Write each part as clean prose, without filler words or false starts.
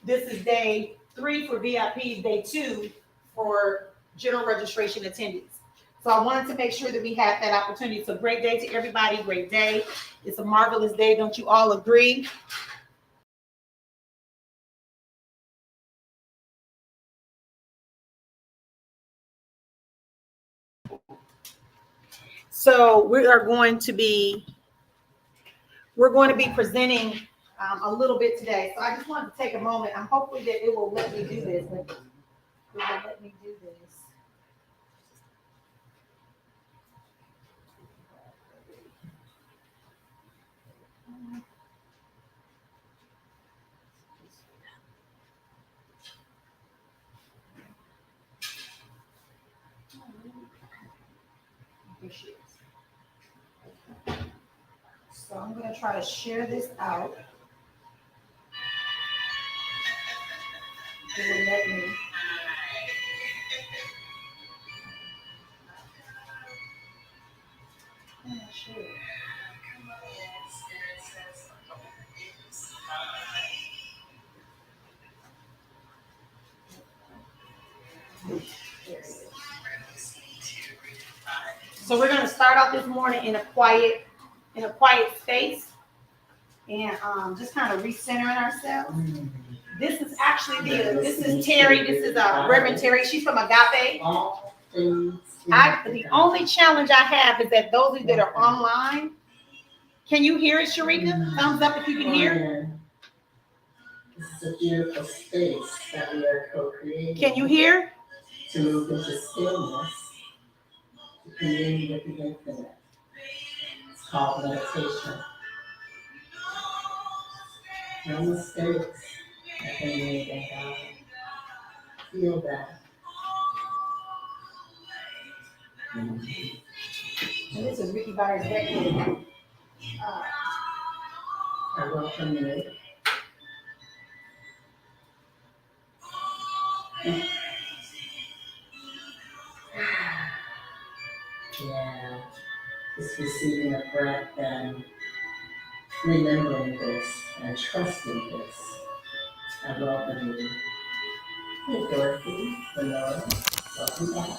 This is day 3 for VIP, day 2 for general registration attendance. So I wanted to make sure that we had that opportunity. So great day to everybody, great day. It's a marvelous day, don't you all agree? So we're going to be presenting a little bit today. So I just wanted to take a moment. I'm hopefully that it will let me do this. It will let me do this. So I'm going to try to share this out. It will let me. I'm not sure. So we're going to start out this morning in a quiet space and just kind of recentering ourselves. This is actually this is Terry. This is Reverend Terry. She's from Agape. The only challenge I have is that those of you that are online, can you hear it, Sharika? Thumbs up if you can hear. This is a beautiful space that we are co-creating. Can you hear? To move into stillness, to commune with the infinite. It's called meditation. No mistakes have been made by God. Feel that. And this is Ricky Byers record. I welcome you. Yeah, just receiving a breath and remembering this and trusting this. I welcome you. Hey, Dorothy, Lenora, welcome back.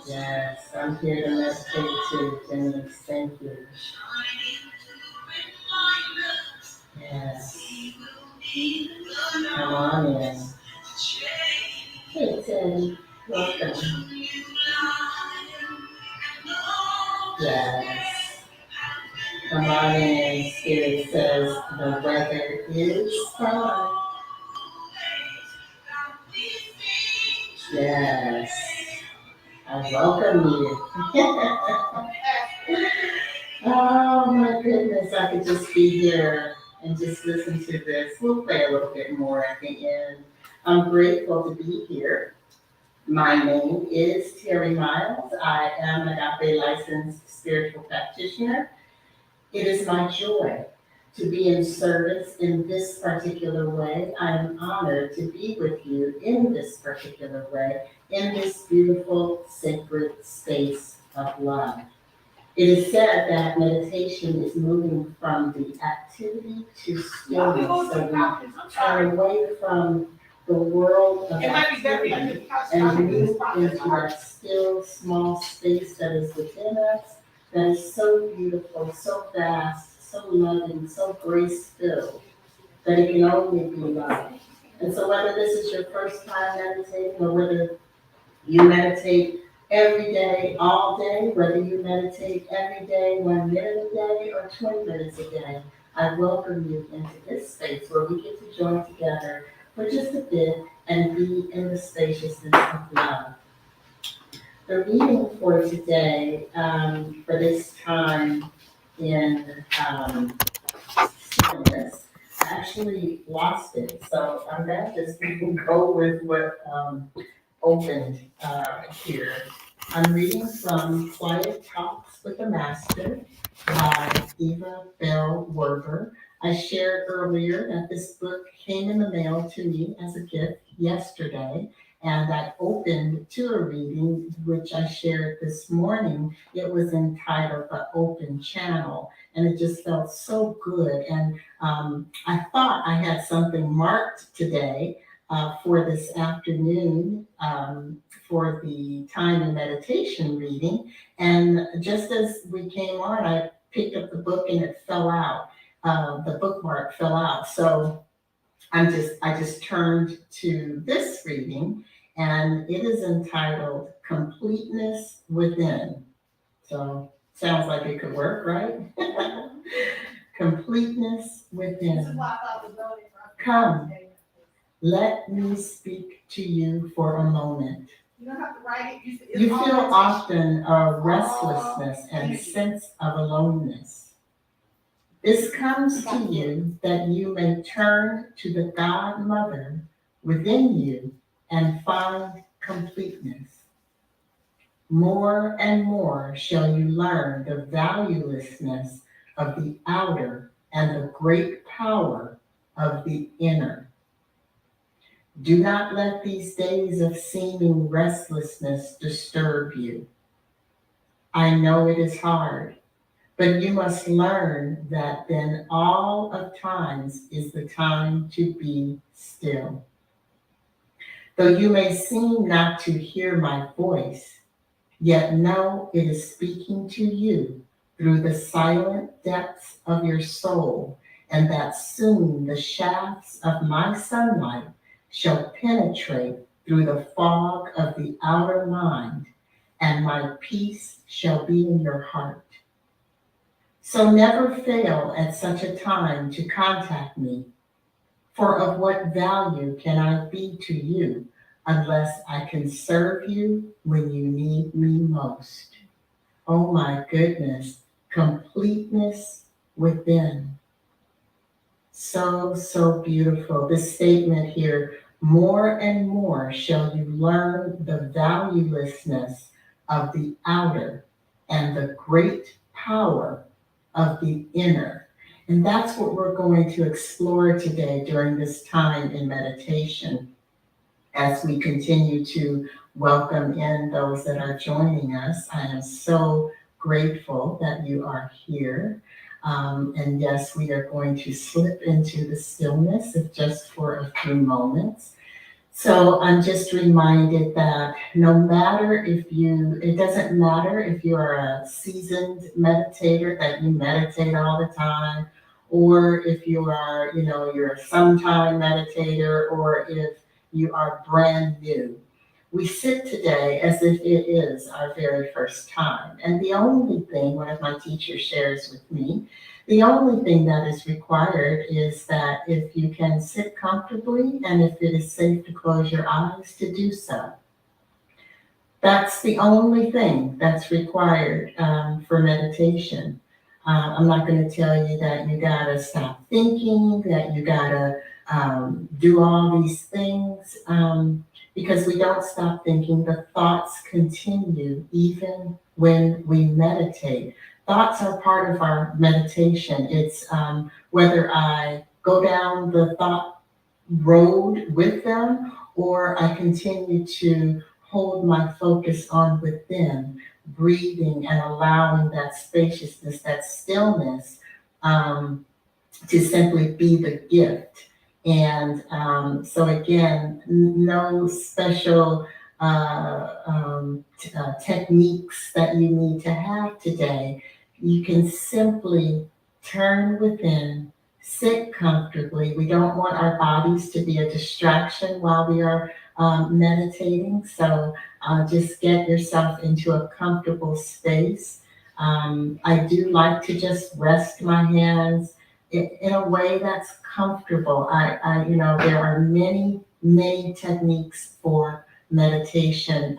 Yes, I'm here to meditate too, Denise. Thank you. Yes. Come on in. Hey, Tim. Welcome. Yes. Come on in. Spirit says the weather is fine. Yes. I welcome you. Oh my goodness, I could just be here and just listen to this. We'll play a little bit more at the end. I'm grateful to be here. My name is Terry Miles. I am an Agape licensed spiritual practitioner. It is my joy to be in service in this particular way. I am honored to be with you in this particular way, in this beautiful, sacred space of love. It is said that meditation is moving from the activity to stillness. So we turn away from the world of activity and move into that still, small space that is within us, that is so beautiful, so vast, so loving, so grace-filled, that it can only be love. And so whether this is your first time meditating or whether you meditate every day, all day, whether you meditate every day, 1 minute a day, or 20 minutes a day, I welcome you into this space where we get to join together for just a bit and be in the spaciousness of love. The reading for today, for this time in stillness, I actually lost it, so I'm going to just go with what opened here. I'm reading from Quiet Talks with the Master by Eva Bell Werber. I shared earlier that this book came in the mail to me as a gift yesterday, And I opened to a reading which I shared this morning. It was entitled The Open Channel, and it just felt so good. And I thought I had something marked today for this afternoon for the time and meditation reading. And just as we came on, I picked up the book and it fell out. The bookmark fell out. So I just turned to this reading, and it is entitled Completeness Within. So sounds like it could work, right? Completeness within. This is why I thought it was loaded. Come, let me speak to you for a moment. You don't have to write it. You feel often a restlessness and sense of aloneness. This comes to you that you may turn to the God Mother within you and find completeness. More and more shall you learn the valuelessness of the outer and the great power of the inner. Do not let these days of seeming restlessness disturb you. I know it is hard, but you must learn that then all of times is the time to be still. Though you may seem not to hear my voice, yet know it is speaking to you through the silent depths of your soul, and that soon the shafts of my sunlight shall penetrate through the fog of the outer mind, and my peace shall be in your heart. So never fail at such a time to contact me, for of what value can I be to you unless I can serve you when you need me most? Oh my goodness, completeness within. So, so beautiful. This statement here, more and more shall you learn the valuelessness of the outer and the great power of the inner. And that's what we're going to explore today during this time in meditation as we continue to welcome in those that are joining us. I am so grateful that you are here. And yes, we are going to slip into the stillness if just for a few moments. So I'm just reminded that no matter it doesn't matter if you are a seasoned meditator, that you meditate all the time, or if you are, you're a sometime meditator, or if you are brand new. We sit today as if it is our very first time. And the only thing, one of my teachers shares with me, the only thing that is required is that if you can sit comfortably and if it is safe to close your eyes, to do so. That's the only thing that's required for meditation. I'm not going to tell you that you got to stop thinking, that you got to do all these things, because we don't stop thinking. The thoughts continue even when we meditate. Thoughts are part of our meditation. It's whether I go down the thought road with them or I continue to hold my focus on within, breathing and allowing that spaciousness, that stillness, to simply be the gift. And so again, no special techniques that you need to have today. You can simply turn within, sit comfortably. We don't want our bodies to be a distraction while we are meditating. So just get yourself into a comfortable space. I do like to just rest my hands in a way that's comfortable. There are many, many techniques for meditation.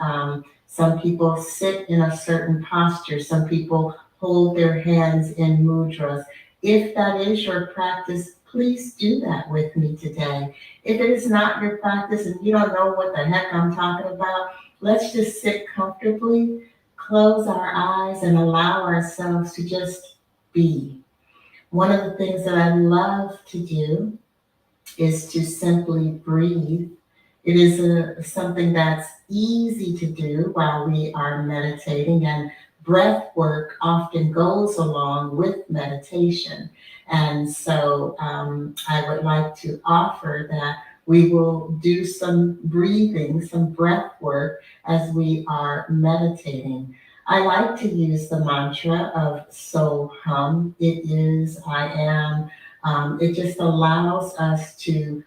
Some people sit in a certain posture. Some people hold their hands in mudras. If that is your practice, please do that with me today. If it is not your practice and you don't know what the heck I'm talking about, let's just sit comfortably, close our eyes, and allow ourselves to just be. One of the things that I love to do is to simply breathe It is something that's easy to do while we are meditating, and breath work often goes along with meditation. And so I would like to offer that we will do some breathing, some breath work as we are meditating. I like to use the mantra of so hum. It is, I am. It just allows us to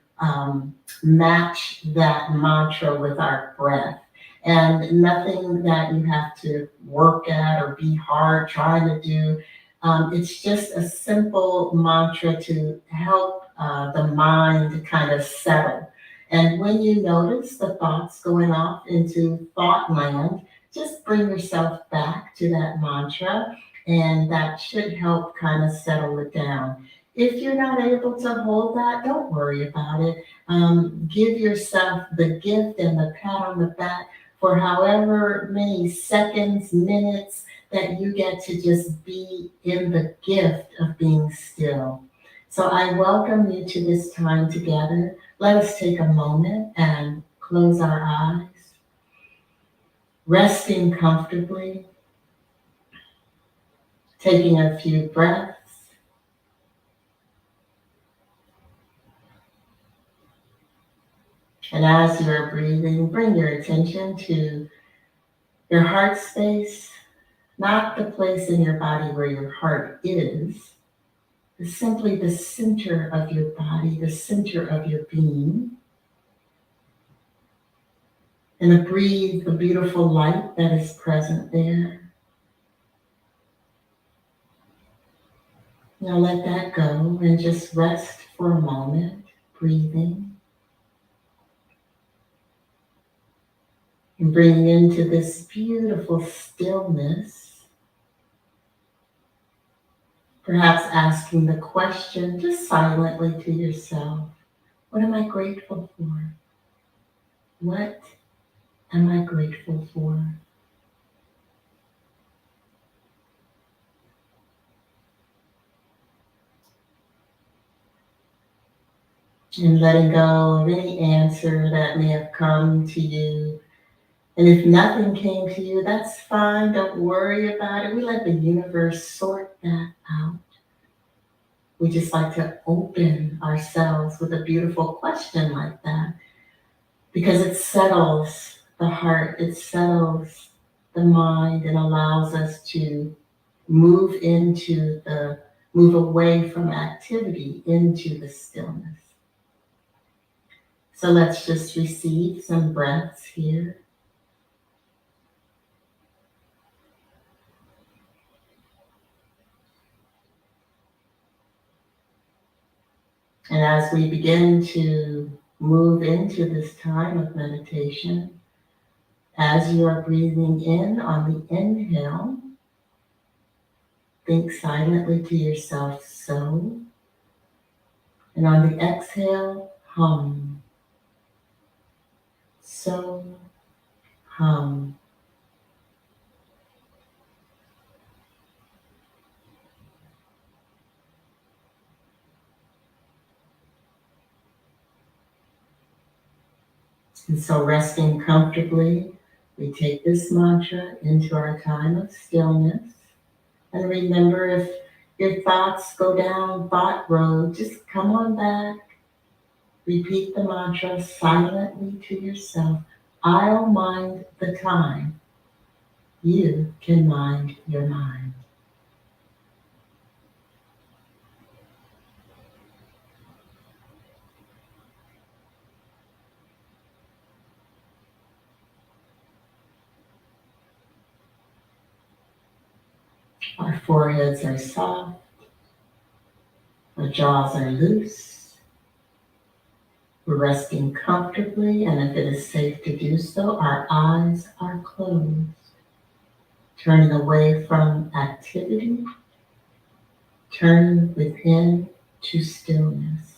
match that mantra with our breath. And nothing that you have to work at or be hard trying to do. It's just a simple mantra to help the mind kind of settle. And when you notice the thoughts going off into thought land, just bring yourself back to that mantra, and that should help kind of settle it down. If you're not able to hold that, don't worry about it. Give yourself the gift and the pat on the back for however many seconds, minutes that you get to just be in the gift of being still. So I welcome you to this time together. Let us take a moment and close our eyes, resting comfortably, taking a few breaths. And as you are breathing, bring your attention to your heart space, not the place in your body where your heart is, but simply the center of your body, the center of your being. And breathe the beautiful light that is present there. Now let that go and just rest for a moment, breathing. And bring into this beautiful stillness, perhaps asking the question just silently to yourself, what am I grateful for? What am I grateful for? And letting go of any answer that may have come to you. And if nothing came to you, that's fine. Don't worry about it. We let the universe sort that out. We just like to open ourselves with a beautiful question like that, because it settles the heart, it settles the mind, and allows us to move move away from activity into the stillness. So let's just receive some breaths here. And as we begin to move into this time of meditation, as you are breathing in on the inhale, think silently to yourself, so. And on the exhale, hum. So, hum. And so resting comfortably, we take this mantra into our time of stillness. And remember, if your thoughts go down thought road, just come on back. Repeat the mantra silently to yourself. I'll mind the time. You can mind your mind. Our foreheads are soft. Our jaws are loose. We're resting comfortably, and if it is safe to do so, our eyes are closed, turning away from activity, turning within to stillness.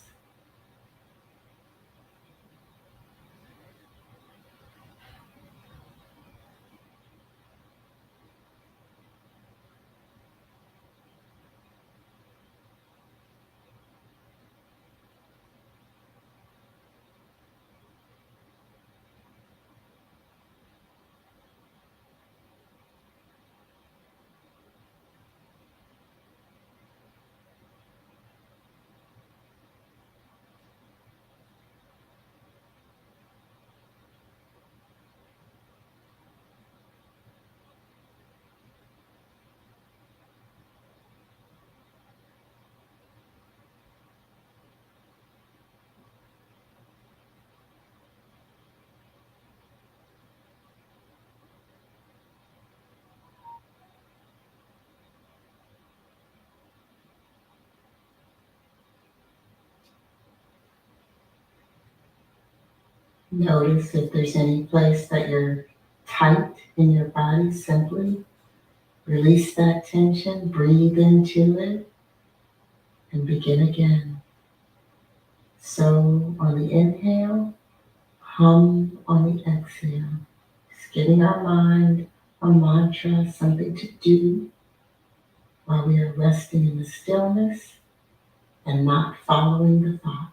Notice if there's any place that you're tight in your body, simply release that tension, breathe into it, and begin again. So on the inhale, hum on the exhale. Just giving our mind a mantra, something to do while we are resting in the stillness and not following the thoughts.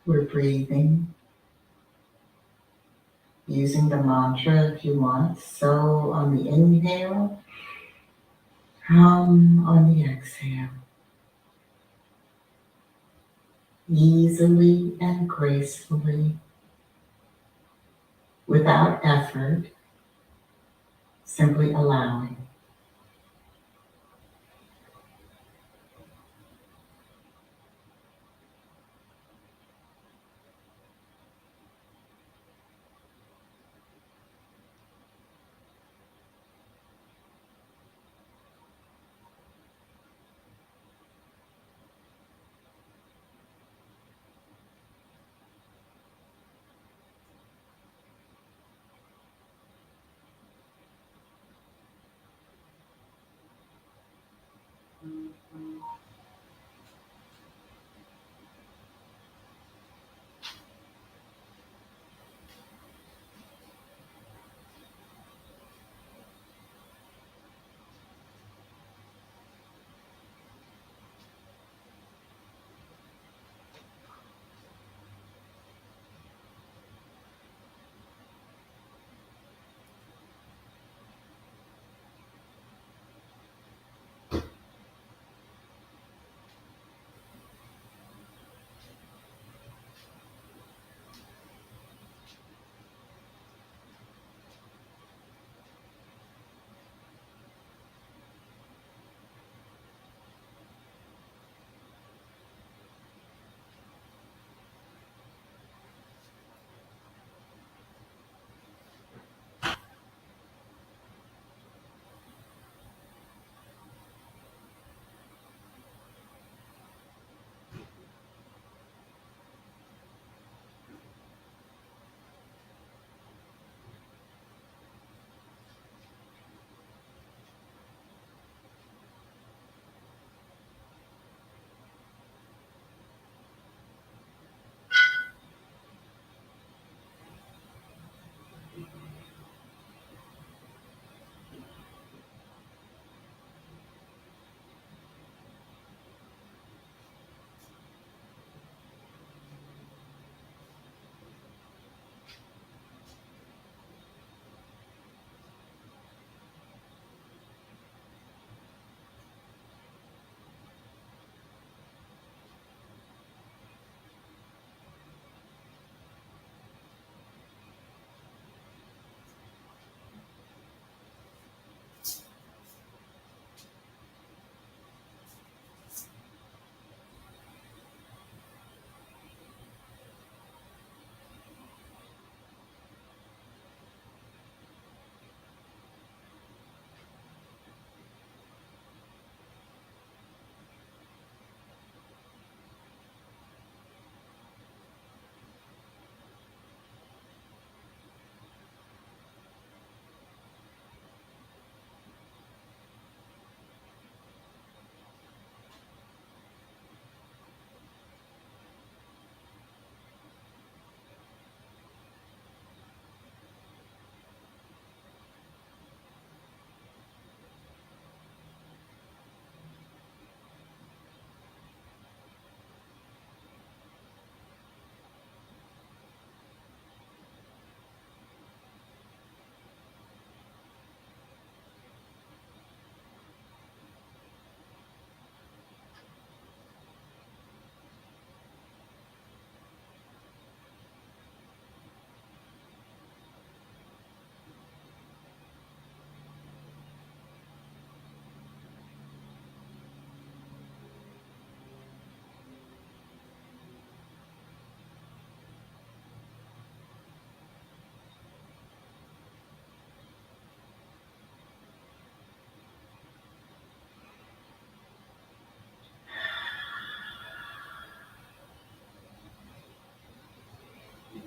We're breathing, using the mantra if you want. So on the inhale, hum on the exhale. Easily and gracefully, without effort, simply allowing.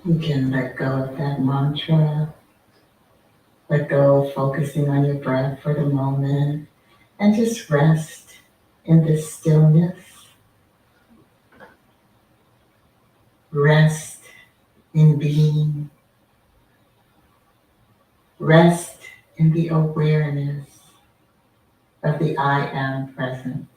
You can let go of that mantra, let go of focusing on your breath for the moment, and just rest in this stillness. Rest in being. Rest in the awareness of the I am presence.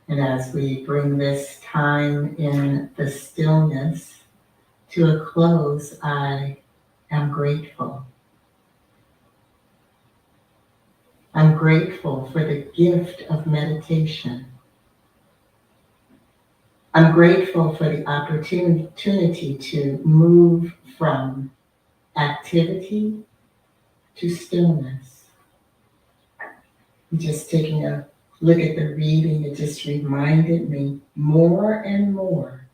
And as we bring this time in the stillness to a close, I am grateful. I'm grateful for the gift of meditation. I'm grateful for the opportunity to move from activity to stillness. Just taking a look at the reading, it just reminded me, more and more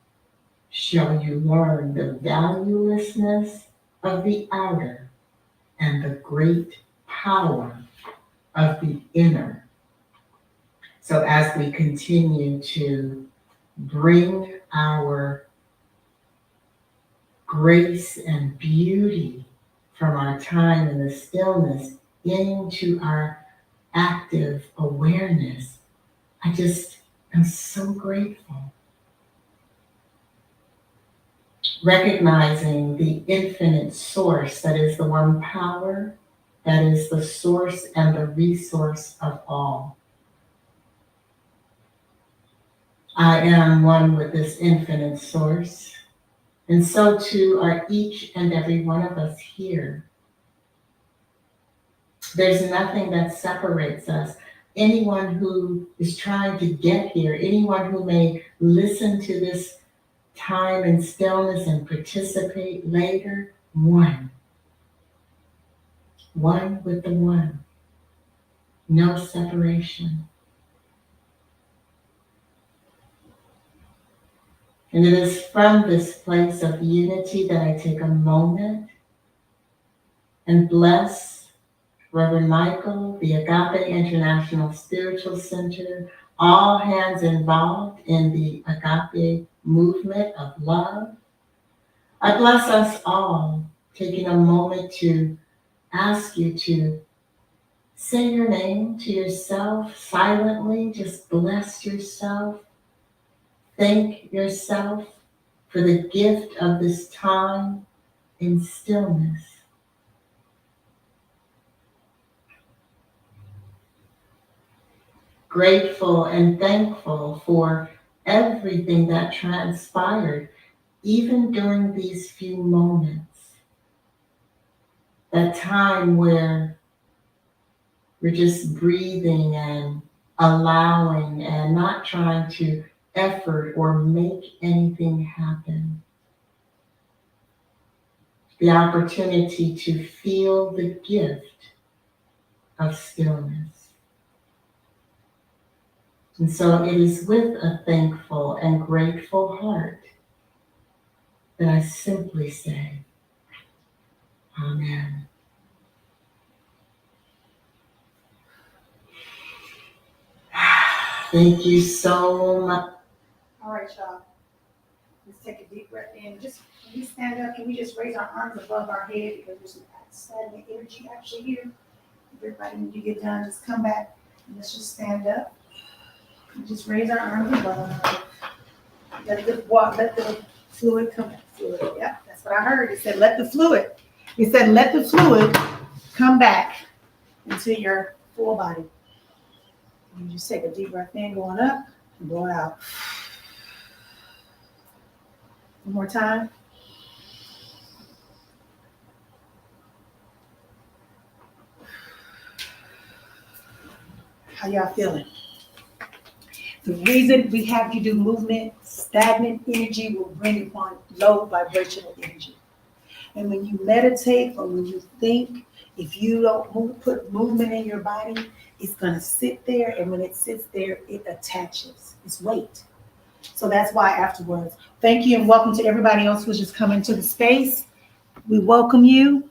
shall you learn the valuelessness of the outer and the great power of the inner. So as we continue to bring our grace and beauty from our time in the stillness into our active awareness, I just am so grateful. Recognizing the infinite source that is the one power, that is the source and the resource of all. I am one with this infinite source, and so too are each and every one of us here. There's nothing that separates us. Anyone who is trying to get here, anyone who may listen to this time in stillness and participate later, one. One with the one. No separation. And it is from this place of unity that I take a moment and bless Reverend Michael, the Agape International Spiritual Center, all hands involved in the Agape movement of love. I bless us all, taking a moment to ask you to say your name to yourself silently, just bless yourself. Thank yourself for the gift of this time in stillness. Grateful and thankful for everything that transpired, even during these few moments. That time where we're just breathing and allowing and not trying to effort or make anything happen. The opportunity to feel the gift of stillness. And so it is with a thankful and grateful heart that I simply say, Amen. Thank you so much. All right, y'all. Let's take a deep breath in. Just when we stand up, can we just raise our arms above our head because there's some stagnant energy actually here. Everybody, when you get done, just come back and let's just stand up. And just raise our arms above. Let the fluid come back. Fluid. Yeah, that's what I heard. It said, let the fluid come back into your full body. You just take a deep breath in, going up and going out. One more time. How y'all feeling? The reason we have you do movement, stagnant energy will bring upon low vibrational energy. And when you meditate or when you think, if you don't put movement in your body, it's going to sit there. And when it sits there, it attaches. It's weight. So that's why afterwards, thank you and welcome to everybody else who's just come into the space. We welcome you.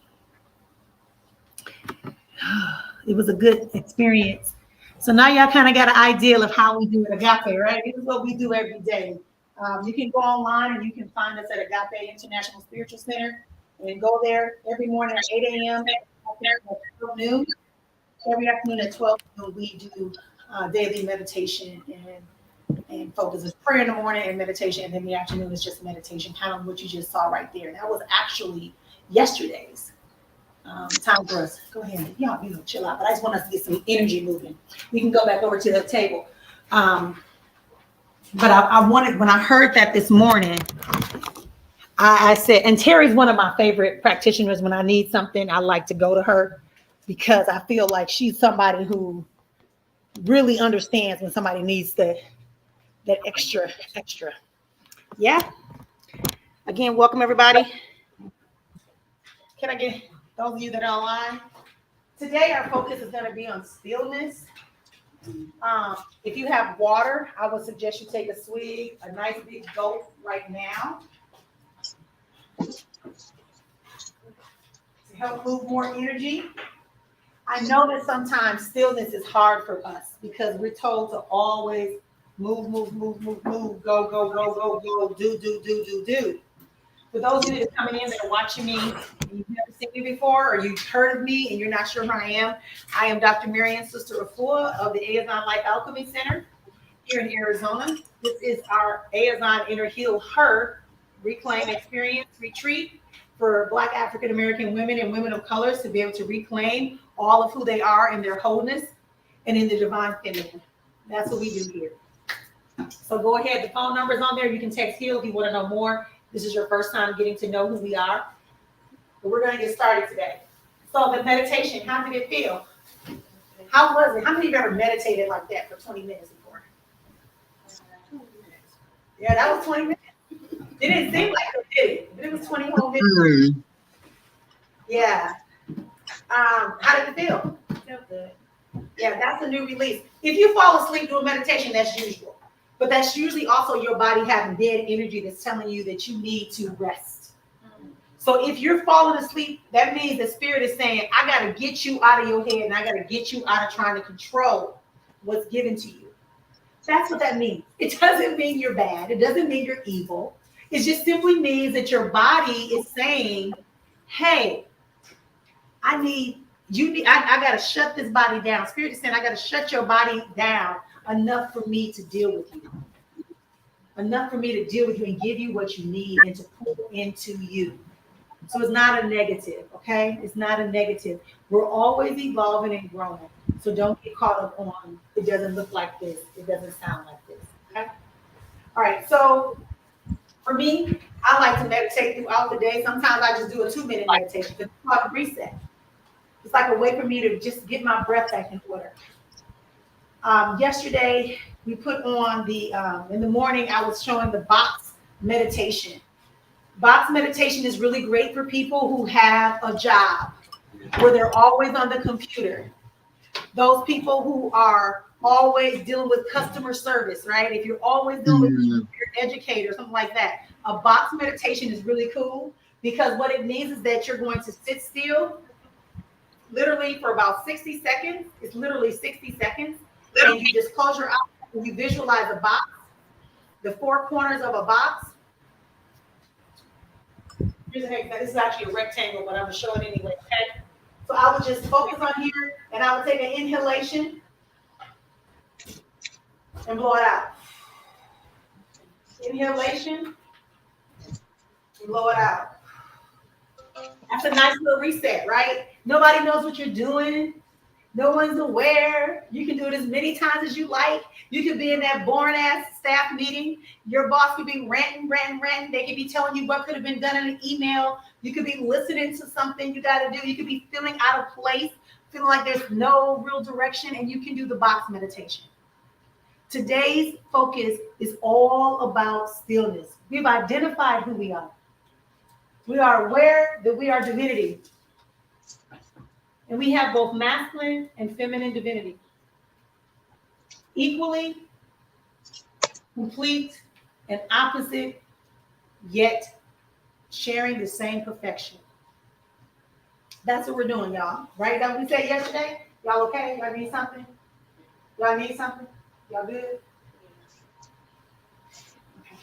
It was a good experience. So now y'all kind of got an idea of how we do it Agape, right? This is what we do every day. You can go online and you can find us at Agape International Spiritual Center and go there every morning at 8 a.m. at 12 noon. Every afternoon at 12 noon, we do daily meditation and focus. Is prayer in the morning and meditation, and then the afternoon is just meditation, kind of what you just saw right there. That was actually yesterday's time for us. Go ahead, y'all, chill out. But I just want us to get some energy moving. We can go back over to the table. But I wanted, when I heard that this morning, I said, and Terry's one of my favorite practitioners. When I need something, I like to go to her because I feel like she's somebody who really understands when somebody needs that extra. Yeah. Again, welcome everybody. Can I get those of you that are online? Today, our focus is going to be on stillness. If you have water, I would suggest you take a swig, a nice big gulp right now to help move more energy. I know that sometimes stillness is hard for us because we're told to always move, go, do. For those of you that are coming in that are watching me, and you've never seen me before, or you've heard of me and you're not sure who I am Dr. Marian, Sister Afua of the Ayizan Life Alchemy Center here in Arizona. This is our Ayizan Inner HealHER Reclaim Experience Retreat for Black African American women and women of colors to be able to reclaim all of who they are in their wholeness and in the divine feminine. That's what we do here. So go ahead, the phone number is on there. You can text HEAL if you want to know more. This is your first time getting to know who we are. But we're going to get started today. So the meditation, how did it feel? How was it? How many of you ever meditated like that for 20 minutes before? Yeah, that was 20 minutes. It didn't seem like it, did it? But it was 20 whole minutes. Yeah. How did it feel? Felt good. Yeah, that's a new release. If you fall asleep doing meditation, that's usual. But that's usually also your body having dead energy that's telling you that you need to rest. So if you're falling asleep, that means the spirit is saying, I got to get you out of your head and I got to get you out of trying to control what's given to you. That's what that means. It doesn't mean you're bad. It doesn't mean you're evil. It just simply means that your body is saying, hey, I got to shut this body down. Spirit is saying, I got to shut your body down enough for me to deal with you. Enough for me to deal with you and give you what you need and to pour into you. So it's not a negative, okay? It's not a negative. We're always evolving and growing. So don't get caught up on, it doesn't look like this. It doesn't sound like this, okay? All right, so for me, I like to meditate throughout the day. Sometimes I just do a 2-minute meditation. It's called a reset. It's like a way for me to just get my breath back in order. Yesterday, we put on in the morning, I was showing the box meditation. Box meditation is really great for people who have a job where they're always on the computer. Those people who are always dealing with customer service, right? If you're always dealing with your educator, something like that, a box meditation is really cool because what it means is that you're going to sit still literally for about 60 seconds. It's literally 60 seconds. And you just close your eyes and you visualize a box, the 4 corners of a box. This is actually a rectangle, but I'm going to show it anyway, okay? So I would just focus on here, and I would take an inhalation and blow it out. Inhalation and blow it out. That's a nice little reset, right? Nobody knows what you're doing. No one's aware. You can do it as many times as you like. You could be in that boring ass staff meeting. Your boss could be ranting. They could be telling you what could have been done in an email. You could be listening to something you got to do. You could be feeling out of place, feeling like there's no real direction, and you can do the box meditation. Today's focus is all about stillness. We've identified who we are. We are aware that we are divinity. And we have both masculine and feminine divinity. Equally complete and opposite, yet sharing the same perfection. That's what we're doing, y'all. Right? That what we said yesterday? Y'all okay? Y'all need something? Y'all need something? Y'all good? Okay.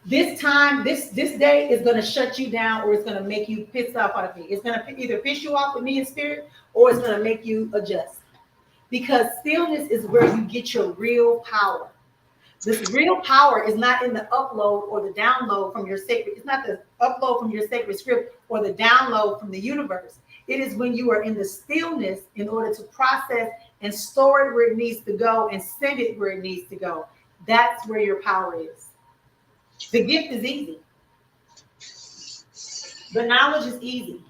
This time, this day is going to shut you down, or it's going to make you pissed off out of me. It's going to either piss you off with me in spirit, or it's going to make you adjust. Because stillness is where you get your real power. This real power is not in the upload or the download from your sacred. It's not the upload from your sacred script or the download from the universe. It is when you are in the stillness in order to process and store it where it needs to go and send it where it needs to go. That's where your power is. The gift is easy. The knowledge is easy.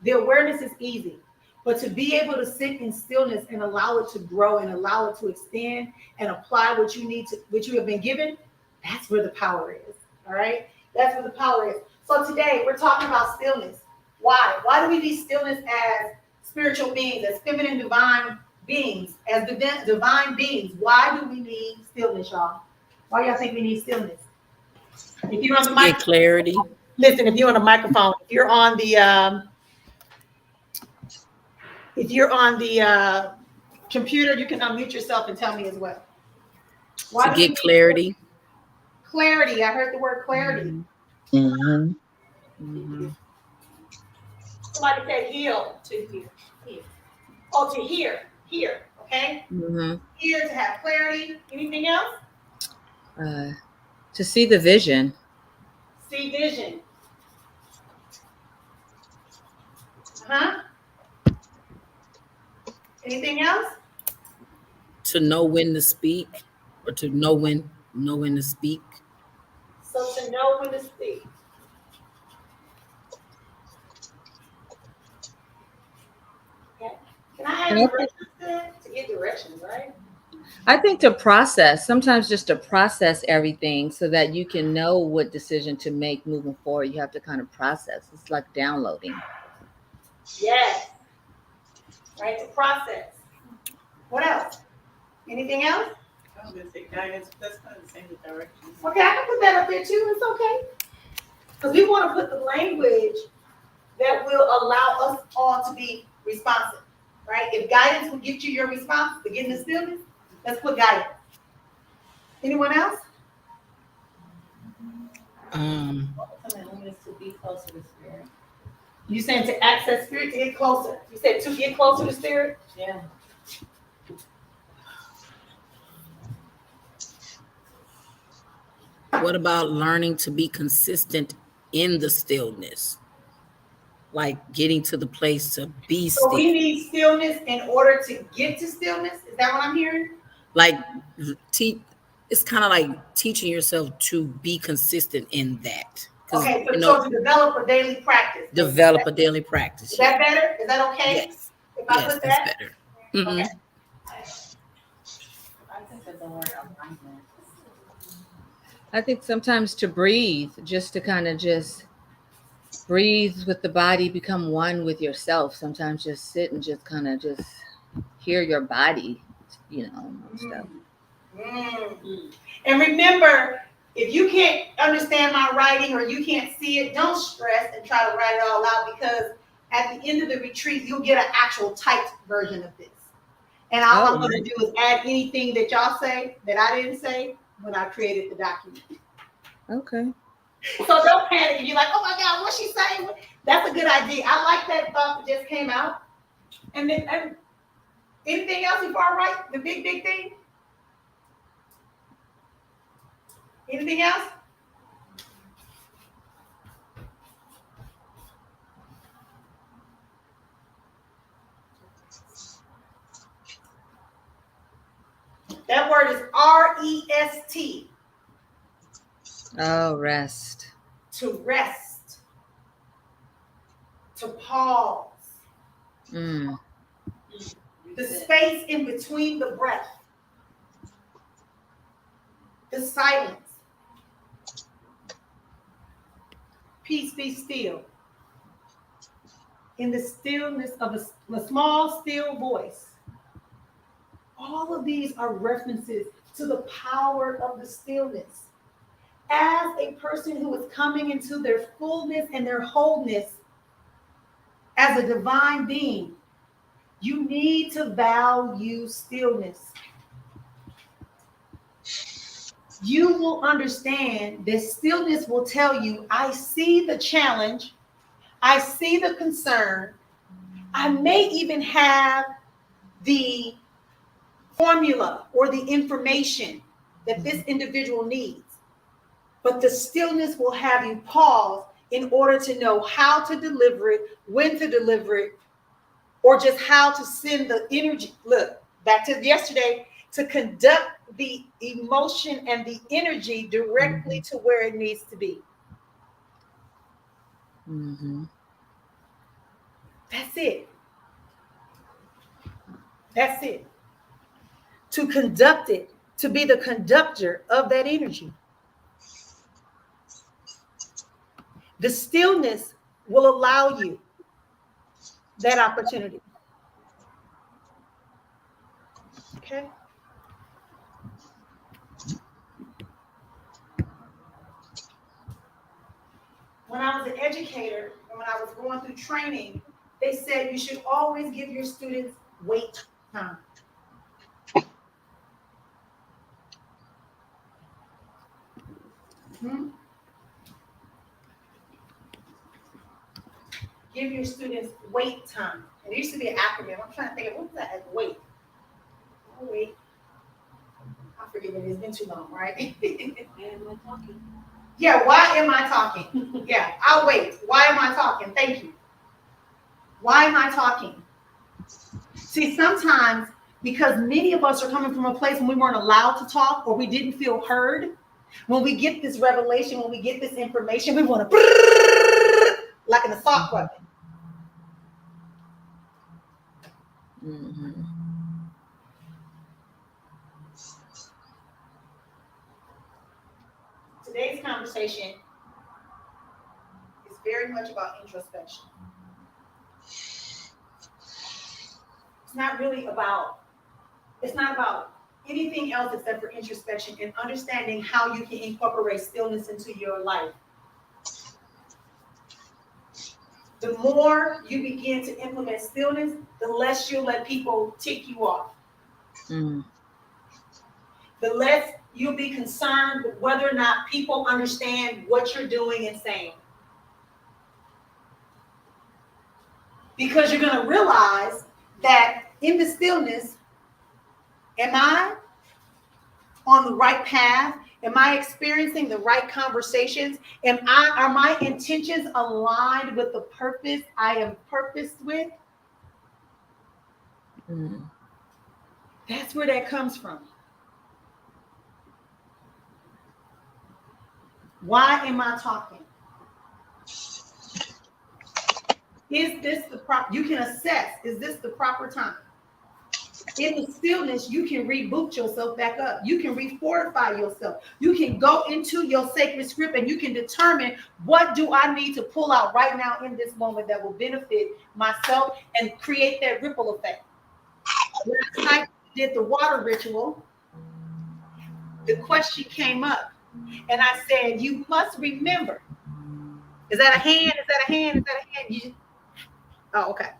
The awareness is easy. But to be able to sit in stillness and allow it to grow and allow it to extend and apply what you need to, what you have been given, that's where the power is. All right? That's where the power is. So today we're talking about stillness. Why? Why do we need stillness as spiritual beings, as feminine divine beings, as divine beings? Why do we need stillness, y'all? Why y'all think we need stillness? If you're on the mic, get clarity. listen, if you're on a microphone, if you're on the computer, you can unmute yourself and tell me as well. Why To get clarity. Clarity. I heard the word clarity. Mm-hmm. Mm-hmm. Somebody said heal. To hear. Hear. Oh, to hear. Hear. Okay? Mm-hmm. Hear, to have clarity. Anything else? To see the vision. See vision. Uh-huh. Anything else? To know when to speak, or to know when to speak. So to know when to speak. Okay. Can I add directions to get directions, right? I think to process, sometimes just to process everything so that you can know what decision to make moving forward, you have to kind of process. It's like downloading. Yes. Right, to process. What else? Anything else? I was going to say guidance, but that's kind of the same with directions. Okay, I can put that up there too. It's okay. Because we want to put the language that will allow us all to be responsive, right? If guidance will get you your response to get in the stillness, let's put guidance. Anyone else? To be closer to spirit. You saying to access spirit, to get closer. You said to get closer to spirit? Yeah. What about learning to be consistent in the stillness? Like getting to the place to be So still. we need stillness in order to get to stillness? Is that what I'm hearing? Like it's kind of like teaching yourself to be consistent in that. Okay, so to develop a daily practice. Develop a daily practice. Is that better? Is that okay? Yes. If I put that's that? better. Mm-hmm. Okay. I think that the word alignment. I think sometimes to breathe, just to kind of just breathe with the body, become one with yourself. Sometimes just sit and just kind of just hear your body, and stuff. Mm. And remember, if you can't understand my writing or you can't see it, don't stress and try to write it all out, because at the end of the retreat, you'll get an actual typed version of this. And all I'm going to do is add anything that y'all say that I didn't say when I created the document. Okay. So don't panic if you're like, oh my God, what's she saying? That's a good idea. I like that thought that just came out. And then anything else before I write the big thing? Anything else? That word is R-E-S-T. Oh, rest. To rest. To pause. Mm. The space in between the breath. The silence. Peace, be still. In the stillness of a small, still voice. All of these are references to the power of the stillness. As a person who is coming into their fullness and their wholeness, as a divine being, you need to value stillness. You will understand that stillness will tell you, I see the challenge, I see the concern, I may even have the formula or the information that this individual needs. But the stillness will have you pause in order to know how to deliver it, when to deliver it, or just how to send the energy. Look, back to yesterday, to conduct the emotion and the energy directly to where it needs to be. That's it. That's it. To conduct it, to be the conductor of that energy. The stillness will allow you that opportunity. Okay? When I was an educator and when I was going through training, they said you should always give your students wait time. Give your students wait time. And it used to be an acronym. I'm trying to think of what's that? Wait. Oh, wait. I forget it. It's been too long, right? Why am I talking? Yeah, why am I talking? Yeah, I'll wait. Why am I talking? Thank you. Why am I talking? See, sometimes because many of us are coming from a place when we weren't allowed to talk or we didn't feel heard, when we get this revelation, when we get this information, we want to like an assault weapon. Today's conversation is very much about introspection. It's not about anything else except for introspection and understanding how you can incorporate stillness into your life. The more you begin to implement stillness, the less you'll let people tick you off. The less you'll be concerned with whether or not people understand what you're doing and saying. Because you're going to realize that in the stillness, am I on the right path? Am I experiencing the right conversations? Are my intentions aligned with the purpose I am purposed with? That's where that comes from. Why am I talking? Is this the proper? You can assess, is this the proper time? In the stillness, you can reboot yourself back up. You can refortify yourself. You can go into your sacred script and you can determine what do I need to pull out right now in this moment that will benefit myself and create that ripple effect. Last night we did the water ritual. The question came up and I said, you must remember. Is that a hand? Is that a hand? Is that a hand? Oh, okay.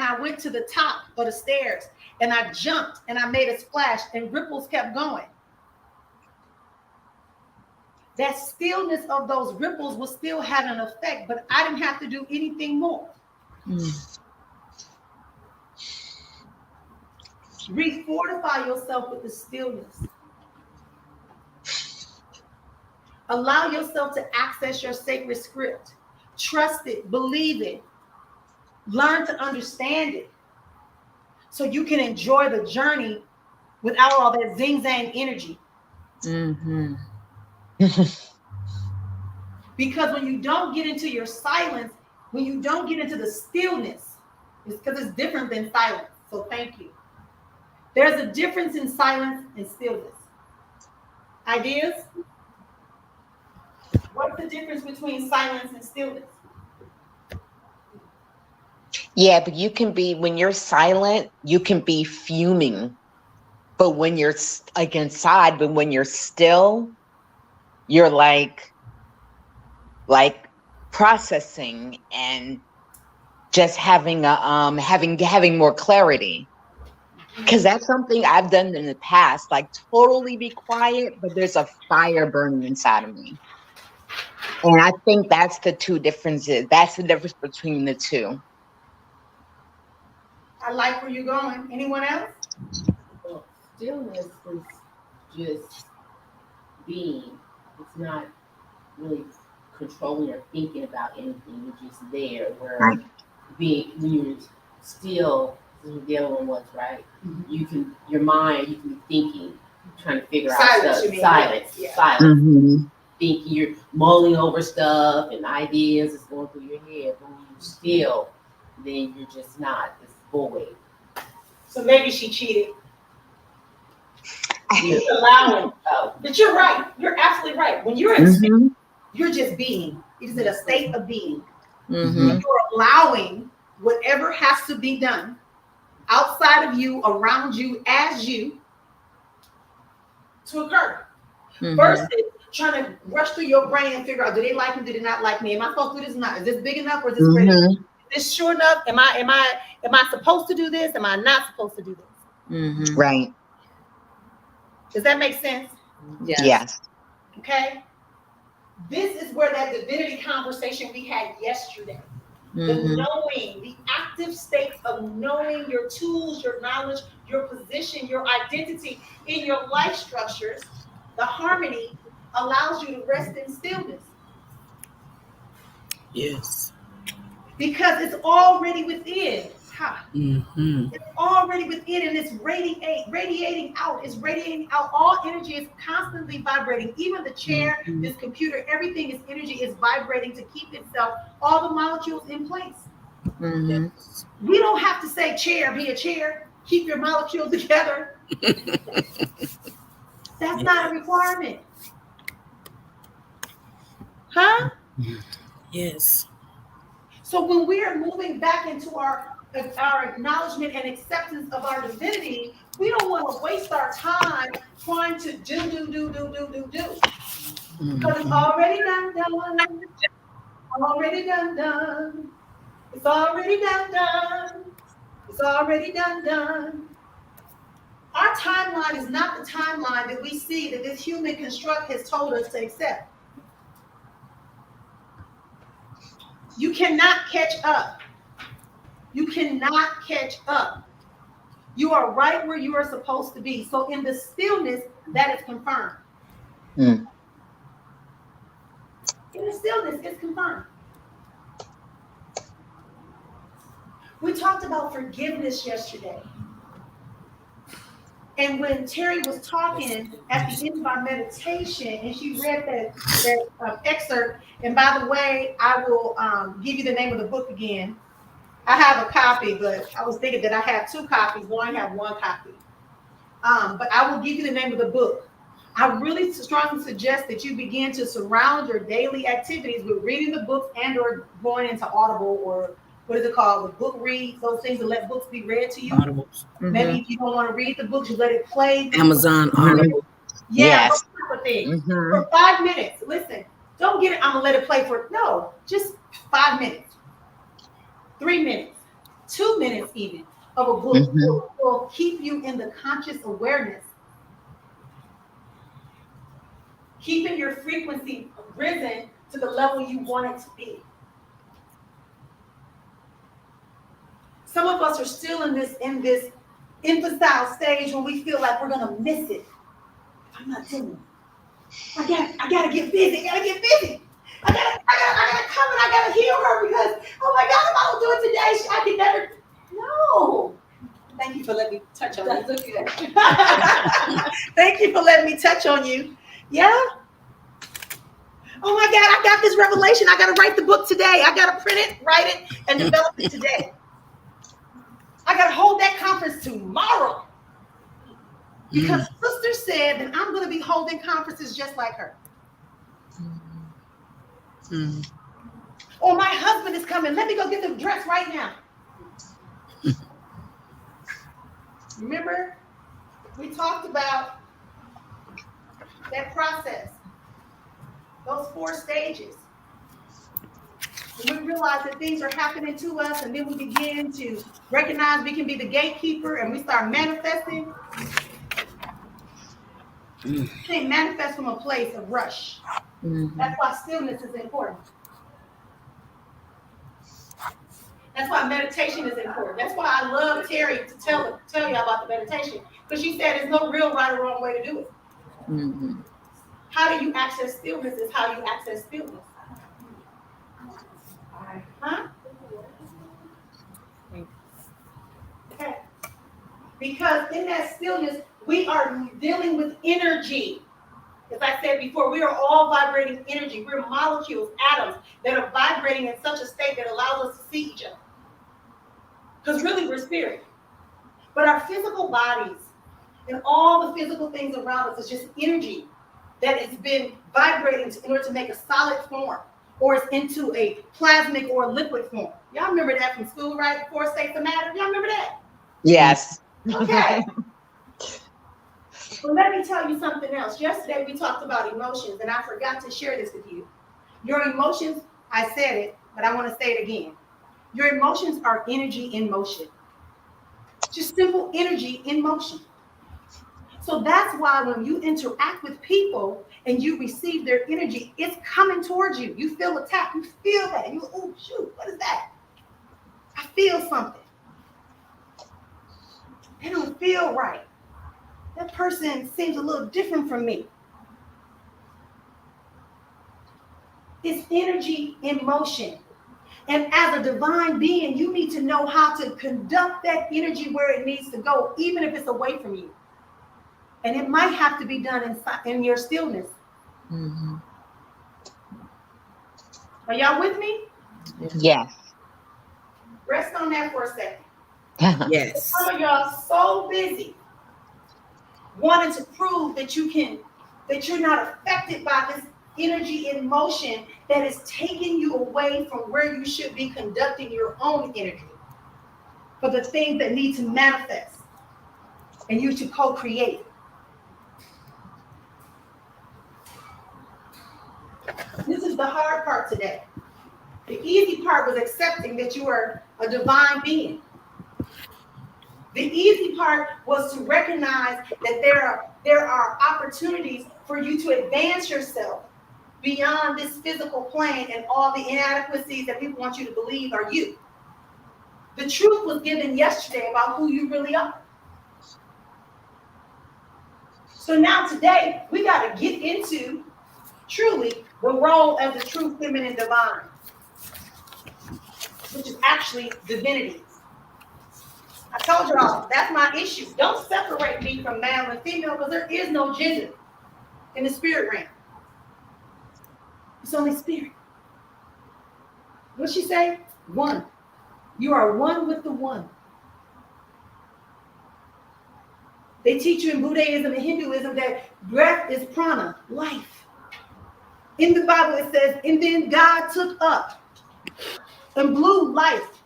I went to the top of the stairs and I jumped and I made a splash and ripples kept going. That stillness of those ripples was still having an effect, but I didn't have to do anything more. Refortify yourself with the stillness. Allow yourself to access your sacred script. Trust it, believe it. Learn to understand it so you can enjoy the journey without all that zing-zang energy. Because when you don't get into your silence, when you don't get into the stillness, it's because it's different than silence. So thank you. There's a difference in silence and stillness. Ideas? What's the difference between silence and stillness? Yeah, but you can be, when you're silent, you can be fuming. But when you're like inside, but when you're still, you're like processing and just having having more clarity. Because that's something I've done in the past, like totally be quiet, but there's a fire burning inside of me. And I think that's the two differences. That's the difference between the two. I like where you're going. Anyone else? Well, stillness is just being. It's not really controlling or thinking about anything. You're just there. Where Right. when you're still, this is the other one was right. Your mind, you can be thinking, trying to figure Silence, out you stuff. mean, Silence, yeah. silence. Mm-hmm. Thinking you're mulling over stuff and ideas is going through your head. But when you're still, then you're just not. It's void. So maybe she cheated. You're allowing. But you're right. You're absolutely right. When you're in Mm-hmm. you're just being. It is in a state of being. Mm-hmm. When you're allowing whatever has to be done outside of you, around you, as you, to occur. Mm-hmm. Versus trying to rush through your brain and figure out, do they like me? Do they not like me? Am I supposed to do this or not? Is this big enough or is this ready? Is this sure enough? Am I supposed to do this? Am I not supposed to do this? Mm-hmm. Right. Does that make sense? Yes. Okay. This is where that divinity conversation we had yesterday. Mm-hmm. The knowing, the active state of knowing your tools, your knowledge, your position, your identity in your life structures, the harmony allows you to rest in stillness. Yes. Because it's already within. Mm-hmm. It's already within and it's radiating out. It's radiating out. All energy is constantly vibrating. Even the chair, this computer, everything is energy is vibrating to keep itself, all the molecules in place. Mm-hmm. We don't have to say chair, be a chair, keep your molecules together. That's not a requirement. Huh? Yes. So when we are moving back into our acknowledgement and acceptance of our divinity, we don't want to waste our time trying to do. Because it's already done. Already done. It's already done. It's already done. Our timeline is not the timeline that we see that this human construct has told us to accept. You cannot catch up. You cannot catch up. You are right where you are supposed to be. So in the stillness, that is confirmed. Mm. In the stillness, it's confirmed. We talked about forgiveness yesterday. And when Terry was talking at the end of our meditation, and she read that excerpt, and by the way, I will give you the name of the book again. I have a copy, but I was thinking that I have two copies. Well, I have one copy. But I will give you the name of the book. I really strongly suggest that you begin to surround your daily activities with reading the books and or going into Audible or what is it called? The book reads, those things that let books be read to you. Audibles. Maybe if you don't want to read the books, you let it play. Amazon Audible. Yeah, Yes. those type of things. Mm-hmm. For 5 minutes. Listen, don't get it. I'm gonna let it play for just 5 minutes, 3 minutes, 2 minutes even of a book will keep you in the conscious awareness, keeping your frequency risen to the level you want it to be. Some of us are still in this infantile stage when we feel like we're gonna miss it. I'm not doing it. I gotta get busy. I gotta come and I gotta heal her because, oh my God, if I don't do it today, I can never. No. Thank you for letting me touch on you. That's okay. Thank you for letting me touch on you. Yeah. Oh my God, I got this revelation. I gotta write the book today. I gotta print it, write it, and develop it today. I gotta hold that conference tomorrow. Because sister said that I'm going to be holding conferences just like her. Or my husband is coming. Let me go get the dress right now. Remember, we talked about that process, those 4 stages. When we realize that things are happening to us, and then we begin to recognize we can be the gatekeeper, and we start manifesting. You can't manifest from a place of rush. Mhm. That's why stillness is important. That's why meditation is important. That's why I love Terry to tell you about the meditation, because she said there's no real right or wrong way to do it. Mhm. How do you access stillness is how you access stillness. Huh? Okay. Because in that stillness, we are dealing with energy. As I said before, we are all vibrating energy. We're molecules, atoms that are vibrating in such a state that allows us to see each other. Because really, we're spirit. But our physical bodies and all the physical things around us is just energy that has been vibrating in order to make a solid form, or it's into a plasmic or liquid form. Y'all remember that from school, right? Four states of matter. Y'all remember that? Yes. Okay. Well, let me tell you something else. Yesterday we talked about emotions, and I forgot to share this with you. Your emotions, I said it, but I want to say it again. Your emotions are energy in motion. Just simple energy in motion. So that's why when you interact with people and you receive their energy, it's coming towards you. You feel attacked. You feel that. You, oh, shoot, what is that? I feel something. They don't feel right. That person seems a little different from me. It's energy in motion. And as a divine being, you need to know how to conduct that energy where it needs to go, even if it's away from you. And it might have to be done in your stillness. Mhm. Are y'all with me? Yes. Rest on that for a second. Yes. Some of y'all so busy wanting to prove that you're not affected by this energy in motion that is taking you away from where you should be conducting your own energy for the things that need to manifest and you to co-create. This is the hard part today. The easy part was accepting that you are a divine being. The easy part was to recognize that there are opportunities for you to advance yourself beyond this physical plane and all the inadequacies that people want you to believe are you. The truth was given yesterday about who you really are. So now today, we got to get into truly the role as the true feminine divine, which is actually divinity. I told y'all, that's my issue. Don't separate me from male and female, because there is no gender in the spirit realm. It's only spirit. What'd she say? One. You are one with the one. They teach you in Buddhism and Hinduism that breath is prana, life. In the Bible it says, and then God took up and blew life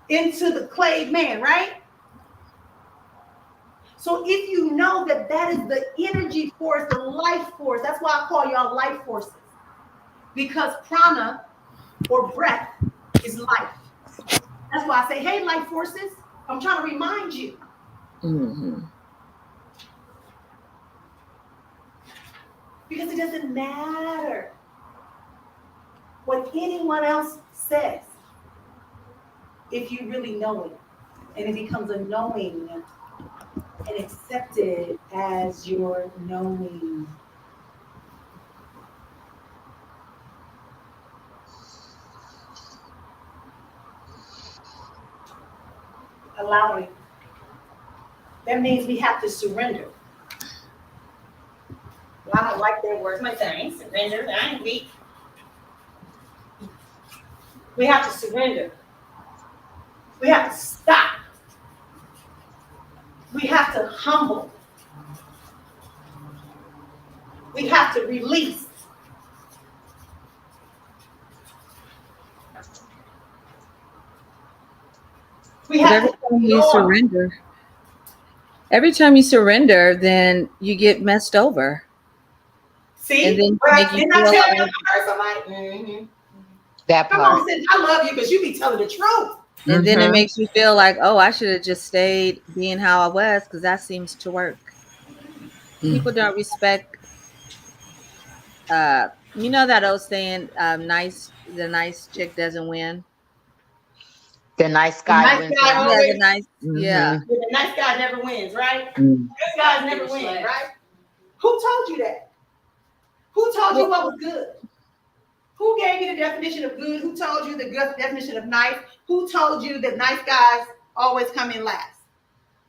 into the clay man, right? So if you know that that is the energy force, the life force, that's why I call y'all life forces. Because prana, or breath, is life. That's why I say, hey, life forces, I'm trying to remind you. Mhm. Because it doesn't matter what anyone else says if you really know it. And it becomes a knowing and accepted as your knowing. Allowing. That means we have to surrender. Well, I don't like that word. My I ain't surrender. I ain't weak. We have to surrender. We have to stop. We have to humble. We have to release. We have Every to time you ignore. surrender, every time you surrender, then you get messed over. See? And then Well, make you didn't I feel tell you like, I heard somebody? Mm-hmm. That Come on, part. sis, I love you because you be telling the truth. And then it Mhm. makes you feel like, oh, I should have just stayed being how I was because that seems to work. People don't respect you know that old saying, the nice chick doesn't win. The nice The guy nice wins guy around. Yeah, the always, nice, yeah. Mhm. the nice guy never wins, right? Mm. Good guys never win, right? Who told you that? Who told you what was good? Who gave you the definition of good? Who told you the good definition of nice? Who told you that nice guys always come in last?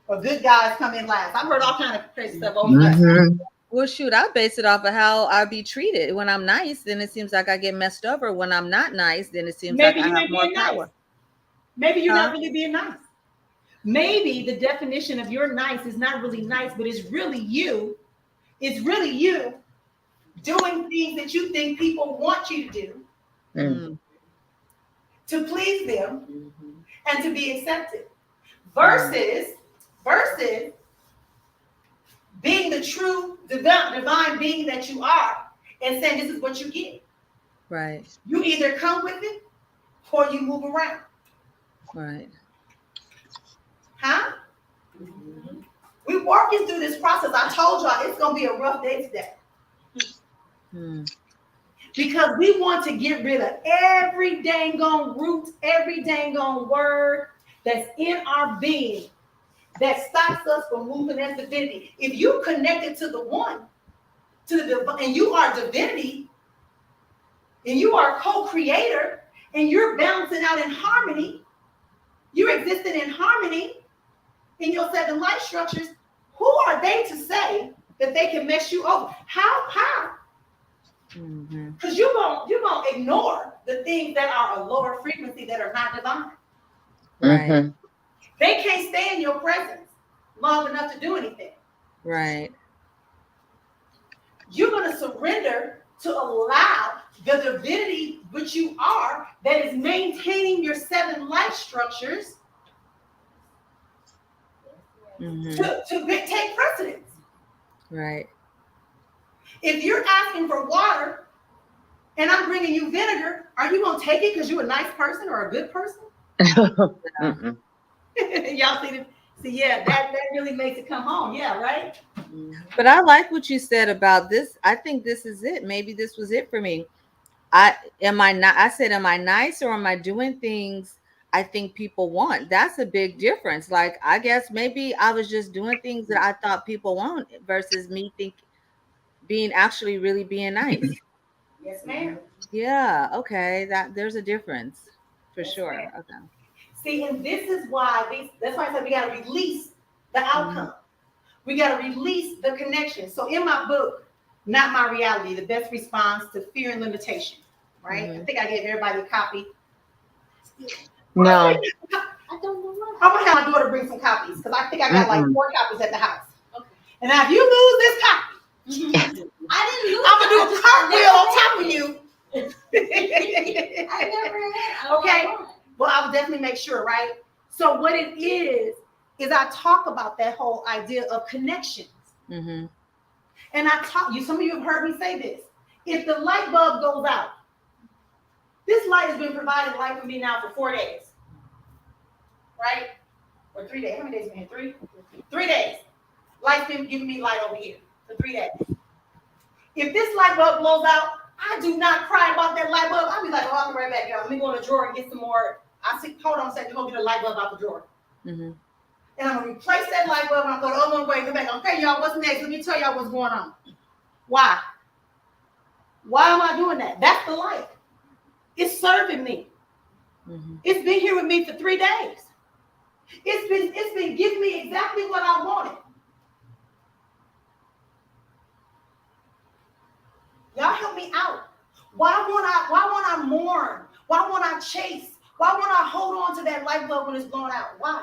Or good guys come in last? I've heard all kind of crazy stuff over the last. Mhm. Well, shoot, I base it off of how I be treated. When I'm nice, then it seems like I get messed over. When I'm not nice, then it seems like Maybe I you have ain't more being nice. power. Maybe you're not Huh? really being nice. Maybe the definition of your nice is not really nice, but it's really you. It's really you doing things that you think people want you to do Mm. to please them and to be accepted. Mm. Versus being the true divine being that you are and saying this is what you get. Right, You either come with it or you move around. right. Huh? We're working through this process. I told y'all it's going to be a rough day today. Mm. Because we want to get rid of every dang on root, every dang on word that's in our being that stops us from moving as divinity. If you connected to the one, to the and you are divinity, and you are a co-creator, and you're balancing out in harmony, you're existing in harmony in your seven life structures. Who are they to say that they can mess you over? How? Mm-hmm. Because you're gonna ignore the things that are a lower frequency that are not divine. Right, Mhm. They can't stay in your presence long enough to do anything. right. You're gonna surrender to allow the divinity which you are that is maintaining your seven life structures Mm-hmm. to take precedence. Right. If you're asking for water and I'm bringing you vinegar, are you gonna take it because you're a nice person or a good person? Mm-mm. Y'all see, yeah, that really makes it come home. Yeah, right? But I like what you said about this. I think this is it. Maybe this was it for me. I said, am I nice or am I doing things I think people want? That's a big difference. Like, I guess maybe I was just doing things that I thought people want versus me being actually really being nice. Yes, ma'am. Yeah, okay. There's a difference for Yes, sure. ma'am. Okay. See, and this is why that's why I said we gotta release the outcome. We gotta release the connection. So in my book, Not My Reality, the best response to fear and limitation, right? I think I gave everybody a copy. No. I don't know why. I'm gonna have my daughter bring some copies because I think I got like Mm-mm. 4 copies at the house. Okay. And now if you lose this copy, I didn't lose. I'm gonna do a cartwheel on top of you. I never had. Okay. Well, I will definitely make sure, right? So what it is I talk about that whole idea of connections. Mm-hmm. And I taught you, some of you have heard me say this. If the light bulb goes out, this light has been providing light for me now for 4 days. Right? Or 3 days. How many days have we had? 3? 3 days. Light's been giving me light over here for 3 days. If this light bulb blows out, I do not cry about that light bulb. I'll be like, oh, I'll be right back, y'all. Let me go in the drawer and get some more. I see, hold on a second, we're gonna get a light bulb out the drawer. Mm-hmm. And I'm gonna replace that light bulb and I'm going, oh, no, wait, come back. Okay, y'all, what's next? Let me tell y'all what's going on. Why? Why am I doing that? That's the light. It's serving me. Mm-hmm. It's been here with me for 3 days. It's been giving me exactly what I wanted. Y'all help me out. Why won't I mourn? Why won't I chase? Why won't I hold on to that light bulb when it's blown out? Why?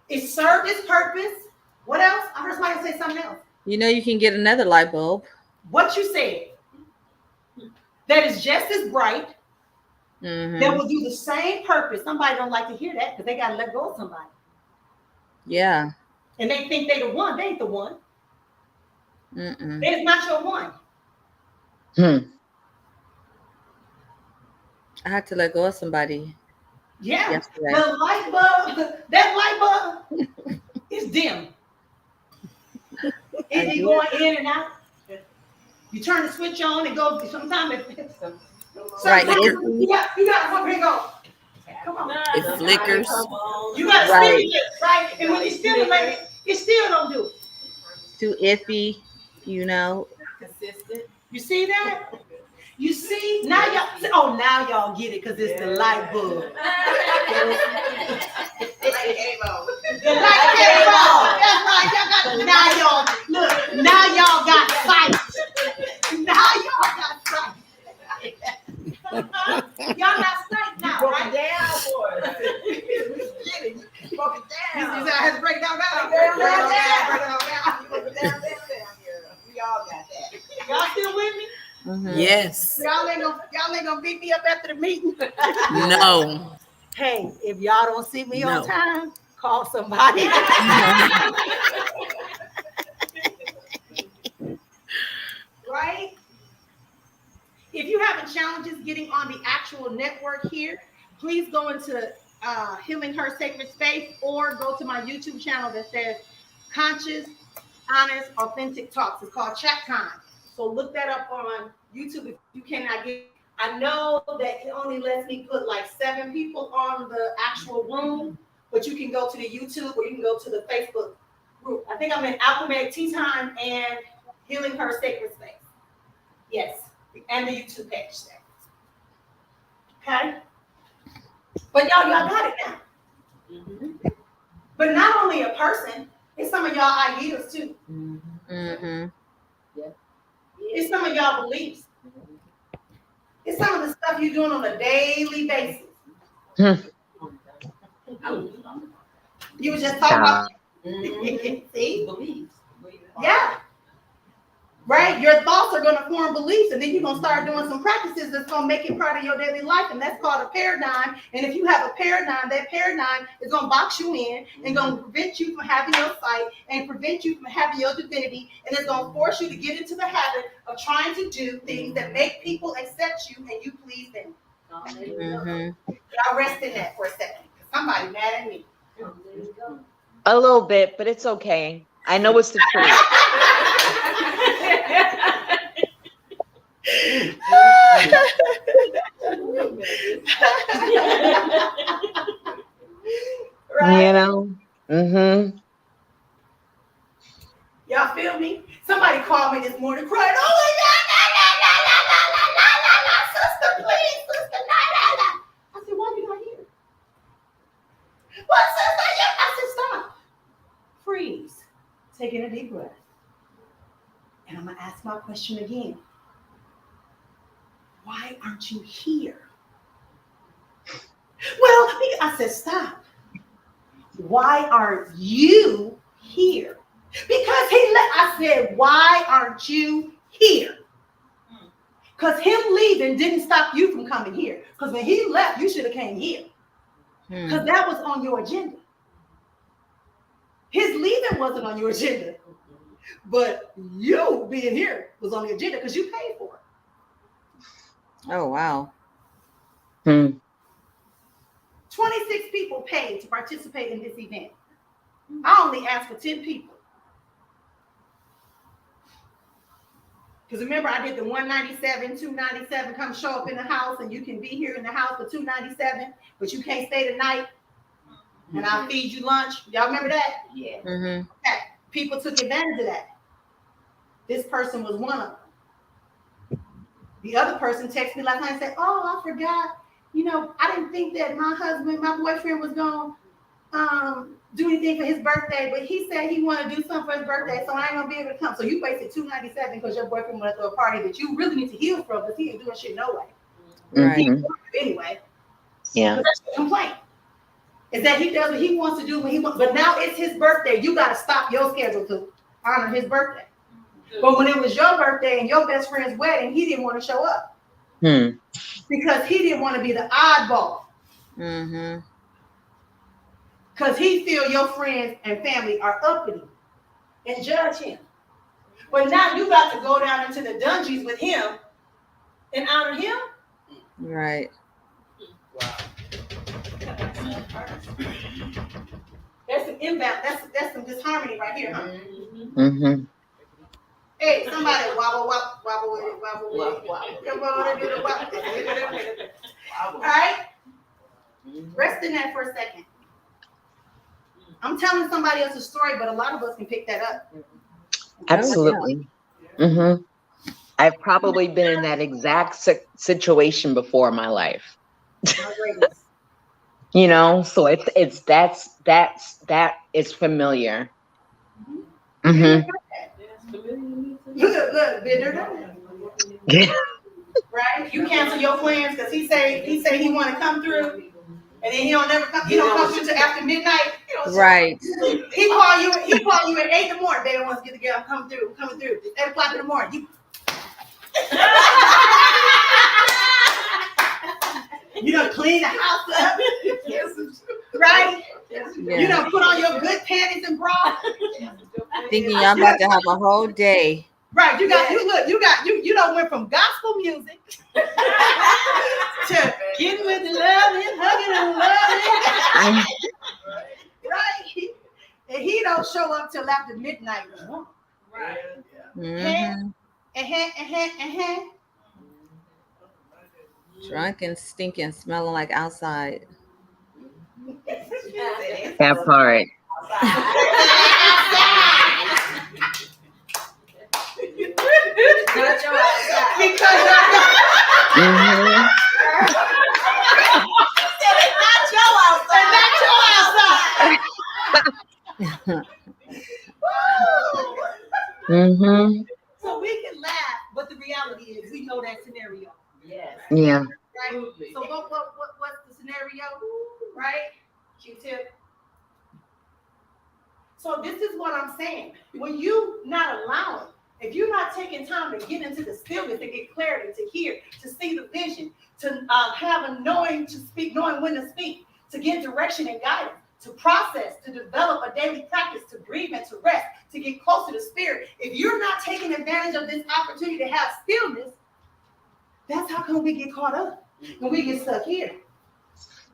It served its purpose. What else? I heard somebody say something else. You know, you can get another light bulb. What you said. That is just as bright. Mm-hmm. That will do the same purpose. Somebody don't like to hear that because they got to let go of somebody. Yeah. And they think they the one. They ain't the one. Mm-mm. It's not your one. Hmm. I had to let go of somebody Yeah, yesterday. the light bulb, that light bulb is dim. Is it going in and out? You turn the switch on, it goes. Sometimes it. Right. Sometimes Flicker. you got one thing go. Come on. It flickers. You got to Right. stimulate, right? And when you stimulate it still don't do it. Too iffy, you know. Consistent. You see that? You see? Now y'all get it because it's the light bulb. The light bulb. That's right. Now y'all got sight. Now y'all got sight. Y'all got sight now, right? Down for it. You had to break it down. We all got that. Y'all still with me? Mhm. Yes. Y'all ain't gonna beat me up after the meeting. No. Hey, if y'all don't see me No. on time, call somebody. Right? If you having challenges getting on the actual network here, please go into Healing Her Sacred Space or go to my YouTube channel that says Conscious, Honest, Authentic Talks. It's called Chat Time. So look that up on YouTube if you cannot get. I know that it only lets me put like 7 people on the actual room, but you can go to the YouTube or you can go to the Facebook group. I think I'm in Alchemedic Tea Time and Healing Her Sacred Space. Yes, and the YouTube page there. Okay? But y'all got it now. Mm-hmm. But not only a person, it's some of y'all ideas too. Mm-hmm. It's some of y'all beliefs. It's some of the stuff you're doing on a daily basis. You were just talking about. See? Beliefs. Yeah. Right? Your thoughts are going to form beliefs, and then you're going to start doing some practices that's going to make it part of your daily life, and that's called a paradigm. And if you have a paradigm, that paradigm is going to box you in and going to prevent you from having your sight and prevent you from having your divinity, and it's going to force you to get into the habit of trying to do things that make people accept you and you please them. Mm-hmm. Y'all rest in that for a second. Somebody mad at me. A little bit, but it's okay. I know it's the truth. Right? You know? Mm-hmm. Y'all feel me? Somebody called me this morning crying, oh my God, sister, please, sister, I said, why you not here? Well, sister, I said, stop. Freeze. Taking a deep breath. And I'm going to ask my question again. Why aren't you here? Well, I said, stop. Why aren't you here? Because I said, why aren't you here? Because him leaving didn't stop you from coming here. Because when he left, you should have came here. Because that was on your agenda. His leaving wasn't on your agenda. But you being here was on the agenda because you paid for it. Oh, wow. 26 people paid to participate in this event. I only asked for 10 people. Because remember, I did the 197, 297, come show up in the house, and you can be here in the house for 297, but you can't stay the night, and I'll feed you lunch. Y'all remember that? Yeah. Mm-hmm. Okay. People took advantage of that. This person was one of them. The other person texted me last night and said, oh, I forgot. You know, I didn't think that my boyfriend was going to do anything for his birthday, but he said he wanted to do something for his birthday, so I ain't gonna be able to come. So you wasted $297 because your boyfriend went to a party that you really need to heal from because he ain't doing shit no way. Right. Mm-hmm. Anyway, Yeah. but that's the complaint. Is that he does what he wants to do when he wants, but now it's his birthday. You got to stop your schedule to honor his birthday. But when it was your birthday and your best friend's wedding, he didn't want to show up because he didn't want to be the oddball. Mm-hmm. Because he feel your friends and family are uppity and judge him. But now you got to go down into the dungeons with him and honor him. Right. There's some imbalance. That's some disharmony right here, huh? Mm-hmm. Hey, somebody wobble with it. Come on, do the wobble. All right, rest in that for a second. I'm telling somebody else's story, but a lot of us can pick that up. Absolutely. Mm-hmm. I've probably been in that exact situation before in my life. My goodness. You know, so that is familiar. Mm-hmm. Look, been done. Right? You cancel your plans because he say he want to come through, and then he don't never come. He don't come through till after midnight. Right. He call you at 8 in the morning. Baby wants to get together. I'm coming through. It's 8 o'clock in the morning. You done clean the house up, right? Yeah. You done put on your good panties and bra. Thinking y'all about to have a whole day. Right, you done went from gospel music to getting with the loving, hugging and loving. Right? And he don't show up till after midnight. Right. Mm-hmm. Uh-huh. Drunk and stinking, smelling like outside. That part. Mm-hmm. Mm-hmm. So we can laugh, but the reality is we know that scenario. Yes. Yeah. Right? So what's the scenario? Right? Q-tip. So this is what I'm saying. When you not allowing, if you're not taking time to get into the stillness, to get clarity, to hear, to see the vision, to have a knowing to speak, knowing when to speak, to get direction and guidance, to process, to develop a daily practice, to breathe and to rest, to get closer to spirit. If you're not taking advantage of this opportunity to have stillness, that's how come we get caught up when we get stuck here.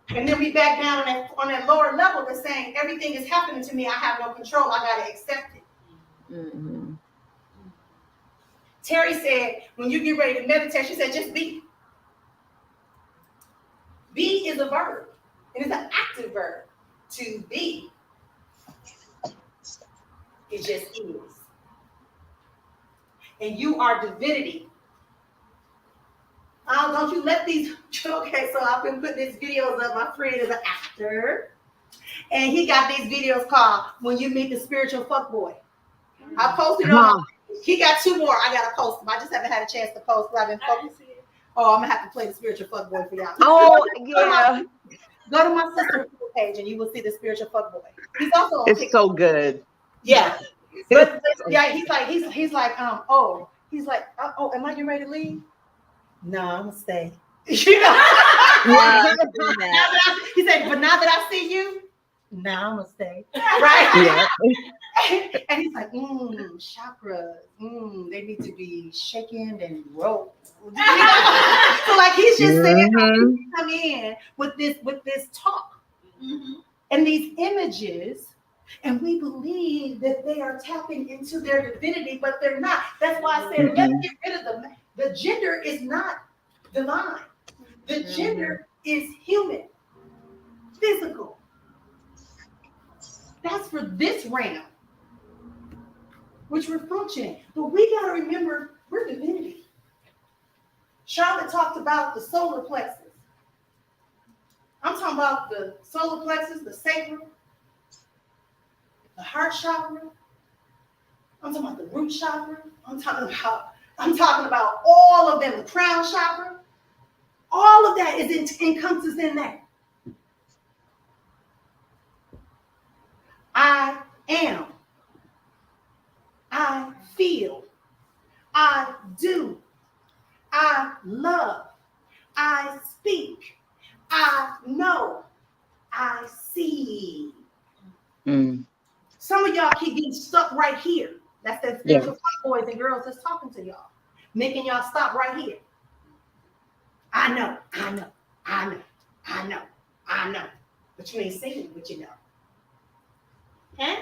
And then we back down on that lower level that's saying everything is happening to me. I have no control. I got to accept it. Mm-hmm. Terry said, when you get ready to meditate, she said, just be. Be is a verb. It is an active verb. To be. It just is. And you are divinity. Oh, don't you let these. Okay, so I've been putting these videos up. My friend is an actor. And he got these videos called When You Meet the Spiritual Fuckboy. I posted on. He got 2 more. I got to post them. I just haven't had a chance to post. I've been focusing. Oh, I'm going to have to play the spiritual fuckboy for y'all. Oh, yeah. Go to my sister's page and you will see the spiritual fuckboy. He's also on It's TikTok. so good. Yeah. But yeah, he's like, oh, am I getting ready to leave? No, I'm gonna stay. You know? He said, but now that I see you, now I'm gonna stay. Right? Yeah. And he's like, chakras, they need to be shaken and rolled. You know? So like he's just saying, come in with this talk and these images. And we believe that they are tapping into their divinity, but they're not. That's why I said, let's get rid of them. The gender is not divine. The gender is human, physical. That's for this realm, which we're functioning. But we got to remember, we're divinity. Charlotte talked about the solar plexus. I'm talking about the solar plexus, the sacral, the heart chakra. I'm talking about the root chakra. I'm talking about all of them, the crown chakra. All of that is encompasses in that. I am. I feel. I do. I love. I speak. I know. I see. Some of y'all keep getting stuck right here. That's that spiritual boys and girls that's talking to y'all, making y'all stop right here. I know. I know. But you ain't seen what you know. Okay?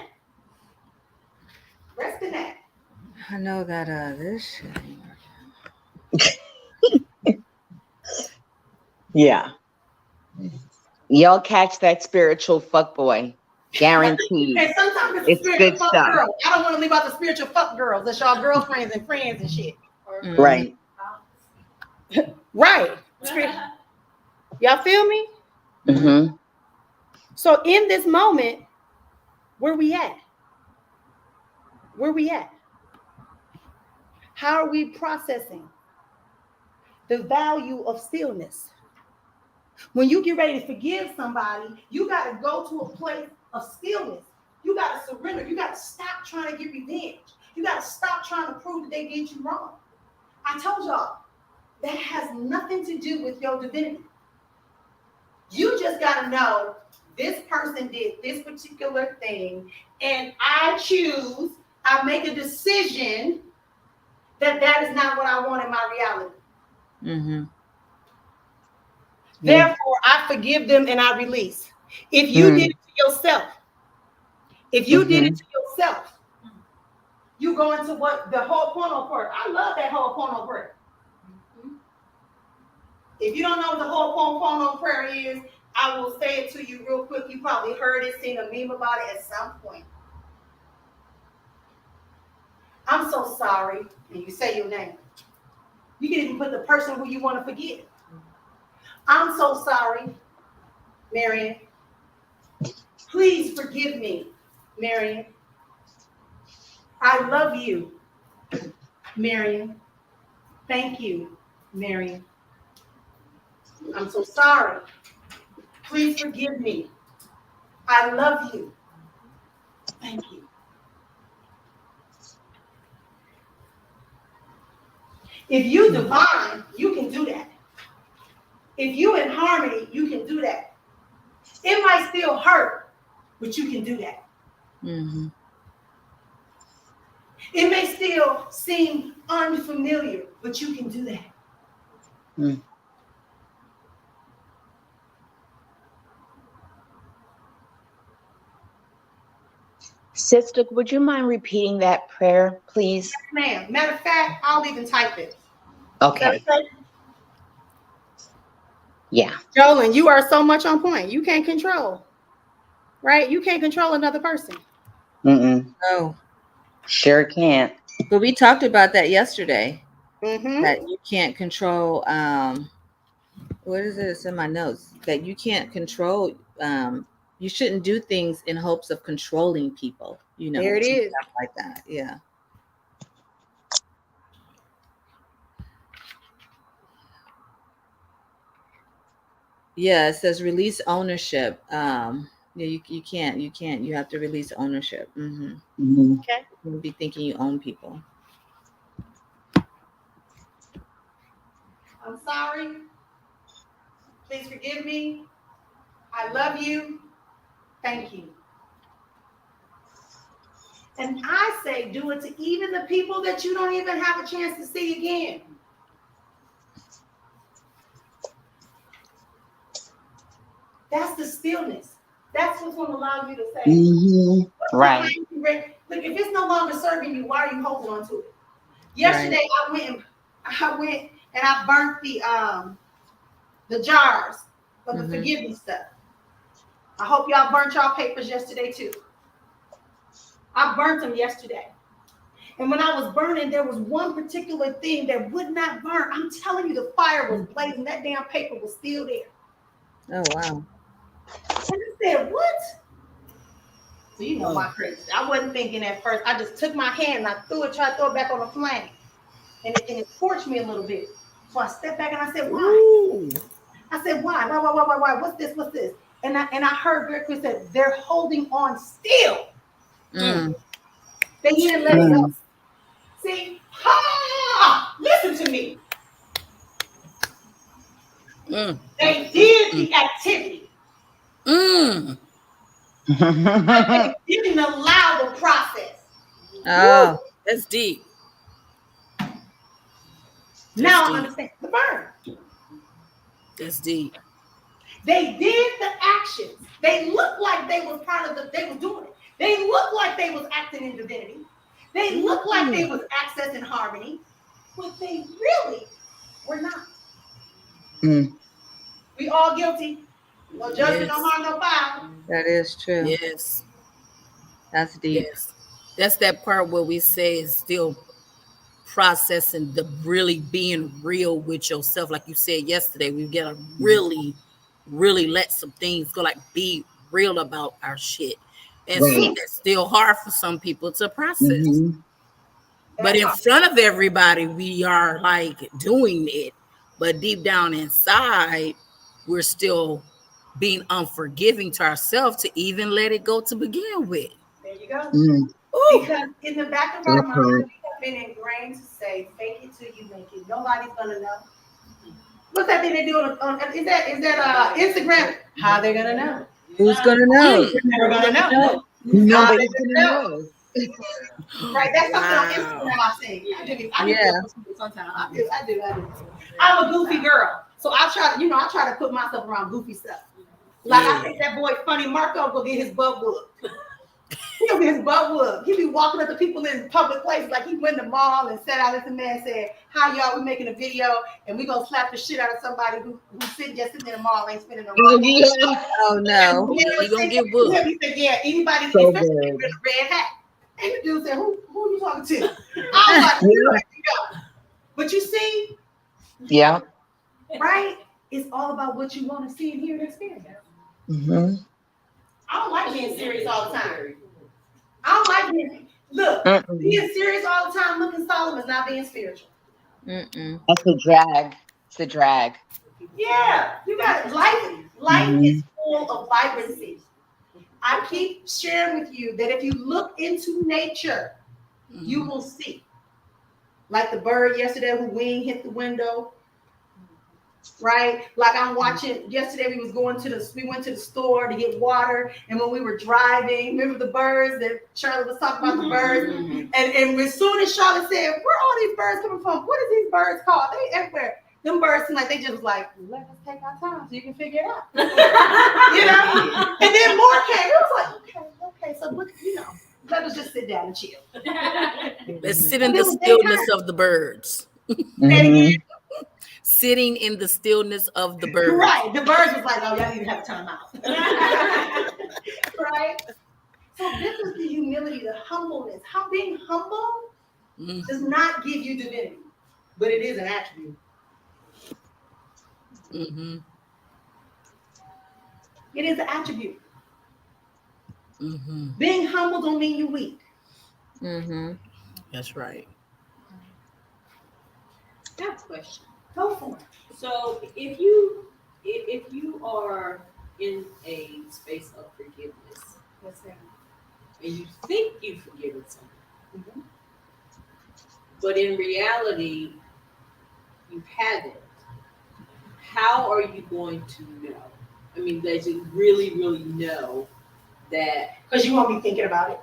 Rest in that. I know that this shit ain't Yeah. Y'all catch that spiritual fuckboy. Guaranteed. And sometimes it's a It's spiritual good fuck stuff. girl. I don't want to leave out the spiritual fuck girls. That's y'all girlfriends and friends and shit. Mhm. Right. Right. Y'all feel me? Mm-hmm. So in this moment, where we at? Where we at? How are we processing the value of stillness? When you get ready to forgive somebody, you got to go to a place of stillness. You got to surrender. You got to stop trying to get revenge. You got to stop trying to prove that they did you wrong. I told y'all, that has nothing to do with your divinity. You just got to know this person did this particular thing, and I make a decision that is not what I want in my reality. Mm-hmm. Therefore, I forgive them and I release. If you did it to yourself, you go into what the Ho'oponopono prayer. I love that Ho'oponopono prayer. If you don't know what the Ho'oponopono prayer is, I will say it to you real quick. You probably heard it, seen a meme about it at some point. I'm so sorry, and you say your name. You can even put the person who you want to forgive. I'm so sorry, Marion. Please forgive me, Marion. I love you, Marion. Thank you, Marion. I'm so sorry. Please forgive me. I love you. Thank you. If you divine, you can do that. If you in harmony, you can do that. It might still hurt, but you can do that. Mm-hmm. It may still seem unfamiliar, but you can do that. Mm. Sister, would you mind repeating that prayer, please? Ma'am. Matter of fact, I'll even type it. Okay. Yeah. Jolyn, you are so much on point. You can't control, right? You can't control another person. Mm-mm. Oh, Sure can't. but we talked about that yesterday. Mm-hmm. That you can't control. What is it? It's in my notes that you can't control. You shouldn't do things in hopes of controlling people. You know, There it is. stuff like that. Yeah. Yeah, it says release ownership. Yeah, you can't. You have to release ownership. Mm-hmm. Mm-hmm. Okay. You be thinking you own people. I'm sorry. Please forgive me. I love you. Thank you. And I say do it to even the people that you don't even have a chance to see again. That's the stillness. That's what's going to allow you to say, Mm-hmm. Right. Look, if it's no longer serving you, why are you holding on to it? Yesterday, right. I went and I burnt the jars of the forgiveness stuff. I hope y'all burnt y'all papers yesterday too. I burnt them yesterday. And when I was burning, there was one particular thing that would not burn. I'm telling you, the fire was blazing. That damn paper was still there. Oh, wow. And I said, what? So you know my crazy. I wasn't thinking at first. I just took my hand and I tried to throw it back on the flame. And it scorched me a little bit. So I stepped back and I said, why? Ooh. I said, why? Why? What's this? And I heard very clearly said, they're holding on still. Mm. They didn't let it go. See? Listen to me. They did the activity. But they didn't allow the process. Oh, that's deep. Now I understand the burn. That's deep. They did the actions. They looked like they was part of they was doing it. They looked like they was acting in divinity. They looked like they was accessing harmony, but they really were not. Mm. We all guilty. No judgment, no harm, no foul. That is true. Yes. That's deep. Yes. That's that part where we say it's still processing the really being real with yourself. Like you said yesterday, we gotta really, really let some things go, like be real about our shit. And so Right. that's still hard for some people to process. Mhm. But in front of everybody, we are like doing it. But deep down inside, we're still being unforgiving to ourselves to even let it go to begin with. There you go. Mm. Ooh. Because in the back of our That mind, part. we have been ingrained to say, fake it till you make it. Nobody's gonna know. What's that thing they do on is that Instagram? How they gonna know? Who's gonna know? You're never gonna know. Nobody's gonna know. Right, that's something on Wow. Instagram I see. I do Yeah. sometimes. I do. I'm a goofy girl. So I try to put myself around goofy stuff. Like I think that boy funny Marco go get his butt whooped. He'll get his butt whooped. He be walking up to people in public places like he went to the mall and sat out as a man said, "Hi y'all, we making a video and we gonna slap the shit out of somebody who's sitting in the mall ain't spending no Oh, money." yeah. Oh no. He gonna get whooped. He said, "Yeah, anybody, So especially good. with a red hat." And the dude said, "Who are you talking to?" I was like, "Yeah." But you see, Yeah. right? It's all about what you want to see and hear and experience. Mhm. I don't like being serious all the time. I don't like Mm-mm. being serious all the time, looking solemn is not being spiritual. Mm-mm. That's a drag. It's a drag. Yeah, you got it. Life is full of vibrancy. I keep sharing with you that if you look into nature, you will see. Like the bird yesterday whose wing hit the window. Right? Like I'm watching yesterday, we went to the store to get water, and when we were driving, remember the birds that Charlotte was talking about, the birds, and as soon as Charlotte said, "Where all these birds coming from? What is these birds called? They everywhere." Them birds seem like they just was like, "Let us take our time so you can figure it out." You know? And then more came. It was like, okay, so look, let us just sit down and chill. Let's sit in the stillness of the birds. Mhm. Sitting in the stillness of the birds. Right. The birds was like, "Oh, y'all need to have a time out." Right? So this is the humility, the humbleness. How being humble does not give you divinity, but it is an attribute. Mm-hmm. It is an attribute. Mm-hmm. Being humble don't mean you weak. Mm-hmm. That's right. I have a question. Go for it. So if you are in a space of forgiveness, and you think you've forgiven someone, but in reality you haven't, how are you going to know? I mean, that you really, really know that. Because you won't be thinking about it.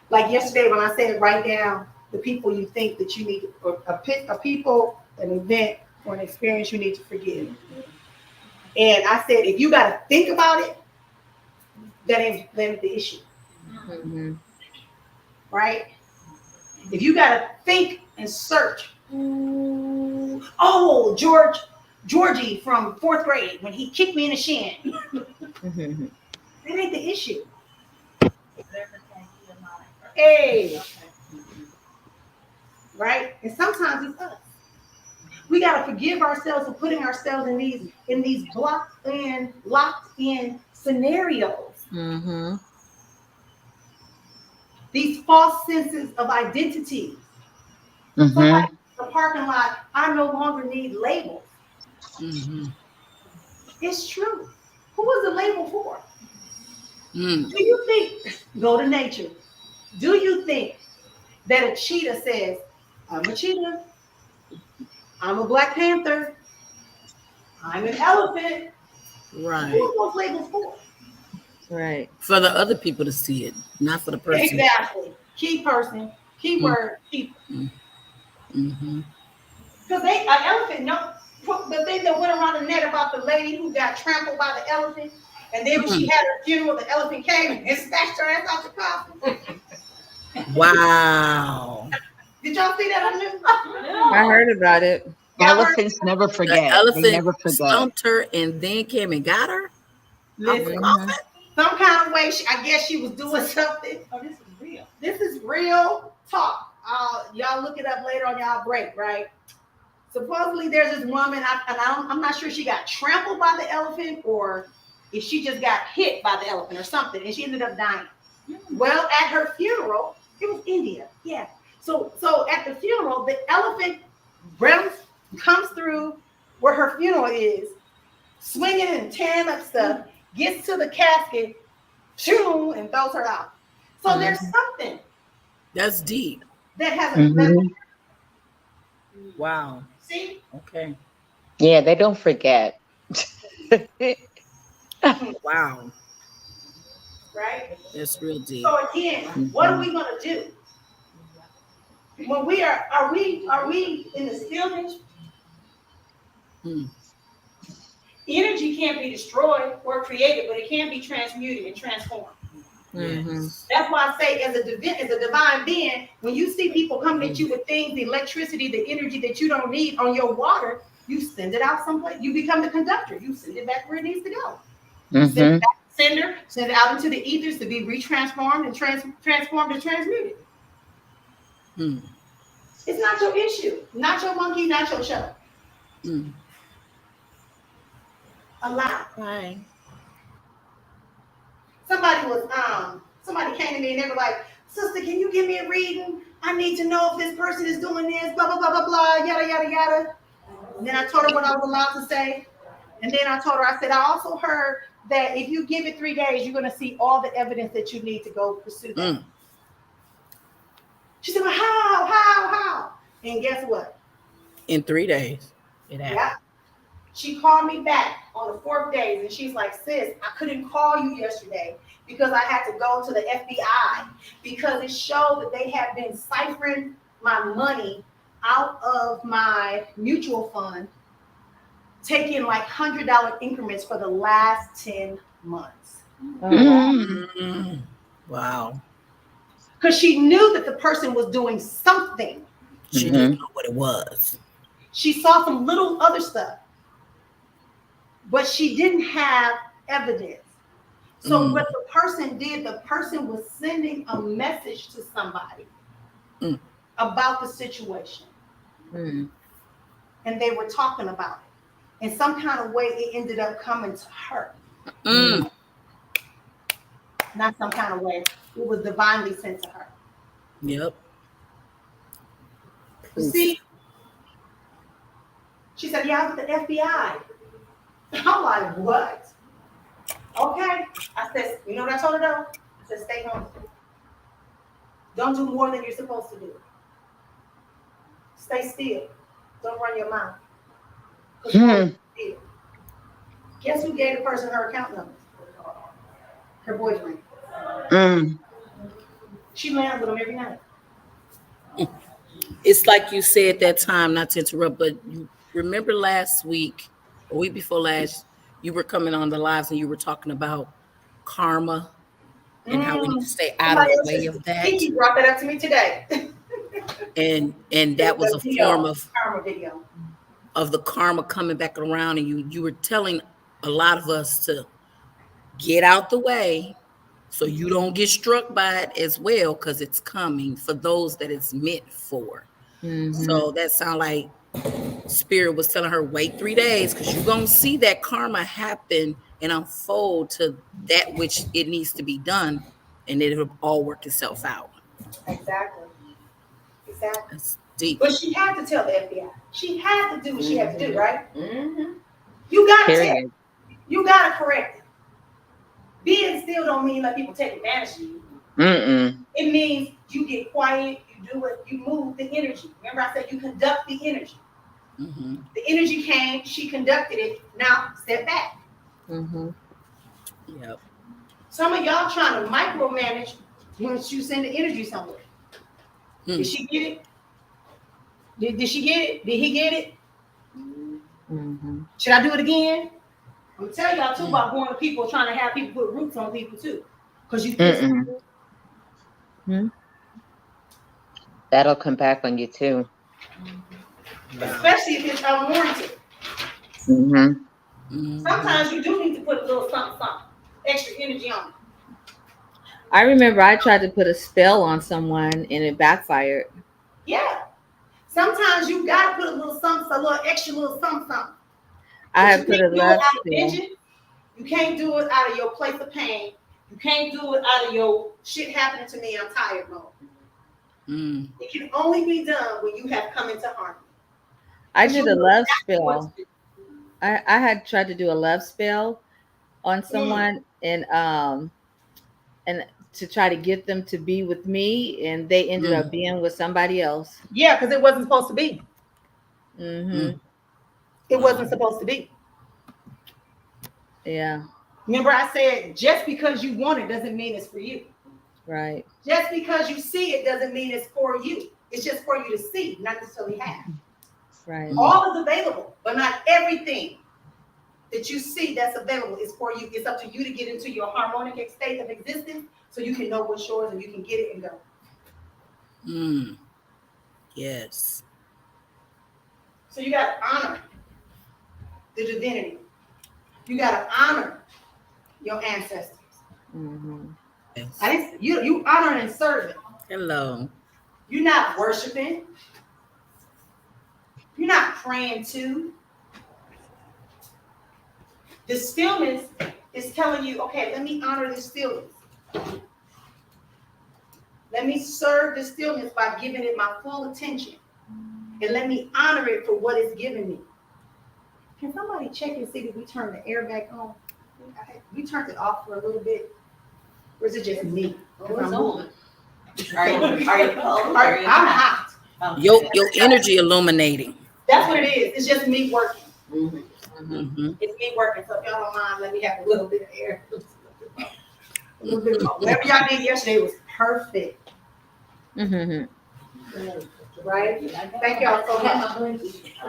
Like yesterday when I said write down the people you think that you need, or a people, an event, or an experience you need to forgive. And I said, if you got to think about it, that ain't the issue. Mm-hmm. Right? If you got to think and search, oh, Georgie from 4th grade, when he kicked me in the shin, Mm-hmm. that ain't the issue. Hey, right? And sometimes it's us. We gotta forgive ourselves for putting ourselves in these locked in scenarios. Mm-hmm. These false senses of identity. Mhm. Somebody in the parking lot, I no longer need labels. Mm-hmm. It's true. Who is the label for? Mm. Do you think, go to nature, do you think that a cheetah says, I'm a cheetah, I'm a Black Panther, I'm an elephant? Right. Who are those labels for? Right. For the other people to see it, not for the person. Exactly. Key person, keyword, keeper. Mm-hmm. Because an elephant, no, the thing that went around the net about the lady who got trampled by the elephant, and then when she had her funeral, the elephant came and snatched her ass out the coffin? Wow. Did y'all see that on news? I heard about it. Elephants never The forget. They elephant never forget. stumped her and then came and got her. Listen, Mhm. some kind of way, I guess she was doing something. Oh, this is real. This is real talk. Y'all look it up later on y'all break, right? Supposedly there's this woman, I'm not sure she got trampled by the elephant or if she just got hit by the elephant or something, and she ended up dying. Well, at her funeral, it was India, yeah. So at the funeral, the elephant comes through where her funeral is, swinging and tearing up stuff, gets to the casket, shoo, and throws her out. So there's something That's deep. that has Mhm. Wow. see? Okay. Yeah, they don't forget. Wow. Right? That's real deep. So again, what are we gonna do? When we are we in the stillness? Hmm. Energy can't be destroyed or created, but it can be transmuted and transformed. Yes. That's why I say, as a divine being, when you see people coming at you with things, the electricity, the energy that you don't need on your water, you send it out someplace. You become the conductor. You send it back where it needs to go. Send it back to the sender, send it out into the ethers to be retransformed and transformed and transmuted. Hmm. It's not your issue, not your monkey, not your show. Hmm. Allow. Right. Somebody came to me and they were like, "Sister, can you give me a reading? I need to know if this person is doing this, blah, blah, blah, blah, blah, yada, yada, yada." And then I told her what I was allowed to say. And then I told her, I said, I also heard that if you give it 3 days, you're going to see all the evidence that you need to go pursue that. Mm. She said, well, how? And guess what? In 3 days, it happened. Yeah. She called me back on the 4th day, and she's like, sis, I couldn't call you yesterday because I had to go to the FBI because it showed that they had been ciphering my money out of my mutual fund, taking like $100 increments for the last 10 months. Mm. Wow. Because she knew that the person was doing something. She didn't know what it was. She saw some little other stuff, but she didn't have evidence. So what the person did, the person was sending a message to somebody about the situation. And they were talking about it. In some kind of way, it ended up coming to her. Not some kind of way. It was divinely sent to her. Yep. You see? She said, yeah, I was with the FBI. I'm like, what? Okay. I said, you know what I told her though? I said, stay home. Don't do more than you're supposed to do. Stay still. Don't run your mouth. Guess who gave the person her account number? Her boyfriend. She lands with him every night. It's like you said that time, not to interrupt, but you remember last week, or week before last, you were coming on the lives and you were talking about karma and how we need to stay out of the way of that. He brought that up to me today. And that was a form of karma video. Of the karma coming back around, and you were telling a lot of us to get out the way so you don't get struck by it as well, because it's coming for those that it's meant for. So that sound like Spirit was telling her, wait 3 days, because you're gonna see that karma happen and unfold to that which it needs to be done, and it'll all work itself out. Exactly. That's deep. But she had to tell the FBI. She had to do what she had to do, right? You gotta tell. You gotta correct it. Being still don't mean let people take advantage of you. It means you get quiet, you do it, you move the energy. Remember I said you conduct the energy. The energy came, she conducted it. Now step back. Yep. Some of y'all trying to micromanage once you send the energy somewhere. Did she get it? Did she get it? Did he get it? Should I do it again? I'm gonna tell y'all too about going to people, trying to have people put roots on people too, because you piss Mm-mm. That'll come back on you too. especially if it's unwarranted. Sometimes you do need to put a little something, extra energy on it. I remember I tried to put a spell on someone and it backfired. Yeah. Sometimes you gotta put a little something, a little extra little something. I But have you put a can't do it love out of spell. vengeance. You can't do it out of your place of pain. You can't do it out of your shit happening to me, I'm tired mode. It can only be done when you have come into harmony. I did a love spell. What I had tried to do a love spell on someone and to try to get them to be with me, and they ended up being with somebody else. Yeah, because it wasn't supposed to be. Mm-hmm. It wasn't supposed to be. Yeah. Remember I said, just because you want it doesn't mean it's for you. Right. Just because you see it doesn't mean it's for you. It's just for you to see, not necessarily have. Right. All is available, but not everything that you see that's available is for you. It's up to you to get into your harmonic state of existence so you can know what's yours and you can get it and go. Yes. So you got to honor the divinity. You got to honor your ancestors. Mm-hmm. Yes. You honor and serve it. Hello. You're not worshiping. You're not praying to. The stillness is telling you, okay, let me honor this stillness. Let me serve the stillness by giving it my full attention. And let me honor it for what it's giving me. Can somebody check and see if we turn the air back on? We turned it off for a little bit. Or is it just me? Oh, it's on. Are you cold? I'm hot. Your energy illuminating. That's what it is. It's just me working. Mm-hmm. It's me working. So if y'all don't mind, let me have a little bit of air. A little bit more. Whatever y'all did yesterday was perfect. Mm-hmm. Right? Thank y'all so much.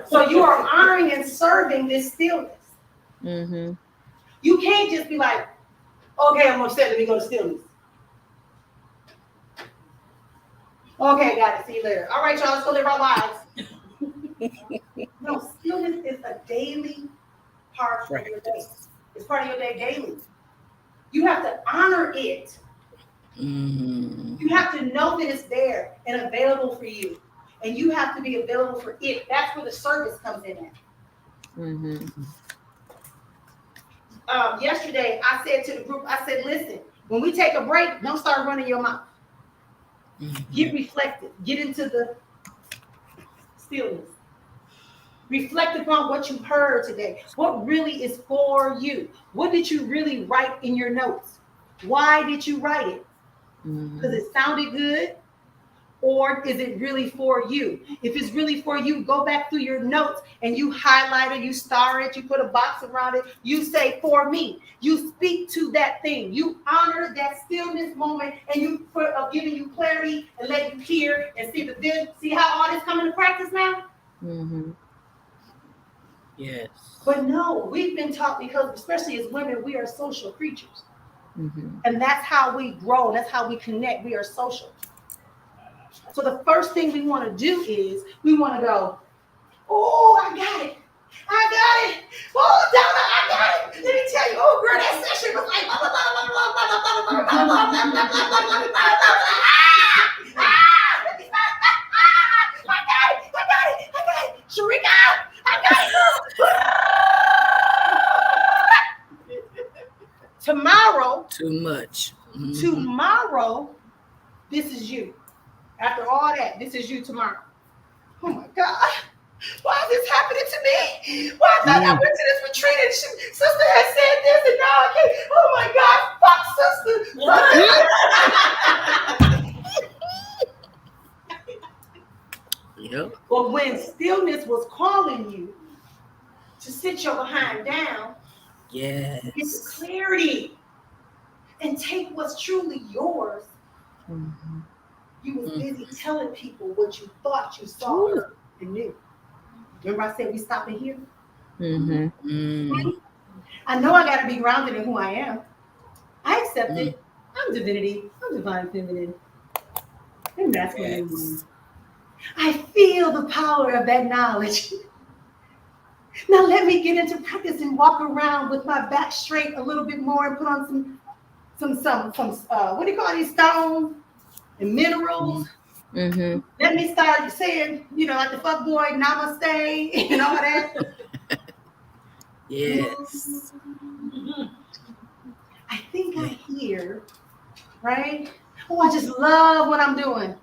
So you are honoring and serving this stillness. Mm-hmm. You can't just be like, okay, I'm upset, let me go to stillness. Okay, got it. See you later. All right, y'all, let's go live our lives. No, stillness is a daily part of your day. It's part of your day daily. You have to honor it. You have to know that it's there and available for you. And you have to be available for it. That's where the service comes in at. Mm-hmm. Yesterday, I said to the group, I said, listen, when we take a break, don't start running your mouth. Get reflected. Get into the stillness. Reflect upon what you heard today. What really is for you? What did you really write in your notes? Why did you write it? Because it sounded good? Or is it really for you? If it's really for you, go back through your notes and you highlight it, you star it, you put a box around it, you say, for me. You speak to that thing. You honor that stillness moment and you put giving you clarity and let you hear and see the vision. See how all this coming to practice now? Mm-hmm. Yes. But no, we've been taught, because especially as women, we are social creatures. Mm-hmm. And that's how we grow. And that's how we connect. We are social. So the first thing we want to do is we want to go, oh, I got it. I got it. Oh, Donna, I got it. Let me tell you, oh, girl, that session was like, blah, blah, blah, blah, blah, blah, blah, blah, blah, blah, blah, blah, blah, blah, blah, blah. I got it. Sharika, I got it. Tomorrow. Too much. Tomorrow, this is you. After all that, this is you tomorrow. Oh my God. Why is this happening to me? Why I thought I went to this retreat and sister had said this and now I can't. Oh my God, fuck sister. Yep. But when stillness was calling you to sit your behind down, Yes. get the clarity and take what's truly yours, you was busy telling people what you thought you saw and knew. Remember I said we stop in here? Mm-hmm. Mm. I know I got to be grounded in who I am. I accept it. I'm divinity. I'm divine feminine. I'm masculine. Yes. I feel the power of that knowledge. Now let me get into practice and walk around with my back straight a little bit more and put on some what do you call these stones and minerals. Mm-hmm. Let me start saying, like the fuck boy, namaste and all that. Yes. I think I hear, right? Oh, I just love what I'm doing.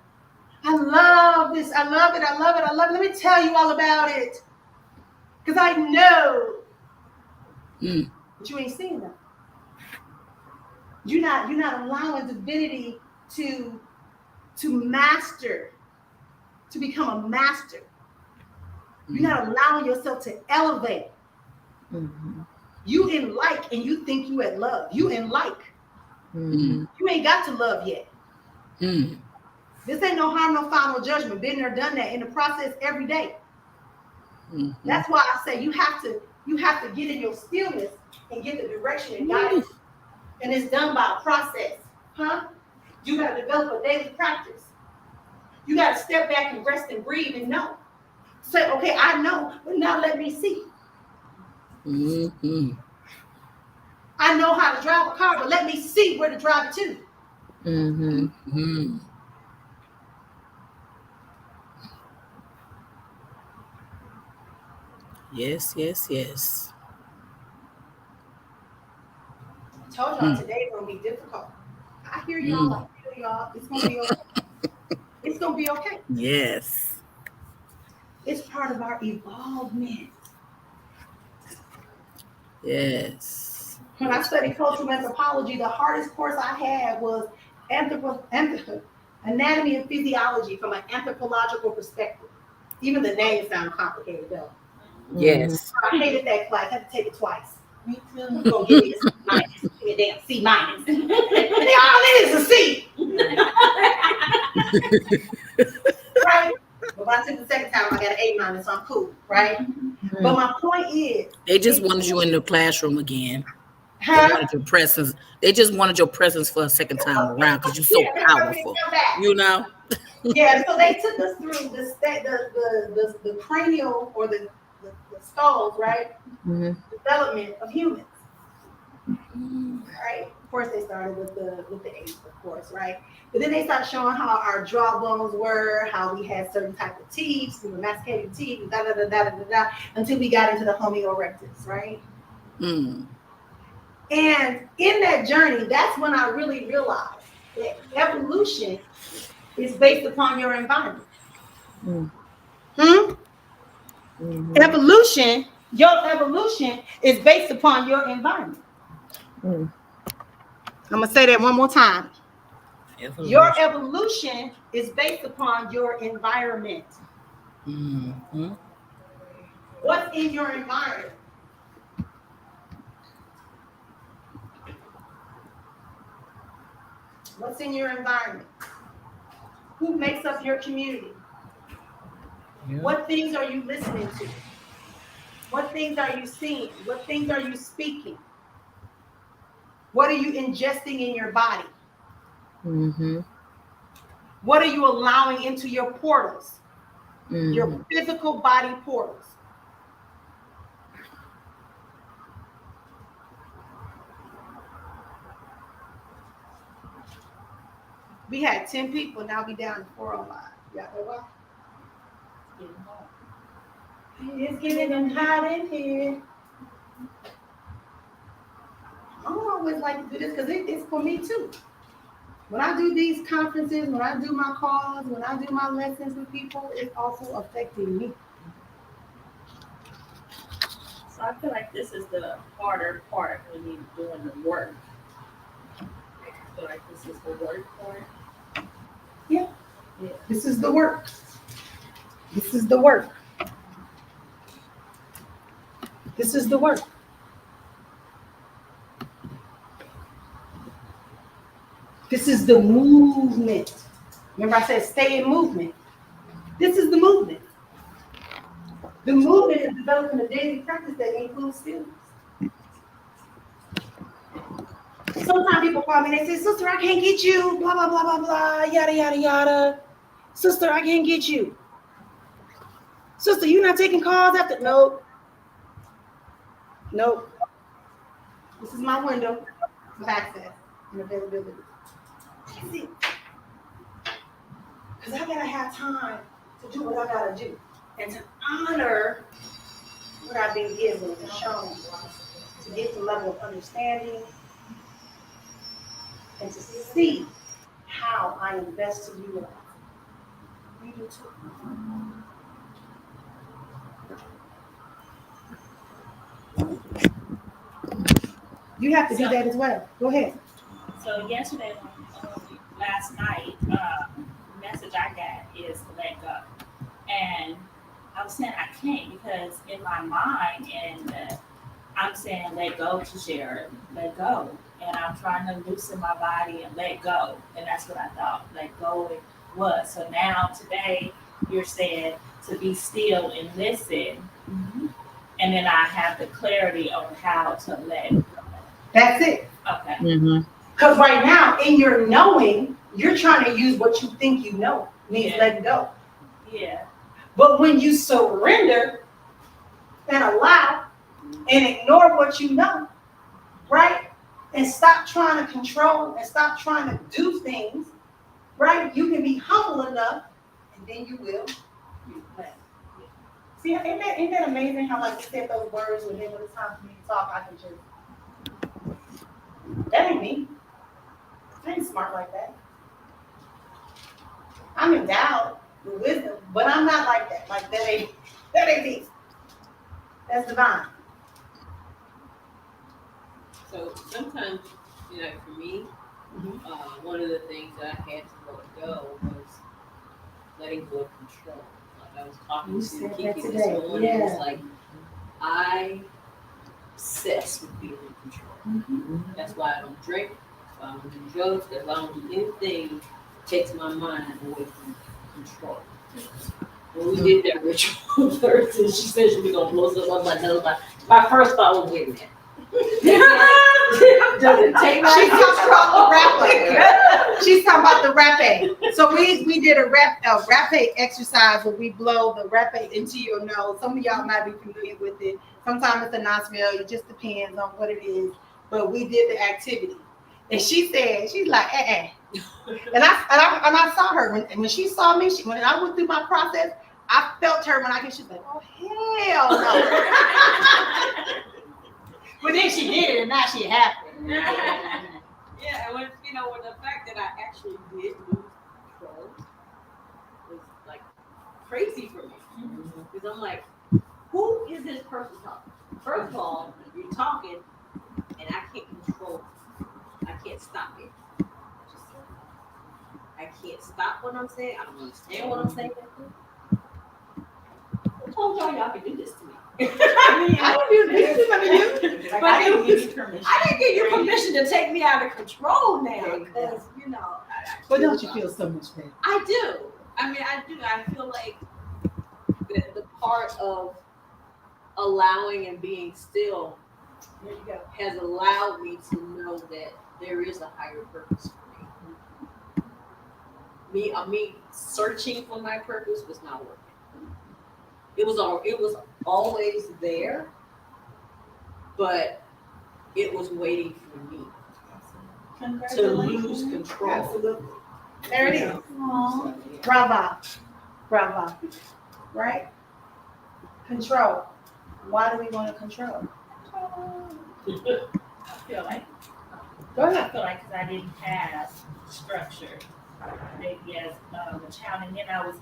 I love this. I love it. I love it. I love it. Let me tell you all about it. Because I know but you ain't seeing them. You're not allowing divinity to master, to become a master. You're not allowing yourself to elevate. Mm-hmm. You in like and you think you at love. You in like. Mm-hmm. You ain't got to love yet. Mm. This ain't no harm, no foul, no judgment. Been there, done that in the process every day. Mm-hmm. That's why I say you have to get in your stillness and get the direction and guidance. And it's done by a process. Huh? You got to develop a daily practice. You got to step back and rest and breathe and know. Say, okay, I know, but now let me see. Mm-hmm. I know how to drive a car, but let me see where to drive it to. Mm-hmm. Mm. Yes, yes, yes. I told y'all today's gonna be difficult. I hear y'all, I feel y'all. It's gonna be okay. It's gonna be okay. Yes. It's part of our evolvement. Yes. When I studied cultural anthropology, the hardest course I had was anatomy and physiology from an anthropological perspective. Even the name sounded complicated though. Yes. I hated that class. I had to take it twice. Me too. You're gonna give me a C minus. Give me a damn C minus. All it is a C. Right? But by I took the second time, I got an A minus, so I'm cool, right? Mm-hmm. But my point is, They just wanted you in the classroom again. They huh? wanted your presence. They just wanted your presence for a second time around because you're so Yeah, powerful. come back. You know? Yeah, so they took us through the cranial or the skulls, right? Mm-hmm. Development of humans. Right? Of course, they started with the apes, of course, right? But then they started showing how our jawbones were, how we had certain type of teeth, we were masticating teeth, da da da da da da, until we got into the Homo erectus, right? Mm. And in that journey, that's when I really realized that evolution is based upon your environment. Mm-hmm. Your evolution is based upon your environment. Mm-hmm. I'm gonna say that one more time. Evolution. Your evolution is based upon your environment. Mm-hmm. What's in your environment? What's in your environment? Who makes up your community? Yeah. What things are you listening to? What things are you seeing? What things are you speaking? What are you ingesting in your body? Mm-hmm. What are you allowing into your portals? Mm-hmm. Your physical body portals. We had 10 people, now we down to 4 online. Yeah, why? It's getting hot in here. I don't always like to do this because it's for me too. When I do these conferences, when I do my calls, when I do my lessons with people, it's also affecting me. So I feel like this is the harder part when you're doing the work. I feel like this is the work part. Yeah. Yeah. This is the work. This is the work. This is the work. This is the movement. Remember I said stay in movement. This is the movement. The movement is developing a daily practice that includes stillness. Sometimes people call me and they say, sister, I can't get you, blah, blah, blah, blah, blah, yada, yada, yada. Sister, I can't get you. Sister, you not taking calls after? Nope. Nope. This is my window of access and availability. That's it. Because I gotta have time to do what I gotta do and to honor what I've been given and shown to get the level of understanding and to see how I am best to utilize it. You do too. You have to do that as well. Go ahead. So yesterday, last night, the message I got is to let go. And I was saying I can't because in my mind, and I'm saying let go to share, let go. And I'm trying to loosen my body and let go. And that's what I thought, let go it was. So now today, you're saying to be still and listen. Mm-hmm. And then I have the clarity on how to let go. That's it. Okay. Mm-hmm. Because right now, in your knowing, you're trying to use what you think you know, means letting go. Yeah. But when you surrender and allow and ignore what you know, right? And stop trying to control and stop trying to do things, right? You can be humble enough and then you will. See, ain't that amazing how like you said those words and then when it's time for me to talk, I can just, that ain't me. I ain't smart like that. I'm endowed with wisdom, but I'm not like that. Like that ain't me. That's divine. So sometimes, for me, one of the things that I had to let go was letting go of control. Like I was talking to Kiki this morning, it was like, I obsess with being in control. Mm-hmm. That's why I don't drink, that's why I don't do drugs, that's why I don't do anything that takes my mind away from control. When we did that ritual first, and she said she was gonna blow stuff up, like that. My first thought was, wait a minute. Does it take She's talking about the rapé. She's talking about the rapé. So we did a rapé exercise where we blow the rapé into your nose. Some of y'all might be familiar with it. Sometimes it's a non-smell. It just depends on what it is. But we did the activity, and she said, she's like, And I saw her when she saw me. When I went through my process, I felt her when I came. She's like, oh hell no. But then she did it, and now she happy. Yeah, and when the fact that I actually did lose control was like crazy for me. Because I'm like, who is this person talking? First of all, you're talking, and I can't control it. I can't stop it. I can't stop what I'm saying. I don't understand what I'm saying. Who told y'all can do this to me? I don't do this to you. But I didn't give you permission to take me out of control now, because But don't you feel so much better? I do. I mean, I do. I feel like the part of allowing and being still has allowed me to know that there is a higher purpose for me. Me searching for my purpose was not working. It was always there, but it was waiting for me to lose control. Absolutely. There it is. Bravo. Right? Control. Why do we want to control? I feel like Go ahead. I feel like because I didn't have structure, maybe as a child, and then I was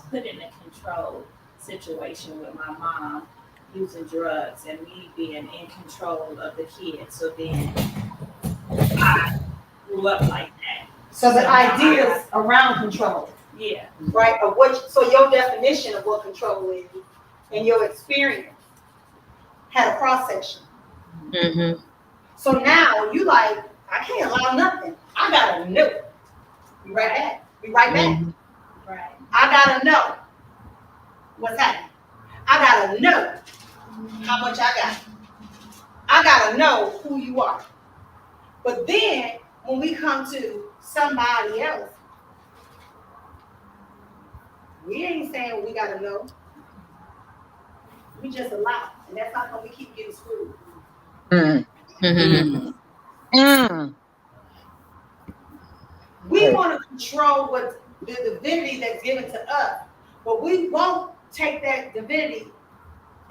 put in a control situation with my mom using drugs and me being in control of the kids. So then I grew up like that. So the ideas around control. Yeah. Right? Of what? So your definition of what control is and your experience had a cross section. Mm-hmm. So now you like, I can't allow nothing. I gotta know. Be right back. Mm-hmm. Right. I gotta know what's happening. I gotta know how much I got. I gotta know who you are. But then when we come to somebody else, we ain't saying what we gotta know. We just allow. And that's how come we keep getting screwed. Mm. Mm. Mm. We want to control what the divinity that's given to us, but we won't take that divinity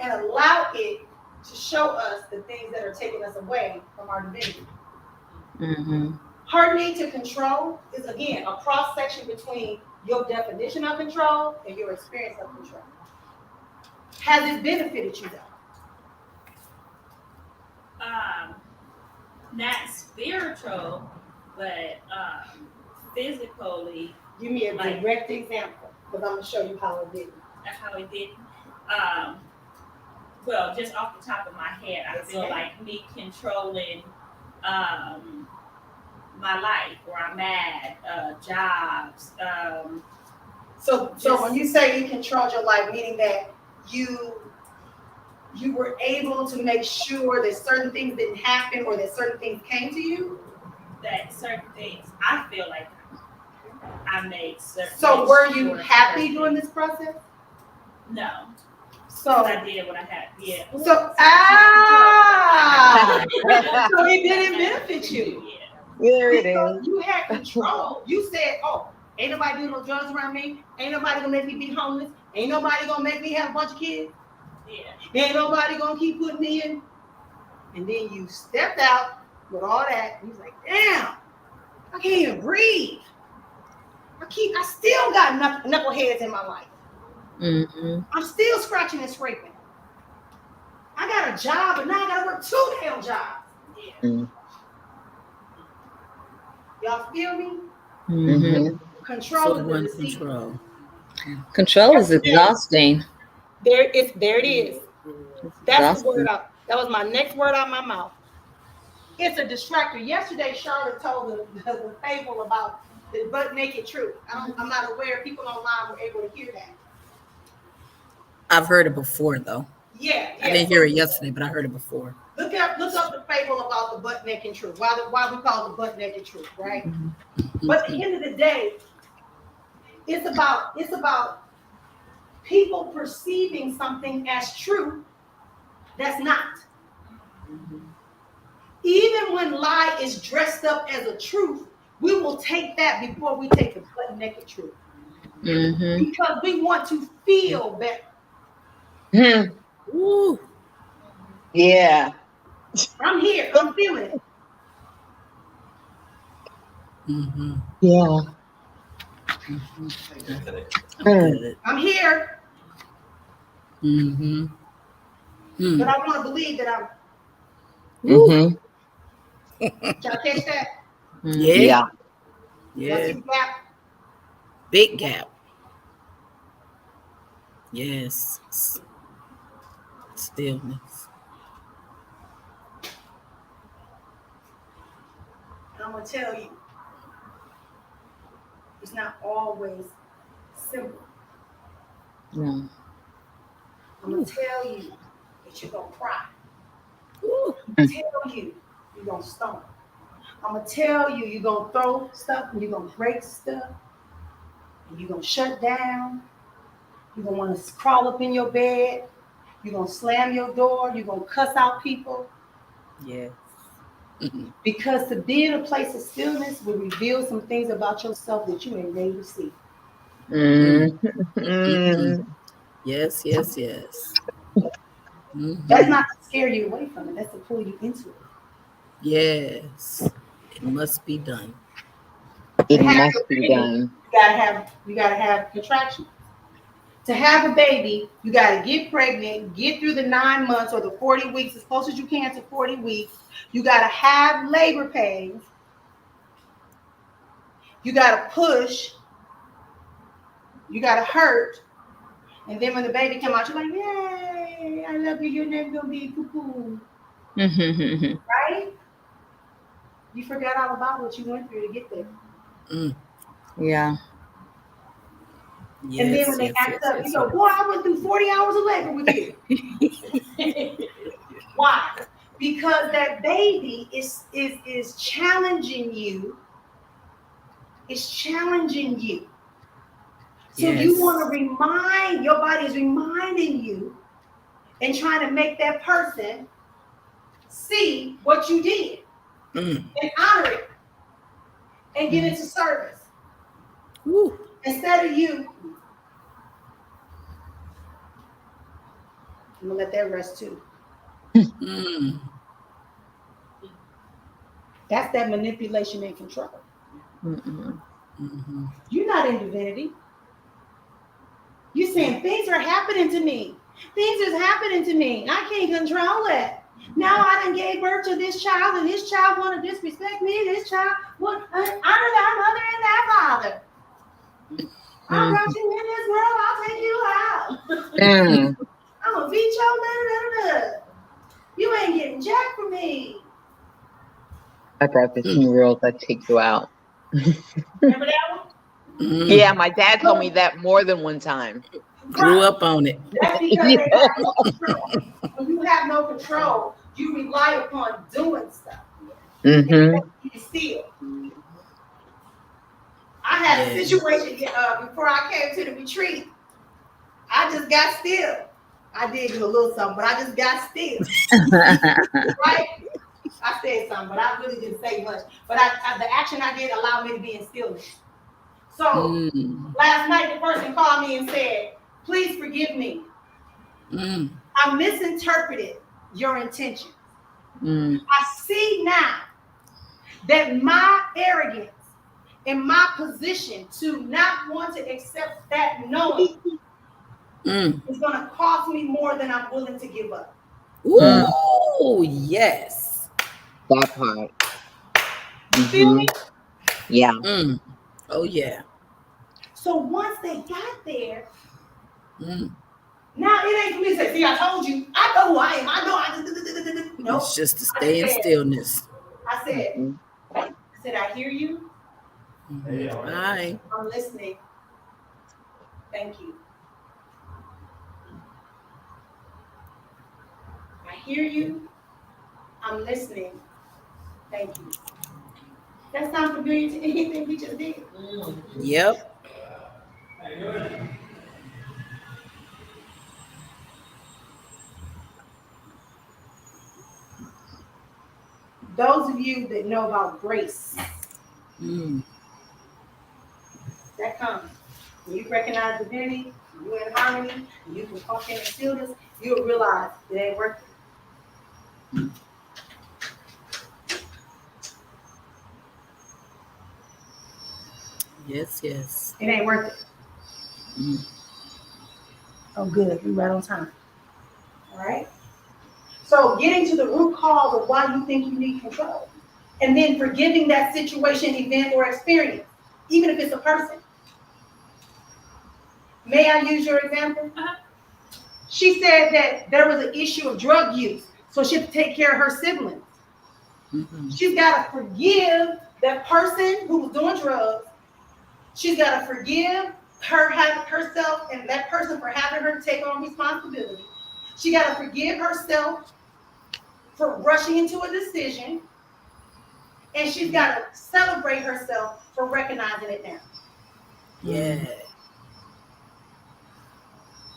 and allow it to show us the things that are taking us away from our divinity. Mm-hmm. Her need to control is, again, a cross section between your definition of control and your experience of control. Has it benefited you though? Not spiritual, but physically. Give me a direct example, because I'm going to show you how it did. How it did. Well, just off the top of my head, I feel like me controlling my life, where I'm at, jobs. So when you say you controlled your life, meaning that you were able to make sure that certain things didn't happen or that certain things came to you? That certain things, I feel like I made certain. So were you happy during this process? No. So I did what I had. Yeah. So so it didn't benefit you. Yeah. There it Because is. you had control. You said, "Oh, ain't nobody doing no drugs around me. Ain't nobody gonna make me be homeless. Ain't nobody gonna make me have a bunch of kids. Yeah. Ain't nobody gonna keep putting me in." And then you stepped out with all that. And you was like, "Damn, I can't even breathe. I still got knuckleheads in my life. Mm-hmm. I'm still scratching and scraping. I got a job, but now I gotta work 2 damn jobs." Yeah. Mm. Y'all feel me? Mm-hmm. Control So is the one deceit. control. Control is exhausting. There it is. It's That's the exhausting. word out. That was my next word out of my mouth. It's a distractor. Yesterday, Charlotte told the fable about the butt naked truth. I'm not aware people online were able to hear that. I've heard it before though. Yeah. I didn't hear it yesterday, but I heard it before. Look up the fable about the butt naked truth. Why we call it the butt naked truth, right? Mm-hmm. But at the end of the day, it's about people perceiving something as true that's not. Even when lie is dressed up as a truth, we will take that before we take the butt naked truth. Mm-hmm. Because we want to feel better. Mm. Woo. Yeah. I'm here. I'm feeling it. Mm-hmm. Yeah. Mm-hmm. Mm. Good. I'm here. Mm-hmm. Mm. But I want to believe that I'm. Mm-hmm. Y'all catch that? Yeah. Yeah. Y'all see Yeah. the gap? Big gap. Yes. Stillness. And I'm going to tell you, it's not always simple. No. I'm going to tell you that you're going to cry. Woo. I'm going to tell you you're going to stumble. I'm going to tell you you're going to throw stuff and you're going to break stuff. And you're going to shut down. You're going to want to crawl up in your bed. You're going to slam your door. You're going to cuss out people. Yeah. Because to be in a place of stillness will reveal some things about yourself that you ain't ready to see. Mm. Yes. Mm-hmm. That's not to scare you away from it. That's to pull you into it. Yes. It must be done. It To have must your be baby, done. you gotta have contractions. To have a baby, you gotta get pregnant, get through the 9 months or the 40 weeks as close as you can to 40 weeks. You gotta have labor pains. You gotta push. You gotta hurt. And then when the baby come out, you're like, yay, I love you. Your name's gonna be Poo-Poo. Mm-hmm. Right? You forgot all about what you went through to get there. Mm. Yeah. Yes, And then when they yes, act yes, up, yes, you go, yes. boy, I went through 40 hours of labor with you. Why? Because that baby is challenging you. It's challenging you. So you want to remind, your body is reminding you and trying to make that person see what you did and honor it and get into service. Woo. Instead of you, I'm gonna let that rest too. Mm. That's that manipulation and control. Mm-mm. Mm-hmm. You're not in divinity. You're saying things are happening to me. Things is happening to me. I can't control it. Now I done gave birth to this child, and this child want to disrespect me. This child want honor thy mother and thy father. I brought you in this world. I'll take you out. Mm. I'm gonna beat your da. You ain't getting jack from me. I brought this new world that take you out. Remember that one? Yeah, my dad told me that more than one time. Grew up on it. That's because they have no control. When you have no control, you rely upon doing stuff. Mm-hmm. You still. I had a situation before I came to the retreat. I just got still. I did do a little something, but I just got still. Right? I said something, but I really didn't say much. But the action I did allowed me to be in stillness. So last night, the person called me and said, please forgive me. I misinterpreted your intention. I see now that my arrogance and my position to not want to accept that knowing is going to cost me more than I'm willing to give up. Ooh, yes. That part. Feel me? Yeah. Oh, yeah. So once they got there, now it ain't for me to say, see, I told you, I know who I am. I know I no. It's just to stay in stillness. I said, I hear you. Bye. I'm listening. Thank you. I hear you. I'm listening. Thank you. That sounds familiar to anything we just did. Yep. Those of you that know about grace, that comes. When you recognize divinity, you're in harmony, you can function in stillness, you'll realize it ain't worth it. Yes, yes. It ain't worth it. Oh, good. You're right on time. All right? So getting to the root cause of why you think you need control. And then forgiving that situation, event, or experience, even if it's a person. May I use your example? She said that there was an issue of drug use, so she had to take care of her siblings. She's got to forgive that person who was doing drugs. She's got to forgive herself and that person for having her take on responsibility. She got to forgive herself for rushing into a decision. And she's got to celebrate herself for recognizing it now. Yeah.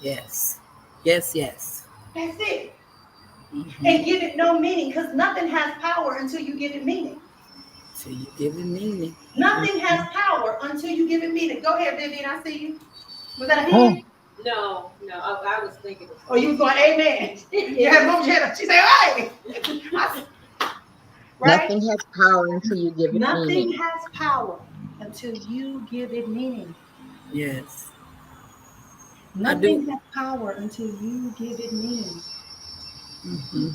Yes. Yes, yes. That's it. And give it no meaning, because nothing has power until you give it meaning. Until you give it meaning. Nothing has power until you give it meaning. Go ahead, Vivian. I see you. Was that a hand? No, I was thinking. Oh, you was going, amen. Yeah, she said, hey. Right? Nothing has power until you give it meaning. Nothing has power until you give it meaning. Yes. Nothing has power until you give it meaning.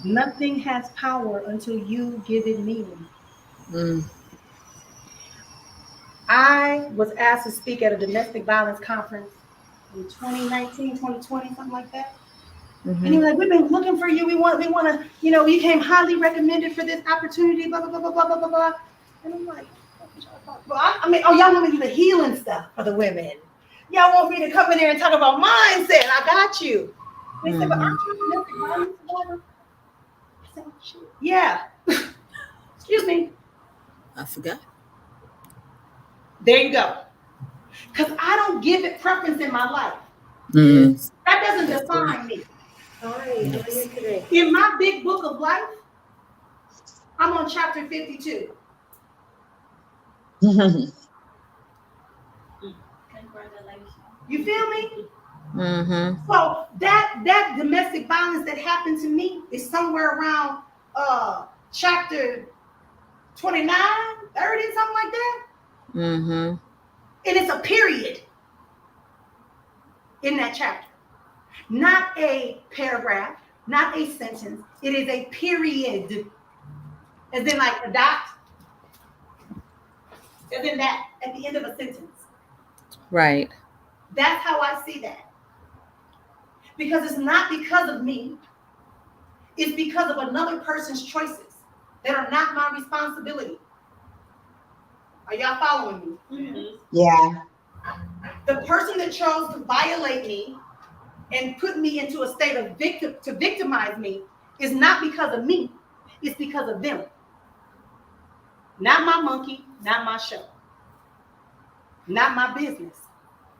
Nothing has power until you give it meaning. I was asked to speak at a domestic violence conference in 2019, 2020, something like that. And he was like, we've been looking for you. We want to, you came highly recommended for this opportunity, blah, blah, blah, blah, blah, blah, blah, blah. And I'm like, well, y'all want me to do the healing stuff for the women. Y'all want me to come in there and talk about mindset? I got you. They said, but aren't you a domestic violence survivor? I said, oh, shit. Yeah. Excuse me. I forgot. There you go. Because I don't give it preference in my life. Yes. That doesn't That's define me. Hi, Yes. today? In my big book of life, I'm on chapter 52. Congratulations. You feel me? Mm-hmm. So that domestic violence that happened to me is somewhere around chapter 29, 30, something like that. Mm-hmm. And it's a period in that chapter. Not a paragraph, not a sentence. It is a period. As in like a dot. As in that at the end of a sentence. Right. That's how I see that. Because it's not because of me. It's because of another person's choices that are not my responsibility. Are y'all following me? Yeah. The person that chose to violate me and put me into a state of victimize me is not because of me. It's because of them. Not my monkey, not my show. Not my business.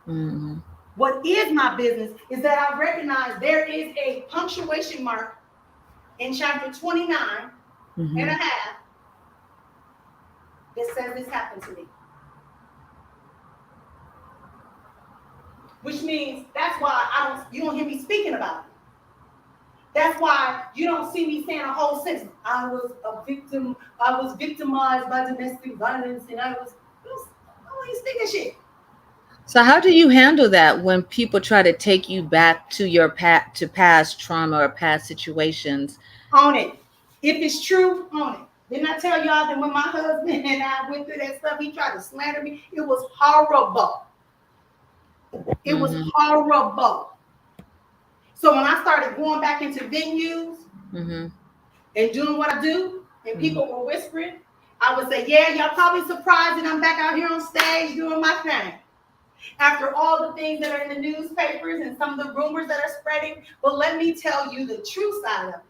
Mm-hmm. What is my business is that I recognize there is a punctuation mark in chapter 29 Mm-hmm. and a half that says this happened to me. Which means that's why you don't hear me speaking about it. That's why you don't see me saying a whole sentence. I was victimized by domestic violence, and I ain't speaking shit. So how do you handle that when people try to take you back to your past trauma or past situations? Own it. If it's true, own it. Didn't I tell y'all that when my husband and I went through that stuff, he tried to slander me? It was horrible. It was horrible. So when I started going back into venues Mm-hmm. and doing what I do, and people were whispering, I would say, yeah, y'all probably surprised that I'm back out here on stage doing my thing. After all the things that are in the newspapers and some of the rumors that are spreading, but let me tell you the true side of it.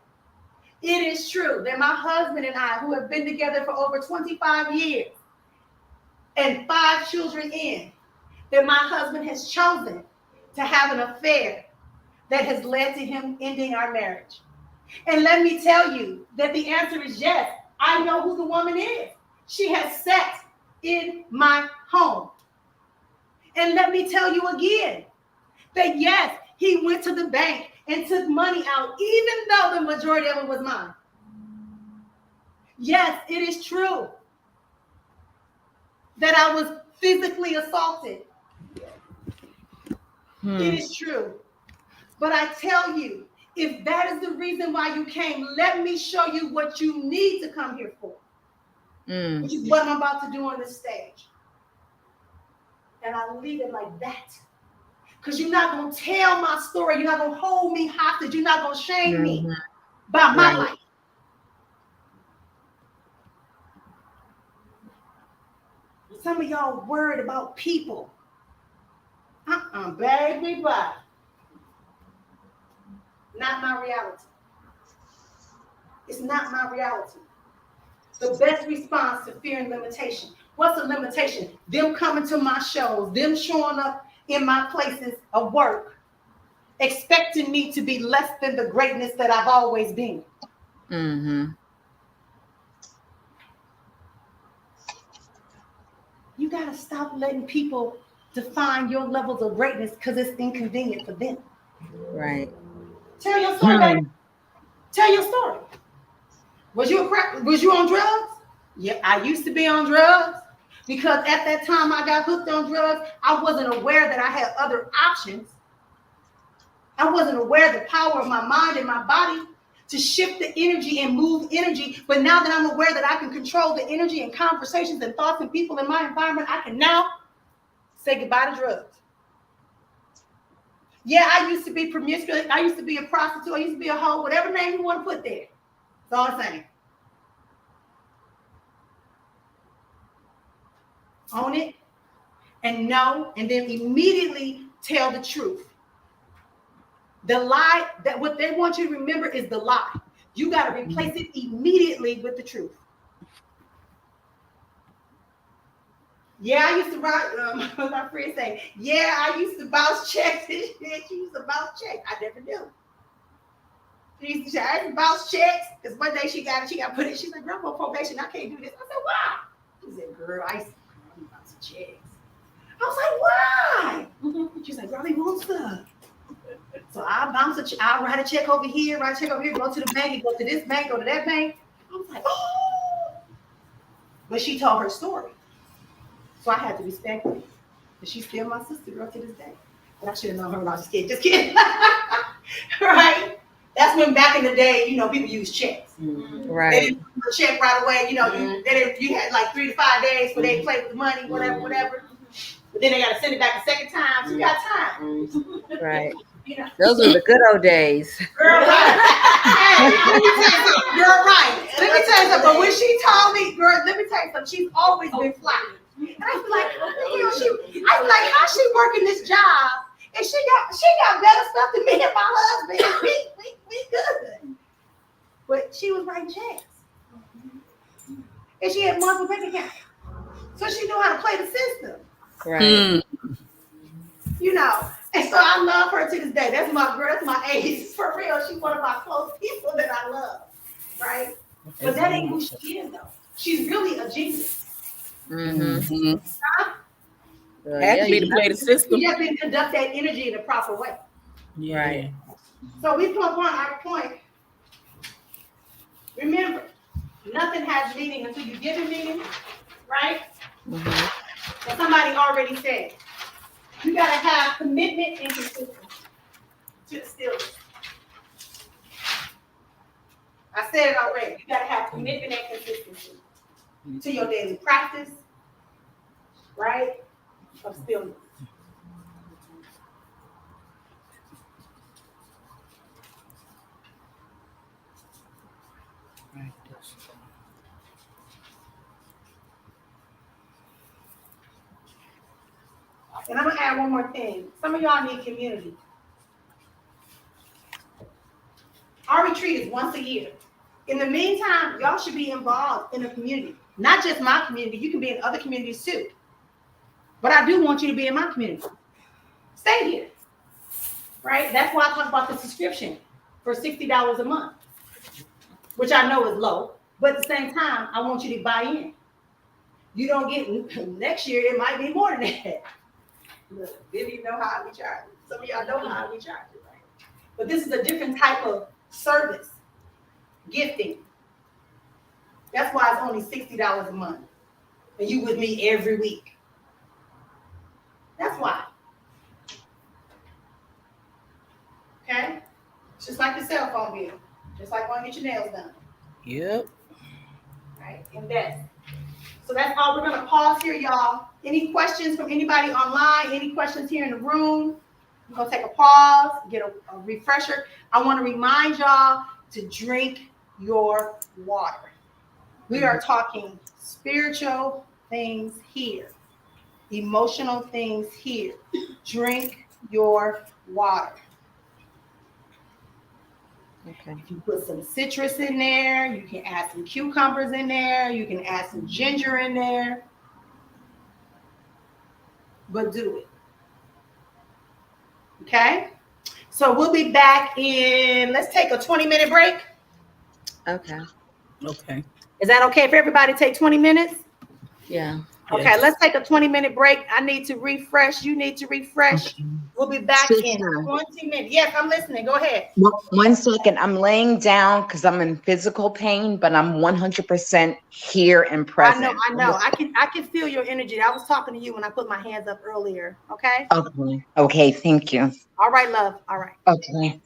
It is true that my husband and I, who have been together for over 25 years and 5 children in, that my husband has chosen to have an affair that has led to him ending our marriage. And let me tell you that the answer is yes. I know who the woman is. She has sat in my home. And let me tell you again that yes, he went to the bank and took money out, even though the majority of it was mine. Yes, it is true that I was physically assaulted. It is true. But I tell you, if that is the reason why you came, let me show you what you need to come here for. Which is what I'm about to do on this stage. And I leave it like that. Because you're not going to tell my story. You're not going to hold me hostage. You're not going to shame me by my life. Some of y'all worried about people. Baby, bye. Not my reality. It's not my reality. The best response to fear and limitation. What's a limitation? Them coming to my shows, them showing up in my places of work, expecting me to be less than the greatness that I've always been. You got to stop letting people define your levels of greatness because it's inconvenient for them. Right. Tell your story, baby. Tell your story. Was you on drugs? Yeah, I used to be on drugs because at that time I got hooked on drugs. I wasn't aware that I had other options. I wasn't aware of the power of my mind and my body to shift the energy and move energy. But now that I'm aware that I can control the energy and conversations and thoughts and people in my environment, I can now say goodbye to drugs. Yeah, I used to be promiscuous. I used to be a prostitute. I used to be a hoe, whatever name you want to put there. It's all the same. Own it and know, and then immediately tell the truth. The lie, that what they want you to remember is the lie. You got to replace it immediately with the truth. Yeah, I used to write, my friend say, yeah, I used to bounce checks. She used to bounce checks. I never knew. She used to say, I used to bounce checks. Because one day she got put in. She's like, girl, I'm on probation. I can't do this. I said, why? She said, girl, I used to bounce checks. I was like, why? She's like, girl, they want stuff. So I'll write a check over here, go to the bank, and go to this bank, go to that bank. I was like, oh. But she told her story. So I had to respect her. But she's still my sister girl to this day. But I should have known her when I was a kid. Just kidding. Right? That's when back in the day, people used checks. Right. They didn't do the check right away. You had like 3 to 5 days where they played with the money, whatever. But then they got to send it back a second time. So you got time. Right. Those were the good old days. Girl, right. Hey, let me tell you something. Girl, right. Let me tell you something. But when she told me, girl, let me tell you something. She's always been fly. And I feel like, I feel like, how she working this job? And she got better stuff than me and my husband. We good. But she was writing checks. And she had multiple bank accounts. So she knew how to play the system. Right. And so I love her to this day. That's my girl, that's my ace. For real, she's one of my close people that I love. Right? But that ain't who she is, though. She's really a genius. Mm-hmm. Had to be to play the system. You have to conduct that energy in a proper way. Yeah. Right. So we put on our point. Remember, nothing has meaning until you give it meaning, right? Mm-hmm. And somebody already said, you got to have commitment and consistency to the stillness. I said it already. You got to have commitment and consistency to your daily practice, right, of stillness. And I'm going to add one more thing. Some of y'all need community. Our retreat is once a year. In the meantime, y'all should be involved in the community. Not just my community. You can be in other communities too. But I do want you to be in my community. Stay here. Right? That's why I talk about the subscription for $60 a month, which I know is low. But at the same time, I want you to buy in. You don't get, next year, it might be more than that. Look, didn't even know how we charge it. Some of y'all know how we charge it, right? But this is a different type of service, gifting. That's why it's only $60 a month. And you with me every week. That's why. Okay? It's just like the cell phone bill. Just like going to get your nails done. Yep. Right? Invest. So that's all. We're going to pause here, y'all. Any questions from anybody online? Any questions here in the room? We're going to take a pause, get a refresher. I want to remind y'all to drink your water. We are talking spiritual things here, emotional things here. Drink your water. Okay. You put some citrus in there. You can add some cucumbers in there. You can add some ginger in there. But do it. Okay? So we'll be back in, let's take a 20-minute break. Okay. Okay. Is that okay for everybody to take 20 minutes? Yeah. Okay, Yes. let's take a 20-minute break. I need to refresh. You need to refresh. Okay. We'll be back in Sister. 20 minutes. Yes, I'm listening. Go ahead. One second. I'm laying down because I'm in physical pain, but I'm 100% here and present. I know. I can feel your energy. I was talking to you when I put my hands up earlier. Okay? Okay. Okay. Thank you. All right, love. All right. Okay.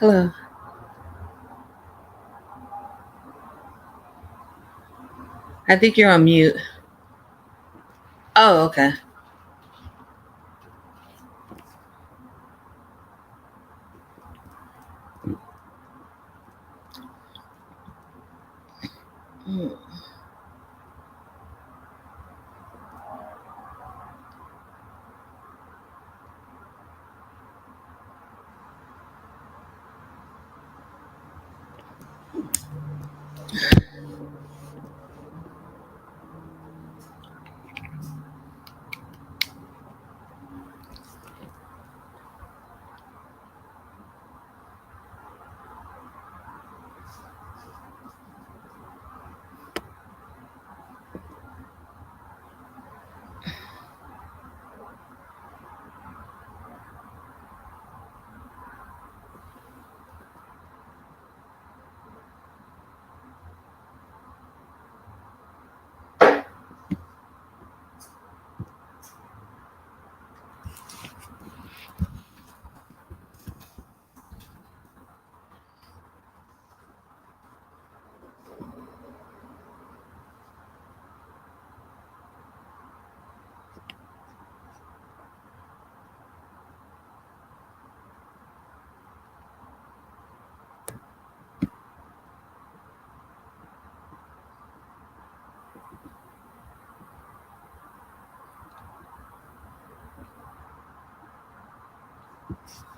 Hello. I think you're on mute. Oh, okay. Mm.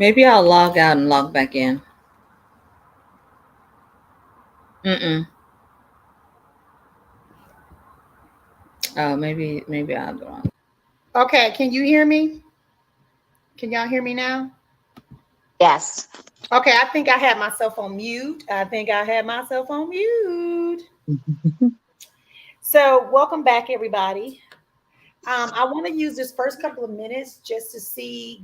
Maybe I'll log out and log back in. Mm-mm. Oh, maybe I'll go on. Okay, can you hear me? Can y'all hear me now? Yes. Okay, I think I had myself on mute. So, welcome back, everybody. I want to use this first couple of minutes just to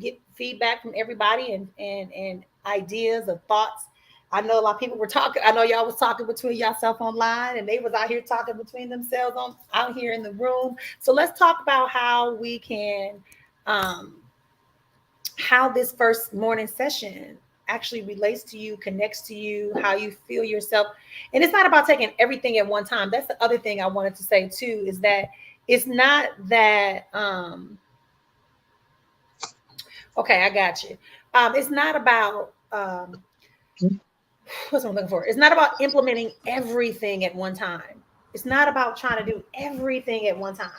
get feedback from everybody and ideas or thoughts. I know a lot of people were talking. I know y'all was talking between yourself online, and they was out here talking between themselves out here in the room. So let's talk about how we can, how this first morning session actually relates to you, connects to you, how you feel yourself. And it's not about taking everything at one time. That's the other thing I wanted to say too, is that it's not that okay, I got you. It's not about what's what I'm looking for. It's not about implementing everything at one time. It's not about trying to do everything at one time.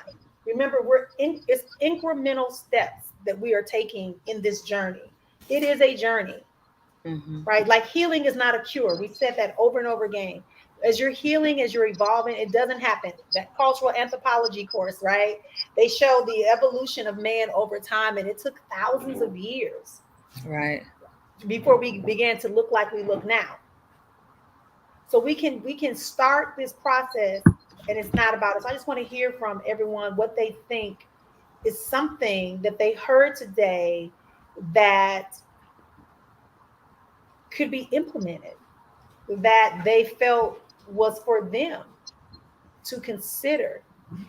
Remember, it's incremental steps that we are taking in this journey. It is a journey. Mm-hmm. Right? Like healing is not a cure. We said that over and over again. As you're healing, as you're evolving, it doesn't happen. That cultural anthropology course, right? They show the evolution of man over time, and it took thousands of years Right. before we began to look like we look now. So we can start this process, and it's not about us. I just want to hear from everyone what they think is something that they heard today that could be implemented, that they felt was for them to consider,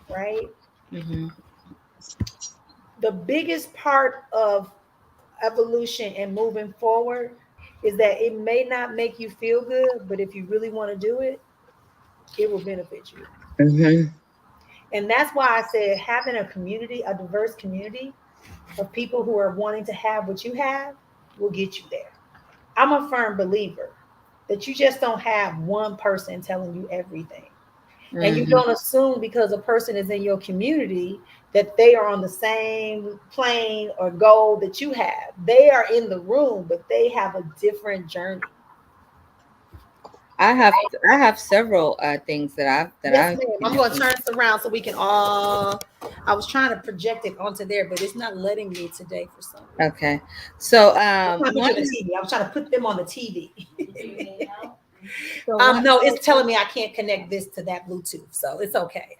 right? Mm-hmm. The biggest part of evolution and moving forward is that it may not make you feel good, but if you really want to do it, it will benefit you. Mm-hmm. And that's why I said having a community, a diverse community of people who are wanting to have what you have will get you there. I'm a firm believer that you just don't have one person telling you everything. And you Mm-hmm. don't assume because a person is in your community that they are on the same plane or goal that you have. They are in the room, but they have a different journey. I have several things Yes, I ma'am. I'm going to turn this around so we can all. I was trying to project it onto there, but it's not letting me today for some reason. Okay. So I'm trying to put you on the TV. I was trying to put them on the TV. so No, it's telling me I can't connect this to that Bluetooth, so it's okay.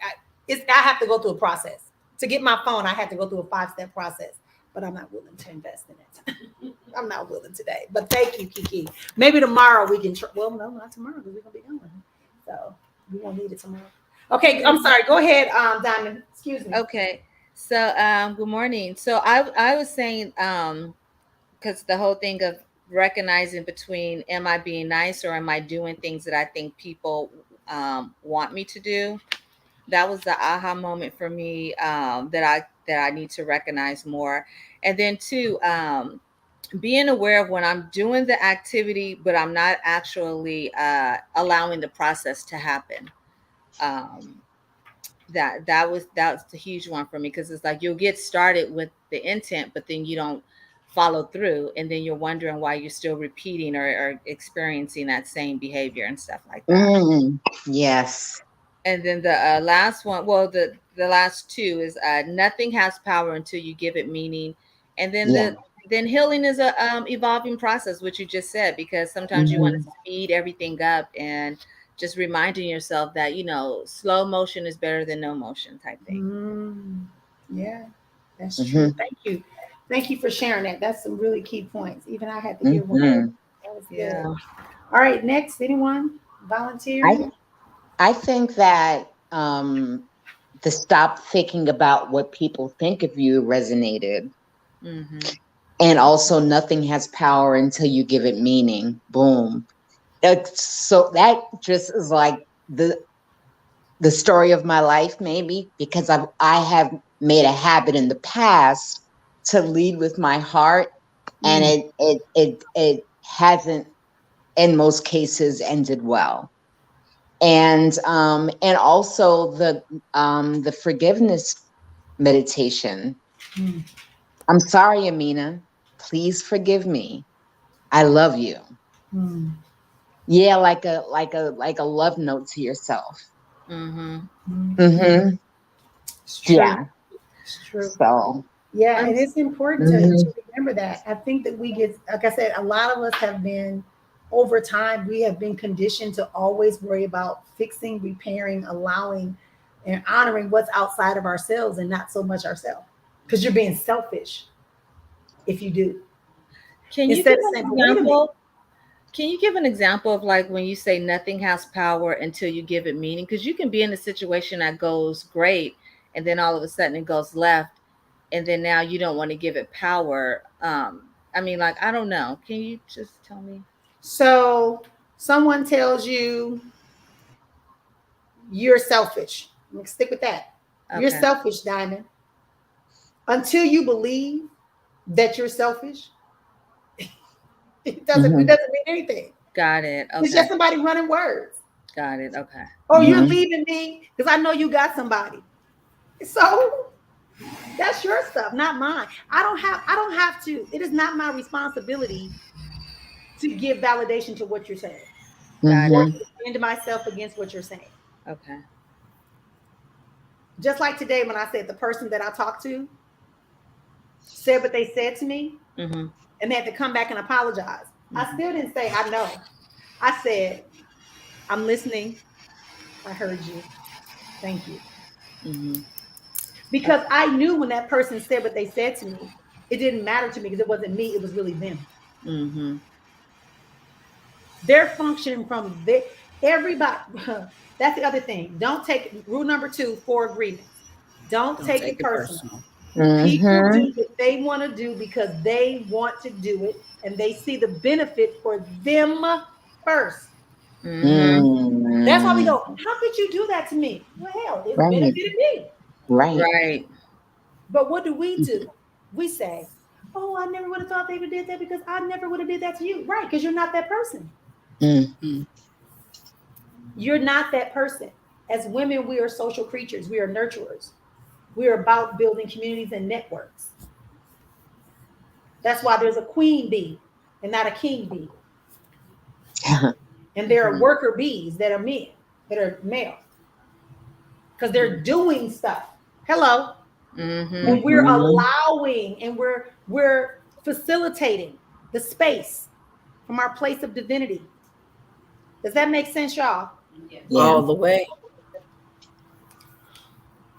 I have to go through a process to get my phone. I had to go through a 5-step process, but I'm not willing to invest in it. I'm not willing today. But thank you, Kiki. Maybe tomorrow we can. Well, no, not tomorrow because we're gonna be going. So we won't need it tomorrow. Okay, I'm sorry. Go ahead, Diamond. Excuse me. Okay. So good morning. So I was saying because the whole thing of recognizing between am I being nice or am I doing things that I think people want me to do. That was the aha moment for me, that I need to recognize more. And then two, being aware of when I'm doing the activity, but I'm not actually allowing the process to happen. Um, that's a huge one for me, because it's like you'll get started with the intent, but then you don't follow through, and then you're wondering why you're still repeating or experiencing that same behavior and stuff like that. Yes. And then the last one, well, the last two is nothing has power until you give it meaning. And then Yeah. then healing is a evolving process, which you just said, because sometimes you want to speed everything up, and just reminding yourself that, slow motion is better than no motion type thing. Yeah, that's Mhm. true. Thank you for sharing that. That's some really key points. Even I had to hear one of those. That was good. Yeah. All right, next, anyone volunteering? I think that the stop thinking about what people think of you resonated. Mm-hmm. And also, nothing has power until you give it meaning. Boom. So that just is like the story of my life, maybe, because I have made a habit in the past to lead with my heart, and it hasn't in most cases ended well. And also the forgiveness meditation. I'm sorry, Amina. Please forgive me. I love you. Yeah, like a love note to yourself. Mm-hmm. Mm-hmm. It's true. Yeah. It's true. So. Yeah, and it's important Mhm. to remember that. I think that we get, like I said, a lot of us have been, over time, we have been conditioned to always worry about fixing, repairing, allowing, and honoring what's outside of ourselves and not so much ourselves. Because you're being selfish if you do. Can you Instead give of an saying, but wait a minute. example? Can you give an example of, like, when you say nothing has power until you give it meaning? Because you can be in a situation that goes great, and then all of a sudden it goes left, and then now you don't want to give it power. I mean, like, I don't know. Can you just tell me? So someone tells you you're selfish. I'm gonna stick with that. You're Okay. selfish, Diamond. Until you believe that you're selfish, it doesn't Mhm. mean anything. Got it. It's Okay. just somebody running words. Got it. Okay. Oh, you're Mhm. leaving me because I know you got somebody. So that's your stuff, not mine. I don't have to. It is not my responsibility to give validation to what you're saying Got or it. to defend myself against what you're saying. Okay. Just like today when I said the person that I talked to said what they said to me, Mm-hmm. and they had to come back and apologize. I still didn't say I know. I said, I'm listening. I heard you. Thank you. Mm-hmm. Because I knew when that person said what they said to me, it didn't matter to me because it wasn't me, it was really them. Mm-hmm. They're functioning from everybody. That's the other thing. Don't take rule number 2 for agreements. Don't take it personal. People Mhm. do what they want to do because they want to do it and they see the benefit for them first. Mm-hmm. That's why we Mm. go, how could you do that to me? Well, hell, it's Right. benefited me. Right. Right. But what do? We say, oh, I never would have thought they would did that because I never would have did that to you. Right, because you're not that person. Mm. You're not that person. As women, we are social creatures. We are nurturers. We are about building communities and networks. That's why there's a queen bee and not a king bee. And there are worker bees that are men, that are male. Because they're doing stuff. Hello. Mm-hmm. And we're Mhm. allowing and we're facilitating the space from our place of divinity. Does that make sense, y'all? Yes. Yeah. All the way.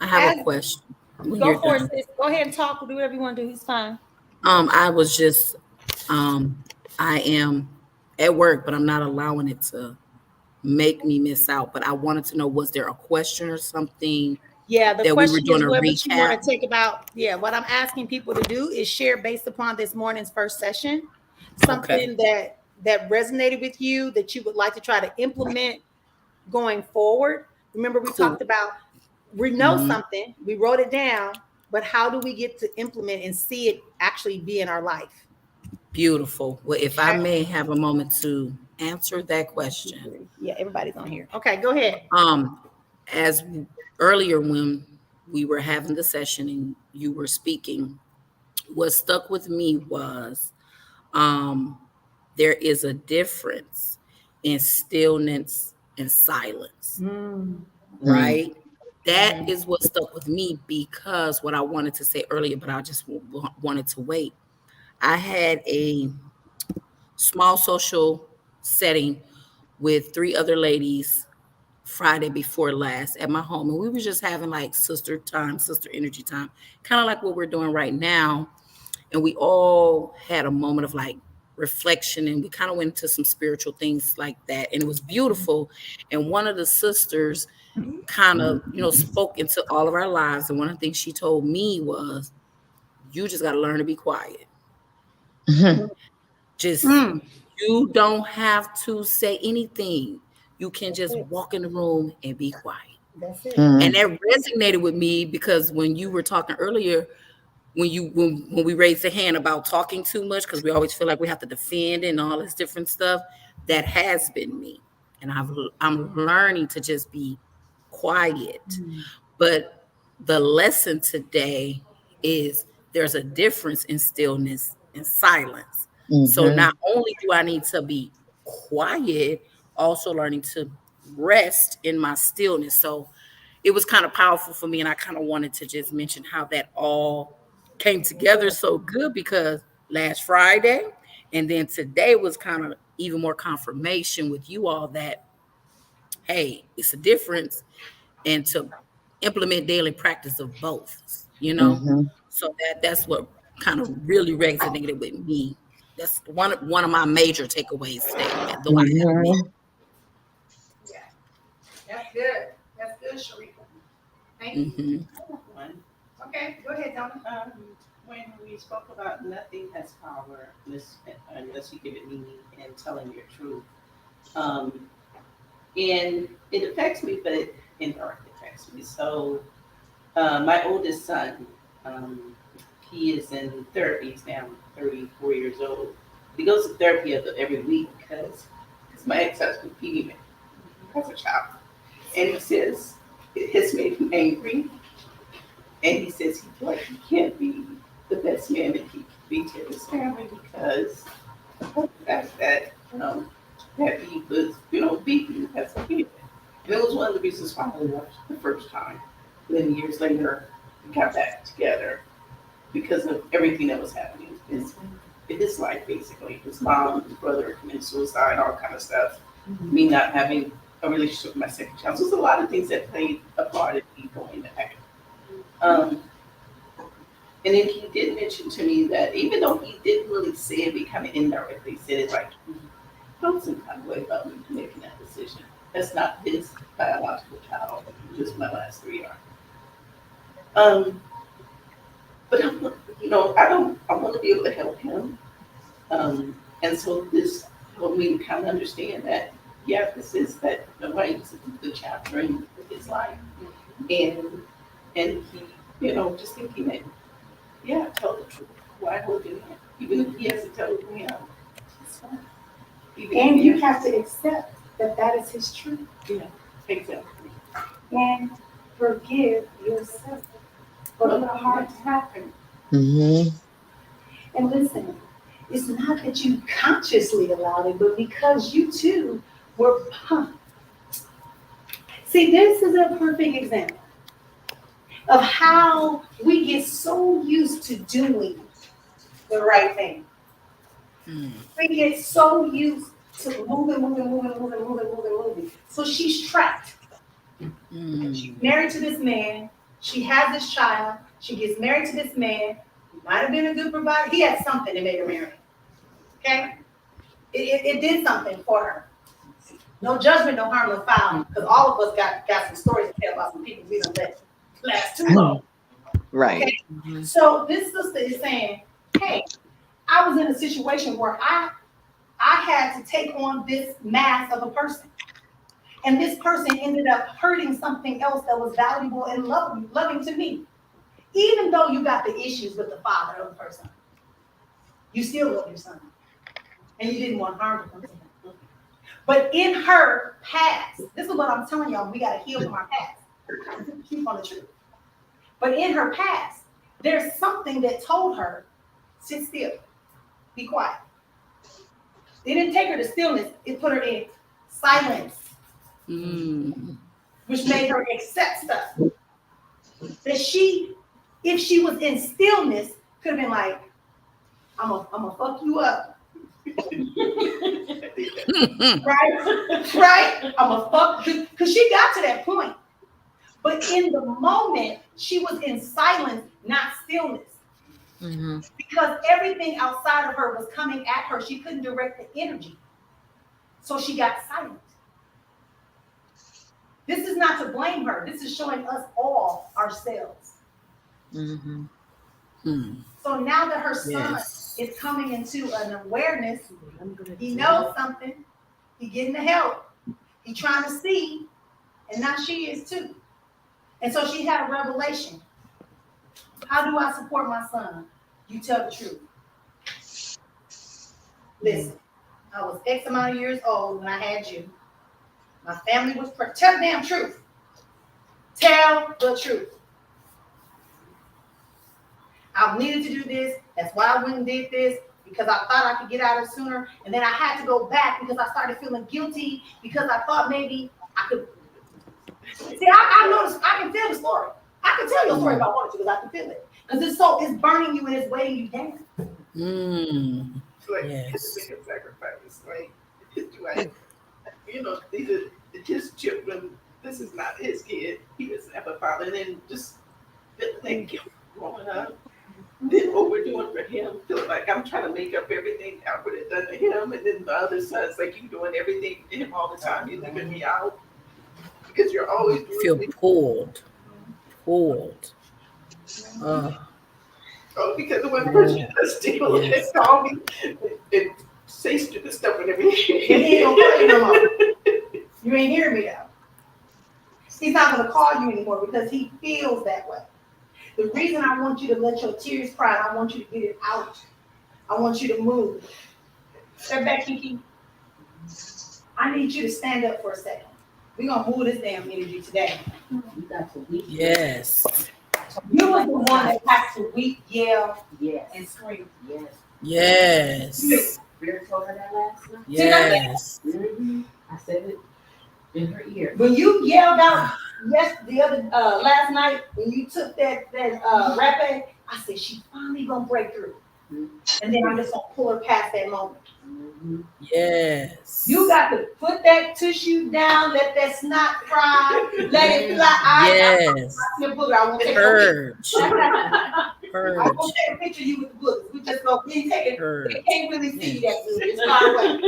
I have As, a question. When go you're for done. it, sis. Go ahead and talk. Do whatever you want to do. He's fine. I was just I am at work, but I'm not allowing it to make me miss out. But I wanted to know, was there a question or something Yeah, the that we were question doing is a whether you want recap? to take about, yeah, what I'm asking people to do is share based upon this morning's first session. something that resonated with you that you would like to try to implement going forward. Remember, we Cool. talked about we know Mhm. something, we wrote it down, but how do we get to implement and see it actually be in our life? Beautiful. Well, if I may have a moment to answer that question. Yeah, everybody's on here. Okay, go ahead. As earlier when we were having the session and you were speaking, what stuck with me was um, there is a difference in stillness and silence, right? That is what stuck with me because what I wanted to say earlier, but I just wanted to wait. I had a small social setting with 3 other ladies Friday before last at my home, and we were just having like sister time, sister energy time, kind of like what we're doing right now. And we all had a moment of like reflection, and we kind of went into some spiritual things like that, and it was beautiful. And one of the sisters kind of, spoke into all of our lives, and one of the things she told me was, "You just got to learn to be quiet. Just you don't have to say anything. You can just walk in the room and be quiet." That's it. And that resonated with me because when you were talking earlier, when we raised the hand about talking too much, because we always feel like we have to defend and all this different stuff, that has been me. And I'm learning to just be quiet. But the lesson today is there's a difference in stillness and silence. So not only do I need to be quiet, also learning to rest in my stillness. So it was kind of powerful for me, and I kind of wanted to just mention how that all came together so good because last Friday and then today was kind of even more confirmation with you all that, hey, it's a difference, and to implement daily practice of both, So that's what kind of really resonated with me. That's one of my major takeaways today, though I have many. Yeah, that's good. That's good, Sharika. Thank you. Mhm. One, Okay, go ahead, Donna. when we spoke about nothing has power unless you give it meaning and telling your truth. Um, and it affects me, but it indirectly affects me. So my oldest son, he is in therapy. He's now 34 years old. He goes to therapy every week because my ex-husband beat him as a child. And he says it has made him angry. And he says he feels like he can't be the best man that he can be to his family because of the fact that that he was, beaten as a kid. And it was one of the reasons why we left the first time. Then years later, we got back together because of everything that was happening in his life, basically. His mom, his brother committed suicide, all kind of stuff. Me not having a relationship with my second child. So there's a lot of things that played a part in me going back. And then he did mention to me that even though he didn't really say it, he kind of indirectly said it like, he felt some kind of way about me making that decision. That's not his biological child, just my last 3 are. But I want to be able to help him. And so this helped me to kind of understand that, yeah, this is that nobody was the chapter in his life. And he, just thinking that, yeah, tell the truth. Why hold it in? Even if he has to tell it me out. It's fine. And you have to accept that that is his truth. Yeah, exactly. And forgive yourself for the hard to happen. And listen, it's not that you consciously allowed it, but because you too were pumped. See, this is a perfect example of how we get so used to doing the right thing. We get so used to moving. So she's trapped. Married to this man. She has this child. She gets married to this man. He might have been a good provider. He had something that made her marry. Okay? It did something for her. No judgment, no harm, no foul. Because all of us got some stories to tell about some people we don't let last too long. Right. Okay? So this sister is saying, hey, I was in a situation where I had to take on this mass of a person. And this person ended up hurting something else that was valuable and loving to me. Even though you got the issues with the father of the person, you still love your son. And you didn't want harm to come to him. But in her past, this is what I'm telling y'all, we got to heal from our past. Keep on the truth. But in her past, there's something that told her, sit still, be quiet. It didn't take her to stillness, it put her in silence, which made her accept stuff. That if she was in stillness, could have been like, I'm gonna fuck you up. right? I'm gonna fuck you, because she got to that point. But in the moment, she was in silence, not stillness. Because everything outside of her was coming at her. She couldn't direct the energy. So she got silent. This is not to blame her. This is showing us all ourselves. So now that her son is coming into an awareness, he knows something. He getting the help. He trying to see. And now she is too. And so she had a revelation. How do I support my son? You tell the truth. Listen, I was X amount of years old when I had you. My family was tell the damn truth. Tell the truth. I needed to do this. That's why I went and did this, because I thought I could get out of it sooner. And then I had to go back because I started feeling guilty because I thought maybe I could. See, I noticed, I can feel the story. I can tell you a story if I wanted to because I can feel it. Because it's burning you and it's weighing you down. Like, it's a big sacrifice. Like, you know, these are his children. This is not his kid. He doesn't have a father. And then just feeling guilt growing up. Then what we're doing for him, feeling like I'm trying to make up everything I would have done to him. And then the other son's like, you doing everything to him all the time. You're leaving me out. Because you're always feel pulled. Because the one person that's still can call me and say stupid stuff and everything. And he ain't gonna call you no more. You ain't hearing me though. He's not gonna call you anymore because he feels that way. The reason I want you to let your tears cry, I want you to get it out. I want you to move. Step back, Kiki. I need you to stand up for a second. We're gonna move this damn energy today. You got to weep. Yes. You was the one that has to weep, yell, Yes. and scream. Yes. Yes. Spirit told her that last night. Yes. I said it in her ear. When you yelled out last night, when you took that rap, I said she finally gonna break through, and then I'm just gonna pull her past that moment. Yes. You got to put that tissue down, let that snot cry, let it fly. Yes. I won't take Purge. I Purge. won't take a picture of you with the bullets. We just go, we take it. Purge. They can't really see that good. It's far away.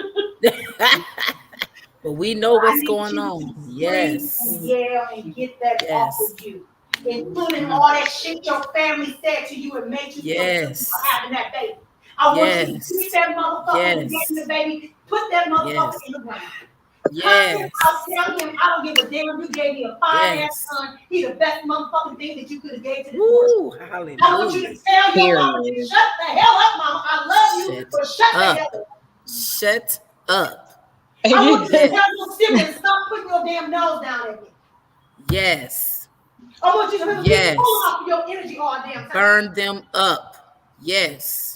But we know what's going on. Yes. And yell and get that off of you. Including all that shit your family said to you and made you feel for having that baby. I want you to keep that motherfucker getting the baby, put that motherfucker in the ground. Yes. I'll tell him, I don't give a damn. You gave me a fine-ass son. He's the best motherfucking thing that you could have gave to this Woo, person. hallelujah. I want you to tell your mama to shut the hell up, mama. I love you, but shut the hell up. Shut up. I want you to tell your siblings, stop putting your damn nose down at me. Yes. I want you to pull off your energy all damn time. Burn them up. Yes.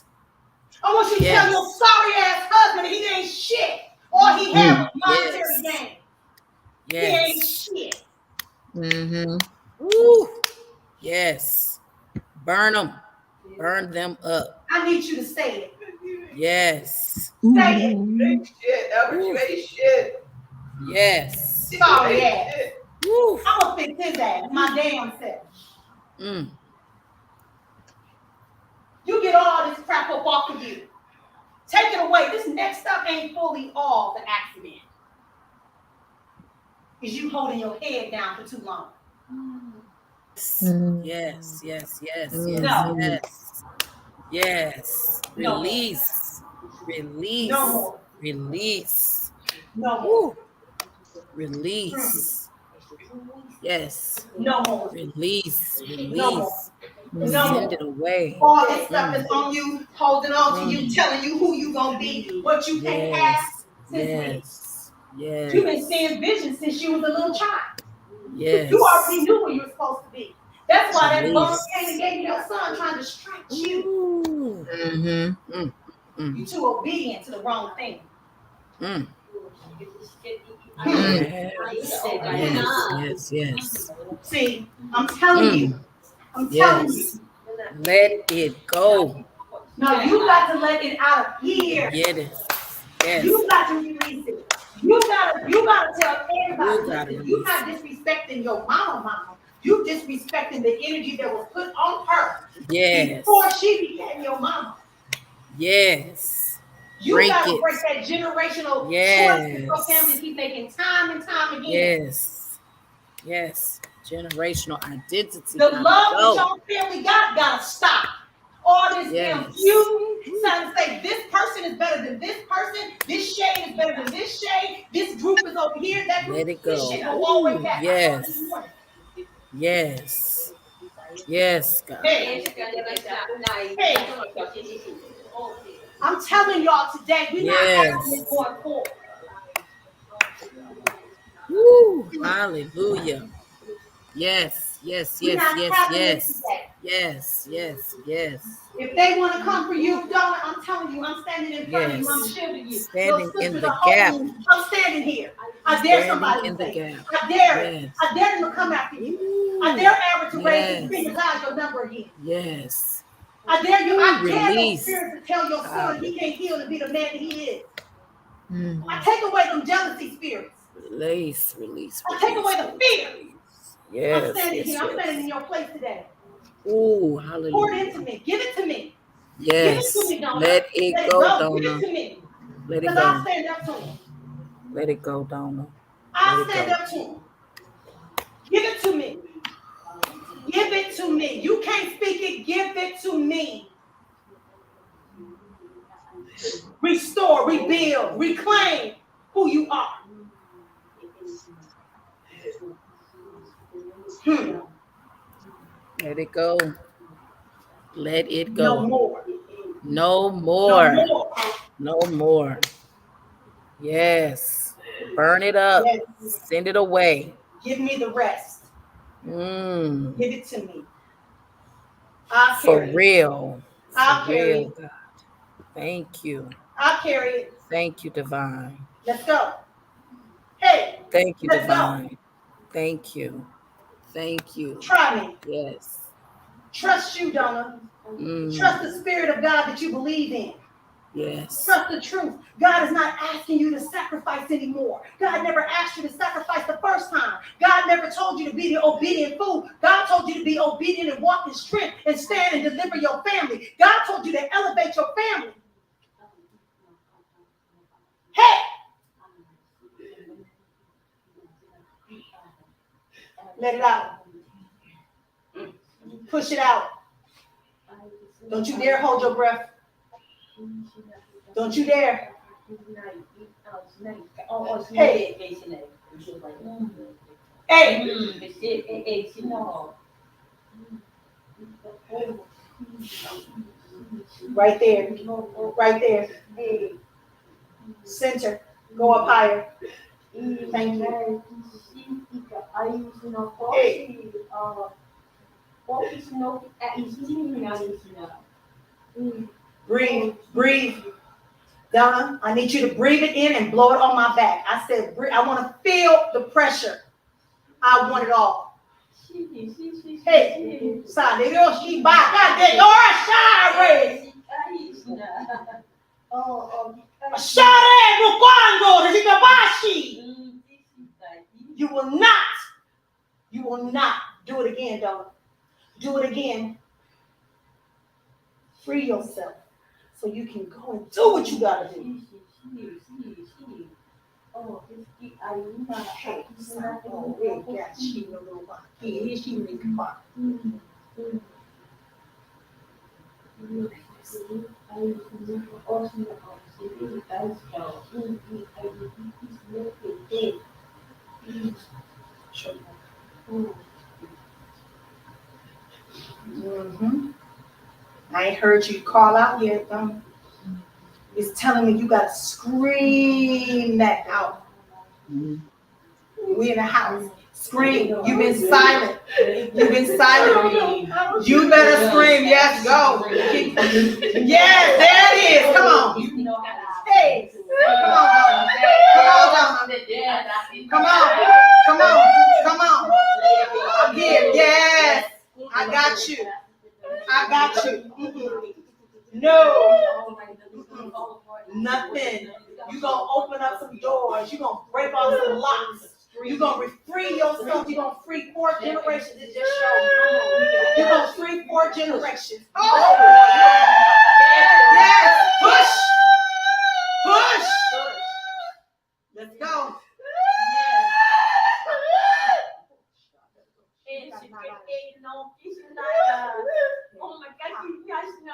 I want you to tell your sorry ass husband he ain't shit. All he had was monetary gain. He ain't shit. Woo. Yes. Burn them. Burn them up. I need you to say it. Yes. Say it. You ain't shit, Albert. You ain't shit. Yes. Sorry ass. Woo. I'm gonna fix his ass, my damn self. You get all this crap up off of you. Take it away. This next stuff ain't fully all the accident. Is you holding your head down for too long. Yes. Yes. No more. Release. Release. No more. Release. No more. Woo. Release. Yes. No more. Release. No more. Release. No Send more. it away. All this stuff is on you, holding on to you, telling you who you gonna be, what you can't have. Yes. Since when? Yes. Yes. You've been seeing visions since you was a little child. Yes. You already knew where you were supposed to be. That's why that bum Release. came and gave you your son trying to distract you. Ooh. You too obedient to the wrong thing. Mm. Hmm. Yes. Yes. See, I'm telling you. I'm telling you. Yes. Let it go. No, you got to let it out of here. Get it. Yes. You got to release it. You gotta tell everybody, You gotta listen, you're release not disrespecting your mama. You disrespecting the energy that was put on her Yes. before she became your mama. Yes. You Break gotta it. break that generational Yes. choice that your family keep making time and time again. Yes. Yes. Generational identity. The gotta love go. that your family got gotta stop. All this damn Yes. feud, trying to say this person is better than this person, this shade is better than this shade, this group is over here, that group. Let it This go. shit will always happen. Yes. Yes. Yes, God. Hey, I'm telling y'all today, we're not having this going forward. Woo. Hallelujah. Yes. Yes. We're Yes. not Yes. having Yes. this today. Yes. Yes. Yes. If they want to come for you, Donna, I'm telling you, I'm standing in front of you, I'm Yes. shielding you. Standing Your in sisters the are holding gap. you. I'm standing here. I dare Standing somebody in to the say, gap. I dare it. Yes. I dare them to come after you. Ooh. I dare Albert to raise his Yes. fingers out your number again. Yes. I dare you, I dare those Release. spirits to tell your son he can't heal and be the man that he is. Mm. I take away them jealousy spirits. Release. Release. I take away the fear. Yes. I'm standing Yes. here. I'm standing in Yes. your place today. Ooh. Pour it Hallelujah. into me. Give it to me. Yes. Give it to me, Donna. Let it Let it go, go. Give Donna. it to me. Let it Because go. I'll stand up to him. Let it go, Donna. I'll Let it stand go. up to him. Give it to me. Give it to me. You can't speak it. Give it to me. Restore, rebuild, reclaim who you are. Let it go. Let it No go. more. No No more. more. No more. Yes. Burn it up. Yes. Send it away. Give me the rest. Mm. Give it to me. I'll For carry it. real. I'll For carry real, it. God. Thank you. I'll carry it. Thank you, Divine. Let's go. Hey, Thank you, let's go. Divine. Thank you. Thank you. Try me. Yes. Trust you, Donna. Mm. Trust the spirit of God that you believe in. Yes. Trust the truth. God is not asking you to sacrifice anymore. God never asked you to sacrifice the first time. God never told you to be the obedient fool. God told you to be obedient and walk in strength and stand and deliver your family. God told you to elevate your family. Hey! Let it out. Push it out. Don't you dare hold your breath. Don't you dare. Hey. Hey. Right there. Right there. Center. Go up higher. Thank you. Hey. Breathe. Breathe. Donna, I need you to breathe it in and blow it on my back. I said, I want to feel the pressure. I want it all. Hey, Saderoshi Baka de Orashare. Share Mukwando Hikabashi. You will not do it again, Donna. Do it again. Free yourself so you can go and do what you gotta do. Mm-hmm. I ain't heard you call out yet, though. It's telling me you gotta scream that out. We in the house. Scream. You've been silent. You've been silent. You better scream. Yes, go. Yes, there it is. Come on. Hey, come on, Donna. Come on, come on, come on. Again, yes. I got you. I got you. No. Nothing. You're going to open up some doors. You're going to break off some locks. You're going to free yourself. You're going to free 4 generations in this show. You're going to free 4 generations. Oh, yes. Push. Push. Let's go. Oh my God, you guys know.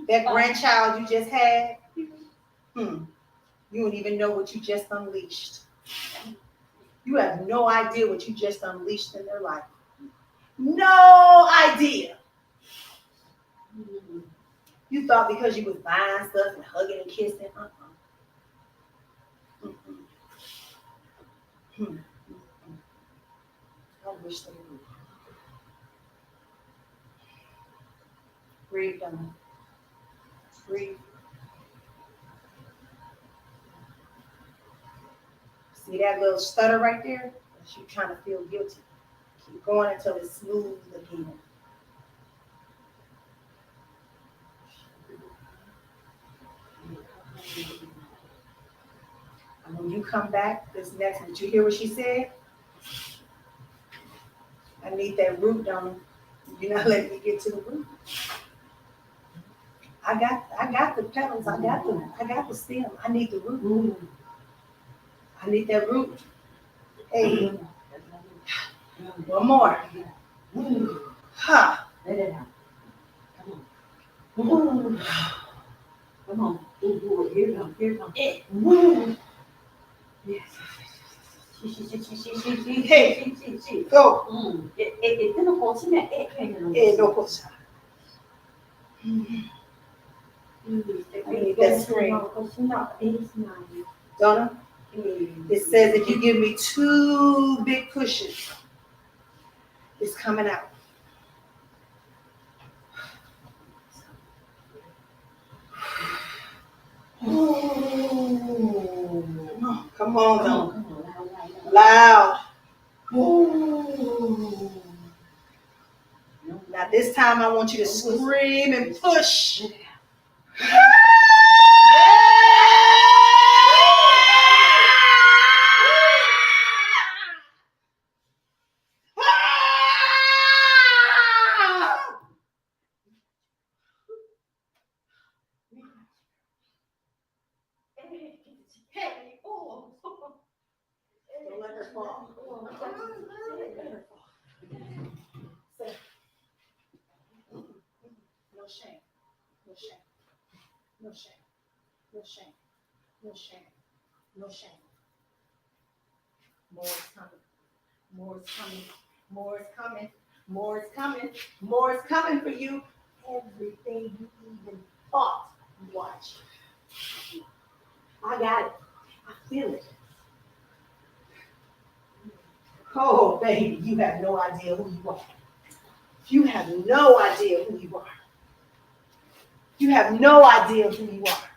That grandchild you just had, you don't even know what you just unleashed. You have no idea what you just unleashed in their life. No idea. You thought because you was buying stuff and hugging and kissing. I wish they would. Breathe, Donna. Breathe. See that little stutter right there? That's you trying to feel guilty. Keep going until it's smooth again. And when you come back, this next, did you hear what she said? I need that root, Donna. You're not letting me get to the root. I got the petals. I got the stem. I need the root. I need that root. Hey, one more. Ha. Let it out. Come on. Come on. Here comes. Here comes. Yes. Hey, go. No cosa. No cosa. I need that scream. Donna, it says if you give me 2 big pushes, it's coming out. Come on, Donna. Loud. Now this time I want you to scream and push. Don't let her fall. No shame. No shame. No shame. No shame. No shame. No shame. More is coming. More is coming. More is coming. More is coming. More is coming for you. Everything you even thought. Watch. I got it. I feel it. Oh, baby, you have no idea who you are. You have no idea who you are. You have no idea who you are.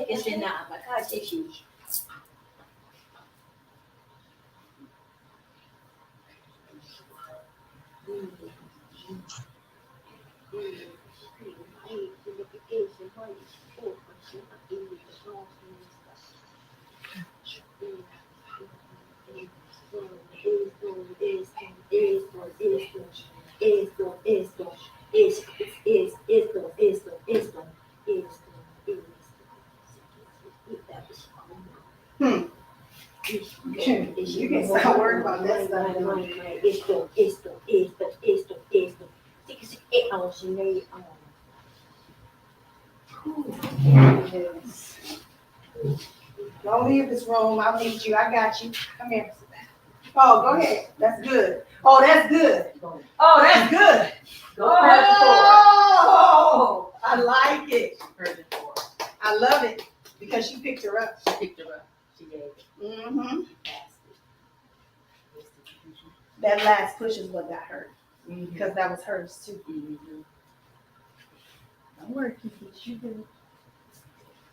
Ese nada, acá que huge. You can stop worrying about that stuff. Don't leave this room. I'll need you. I got you. Come here. Oh, go ahead. That's good. Oh, that's good. Oh, that's good. Oh, I like it. I love it because she picked her up. Mm-hmm. That last push is what got hurt because that was hers too. Don't worry, Kiki. You do.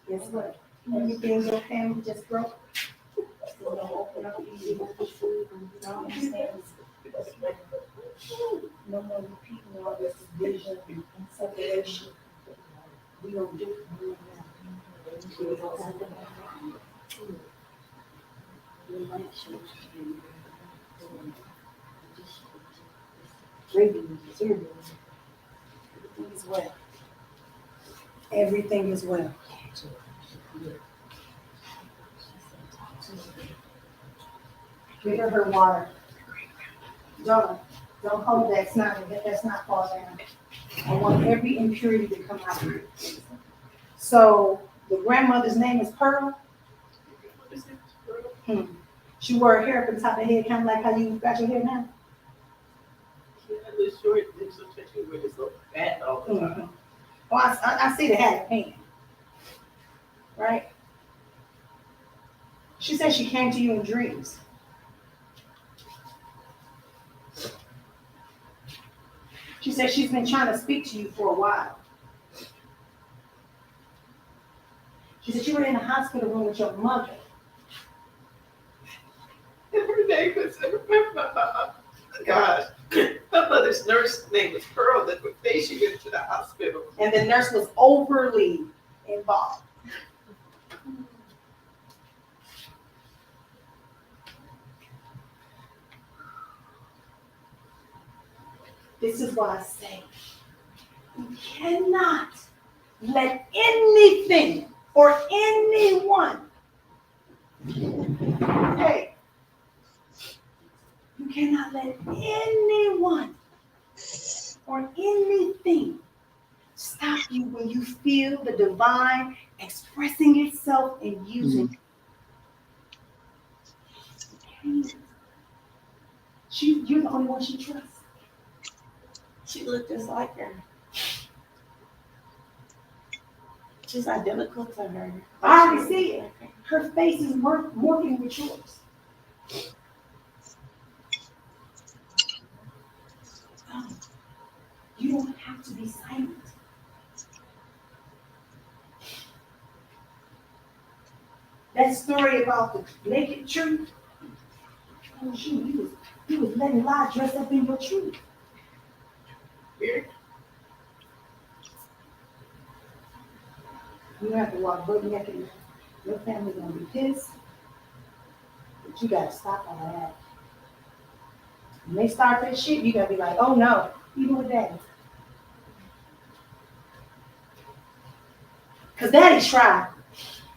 Guess what? Everything in your family just broke. So don't open up easy with the food and you don't understand. No more repeating all this division and separation. We don't do it. Everything is well. Everything is well. Give her water. Don't hold that snot and let that snot fall down. I want every impurity to come out of you. So the grandmother's name is Pearl. She wore her hair up on top of her head, kind of like how you got your hair now. Well, I see the hat pan, right? She said she came to you in dreams. She said she's been trying to speak to you for a while. She said you were in a hospital room with your mother. Her name was, gosh, my mother's nurse name was Pearl. The day she went to the hospital. And the nurse was overly involved. This is why I say you cannot let anything or anyone, hey, you cannot let anyone or anything stop you when you feel the divine expressing itself and using it. You're the only one she trusts. She looked just like her. She's identical to her. I already see it. Her face is morphing with yours. You don't have to be silent. That story about the naked truth. Oh, shoot, you was letting lies dress up in your truth. Weird. You have to walk butt naked. Your family's gonna be pissed. But you gotta stop all that. When they start that shit, you gotta be like, oh no, even with daddy. Cause daddy tried.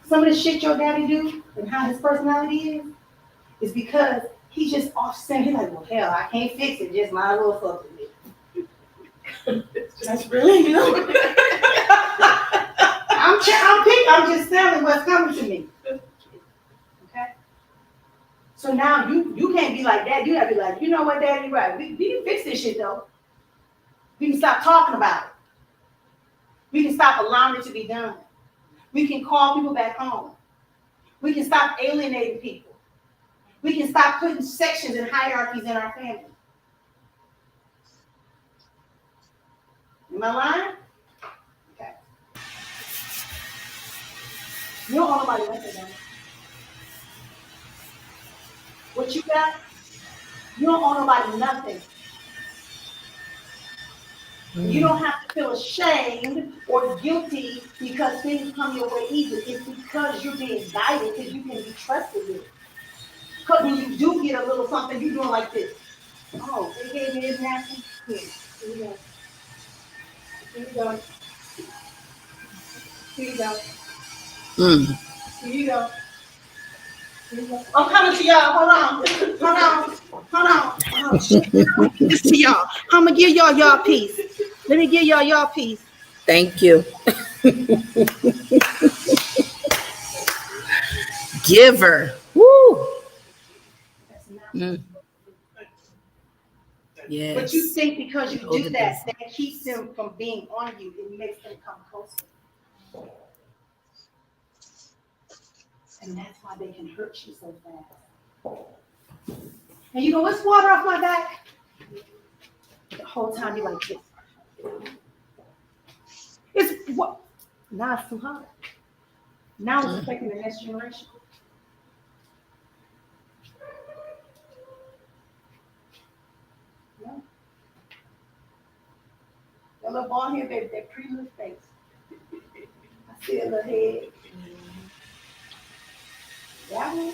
Some of the shit your daddy do and how his personality is because he just offset. He's like, well, hell, I can't fix it. Just might as well fuck with it. That's really you. I'm just telling what's coming to me. Okay. So now you can't be like that. You gotta be like, you know what, Daddy, right? We can fix this shit though. We can stop talking about it. We can stop allowing it to be done. We can call people back home. We can stop alienating people. We can stop putting sections and hierarchies in our family. Am I lying? You don't owe nobody nothing, man. What you got, you don't owe nobody nothing. You don't have to feel ashamed or guilty because things come your way either. It's because you're being guided, because you can be trusted with. Because when you do get a little something, you're doing like this. Oh, they gave me this napkin. Here you go. Here you go. Here you go. Mm. Here you go. Here you go. I'm coming to y'all. Hold on. Hold on. Hold on. Oh, shit. I'm gonna give this to y'all. I'm gonna give y'all peace. Let me give y'all peace. Thank you. Giver. Woo. Mm. Yes. But you think because you Oh, do the that, best. that keeps them from being on you. It makes them come closer. And that's why they can hurt you so fast. And you go, let's water off my back. The whole time you're like this. It's what? Now it's too hot. Now it's affecting the next generation. Yeah. That little bald head baby, that pretty little face. I see a little head. That one,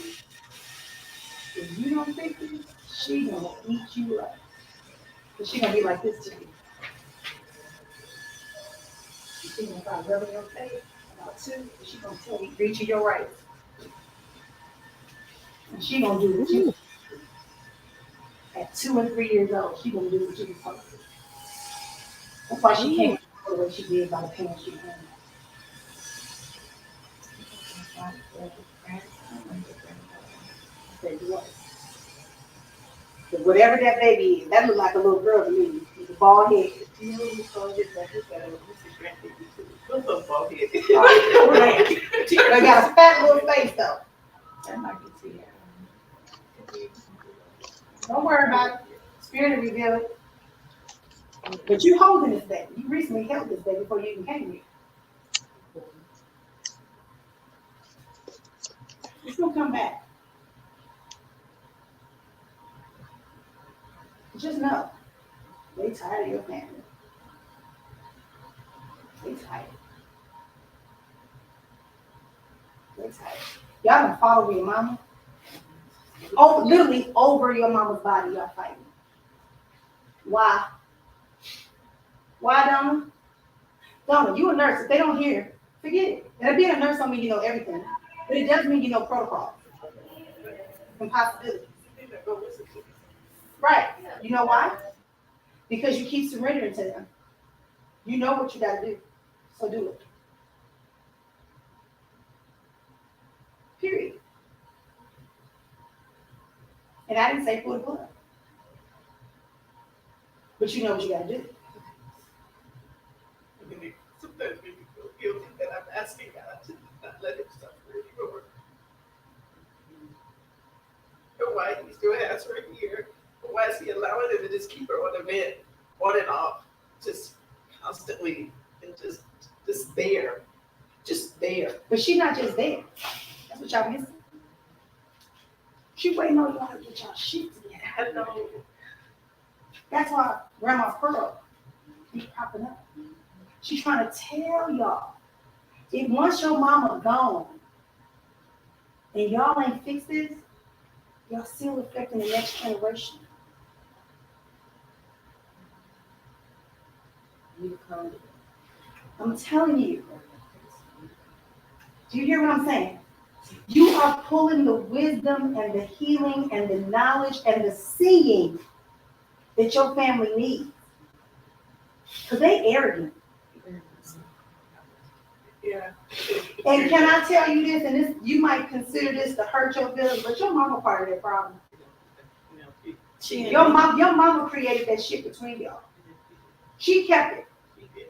if you don't fix it, she gonna eat you up. Cause she gonna be like this to you. She gonna start rubbing your face about two. She gonna tell you, reach your rights. And she gonna do what you. At 2 and 3 years old, she gonna do what she was supposed to. That's why she came the way she did by the parents she had. But whatever that baby is, that look like a little girl to me with a bald head. You know what we call it? Like this guy, this is grandbaby too. What's up, bald head? They got a fat little face though. That might be too. Don't worry about it. Spirit will reveal it. But you holding this baby. You recently held this baby before you even came here. It's gonna come back. Just know, they tired of your family. They tired. They tired. Y'all done follow your mama. Oh, literally over your mama's body, y'all fighting. Why? Why, Donna? Donna, you a nurse. If they don't hear, forget it. And being a nurse don't mean you know everything. But it does mean you know protocol and possibilities. Right. You know why? Because you keep surrendering to them. You know what you got to do. So do it. Period. And I didn't say pull the plug. But you know what you got to do. Sometimes make me feel guilty that I'm asking God to not let him suffer anymore. But why he still has her here? But why is he allowing him to just keep her on the bed, on and off, just constantly and just there, just there? But she's not just there. That's what y'all missing. She waiting on y'all to get y'all shit together. I know. That's why Grandma Pearl keeps popping up. She's trying to tell y'all, if once your mama gone and y'all ain't fixed this, y'all still affecting the next generation. I'm telling you. Do you hear what I'm saying? You are pulling the wisdom and the healing and the knowledge and the seeing that your family needs. Because they arrogant. Yeah. And can I tell you this, and this you might consider this to hurt your feelings, but your mama part of that problem. Your mama created that shit between y'all. She kept it. She did.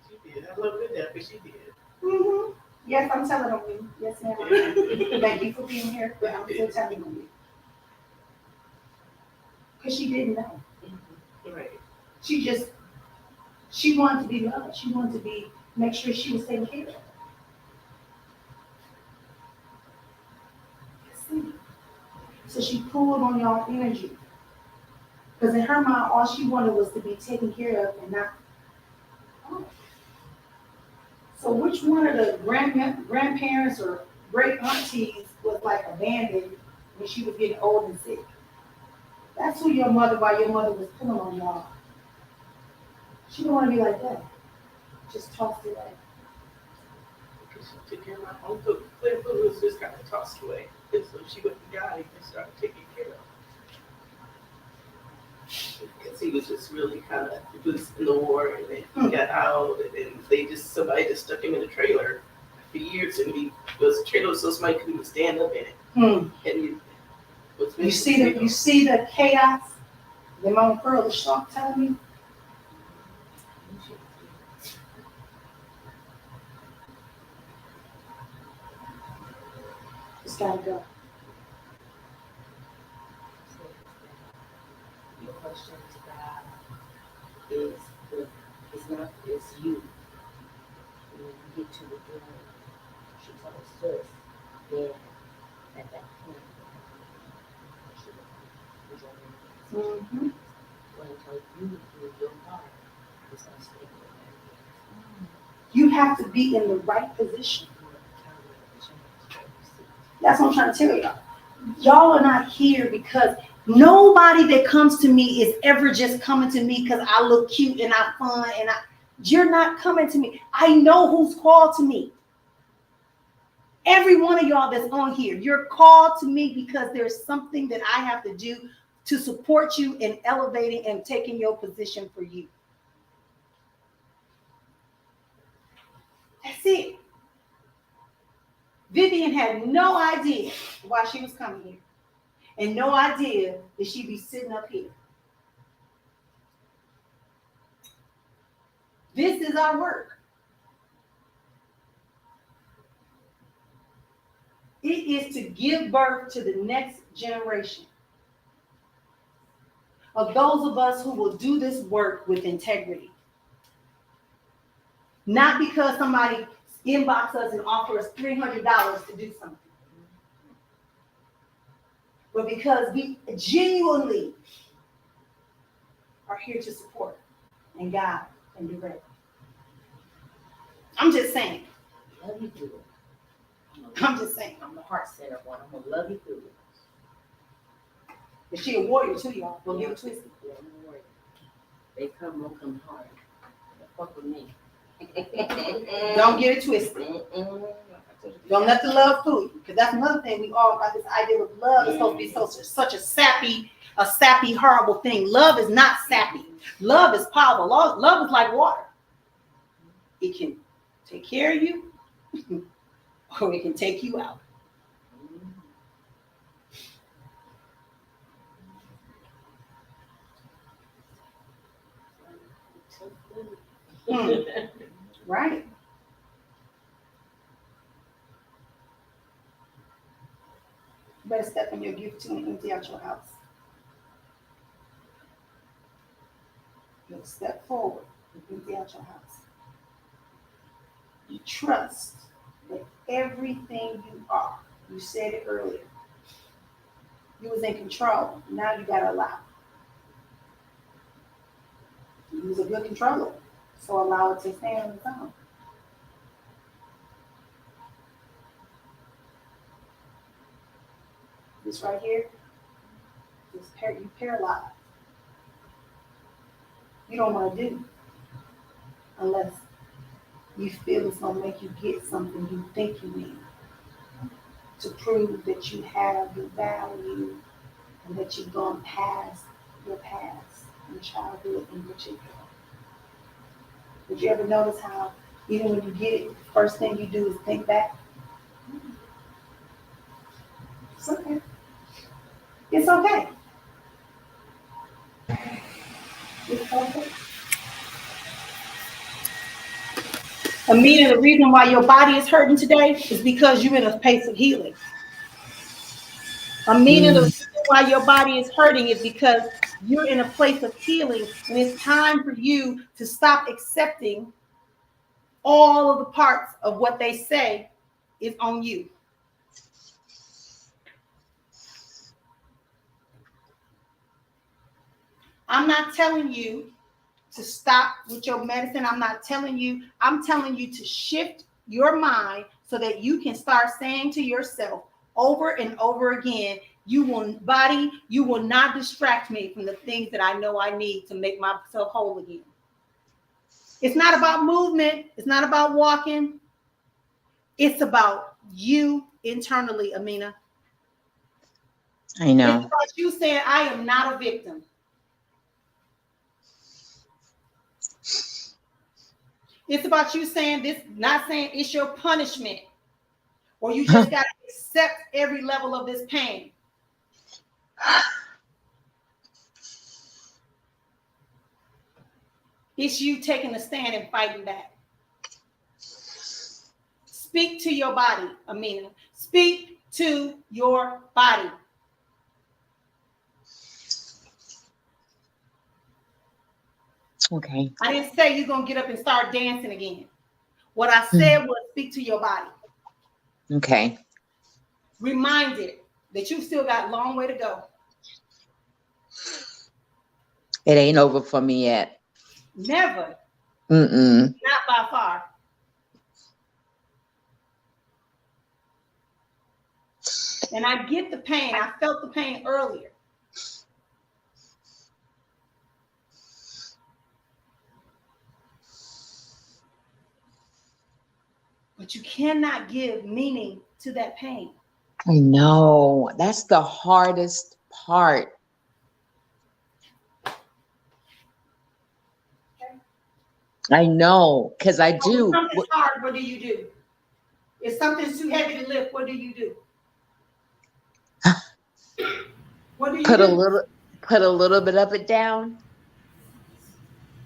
She did. I love it that, but she did. Mm-hmm. Yes, I'm telling on you. Yes, ma'am. Thank you for being here, but I'm still telling on you. Because she didn't know. Right. She wanted to be loved. She wanted to make sure she was taken care of. pulled on y'all energy. Because in her mind, all she wanted was to be taken care of and not. Oh. So which one of the grandparents or great aunties was like abandoned when she was getting old and sick? That's who your mother, why your mother was pulling on y'all. She didn't want to be like that. Just tossed it away. Because she took care of my uncle. Clifford was just kind of tossed away. And so she went to God and started taking care of. Because he was just really kind of, he was in the war and then he got out and then somebody just stuck him in a trailer for years and he was, the trailer was so small he couldn't even stand up in it. And he was You see the chaos? The mama Pearl, the shark telling me. It's gotta go. Your question to God it's you. When you get to the door, she told us, then at that point, she was Mm-hmm. when until you do your part, it's unstable. You have to be in the right position. That's what I'm trying to tell y'all. Y'all are not here because nobody that comes to me is ever just coming to me because I look cute and I'm fun and you're not coming to me. I know who's called to me. Every one of y'all that's on here, you're called to me because there's something that I have to do to support you in elevating and taking your position for you. That's it. Vivian had no idea why she was coming here and no idea that she'd be sitting up here. This is our work. It is to give birth to the next generation of those of us who will do this work with integrity. Not because somebody inbox us and offer us $300 to do something, but because we genuinely are here to support and guide and direct. I'm just saying. Love you through it. I'm just saying. I'm the heart center one. I'm gonna love you through it. But she a warrior too, y'all. Don't get it twisted. Yeah, don't worry. They won't come hard. Don't fuck with me. Don't get it twisted. Don't let the love fool you, because that's another thing we all got this idea of love is supposed to be such a sappy, horrible thing. Love is not sappy. Love is powerful. Love is like water. It can take care of you, or it can take you out. Right. You better step in your gift too and empty out your house. You'll step forward and empty out your house. You trust that everything you are, you said it earlier, you was in control. Now you gotta allow. You was a good controller, so allow it to stand on its own. This right here, you paralyzed. You don't want to do unless you feel it's going to make you get something you think you need to prove that you have your value and that you've gone past your past and childhood in particular. Did you ever notice how even when you get it, the first thing you do is think back? It's okay. It's okay. It's okay. Amina, the reason why your body is hurting today is because you're in a place of healing. Amina, the reason why your body is hurting is because you're in a place of healing, and it's time for you to stop accepting all of the parts of what they say is on you. I'm not telling you to stop with your medicine. I'm telling you to shift your mind so that you can start saying to yourself over and over again, you will not distract me from the things that I know I need to make myself whole again. It's not about movement. It's not about walking. It's about you internally, Amina. I know. It's about you saying, I am not a victim. It's about you saying this, not saying it's your punishment, or you just got to accept every level of this pain. It's you taking a stand and fighting back. Speak to your body, Amina. Speak to your body. Okay. I didn't say you're going to get up and start dancing again. What I said was speak to your body. Okay. Remind it that you still got a long way to go. It ain't over for me yet. Never. Mm-mm. Not by far. And I get the pain. I felt the pain earlier. But you cannot give meaning to that pain. I know. That's the hardest part. I know, because I do. When something's hard, what do you do? If something's too heavy to lift, what do you do? What do you Put do? a little bit of it down.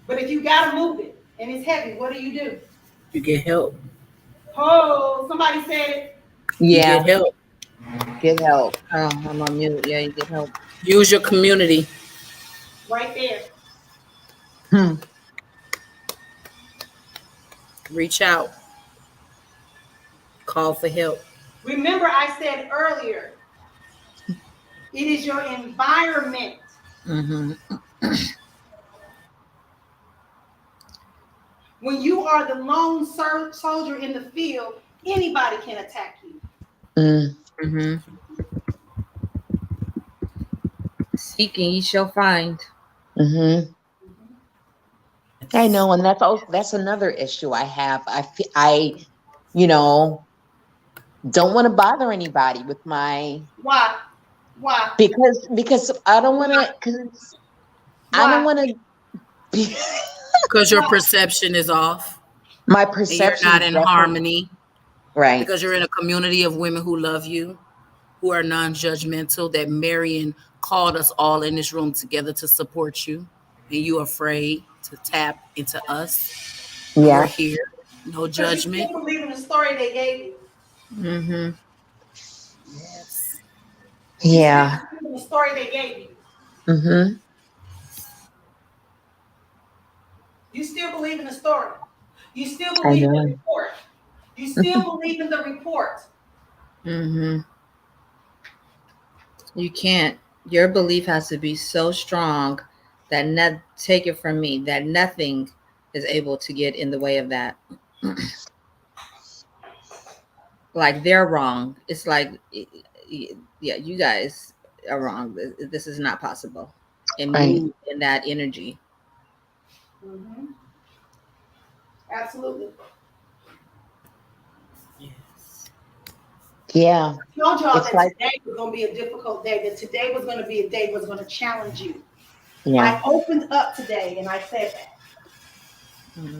But if you gotta move it and it's heavy, what do? You get help. Oh, somebody said it. Yeah. You get help. Get help. Oh, I'm on mute. Yeah, you get help. Use your community. Right there. Reach out. Call for help. Remember, I said earlier, it is your environment. Mm-hmm. When you are the lone soldier in the field, anybody can attack you. Mm-hmm. Seeking, ye shall find. Mm-hmm. I know, and that's another issue I have. I don't want to bother anybody with my. Why? Because I don't want to. Because I don't want to be. Because your perception is off. My And you're perception not in harmony. Right. Because you're in a community of women who love you, who are non-judgmental, that Marion called us all in this room together to support you. And you're afraid to tap into us. Yeah. We're here. No judgment. You still believe in the story they gave you. Mm-hmm. Yes. Yeah. You still believe in the story they gave you. Mm-hmm. You still believe in the story. You still I believe in know. the report. You still believe in the report. Mm-hmm. You can't. Your belief has to be so strong that take it from me, that nothing is able to get in the way of that. Like they're wrong. It's like, yeah, you guys are wrong. This is not possible. And Right. move in that energy. Mm-hmm. Absolutely. Yes. Yeah. I told y'all It's that like- today was going to be a difficult day, that today was going to be a day that was going to challenge you. Yeah. I opened up today and I said that.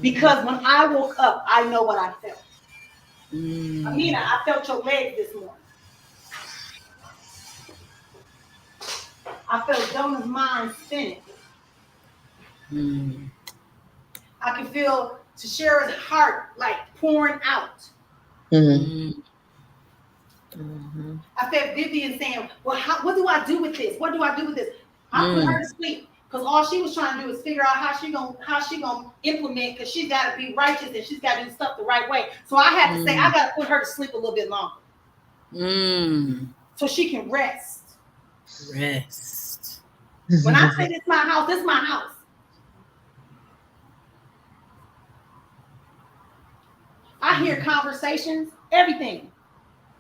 Because when I woke up, I know what I felt. Amina, I felt your leg this morning. I felt Donna's mind spinning. I can feel Tashira's heart like pouring out. Mm-hmm. I felt Vivian saying, well, what do I do with this? What do I do with this? I put her to sleep because all she was trying to do is figure out how she gonna implement, because she's got to be righteous and she's got to do stuff the right way. So I had to say, I got to put her to sleep a little bit longer. So she can rest. Rest. When I say this is my house. I hear conversations, everything,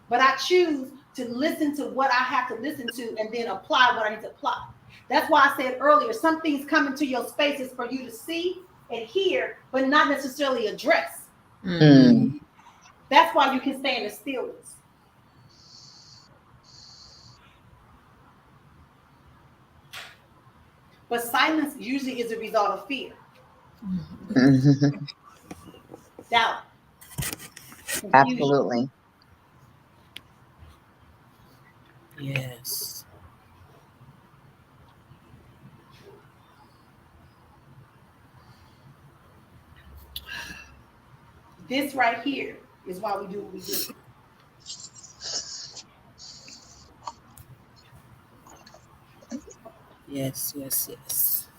but I choose to listen to what I have to listen to and then apply what I need to apply. That's why I said earlier, some things come into your spaces for you to see and hear, but not necessarily address. Mm. That's why you can stay in the stillness. But silence usually is a result of fear, doubt, confusion. Absolutely. Yes. This right here is why we do what we do. Yes, yes, yes.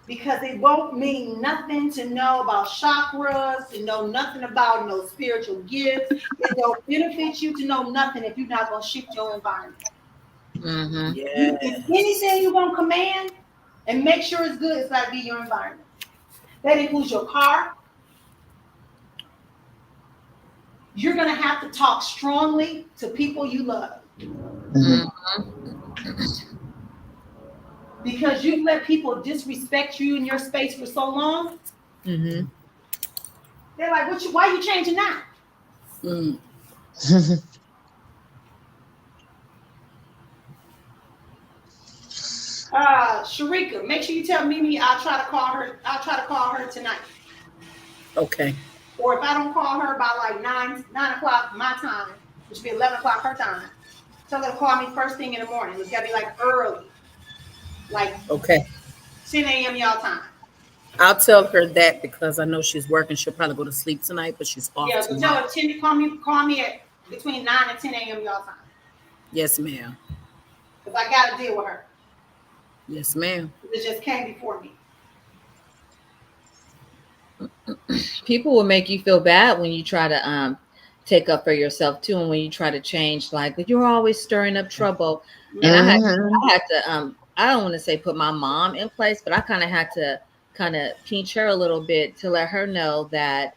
Because it won't mean nothing to know about chakras, to know nothing about no spiritual gifts. It don't benefit you to know nothing if you're not going to shift your environment. Mm-hmm. Yes. If anything you're going to command and make sure it's good, it's got to be your environment. That includes your car. You're going to have to talk strongly to people you love. Mhm. Because you let people disrespect you in your space for so long. Mm-hmm. They're like, why are you changing now? Mm. Sharika, make sure you tell Mimi I'll try to call her tonight. Okay. Or if I don't call her by like 9 o'clock my time, which would be 11 o'clock her time, tell her to call me first thing in the morning. It's got to be like early. Like Okay. 10 a.m. y'all time. I'll tell her that because I know she's working. She'll probably go to sleep tonight, but she's off Yeah, so tell tomorrow. her call me at between 9 and 10 a.m. y'all time. Yes, ma'am. Because I got to deal with her. Yes, ma'am. It just came before me. People will make you feel bad when you try to take up for yourself too, and when you try to change, like you're always stirring up trouble. And I had to I don't want to say put my mom in place, but I kind of had to kind of pinch her a little bit to let her know that,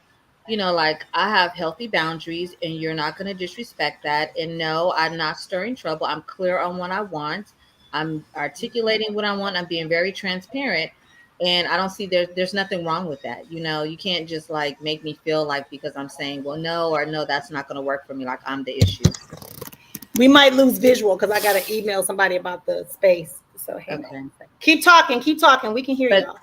you know, like I have healthy boundaries and you're not going to disrespect that. And no, I'm not stirring trouble. I'm clear on what I want. I'm articulating what I want. I'm being very transparent. And I don't see there's nothing wrong with that. You know, you can't just like make me feel like because I'm saying, well, no, or no, that's not going to work for me. Like I'm the issue. We might lose visual because I got to email somebody about the space. So hang on. Keep talking. We can hear y'all.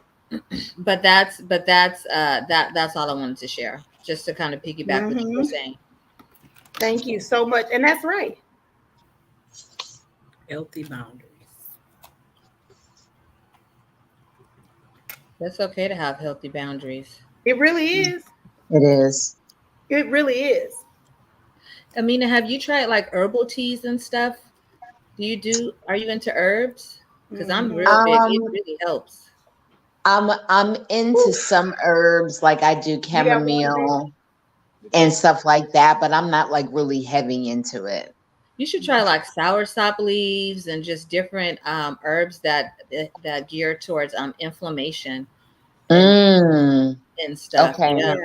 But that's all I wanted to share, just to kind of piggyback what you were saying. Thank you so much. And that's right. Healthy boundaries. That's okay to have healthy boundaries. It really is. It is. It really is. Amina, have you tried like herbal teas and stuff? Are you into herbs? Because I'm real big. It really helps. I'm into some herbs, like I do chamomile and stuff like that, but I'm not like really heavy into it. You should try like soursop leaves and just different herbs that gear towards inflammation and stuff. Okay. Yeah.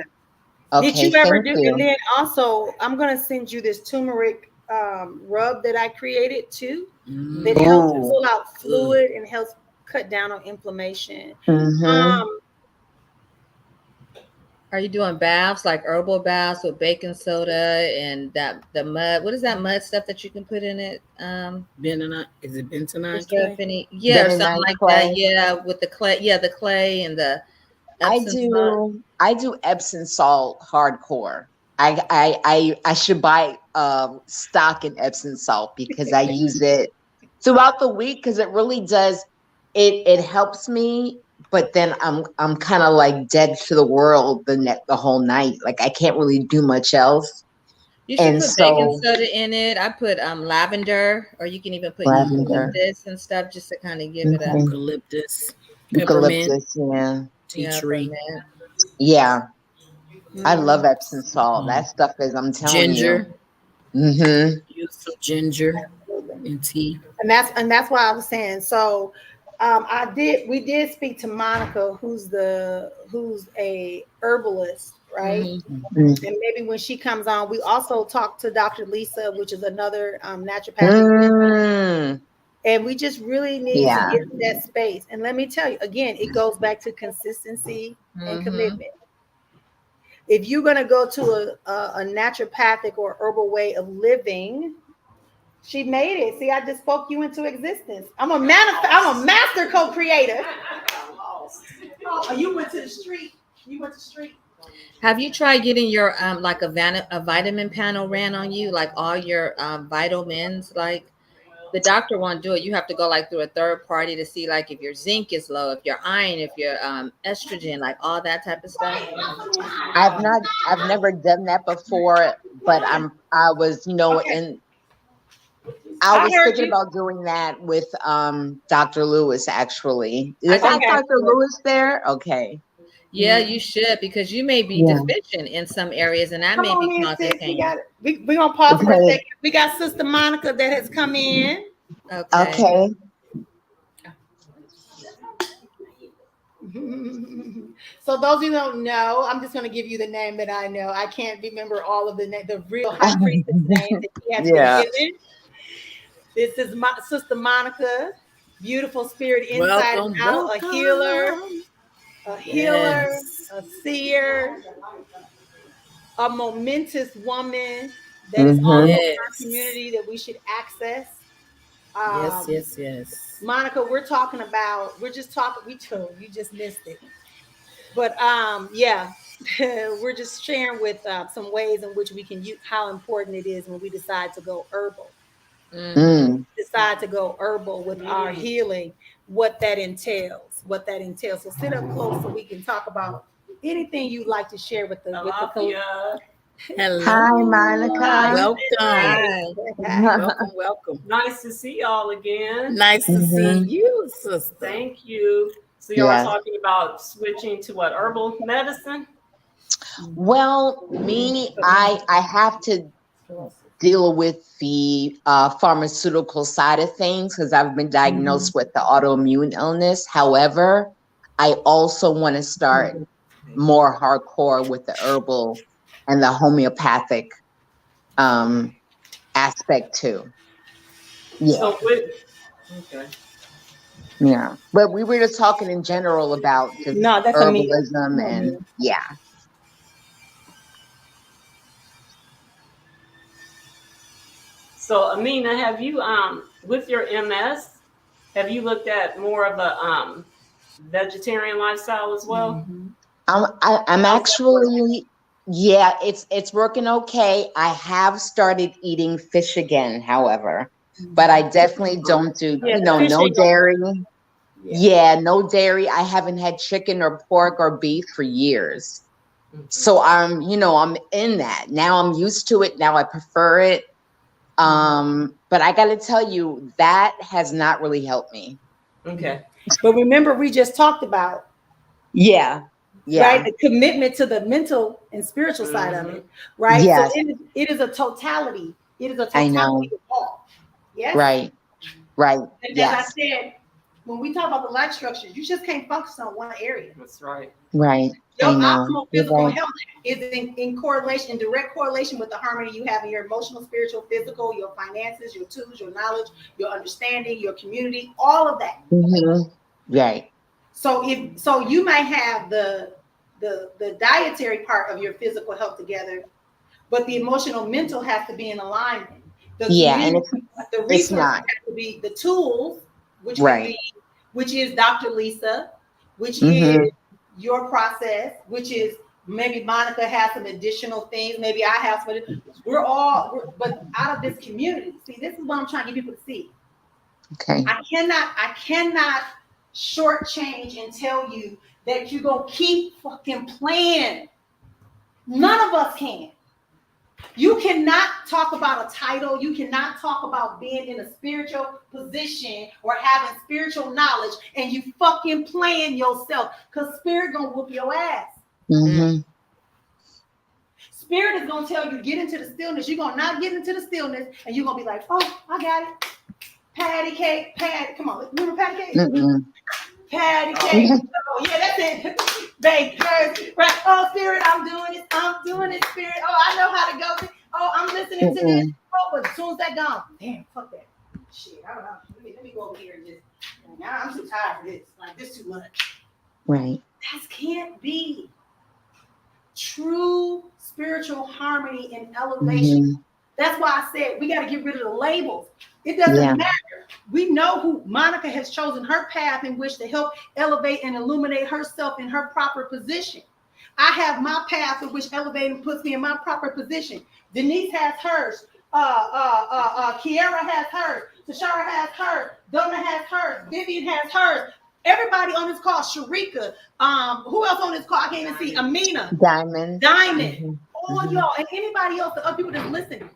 Okay. Did you ever do? You. And then also, I'm gonna send you this turmeric rub that I created too. That helps pull out fluid and helps cut down on inflammation. Are you doing baths, like herbal baths with baking soda and the mud? What is that mud stuff that you can put in it? Bentonite. Is it bentonite? Yeah, or something like that. Yeah, with the clay. Yeah, the clay and the Epsom salt. I do Epsom salt hardcore. I should buy stock in Epsom salt because I use it throughout the week because it really does. It helps me, but then I'm kind of like dead to the world the whole night. Like I can't really do much else. You should put baking soda in it. I put lavender, or you can even put eucalyptus and stuff just to kind of give it a eucalyptus, yeah, tea tree. Yeah. I love Epsom salt. That stuff is, I'm telling ginger. you. Use some ginger. And tea. And that's why I was saying. So we did speak to Monica, who's a herbalist, right? Mhm. And maybe when she comes on, we also talked to Dr. Lisa, which is another naturopathic. Mm, And we just really need to yeah. get to that space. And let me tell you, again, it goes back to consistency and commitment. If you're going to go to a naturopathic or herbal way of living, she made it. See, I just spoke you into existence. I'm a master co-creator. Oh, you went to the street. You went to the street. Have you tried getting your like a vitamin panel ran on you, like all your vitamins? Like the doctor won't do it. You have to go like through a third party to see like if your zinc is low, if your iron, if your estrogen, like all that type of stuff. I've never done that before, but I was, Okay. I I was heard thinking you. about doing that with Dr. Lewis actually. Is that Okay. Dr. Lewis there? Okay. Yeah, you should, because you may be Yeah. deficient in some areas, and that Come may be on in, causing sis. pain. We're gonna pause for a Okay. second. We got Sister Monica that has come in. Okay. Okay. So those who don't know, I'm just gonna give you the name that I know. I can't remember all of the real high priestess names that he has Yeah. been given. This is my Sister Monica, beautiful spirit inside and Welcome, out, a healer, Yes. a seer, a momentous woman that is also Mm-hmm. in our Yes. community that we should access. Yes, yes, yes. Monica, we're just talking, you just missed it. But yeah, we're just sharing with some ways in which we can use how important it is when we decide to go herbal. Mm. Decide to go herbal with our healing, what that entails. So sit up close so we can talk about anything you'd like to share with the Alafia. Hello. Hi, Monica. Welcome. Welcome. Nice to see y'all again. Nice to see Mhm. you, sister. Thank you. So y'all Yes. are talking about switching to what, herbal medicine? Well, I have to deal with the pharmaceutical side of things because I've been diagnosed with the autoimmune illness. However, I also want to start more hardcore with the herbal and the homeopathic aspect too. Yeah, So okay. yeah. But we were just talking in general about just No, that's a me. herbalism and yeah. So Amina, have you with your MS, have you looked at more of a vegetarian lifestyle as well? I'm actually, yeah, it's working okay. I have started eating fish again, however, but I definitely don't do, Yeah, the fish no ain't gonna dairy. work. Yeah, no dairy. I haven't had chicken or pork or beef for years. So I'm in that. Now I'm used to it. Now I prefer it. But I got to tell you, that has not really helped me. Okay. But remember, we just talked about Yeah. Yeah. right the commitment to the mental and spiritual side of it, right? Yes. So it is a totality. It is a I know. totality of all. Yes. Right. Right. And Yes. as I said, when we talk about the life structures, you just can't focus on one area. That's right. Right. Your I know. optimal You're physical right. health is in correlation, in direct correlation with the harmony you have in your emotional, spiritual, physical, your finances, your tools, your knowledge, your understanding, your community, all of that. Mm-hmm. Right. So you might have the dietary part of your physical health together, but the emotional, mental has to be in alignment. The It's resources not. have to be the tools, which Right. which is Dr. Lisa, which Mhm. is your process, which is maybe Monica has some additional things, maybe I have some. But out of this community, see, this is what I'm trying to get people to see. Okay. I cannot shortchange and tell you that you're gonna keep fucking playing. None of us can. You cannot talk about a title. You cannot talk about being in a spiritual position or having spiritual knowledge and you fucking playing yourself because spirit gonna whoop your ass. Mm-hmm. Spirit is gonna tell you get into the stillness. You're gonna not get into the stillness and you're gonna be like, oh, I got it. Patty cake, come on, remember patty cake? Mm-mm. Patty cake. Oh, yeah, that's it. Baked curds. Right. Oh, Spirit, I'm doing it, Spirit. Oh, I know how to go. Oh, I'm listening to this. Oh, but as soon as that gone, damn, fuck that. Shit, I don't know. Let me go over here and just, now I'm too tired for this. Like, this too much. Right. That can't be. True spiritual harmony and elevation. That's why I said we got to get rid of the labels. It doesn't matter. We know who Monica has chosen her path in which to help elevate and illuminate herself in her proper position. I have my path in which elevating puts me in my proper position. Denise has hers. Kiara has hers. Tashara has hers. Donna has hers. Vivian has hers. Everybody on this call, Sharika, who else on this call? I can't even see. Amina. Diamond. All y'all, and anybody else, the other people that's listening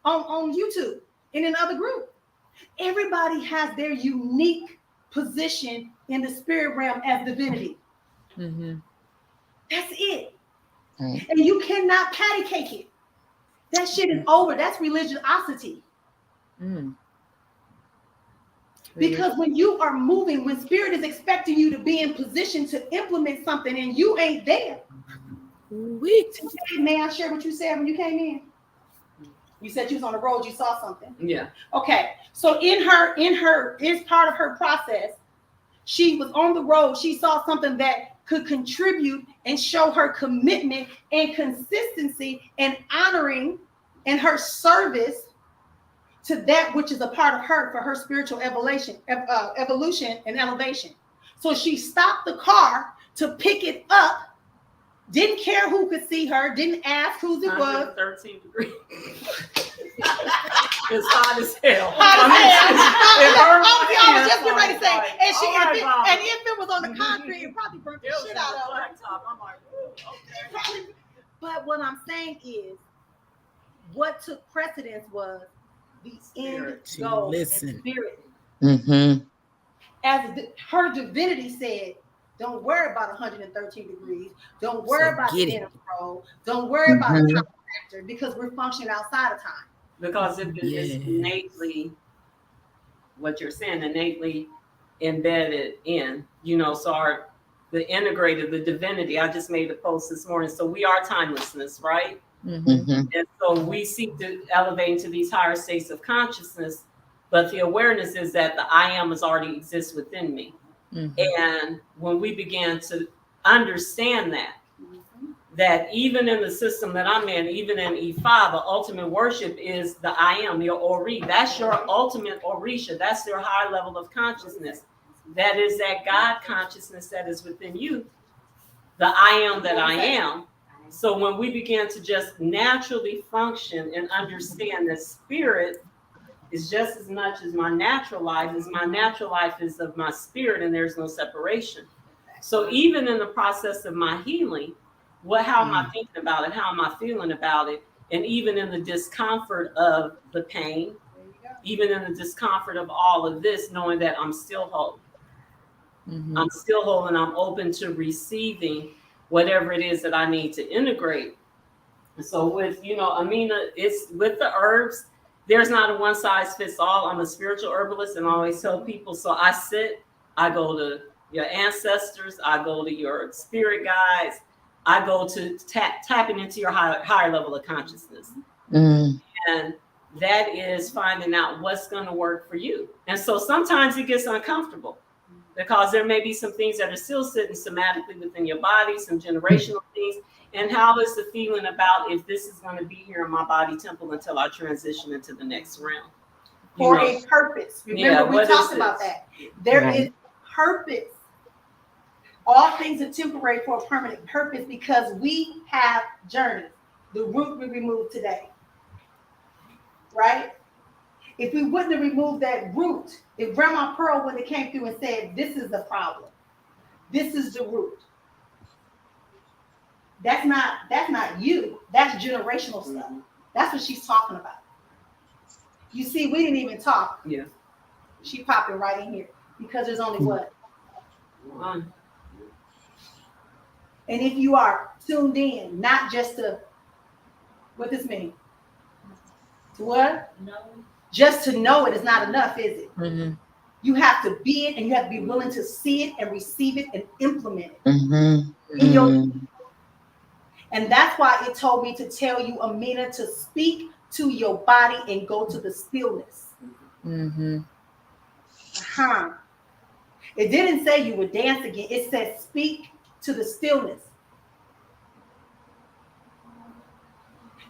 on YouTube and in other groups. Everybody has their unique position in the spirit realm as divinity. That's it. Right. And you cannot patty cake it. That shit is over. That's religiosity. Because when you are moving, when spirit is expecting you to be in position to implement something and you ain't there. May I share what you said when you came in? You said you was on the road, you saw something. Yeah. Okay. So in her is part of her process. She was on the road. She saw something that could contribute and show her commitment and consistency and honoring and her service to that which is a part of her for her spiritual evolution and elevation. So she stopped the car to pick it up. Didn't care who could see her. Didn't ask whose it was. 13 degrees. It's hot as hell. I was just getting ready to say, and if it was on the concrete, it probably burnt the shit out of her. I'm like, okay. But what I'm saying is, what took precedence was the end goal and spirit. As her divinity said, don't worry about 113 degrees. Don't worry about the inner road. Don't worry about the time factor because we're functioning outside of time. Because if it's innately, what you're saying, innately embedded in, so the integrated, the divinity, I just made a post this morning. So we are timelessness, right? And so we seek to elevate into these higher states of consciousness, but the awareness is that the I am has already exists within me. And when we began to understand that even in the system that I'm in, even in E5, the ultimate worship is the I am, your Ori. That's your ultimate Orisha. That's your higher level of consciousness. That is that God consciousness that is within you, the I am that I am. So when we begin to just naturally function and understand that spirit is just as much as my natural life is of my spirit, and there's no separation. So even in the process of my healing, how am I thinking about it? How am I feeling about it? And even in the discomfort of the pain, even in the discomfort of all of this, knowing that I'm still whole. I'm still whole and I'm open to receiving whatever it is that I need to integrate. So with, Amina, it's with the herbs, there's not a one size fits all. I'm a spiritual herbalist and I always tell people, so I go to your ancestors, I go to your spirit guides, I go to tapping into your higher level of consciousness. And that is finding out what's going to work for you. And so sometimes it gets uncomfortable because there may be some things that are still sitting somatically within your body, some generational things. And how is the feeling about if this is going to be here in my body temple until I transition into the next realm? For a purpose. Remember, we talked about that. There is purpose. All things are temporary for a permanent purpose because we have journeys. The root we removed today. Right? If we wouldn't have removed that root, if Grandma Pearl wouldn't have came through and said, this is the problem. This is the root. That's not you. That's generational stuff. That's what she's talking about. You see, we didn't even talk. Yeah. She popped it right in here because there's only what? One. And if you are tuned in, not just to what this means. To what? Just to know it is not enough, is it? Mm-hmm. You have to be it, and you have to be willing to see it and receive it and implement it. Mm-hmm. In your, Mm-hmm. and that's why it told me to tell you, Amina, to speak to your body and go to the stillness. Mm-hmm. It didn't say you would dance again. It said speak to the stillness.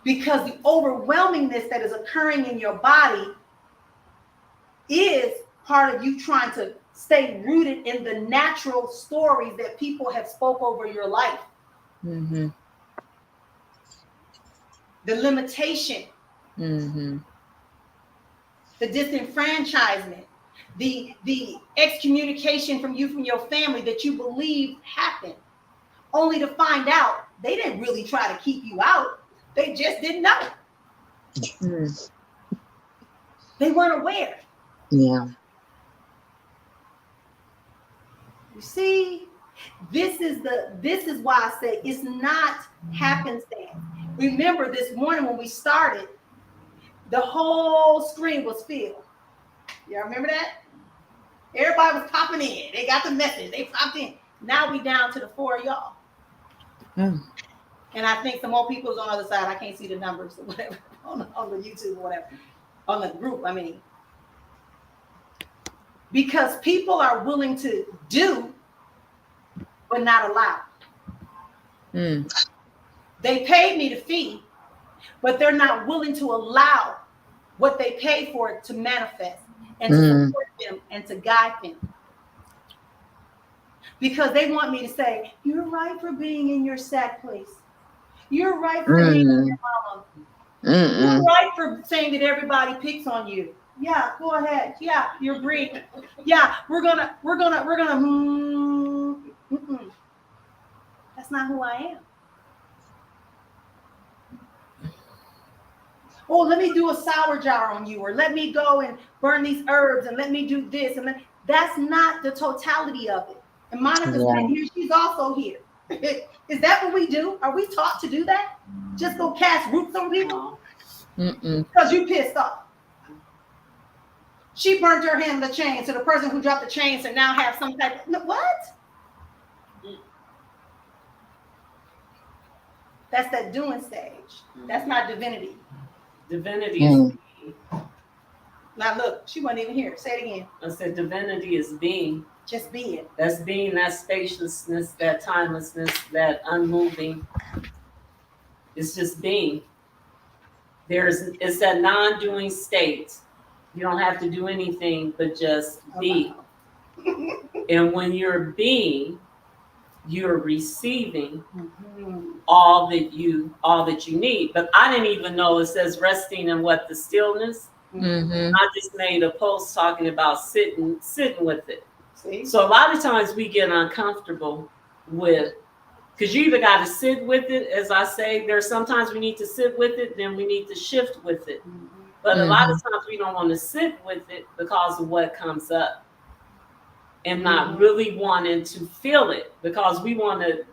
Because the overwhelmingness that is occurring in your body is part of you trying to stay rooted in the natural stories that people have spoke over your life. Mm-hmm. The limitation, Mm-hmm. the disenfranchisement, the excommunication from you from your family that you believe happened, only to find out they didn't really try to keep you out. They just didn't know. Mm. They weren't aware. Yeah. You see, this is why I say it's not happenstance. Remember this morning when we started, the whole screen was filled. Y'all remember that? Everybody was popping in. They got the message. They popped in. Now we down to the 4 of y'all. Mm. And I think some more people's on the other side. I can't see the numbers or whatever on the YouTube or whatever. On the group, I mean. Because people are willing to do, but not allow. Mm. They paid me the fee, but they're not willing to allow what they paid for it to manifest and to support them and to guide them. Because they want me to say, you're right for being in your sad place. You're right for hating your mama. You're right for saying that everybody picks on you. Yeah, go ahead. Yeah, you're breathing. Yeah, we're gonna. That's not who I am. Oh, let me do a sour jar on you, or let me go and burn these herbs, and let me do this, and that's not the totality of it. And Monica's been here; she's also here. Is that what we do? Are we taught to do that? Just go cast roots on people because you pissed off. She burnt her hand on the chain, so the person who dropped the chain should now have some type of what? That's that doing stage. That's not divinity. Divinity is being. Now look, she wasn't even here. Say it again. I said divinity is being. Just be it. That's being, that spaciousness, that timelessness, that unmoving. It's just being. It's that non-doing state. You don't have to do anything but just be. And when you're being, you're receiving all that you need. But I didn't even know it says resting in what? The stillness. I just made a post talking about sitting with it. See? So a lot of times we get uncomfortable with, because you either got to sit with it, as I say, there's sometimes we need to sit with it, then we need to shift with it. But a lot of times we don't want to sit with it because of what comes up, and not really wanting to feel it, because we want to,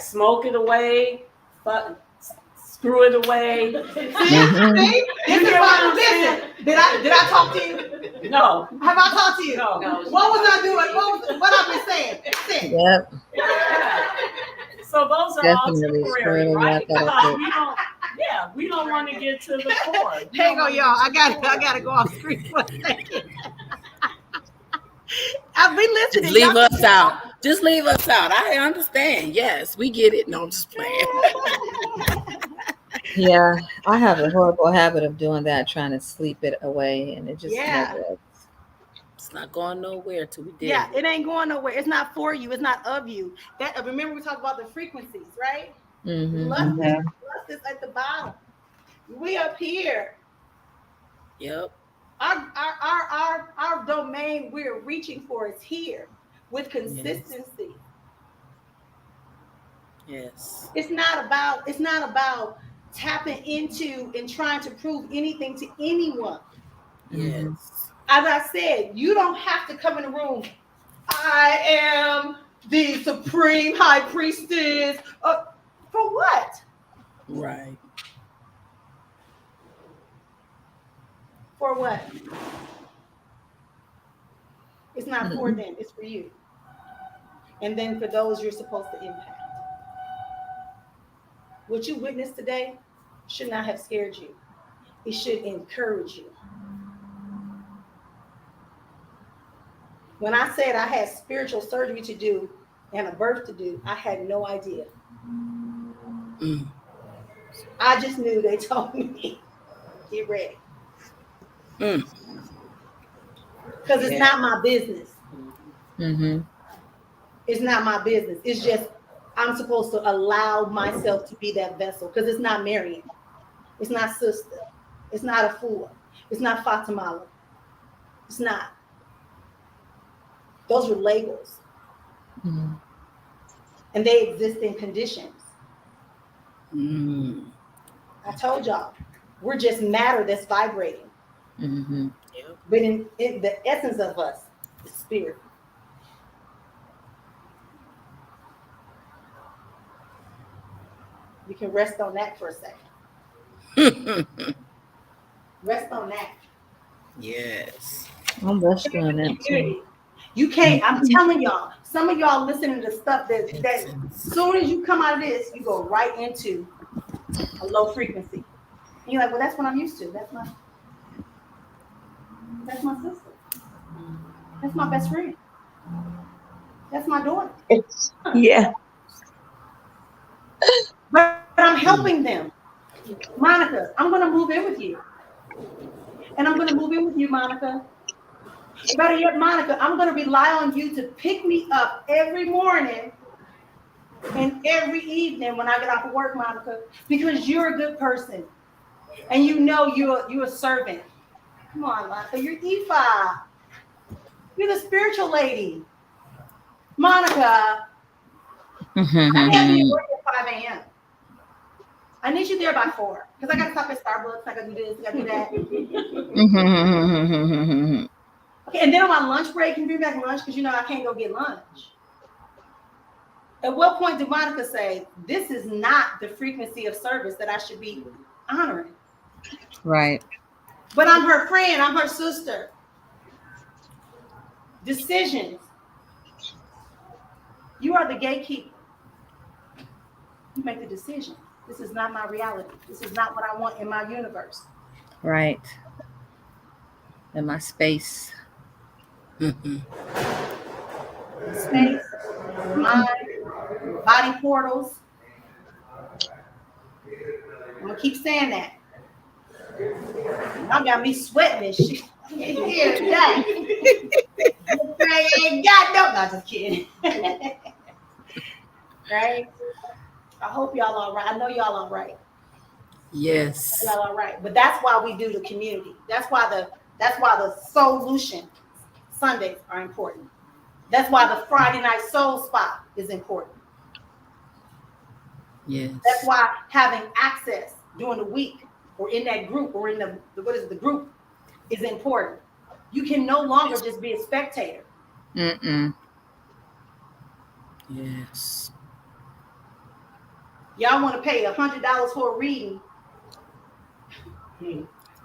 smoke it away, screw it away. See? This is why. Listen, did I talk to you? No. Have I talked to you? No. What was I doing? What I've been saying? Yep. So those are all Definitely temporary, right? screwing up Because we don't want to get to the core. Hang on, y'all. I gotta go off screen for a second. I've been listening. Just leave us out. Just leave us out. I understand. Yes, we get it. No, I'm just playing. Yeah, I have a horrible habit of doing that, trying to sleep it away, and it just never. It's not going nowhere till we did. Yeah, it ain't going nowhere. It's not for you. It's not of you. That remember we talked about the frequencies, right? Lust is at the bottom. We up here. Yep. Our domain we're reaching for is here with consistency. Yes. It's not about tapping into and trying to prove anything to anyone. Yes. As I said, you don't have to come in the room. I am the supreme high priestess. For what? Right. For what? It's not for them, it's for you. And then for those you're supposed to impact. What you witnessed today should not have scared you. It should encourage you. When I said I had spiritual surgery to do and a birth to do, I had no idea. I just knew they told me, get ready. Because it's not my business. It's not my business. It's just I'm supposed to allow myself to be that vessel. Because it's not Marion. It's not Sister. It's not Afua. It's not Fatimala. It's not. Those are labels. And they exist in conditions. I told y'all, we're just matter that's vibrating. But in the essence of us is spirit. You can rest on that for a second. Rest on that. Yes. I'm resting on that too. You can't, I'm telling y'all, some of y'all listening to stuff that as soon as you come out of this, you go right into a low frequency. And you're like, well, that's what I'm used to. That's my sister. That's my best friend. That's my daughter. Yeah. But I'm helping them. Monica, I'm going to move in with you. And I'm going to move in with you, Monica. Better yet, Monica, I'm going to rely on you to pick me up every morning and every evening when I get off of work, Monica, because you're a good person. And you know you're a servant. Come on, Monica, you're Ifa. You're the spiritual lady. Monica, I can't be at work at 5 a.m. I need you there by 4 because I got to stop at Starbucks. I got to do this. I got to do that. Okay, and then on my lunch break, can you bring back lunch because you know I can't go get lunch. At what point did Monica say, this is not the frequency of service that I should be honoring? Right. But I'm her friend. I'm her sister. Decisions. You are the gatekeeper. You make the decision. This is not my reality. This is not what I want in my universe. Right. In my space. Space, mind, body portals. I'm gonna keep saying that. Y'all got me sweating and shit. Here today. Ain't got no. Not just kidding. Right? I hope y'all all right. I know y'all all right. Yes. Y'all all right. But that's why we do the community. That's why the solution Sundays are important. That's why the Friday night soul spot is important. Yes. That's why having access during the week or in that group or in the group is important. You can no longer just be a spectator. Yes. Y'all want to pay $100 for a reading,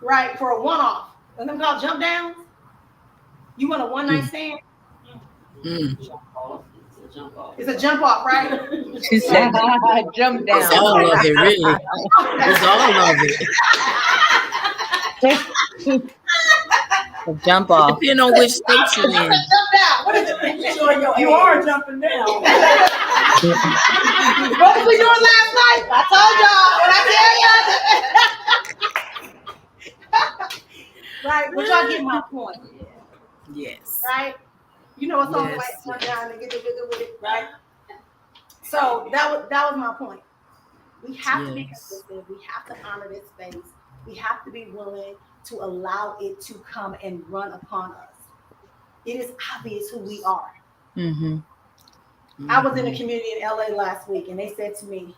right? For a one-off. And them called jump downs. You want a one-night stand? It's a jump off, right? She said, Jump down. It's all of it, really. It's all of it. jump off. Depending on which state you're in. Jump down. What is it? You are jumping down. What was we doing last night? I told y'all. Right, but y'all get my point. Yes. Right? You know what's on the way Yes. one down and get with it, right? So that was my point. We have to be consistent. We have to honor this space. We have to be willing to allow it to come and run upon us. It is obvious who we are. I was in a community in LA last week and they said to me,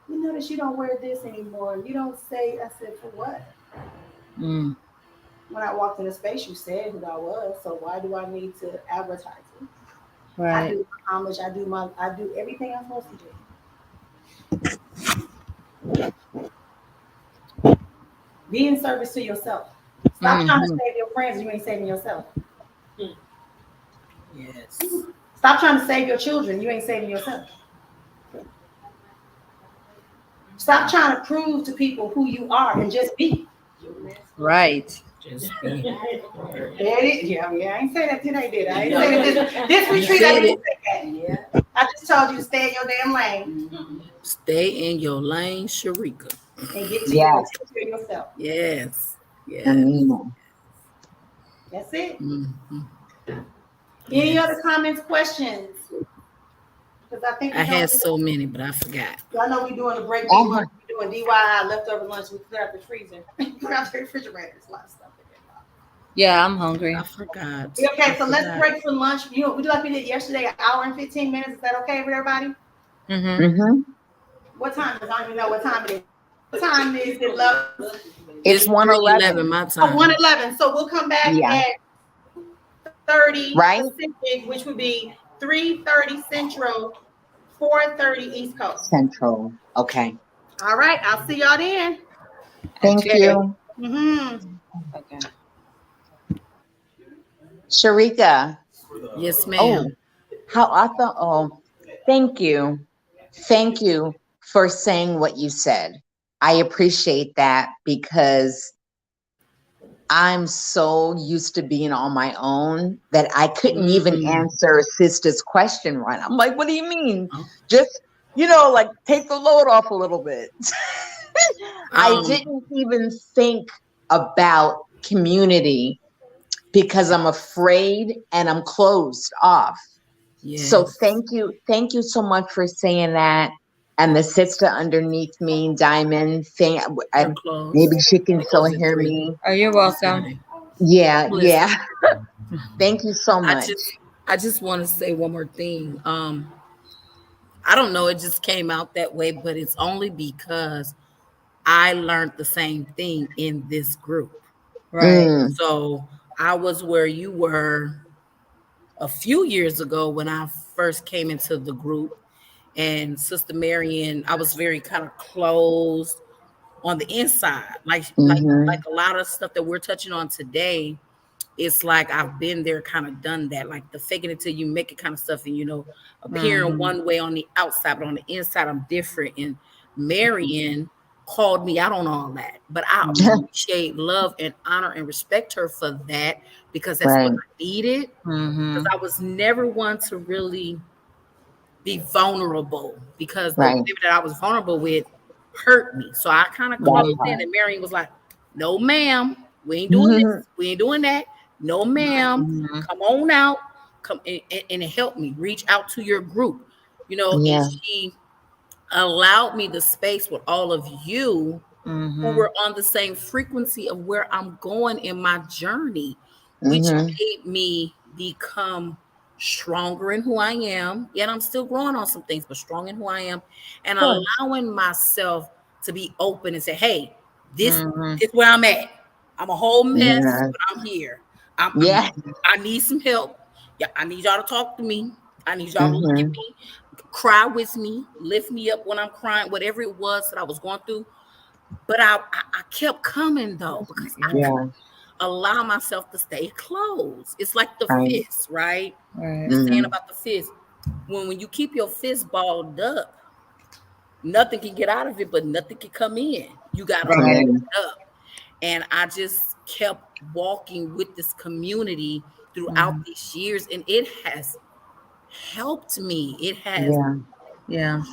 you notice you don't wear this anymore. You don't say, I said, for what? When I walked in the space, you said who I was. So why do I need to advertise it? Right. I do homage. I do everything I'm supposed to do. Be in service to yourself. Stop trying to save your friends. You ain't saving yourself. Yes. Stop trying to save your children. You ain't saving yourself. Stop trying to prove to people who you are and just be. Right. Just be. There it is. Yeah, I ain't say that today, did I? I ain't say that this retreat. I said didn't say that. Yeah. I just told you to stay in your damn lane Stay in your lane, Sharika. and get to Yes. take care of yourself. Yes. I Yes. mean, That's it. Mhm. Any Yes. other comments, questions? Because I think I had so many, but I forgot. I know we're doing the break Uh-huh. lunch. We're doing DIY leftover lunch. We clear out the freezer. Clear out the refrigerator. There's a lot of stuff in there. Yeah, I'm hungry. I forgot. Okay, I so let's forgot. break for lunch. You know, we do like we did yesterday, an hour and 15 minutes. Is that okay with everybody? Mm-hmm. mm-hmm. What time? Because I don't even know what time it is. What time is it, love? It's 3:11 1:11. my Oh, time. 1:11. So we'll come back Yeah. at 30 Right? Pacific, which would be 3:30 Central, 4:30 East Coast. Central. Okay. All right, I'll see y'all then. Thank Okay. you. Okay. Sharika. Yes, ma'am. Oh, how I thought. Oh, thank you. Thank you for saying what you said. I appreciate that because I'm so used to being on my own that I couldn't even answer a sister's question right. I'm like, what do you mean? Oh. Just, like take the load off a little bit. I Um, didn't even think about community because I'm afraid and I'm closed off. yes. So thank you so much for saying that. And the sister underneath me, Diamond, We're closed. maybe she can It still goes at hear 3 me. Oh, you're welcome. Saturday. Yeah, Listen. yeah. Thank you so much. I just want to say one more thing. I don't know, it just came out that way, but it's only because I learned the same thing in this group. Right. So I was where you were a few years ago when I first came into the group. And Sister Marion, I was very kind of closed on the inside. Like a lot of stuff that we're touching on today, it's like I've been there, kind of done that, like the faking it till you make it kind of stuff, and appearing one way on the outside, but on the inside I'm different. And Marion called me out on all that, but I appreciate, love, and honor and respect her for that, because that's what I needed. Because I was never one to really be vulnerable, because the women that I was vulnerable with hurt me. So I kind of closed in, and Marion was like, "No, ma'am, we ain't doing this. We ain't doing that. No, ma'am. Come on out. Come and help me reach out to your group." And she allowed me the space with all of you who were on the same frequency of where I'm going in my journey, which made me become stronger in who I am. Yet I'm still growing on some things, but strong in who I am, and allowing myself to be open and say, "Hey, this is where I'm at. I'm a whole mess, but I'm here. I need some help. Yeah, I need y'all to talk to me. I need y'all to look at me, cry with me, lift me up when I'm crying, whatever it was that I was going through." But I kept coming though, because I couldn't allow myself to stay closed. It's like the fist, right? The saying about the fist. When you keep your fist balled up, nothing can get out of it, but nothing can come in. You got to hold it up. And I just kept walking with this community throughout these years, and it has helped me. It has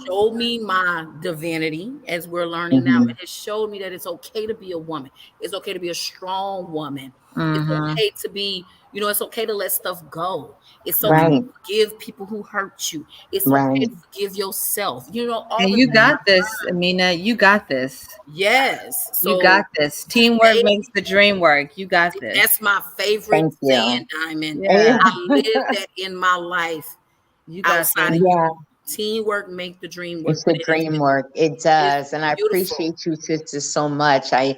showed me my divinity, as we're learning now. It has showed me that it's okay to be a woman. It's okay to be a strong woman. It's okay to be, it's okay to let stuff go. It's okay to forgive people who hurt you. It's okay to forgive yourself. All And the you things got this, Amina. You got this. Yes. So you got this. Teamwork makes the dream work. You got this. That's my favorite saying, Diamond. Yeah. I live that in my life. You got outside this. of you. Teamwork make the dream work. It's the dream work. It does. And I appreciate you, sister, so much. I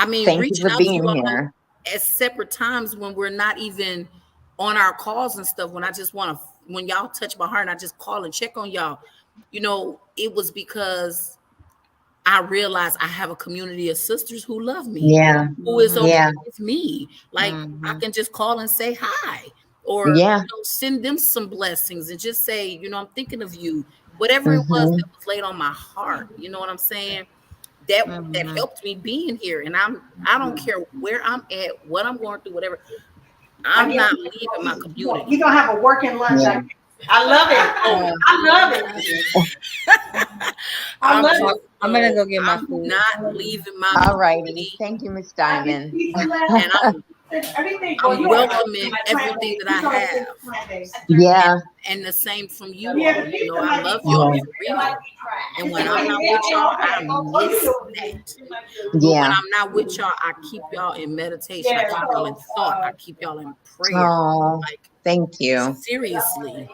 mean, thank you reaching for out to you being all here at separate times when we're not even on our calls and stuff. When I just want to, when y'all touch my heart and I just call and check on y'all, it was because I realize I have a community of sisters who love me, Yeah. who is okay Yeah. with me. Like I Mhm. can just call and say hi, or Yeah. send them some blessings and just say, I'm thinking of you. Whatever it was Mm-hmm. that was laid on my heart, you know what I'm saying? That Mhm. helped me being here. And I don't care where I'm at, what I'm going through, whatever. I I'm guess not leaving my community. we're gonna have a working lunch. Yeah. I love it. Oh, I love it. I love it. I'm gonna go get my I'm food. not leaving my All righty. community, Thank you, Miss Diamond. and I'm welcoming everything that I have. Yeah. And the same from you all. I love y'all Yeah. for real. And when I'm not with y'all, I miss that. But when Yeah. I'm not with y'all, I keep y'all in meditation. I keep y'all in thought. I keep y'all in prayer. Oh, Like, thank you. seriously,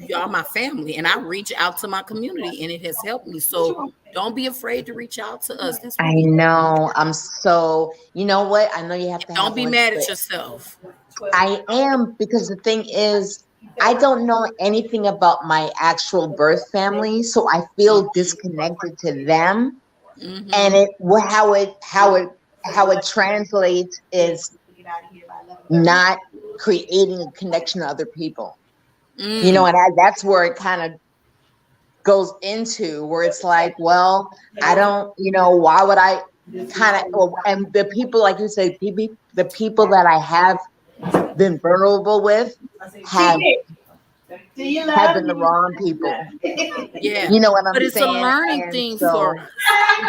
y'all my family. And I reach out to my community, and it has helped me. So don't be afraid to reach out to us. That's what I we do. know. I'm so, you know what? I know you have to have Don't be lunch, mad but at yourself. I am, because the thing is, I don't know anything about my actual birth family, so I feel disconnected to them. Mm-hmm. And how it translates is not creating a connection to other people. Mm. And that's where it kind of goes into, where it's like, well, I don't, why would I kind of, and the people, like you say, the people that I have been vulnerable with have been the wrong people. Yeah. You know what I'm But it's a saying? learning And thing so, for us.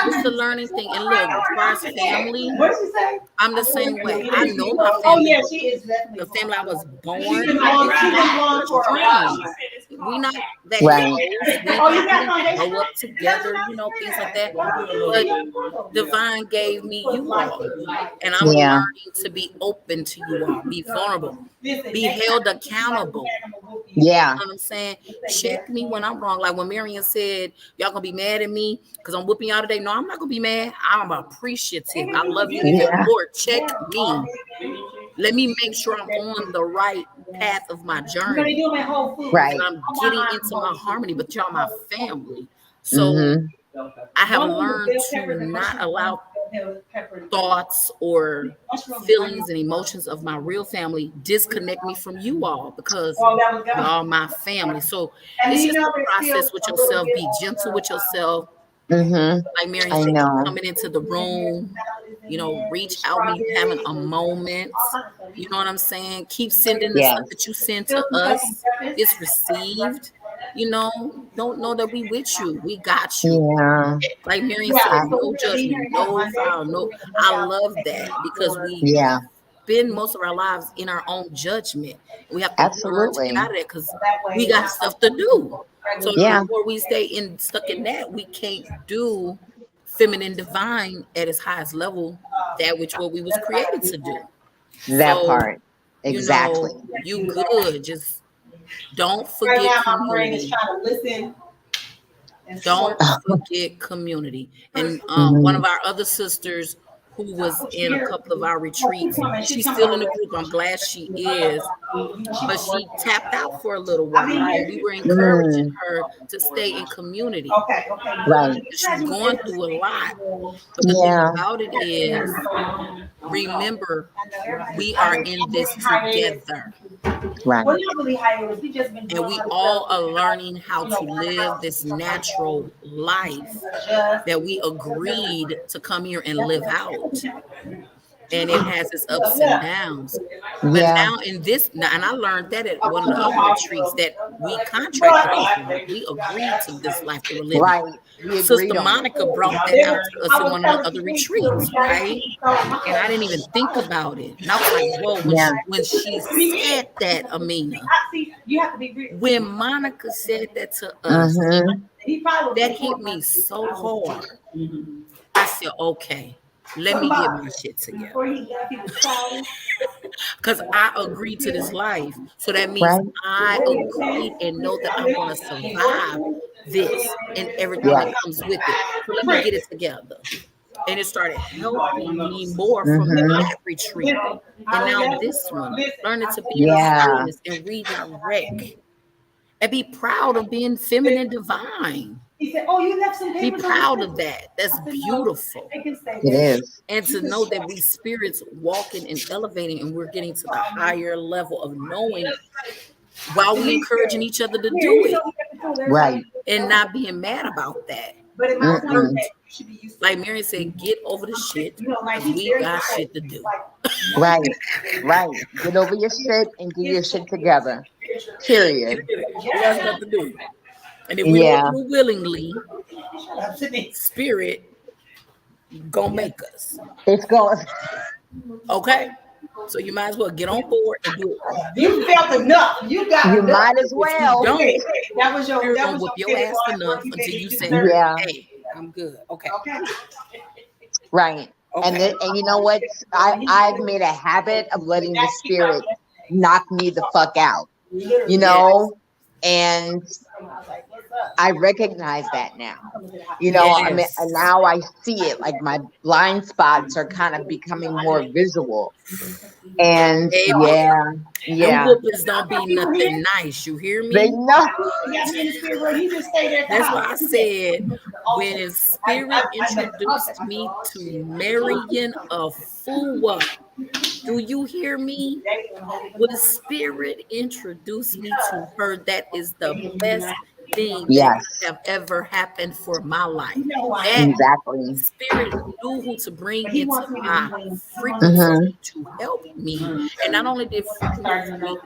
It's a learning thing. And look, as far as family, What did she say? I'm the same way. I know my Oh family. yeah, she is definitely The family I was born She's into, been gone for a while. strange. We not that right. close. Oh, you We got didn't foundation? grow up together, things like that. But Divine gave me you all, and I'm Yeah. learning to be open to you all, be vulnerable, be held accountable. Yeah. You know what I'm saying? Check me when I'm wrong. Like when Marion said, y'all gonna be mad at me because I'm whooping y'all today. No, I'm not gonna be mad. I'm appreciative. I love you even Yeah. more. Check me. Let me make sure I'm on the right path of my journey. Right. I'm getting into my harmony, but y'all my family. So Mm-hmm. I have learned to not allow thoughts or feelings and emotions of my real family disconnect me from you all, because y'all my family. So it's just a process with yourself. Be gentle with yourself. Mm-hmm. Like Marion I said, keep know. coming into the room, reach out when you're having a moment. You know what I'm saying? Keep sending the Yes. stuff that you send to us. It's received. Don't know that we with you. We got you. Yeah. Like Marion said, no judgment, no foul, no. I love that, because we Yeah. spend most of our lives in our own judgment. We have to learn to get Absolutely. out of that, because we got stuff to do. So Yeah. the more we stay stuck in that, we can't do feminine divine at its highest level, that which what we was created to do. That So, part. Exactly. you good. Just don't Right forget now, my brain is community. trying to listen and Don't sort. forget community. And one Mhm. of our other sisters who was in a couple of our retreats, she's still in the group. I'm glad she is, but she tapped out for a little while, and we were encouraging Mm. her to stay in community. Okay, okay. Right. She's going through a lot, but the thing Yeah. about it is, remember, we are in this together, Right. We're not really hiatus. We just been doing and we other all stuff. are learning how to live this natural life that we agreed to come here and live out. And it has its ups and downs. But Yeah. now in this, and I learned that at one of the other retreats, that we contracted this life. We agreed to this life that we're living. Right. We Sister agreed on it. Monica brought that out to us in one of the other retreats, right? And I didn't even think about it. And I was like, whoa, Yeah. when she said that, Amina, when Monica said that to us, Mm-hmm. that hit me so hard. I said, okay, let me get my shit together. Because I agreed to this life. So that means Right. I agreed and know that I'm going to survive this and everything that Right. comes with it. So let me get it together. And it started helping me more from Mm-hmm. that retreat. And now this one, learning to be in the Yeah. stillness and redirect and be proud of being feminine divine. He said, "Oh, you left some Be papers on proud the of that. That's I said, "No, beautiful. they can stay It there." is. And to know that we spirits walking and elevating, and we're getting to the higher level of knowing while we encouraging each other to do it Right. and not being mad about that. But in my point, Mm-mm. that you should be used to Like Mary said, get over the shit. you know, like 'Cause he's we very got like, shit to do. Right. Right. Get over your shit and get your shit together. Period. We got stuff to do. And if we Yeah. don't do it willingly, Up to me. spirit gonna make us. It's going. Okay? So you might as well get on board and do it. You felt enough. You got You enough. might as well. Don't, That was your. spirit That gonna was whoop your your finish ass line enough where until you say, deserve it. Yeah. hey, I'm good. Okay. Okay. Right. And Okay. and you know what? I've made a habit of letting the spirit knock me the fuck out. You know, and I recognize that now. You know, I mean, Yes. and now I see it. Like my blind spots are kind of becoming more visual. And Baby. yeah, Them whoopings don't be nothing nice. You hear they me? know. You just stay there. That's why I said when spirit introduced me to Marion Afua. Do you hear me? When spirit introduced me to her, that is the best thing Yes, that have ever happened for my life. That exactly. spirit knew who to bring into my frequency Mm-hmm. to help me. And not only did frequency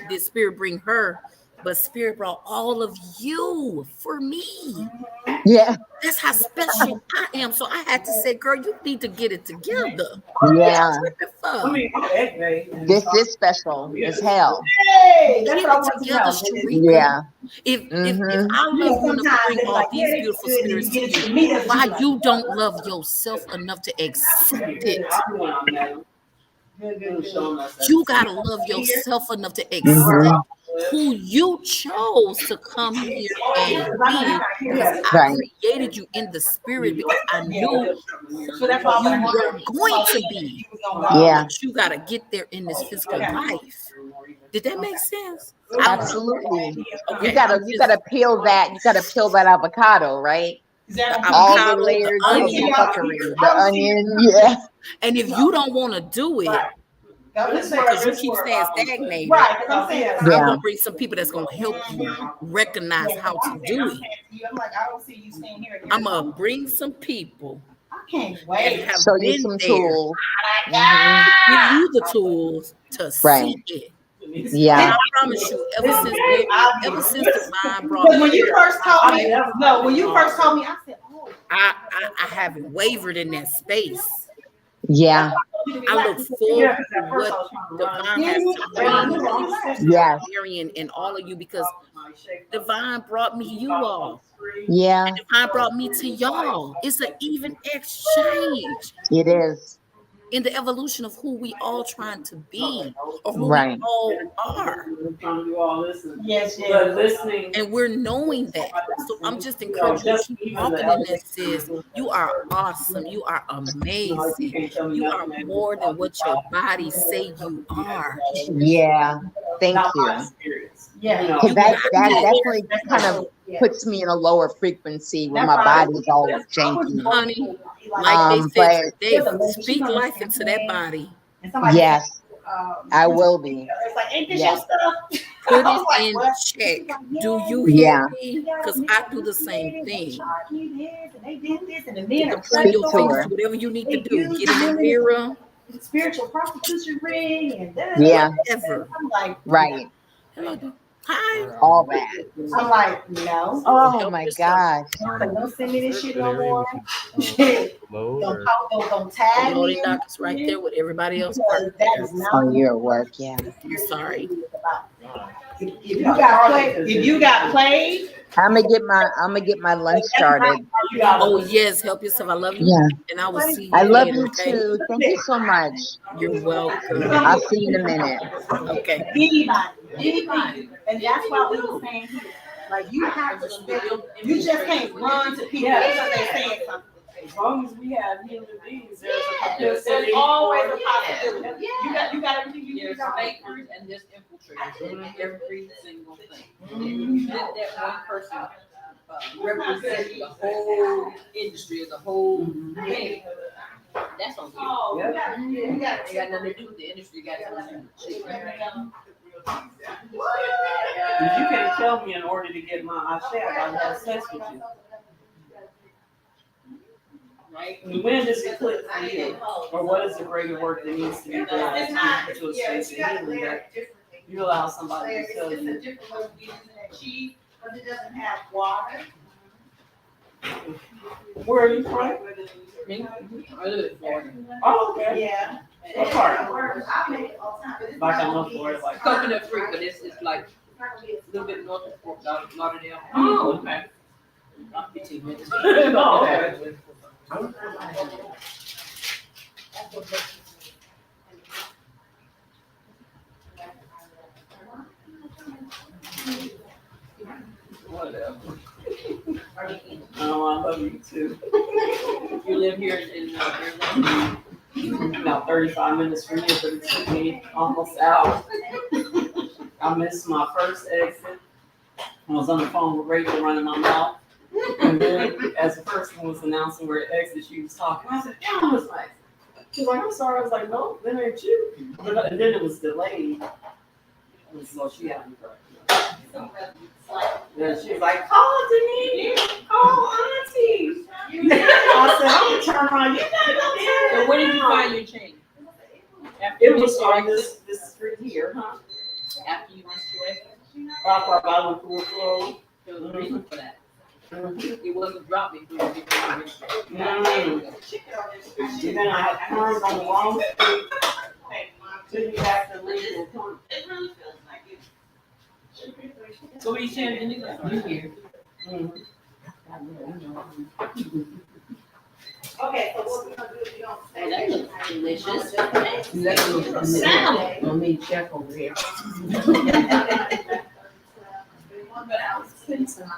did spirit bring her, but spirit brought all of you for me. Yeah, That's how special I am. So I had to say, girl, you need to get it together. yeah. What the fuck? This is special as hell. Get it together, Sharika. Yeah. If Mm-hmm. I love you enough to bring all these beautiful spirits to you, why you don't love yourself enough to accept it? You gotta love yourself enough to accept Mm-hmm. who you chose to come here and be, because I Right. created you in the spirit because I knew who you were going to be. Yeah. But you gotta get there in this physical life. Did that make sense? Absolutely. Okay. You gotta peel that. You gotta peel that avocado, right? The All the avocado, layers the of onion. the fuckery, the onion. Yeah. And if you don't want to do it, because you keep staying stagnated, Yeah. I'm gonna bring some people that's gonna help you recognize how to do it. I'm gonna bring some people can't that wait. have Show you been some there, tools. Mm-hmm. give you the tools to Right. see it. And Yeah. I promise you, ever since Divine brought Because me when you here, first told me, no, when you first told me, I said, oh. I haven't wavered in that space. Yeah. I look forward to what Divine has to bring Yes. Marion and all of you, because Divine brought me you all. Yeah. And Divine brought me to y'all. It's an even exchange It is. in the evolution of who we all trying to be, or who Right. we all are. Yes, yes. And we're knowing that. So I'm just encouraging you to keep walking in that, sis. You are awesome. You are amazing. You are more than what your body say you are. Yeah. Thank you. Yeah. Because that definitely kind of puts me in a lower frequency when my body's all janky. Honey, like they said But today, speak life into that body. yes, I will be. It's like, ain't this Yeah. your stuff? Put I was like, it in what? check. Do you hear Yeah. me? Because I do the same thing. They did this, and the You men can are point your Speak to fingers her. to whatever you need to do. Get in the mirror, spiritual prostitution ring and Yeah. whatever. I'm like, Right. Hello. Hi. All that. I'm like, no. Oh Help my yourself. gosh. Don't send me this shit no more. Don't tag Loading me. dock is right there with everybody else Because parked that there. is not Oh, you're at work. Yeah. I'm sorry. If you got played, I'm gonna get my lunch started. Oh yes, help yourself. I love you. Yeah. And I will see you I love later, you okay? too. Thank you so much. You're welcome. I'll see you in a minute. Okay. anybody. And that's why we were saying here, like you have to spend, you just can't run to people because they're saying something. As long as we have human beings, There's always a possibility. You got everything you need. There's fakers and there's infiltrators in every single thing. If you let that one person represent the whole industry, the whole thing. That's on you. Oh, Yep. It got nothing to do with the industry, it got something to do with You can't tell me in order to get my ashe, I gotta have sex with you. right? When does it click for you? Or what is the greater work that needs to be done It's to not, get to a yeah, space you of gotta healing layer that it differently. you allow somebody to tell It's a you? different way of using that cheese, because it doesn't have water. Where are you from? Me? I live in Florida. Oh, okay. Yeah. What part? I make it all the time, but it's Like not I know gonna be Florida, as like. Coconut free, but it's like It's not gonna be as a little bit north of Fort Lauderdale. Oh, okay. About 15 minutes. Oh, okay. Whatever. Oh, I love you too. You live here in Maryland? About 35 minutes from here, but it took me almost out. I missed my first exit. I was on the phone with Rachel running my mouth. And then as the person was announcing where the exit, she was talking. I said, yeah, I was like, she's like, I'm sorry. I was like, no, that ain't you. And then it was delayed. And so she had me correct. Then she was like, call Denise, call Auntie. I said, I'm gonna turn around. You gotta go turn So where did you find your chain? After It you was missed your on exit? this street here, huh? After you missed your exit? After I got on the floor. There was a reason for that. Mm-hmm. It wasn't dropping through the different And then I had turned on the wrong street. Till you back to legal point. So what are you saying, Denise? You here. Mhm. Okay, so what we're gonna do is we're gonna Oh, that looks delicious. Salad. Let me check over here. But I was putting some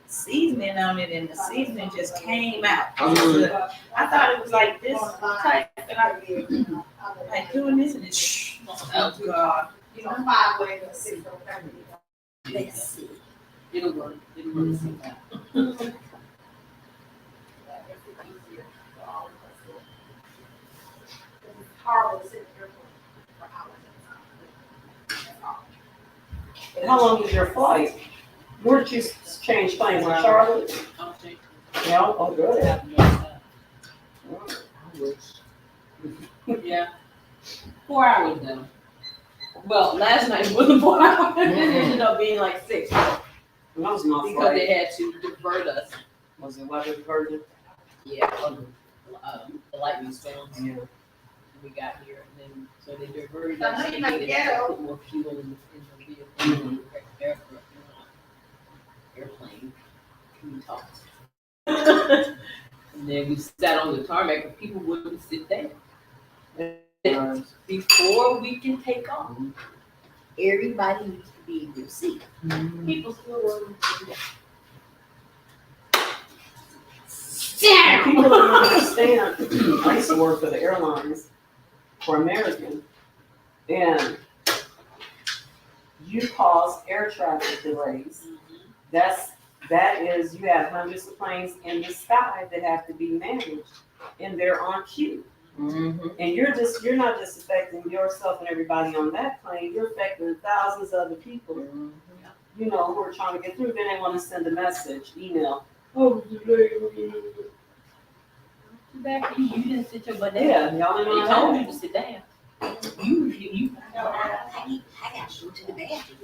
seasoning on it and the seasoning just came out. Mhm. I thought it was like this type and I like doing this and it's oh God. You know, 5 ways or 6 or 7. Let's see. It'll work. It'll work. It's horrible to sit here for hours at a time. How long is your flight? Where did you change planes in Charlotte? I'll take Yeah, oh, good. Yeah. 4 hours though. Well, last night wasn't 4 hours. It ended up being like 6 That was my because flight. they had to divert us. Was it weather diverted? Yeah. The lightning storms. Yeah. We got here, and then so they diverted I us. know They you're not needed to ghetto. put more fuel in the vehicle. Mhm. Airplane. We talked. And then we sat on the tarmac, but people wouldn't sit there. Before we can take off, everybody needs to be in their seat. People still want to sit People don't understand. I used to work for the airlines for American, and you cause air traffic delays. That is, you have hundreds of planes in the sky that have to be managed, and they're on cue. And you're not just affecting yourself and everybody on that plane. You're affecting thousands of other people. You know, who are trying to get through. Then they want to send a message, email. Oh, back. You didn't sit your butt down. yeah, y'all They know told that. you to sit down. You. I got to go to the bathroom.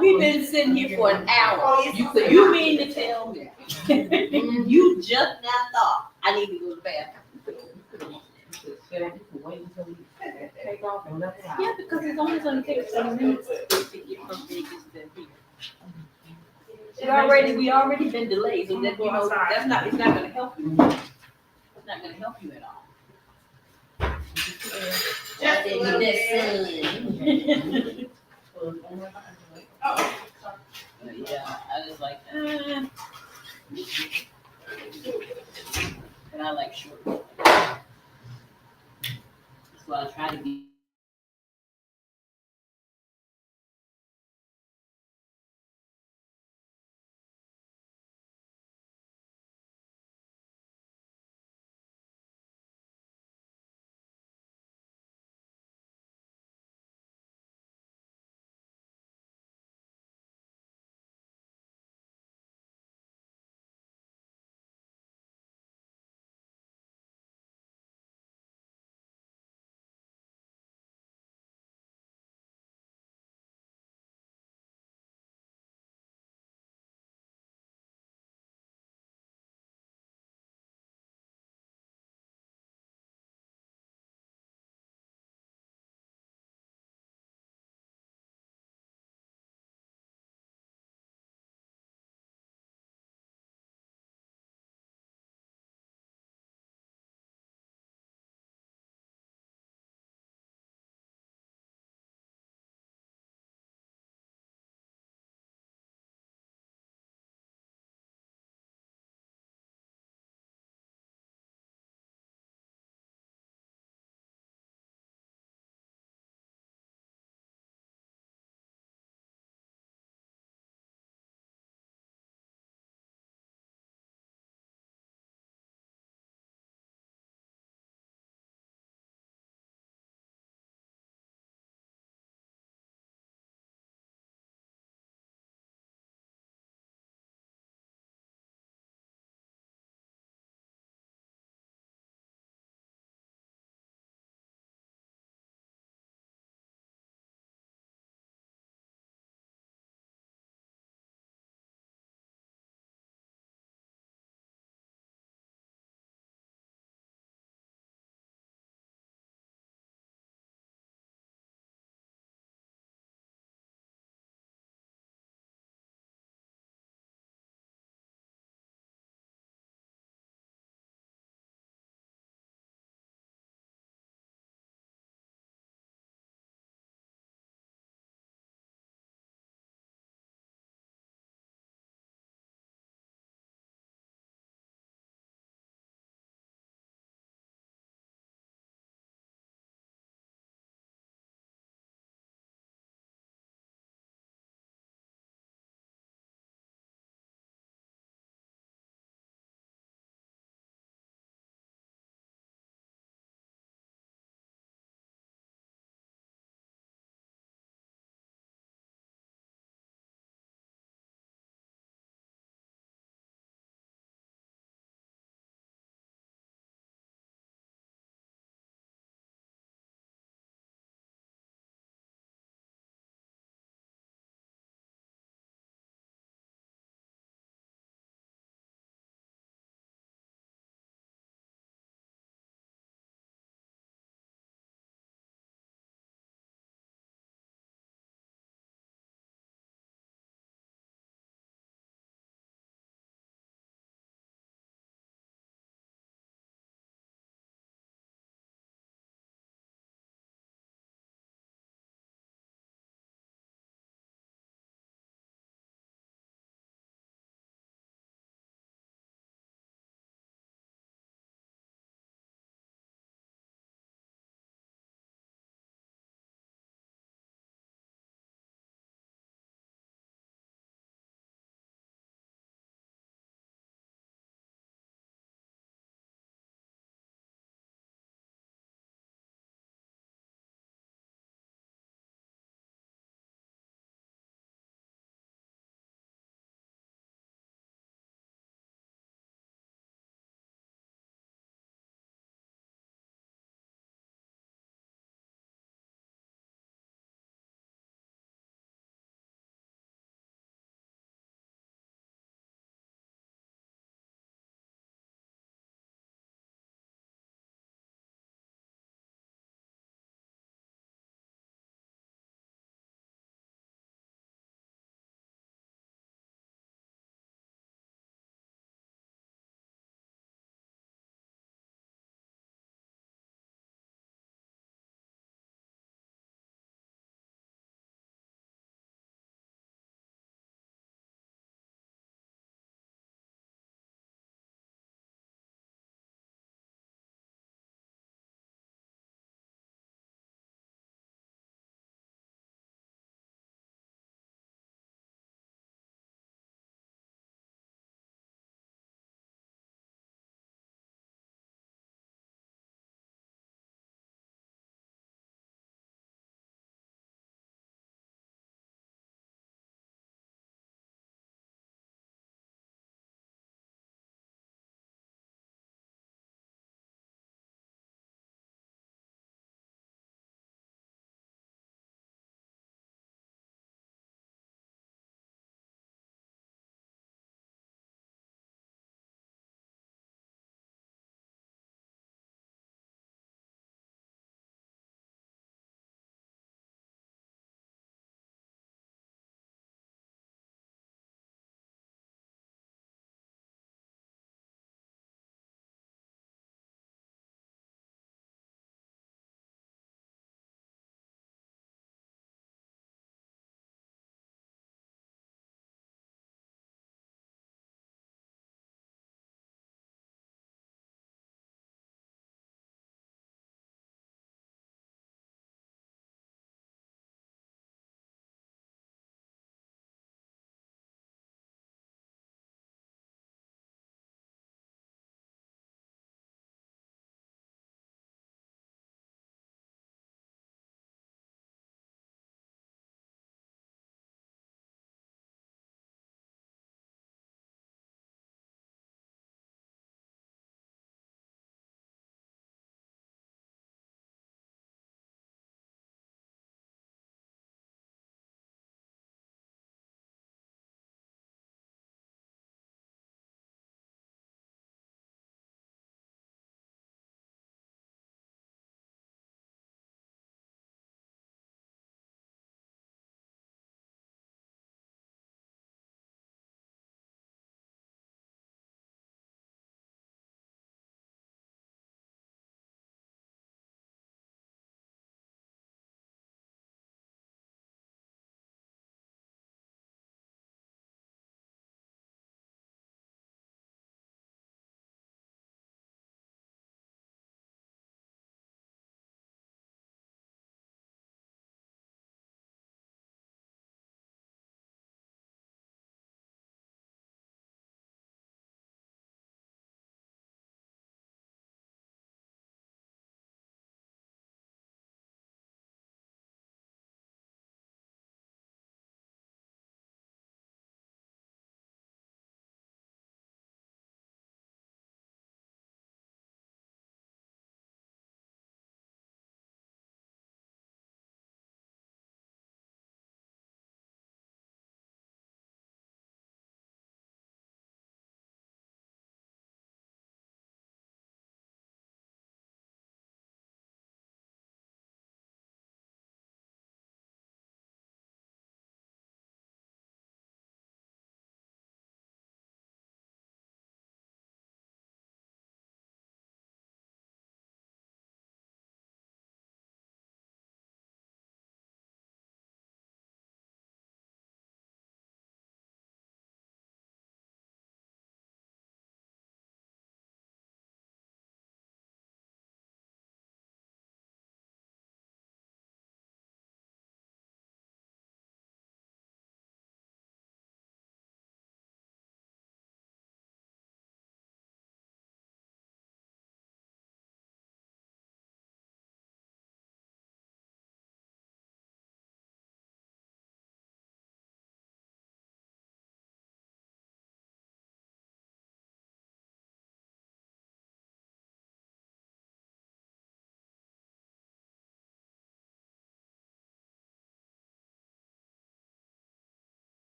We've been sitting here for an hour. You mean to tell me you just now thought I need to go to the bathroom? Yeah, because it's only going to take 7 minutes to get from Vegas to here. We already been delayed, so that, that's not, it's not gonna help you. It's not gonna help you at all. Just a little bit. Yeah, I was like, but I like short. That's why I try to be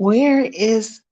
Where is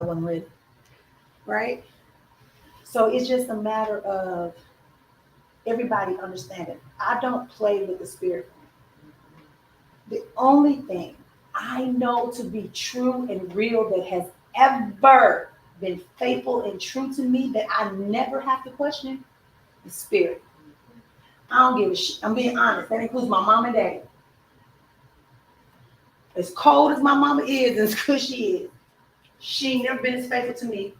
One ready, right? So it's just a matter of everybody understanding. I don't play with the spirit. The only thing I know to be true and real that has ever been faithful and true to me that I never have to question is spirit. I don't give a shit. I'm being honest. That includes my mom and daddy. As cold as my mama is, as good she is, she ain't never been as faithful to me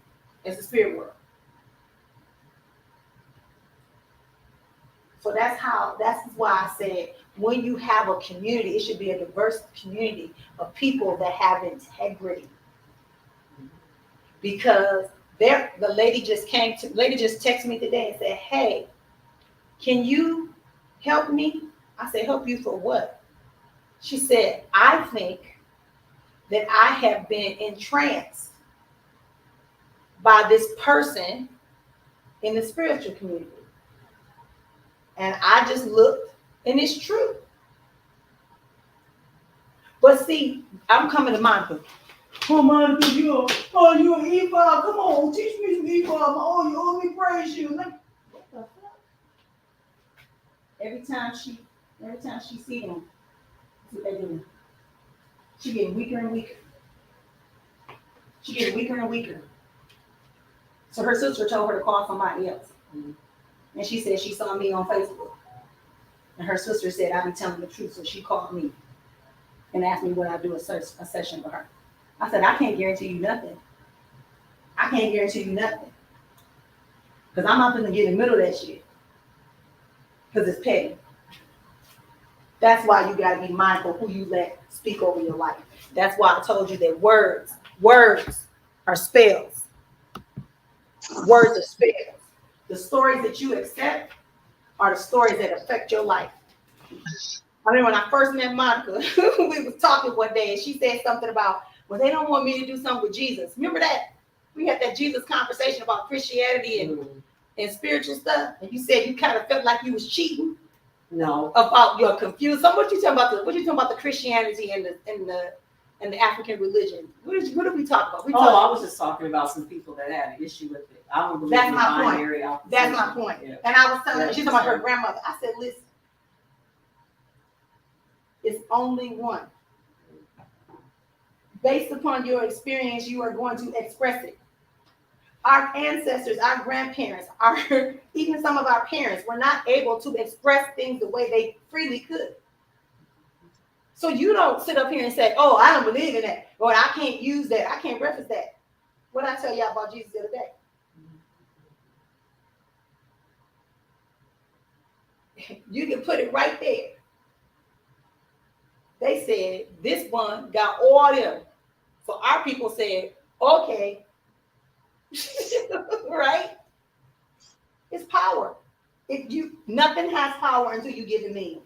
as the spirit world. So that's why I said when you have a community, it should be a diverse community of people that have integrity. Because the lady just texted me today and said, hey, can you help me? I said, help you for what? She said, I think that I have been entranced by this person in the spiritual community. And I just looked, and it's true. But see, I'm coming to Monica. Oh, Monica, you're an E5. Come on, teach me some E5. Oh, you owe me praise you. Like, what the fuck? Every time she see them, that's what they do. She getting weaker and weaker. She getting weaker and weaker. So her sister told her to call somebody else. And she said she saw me on Facebook. And her sister said, I've been telling the truth. So she called me and asked me would I do a session with her. I said, I can't guarantee you nothing. I can't guarantee you nothing. Because I'm not going to get in the middle of that shit. Because it's petty. That's why you got to be mindful who you let speak over your life. That's why I told you that words are spells. Words are spells. The stories that you accept are the stories that affect your life. I mean, when I first met Monica, we was talking one day and she said something about, well, they don't want me to do something with Jesus. Remember that? We had that Jesus conversation about Christianity and spiritual stuff. And you said you kind of felt like you was cheating. No. About you're confused. So what you talking about the Christianity and the African religion? What did we talk about? I was just talking about some people that had an issue with it. I don't believe in binary opposition. That's my point. Yeah. And I was telling her, she's talking about her grandmother. I said, listen, it's only one. Based upon your experience, you are going to express it. Our ancestors, our grandparents, even some of our parents were not able to express things the way they freely could. So you don't sit up here and say, oh, I don't believe in that, or I can't use that, I can't reference that. What did I tell y'all about Jesus the other day? You can put it right there. They said this one got all them. So our people said, okay. Right? It's power. Nothing has power until you give it meaning.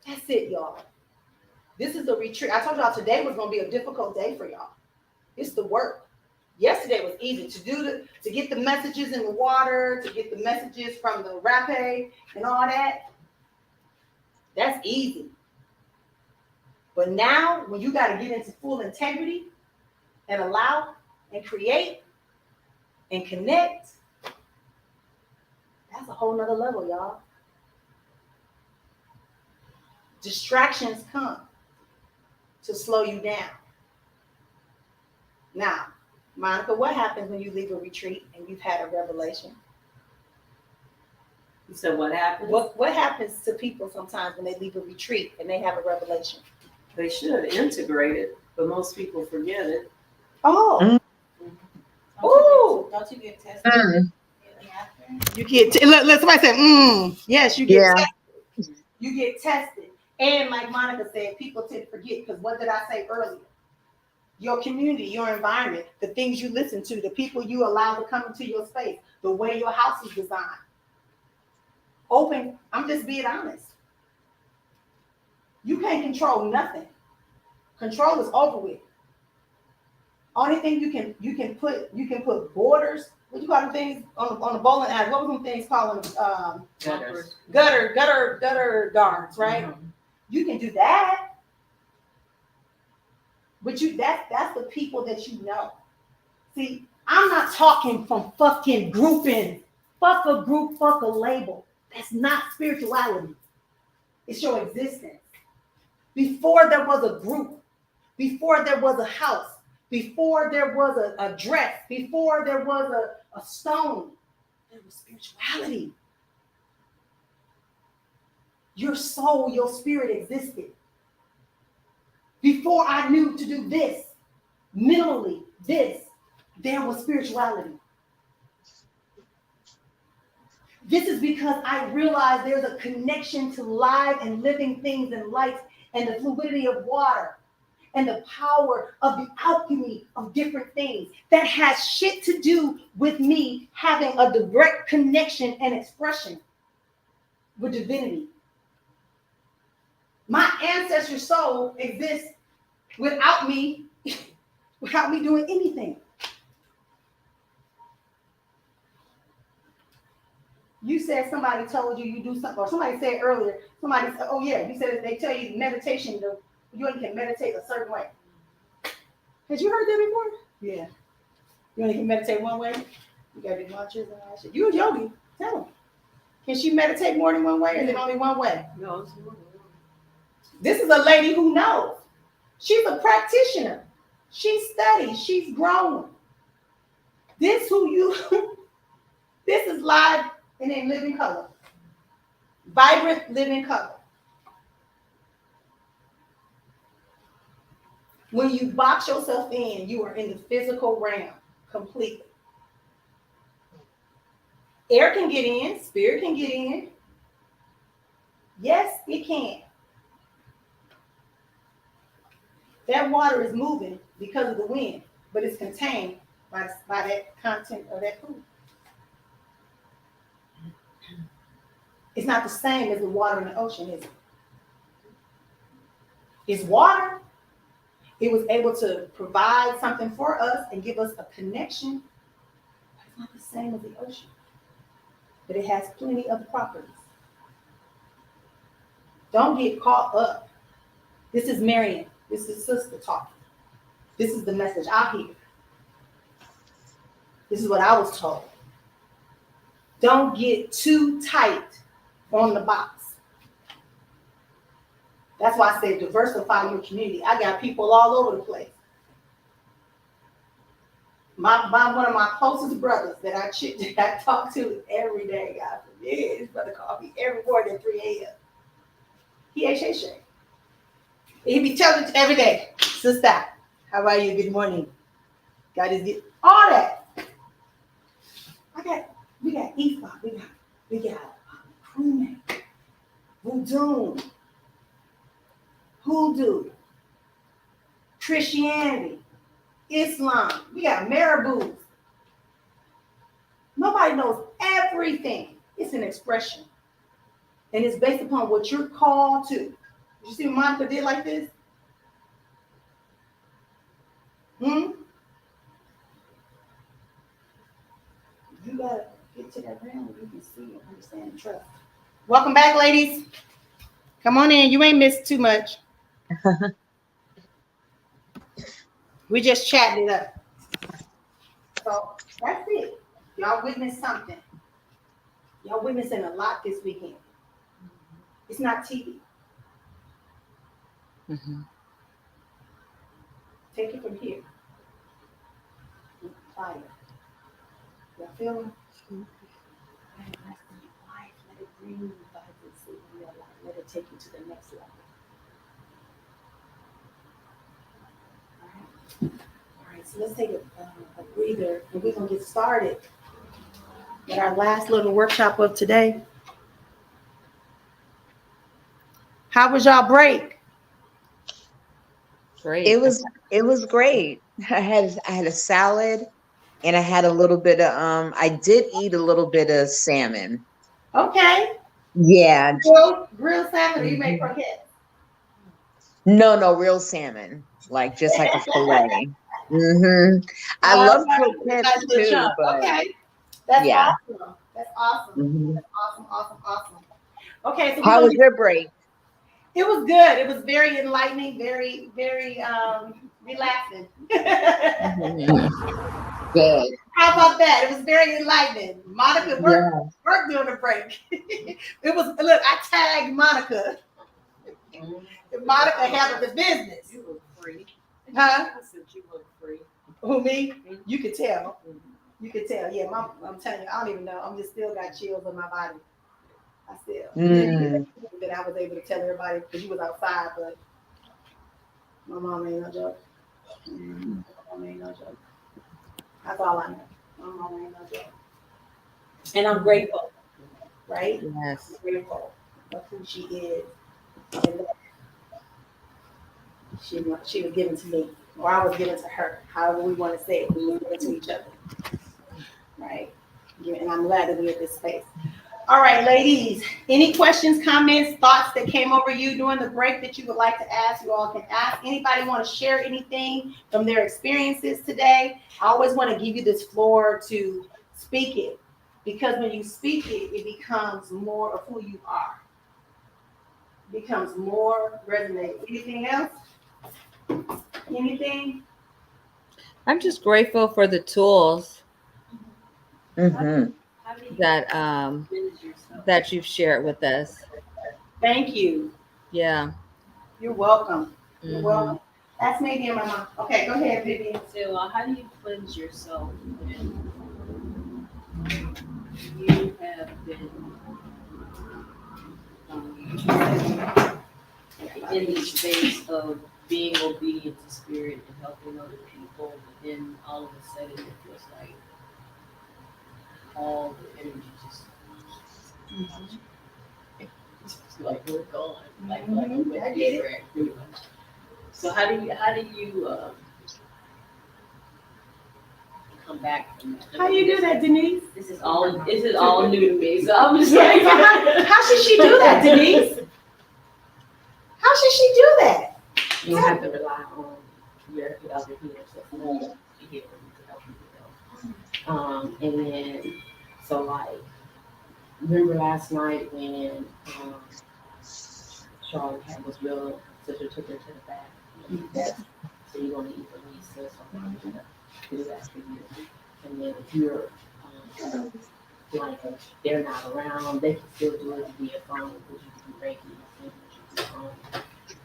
That's it, y'all. This is a retreat. I told y'all today was going to be a difficult day for y'all. It's the work. Yesterday was easy to get the messages in the water, to get the messages from the rapé and all that. That's easy. But now, when you got to get into full integrity and allow and create and connect, that's a whole nother level, y'all. Distractions come to slow you down. Now, Monica, what happens when you leave a retreat and you've had a revelation? You said what happened? What happens to people sometimes when they leave a retreat and they have a revelation? They should integrate it, but most people forget it. Oh. Don't you get tested? You get let somebody say, yes, you get Yeah. tested. You get tested. And like Monica said, people tend to forget, because what did I say earlier? Your community, your environment, the things you listen to, the people you allow to come into your space, the way your house is designed. Open, I'm just being honest. You can't control nothing. Control is over with. Only thing you can put borders. What you call them things on the bowling alley? What were them things called? Gutter guards, right? Mm-hmm. You can do that, but that's the people that you know. See, I'm not talking from fucking grouping. Fuck a group, fuck a label. That's not spirituality. It's your existence. Before there was a group, before there was a house, before there was a dress, before there was a stone, there was spirituality. Your soul, your spirit existed. Before I knew to do this, mentally, there was spirituality. This is because I realized there's a connection to live and living things and life and the fluidity of water and the power of the alchemy of different things that has shit to do with me having a direct connection and expression with divinity. My ancestor soul exists without me doing anything. You said somebody told you do something, or somebody said earlier, somebody said, oh yeah, you said they tell you meditation, you only can meditate a certain way. Had you heard that before? Yeah. You only can meditate one way? You gotta do mantras and all that shit. You a yogi, tell them. Can she meditate more than one way, or is it only one way? No, it's more than one. This is a lady who knows. She's a practitioner. She studies, she's grown. This is live and in living color. Vibrant living color. When you box yourself in, you are in the physical realm completely. Air can get in, spirit can get in. Yes, it can. That water is moving because of the wind, but it's contained by that content of that food. It's not the same as the water in the ocean, is it? It's water. It was able to provide something for us and give us a connection. But it's not the same as the ocean. But it has plenty of properties. Don't get caught up. This is Marian. This is sister talking. This is the message I hear. This is what I was told. Don't get too tight on the box. That's why I say diversify your community. I got people all over the place. One of my closest brothers that I talk to every day, God forbid, his brother called me every morning at 3 a.m. He HHA. He be telling every day, sister, how are you? Good morning. God is good. All that. We got Ifa, we got crewmate, hoodoo, Christianity, Islam. We got marabouts. Nobody knows everything. It's an expression. And it's based upon what you're called to. You see what Monica did like this? You gotta get to that realm where you can see and understand and trust. Welcome back, ladies. Come on in. You ain't missed too much. We just chatting it up. So that's it. Y'all witnessed something. Y'all witnessing a lot this weekend. It's not TV. Take it from here. Fire. Y'all feel me? Let it breathe, vibrancy in your life. Let it take you to the next level. All right, so let's take a breather and we're going to get started with our last little workshop of today. How was y'all break? Great. It was great. I had a salad and I had a little bit of I did eat a little bit of salmon. Okay. Yeah. Grilled salmon, or you make croquettes? No, real salmon. Like just like a fillet. I love croquettes too, but okay. That's yeah. awesome. That's awesome. That's awesome. Okay, so how was your break? It was good. It was very enlightening, very, very relaxing. Good. How about that? It was very enlightening. Monica worked during the break. It was, look, I tagged Monica. Monica handled the business. You look free. Huh? I said you look free. Who, me? You could tell. You could tell. Yeah, I'm telling you, I don't even know. I'm just still got chills on my body. I still. That I was able to tell everybody because you was outside, but my mom ain't no joke. My mom ain't no joke. That's all I know. My mom ain't no joke. And I'm grateful, right? Yes. I'm grateful of who she is. And she was given to me, or I was given to her, however we want to say it. We were given to each other, right? And I'm glad that we're at this space. All right, ladies, any questions, comments, thoughts that came over you during the break that you would like to ask, you all can ask. Anybody want to share anything from their experiences today? I always want to give you this floor to speak it, because when you speak it, it becomes more of who you are. It becomes more resonating. Anything else? Anything? I'm just grateful for the tools That that you've shared with us. Thank you. Yeah. You're welcome. You're welcome. That's maybe in my mouth. Okay, go ahead, Vivian. So, how do you cleanse yourself when you have been in the space of being obedient to spirit and helping other people, but then all of a sudden it feels like all the energy just like we're gone, like we I get it. pretty much. So how do you come back from that? How you do that, Denise? This is all new to me, so I'm just like, How should she do that, Denise? How should she do that? you don't have to rely on your other healers that you heal to help you heal. And then so like remember last night when Charlotte was real, sister took her to the bath. So you want to eat the least, so I'm going to do that for you. And then if you're like they're not around, they can still do it via phone, because you can do Reiki, you can do phone.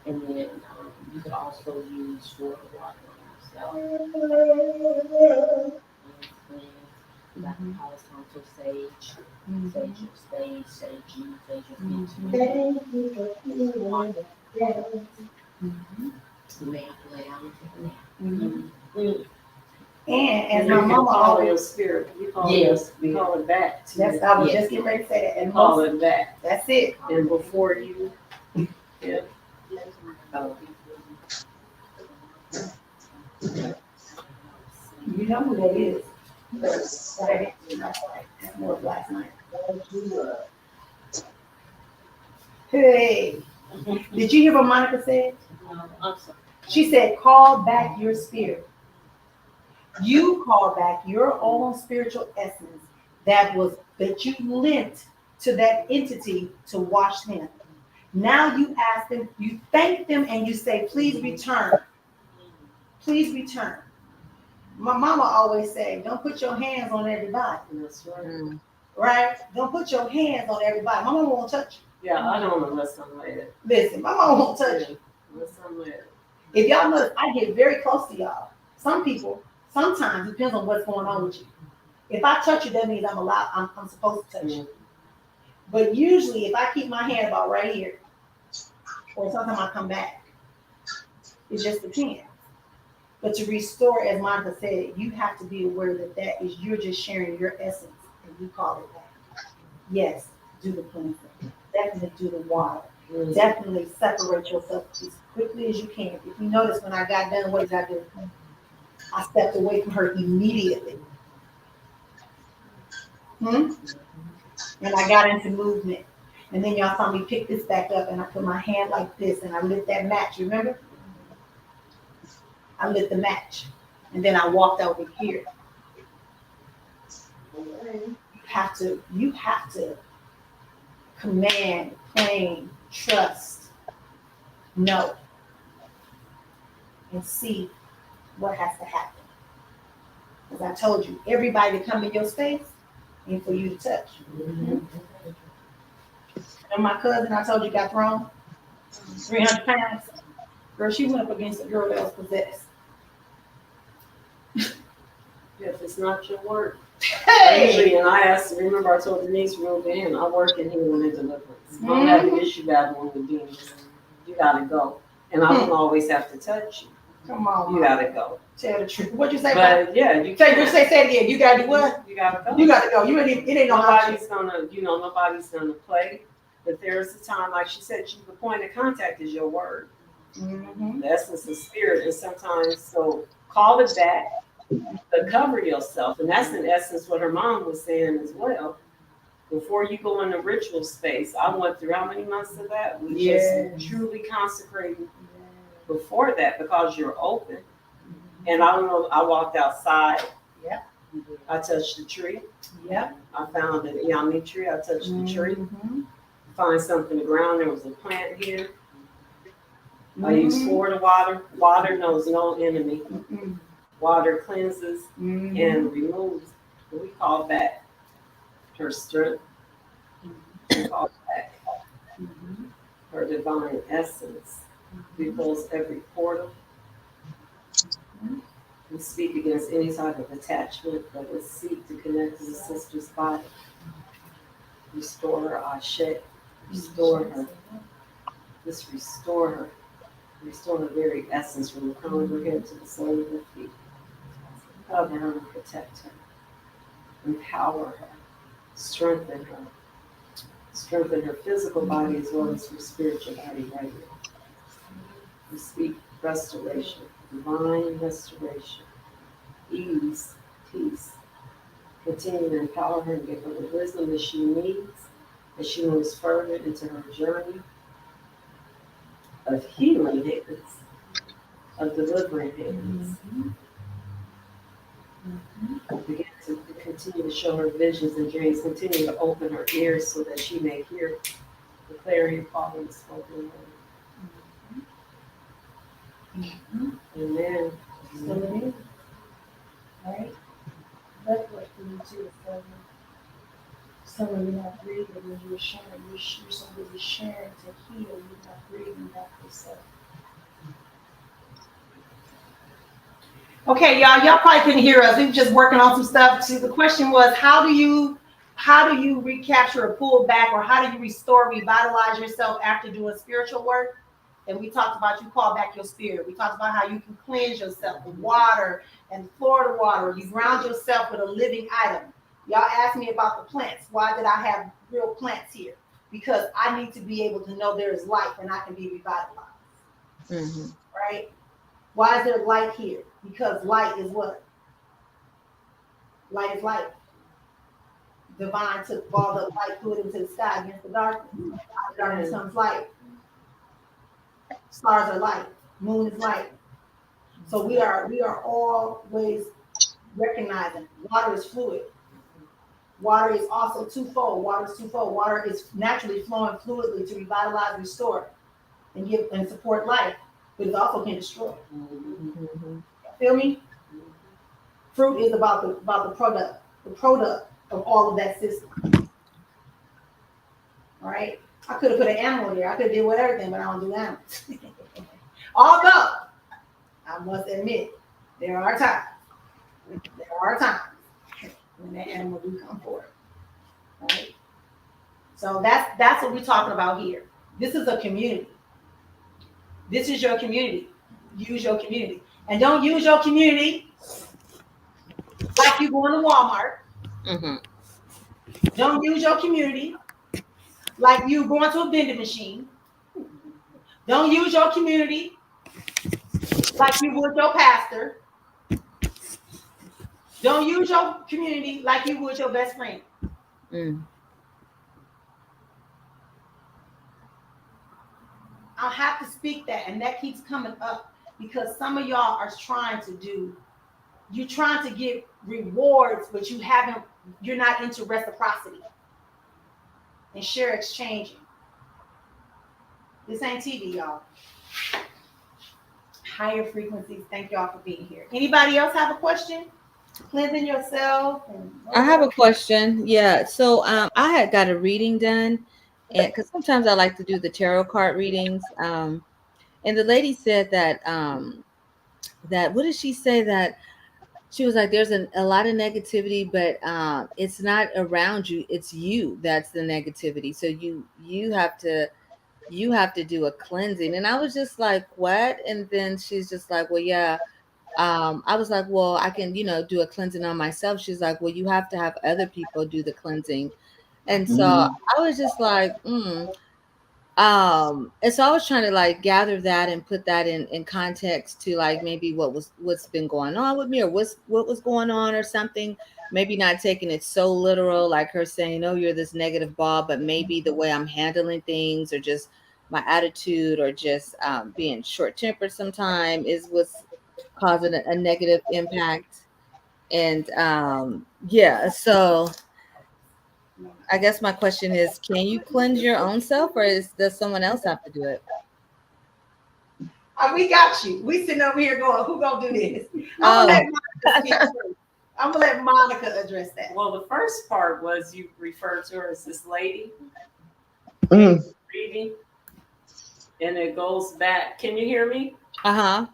And then you could also use for water on yourself. You got the Palo Santo sage, sage your space, sage you, sage your feet. You may have to lay down and take a nap. And as You my can mama call always, your spirit. You call Yes. it. You call it back. To that's you. I was Yes. just getting ready to say that. You And call most, it back. that's it. And before you, yeah. You know who that is. Right. That was last night. Hey, did you hear what Monica said? I'm sorry. She said, call back your spirit. You call back your own spiritual essence that you lent to that entity to wash them. Now you ask them, you thank them, and you say, please return. Please return. My mama always said, don't put your hands on everybody. That's right. Right? Don't put your hands on everybody. My mama won't touch you. Yeah, I don't unless I'm led. Listen, my mama won't touch you. Unless I'm led. If y'all notice, I get very close to y'all. Some people, sometimes it depends on what's going on with you. If I touch you, that means I'm supposed to touch you. But usually, if I keep my hand about right here, or sometimes I come back, it just depends. But to restore, as Monica said, you have to be aware that is you're just sharing your essence, and you call it back. Yes, do the cleansing. Definitely do the water. Definitely separate yourself as quickly as you can. If you notice, when I got done, what did I do? I stepped away from her immediately. And I got into movement. And then y'all saw me pick this back up, and I put my hand like this, and I lit that match. Remember? I lit the match. And then I walked over here. You have to command, claim, trust, know, and see what has to happen. As I told you, everybody that come in your space ain't for you to touch. And my cousin, I told you, got thrown 300 pounds. Girl, she went up against a girl that was possessed. If it's not your work. Hey! Usually, and remember I told Denise real then, I work in healing and deliverance. You don't have an issue battling with demons. You gotta go. And I don't always have to touch you. Come on. You gotta go. Tell the truth. What'd you say? But yeah, you say can. say it again. You gotta do what? You gotta go. You gotta go. It ain't no Nobody's gonna play. But there's a time, like she said, the point of contact is your word. The essence of spirit. And sometimes, so call it back, but cover yourself. And that's in essence what her mom was saying as well. Before you go in the ritual space, I went through how many months of that? We just truly consecrated before that, because you're open. And I don't know, I walked outside. Yeah. I touched the tree. Yeah. I found an yami tree. I touched the tree. Find something to ground. There was a plant here. I use Florida water. Water knows no enemy. Water cleanses and removes. We call that her strength. We call that her divine essence. We close every portal. We speak against any type of attachment that would seek to connect to the sister's body. Restore her, Ashe. Restore her. Just restore her. Restore her very essence from the crown of her head to the sole of her feet. Cover her and protect her. Empower her. Strengthen her. Strengthen her physical body as well as her spiritual body right now. We speak restoration, divine restoration, ease, peace. Continue to empower her and give her the wisdom that she needs as she moves further into her journey of healing hands, of delivering hands. Begin to continue to show her visions and dreams. Continue to open her ears so that she may hear the clarion call and the spoken word. Amen. So it is. Right? That's what you do. So when you're not breathing, when you're sharing, you're so busy sharing to heal, you're not breathing back yourself. Okay, y'all probably couldn't hear us. We were just working on some stuff. So the question was, how do you recapture or pull back, or how do you restore, revitalize yourself after doing spiritual work? And we talked about you call back your spirit. We talked about how you can cleanse yourself with water and Florida water. You ground yourself with a living item. Y'all asked me about the plants. Why did I have real plants here? Because I need to be able to know there is life and I can be revitalized. Mm-hmm. Right? Why is there light here? Because light is what? Light is light. Divine took all the light, threw it into the sky against the darkness. Out of darkness comes light. Stars are light. Moon is light. So we are always recognizing water is fluid. Water is also twofold. Water is naturally flowing fluidly to revitalize, restore, and give and support life, but it also can destroy. Mm-hmm. Feel me? Fruit is about the product of all of that system. All right. I could have put an animal there. I could have did whatever thing, but I don't do animals. Although I must admit, there are times when that animal do come forward. Right? So that's what we're talking about here. This is a community. This is your community. Use your community. And don't use your community like you going to Walmart. Mm-hmm. Don't use your community like you going to a vending machine. Don't use your community like you would your pastor. Don't use your community like you would your best friend. Mm. I'll have to speak that, and that keeps coming up because some of y'all are trying to get rewards, but you're not into reciprocity and share exchanging. This ain't TV, y'all. Higher frequencies. Thank y'all for being here. Anybody else have a question? Cleansing yourself. I have a question. Yeah. So I had got a reading done, and because sometimes I like to do the tarot card readings. And the lady said that what did she say? That she was like, there's a lot of negativity, but it's not around you. It's you that's the negativity. So you have to do a cleansing. And I was just like, what? And then she's just like, well, yeah. I was like, well, I can, do a cleansing on myself. She's like, well, you have to have other people do the cleansing. And so I was just like, and so I was trying to like gather that and put that in context to like maybe what's been going on with me, or what was going on or something. Maybe not taking it so literal, like her saying, oh, you're this negative ball, but maybe the way I'm handling things, or just my attitude, or just being short-tempered sometimes is what's causing a negative impact. And yeah, so I guess my question is, can you cleanse your own self, or does someone else have to do it? We got you. We sitting over here going, who gonna do this? I'm gonna let Monica speak first. I'm gonna let Monica address that. Well, the first part was you referred to her as this lady reading, and it goes back. Can you hear me? Uh-huh.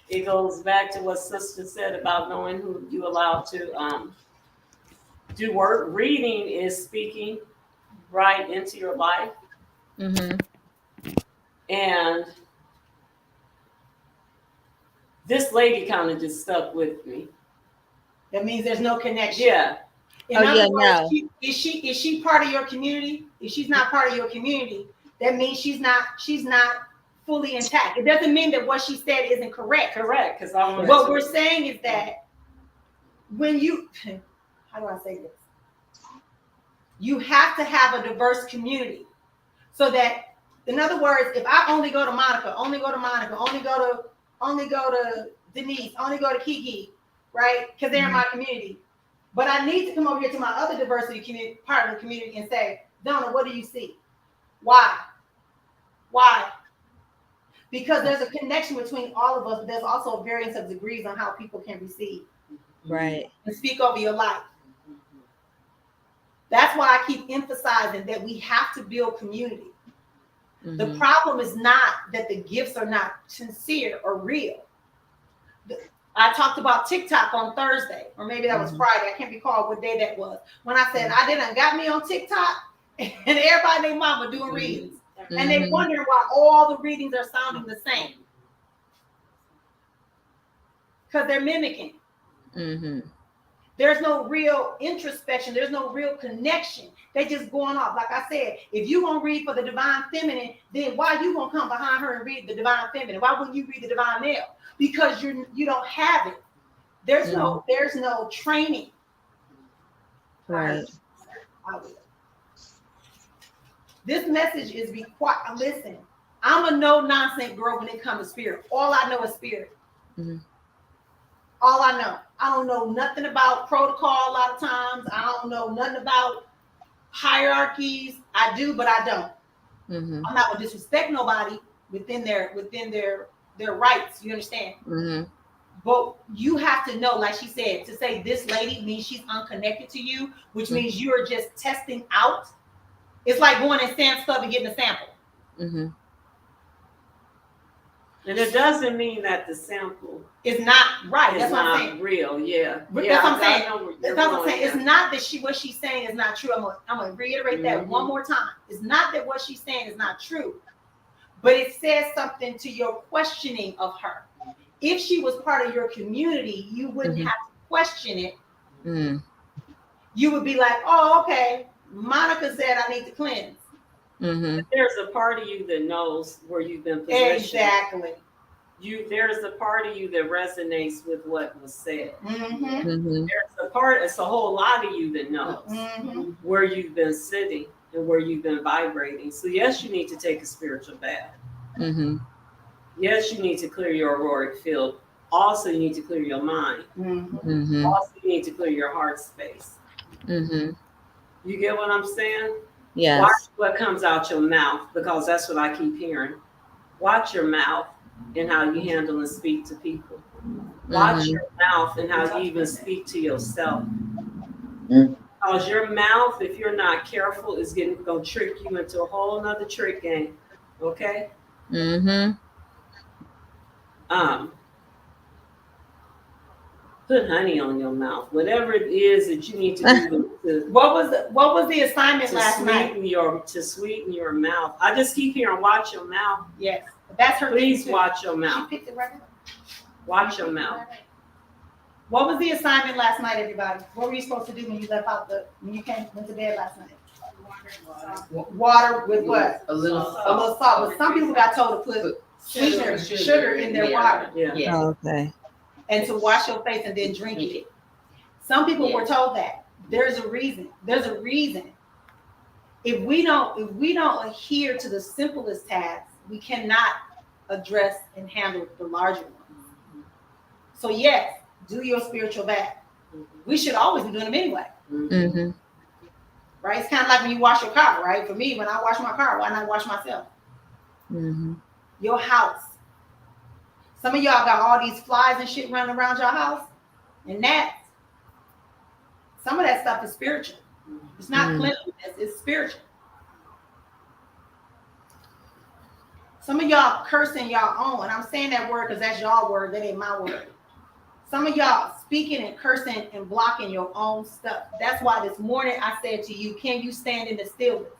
It goes back to what Sister said about knowing who you allow to do work. Reading is speaking right into your life. Mm-hmm. And this lady kind of just stuck with me. That means there's no connection. Yeah. In other words, is she part of your community? If she's not part of your community, that means she's not fully intact. It doesn't mean that what she said isn't correct. Correct, because what we're saying is that when you, how do I say this? You have to have a diverse community, so that, in other words, if I only go to Monica, only go to Denise, only go to Kiki, right? Because they're in my community. But I need to come over here to my other diversity community, part of the community, and say, Donna, what do you see? Why? Because there's a connection between all of us, but there's also a variance of degrees on how people can receive. Right. And speak over your life. That's why I keep emphasizing that we have to build community. Mm-hmm. The problem is not that the gifts are not sincere or real. I talked about TikTok on Thursday, or maybe that was Friday. I can't recall what day that was. When I said I didn't got me on TikTok, and everybody and their mama doing readings, and they wondering why all the readings are sounding the same, because they're mimicking. Mm-hmm. There's no real introspection. There's no real connection. They just going off. Like I said, if you gonna read for the divine feminine, then why you gonna come behind her and read the divine feminine? Why wouldn't you read the divine male? Because you don't have it. There's no training. Right. This message is be quiet. Listen, I'm a no nonsense girl when it comes to spirit. All I know is spirit. Mm-hmm. All I know. I don't know nothing about protocol a lot of times. I don't know nothing about hierarchies. I do, but I don't. Mm-hmm. I'm not gonna disrespect nobody within their rights. You understand? Mm-hmm. But you have to know, like she said, to say this lady means she's unconnected to you, which means you're just testing out. It's like going in Sam's Club and getting a sample. Mm-hmm. And it doesn't mean that the sample is not right. That's what I'm saying. Real, yeah. But yeah, that's what I'm saying. That's what I'm saying. Yeah. It's not that what she's saying is not true. I'm gonna reiterate that one more time. It's not that what she's saying is not true, but it says something to your questioning of her. If she was part of your community, you wouldn't have to question it. Mm-hmm. You would be like, oh, okay. Monica said I need to cleanse. Mm-hmm. There's a part of you that knows where you've been positioned. Exactly. There's a part of you that resonates with what was said. Mm-hmm. Mm-hmm. There's a part, it's a whole lot of you that knows where you've been sitting and where you've been vibrating. So yes, you need to take a spiritual bath. Mm-hmm. Yes, you need to clear your auroric field. Also, you need to clear your mind. Mm-hmm. Also, you need to clear your heart space. Mm-hmm. You get what I'm saying? Yes. Watch what comes out your mouth, because that's what I keep hearing. Watch your mouth and how you handle and speak to people. Watch your mouth and how you even speak to yourself. Because your mouth, if you're not careful, is going to trick you into a whole nother trick game. Okay? Mm-hmm. Put honey on your mouth. Whatever it is that you need to do to what was the assignment last night? To sweeten your mouth. I just keep hearing, watch your mouth. Yes. That's her. Please watch your mouth. She picked it right up. Watch your mouth. What was the assignment last night, everybody? What were you supposed to do when you when you went to bed last night? Water with what? A little salt. But some people got told to put sugar in their water. Yeah. Okay. And to wash your face and then drink it. Some people were told that. There's a reason. There's a reason. If we don't adhere to the simplest tasks, we cannot address and handle the larger ones. So yes, do your spiritual bath. We should always be doing them anyway. Mm-hmm. Right? It's kind of like when you wash your car, right? For me, when I wash my car, why not wash myself? Mm-hmm. Your house. Some of y'all got all these flies and shit running around your house, and some of that stuff is spiritual. It's not cleanliness, it's spiritual. Some of y'all cursing y'all own, and I'm saying that word because that's y'all word, that ain't my word. Some of y'all speaking and cursing and blocking your own stuff. That's why this morning I said to you, can you stand in the stillness?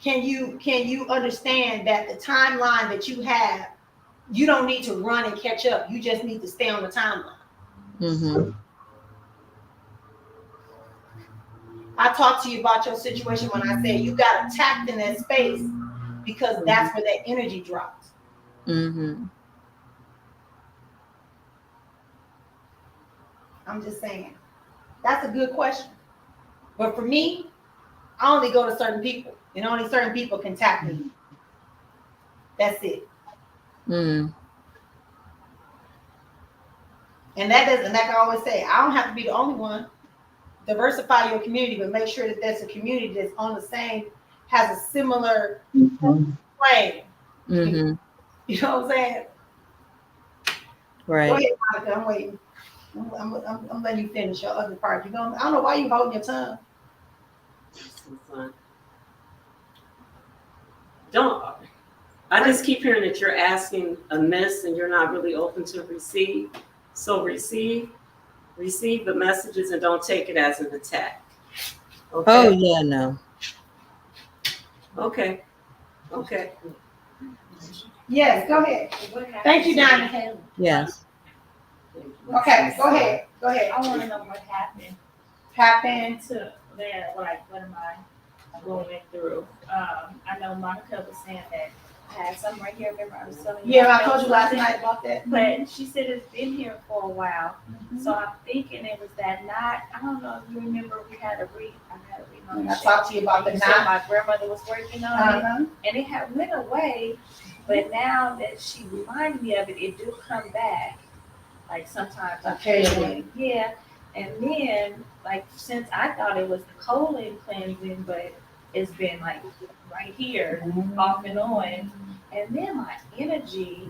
Can you understand that the timeline that you have, you don't need to run and catch up. You just need to stay on the timeline. Mm-hmm. I talked to you about your situation when I said you got attacked in that space because that's where that energy drops. Mm-hmm. I'm just saying. That's a good question. But for me, I only go to certain people, and only certain people can tap me. That's it. Mm. And that doesn't, like I always say, I don't have to be the only one. Diversify your community, but make sure that there's a community that's on the same, has a similar frame. Mm-hmm. You know what I'm saying? Right. Go ahead, Monica. I'm waiting. I'm letting you finish your other part. I don't know why you holding your tongue. I just keep hearing that you're asking amiss and you're not really open to receive. So receive the messages and don't take it as an attack. Okay? Oh yeah, no. Okay. Yes, go ahead. Thank you, Diamond. Yes. Okay, go ahead. Go ahead. I want to know what happened Happened. to there. Like, what am I going through? I know Monica was saying that I had something right here. Remember, I was telling you. Yeah, I told you last night about that. But she said it's been here for a while. So I'm thinking it was that knot. I don't know if you remember we had a read. I had a read on I talked to you about the You said knot. my grandmother was working on it, Uh-huh. and it had went away. But now that she reminded me of it, it do come back. Like sometimes I feel it. Yeah. And then, like, since I thought it was the colon cleansing, but it's been like right here, off and on. And then my energy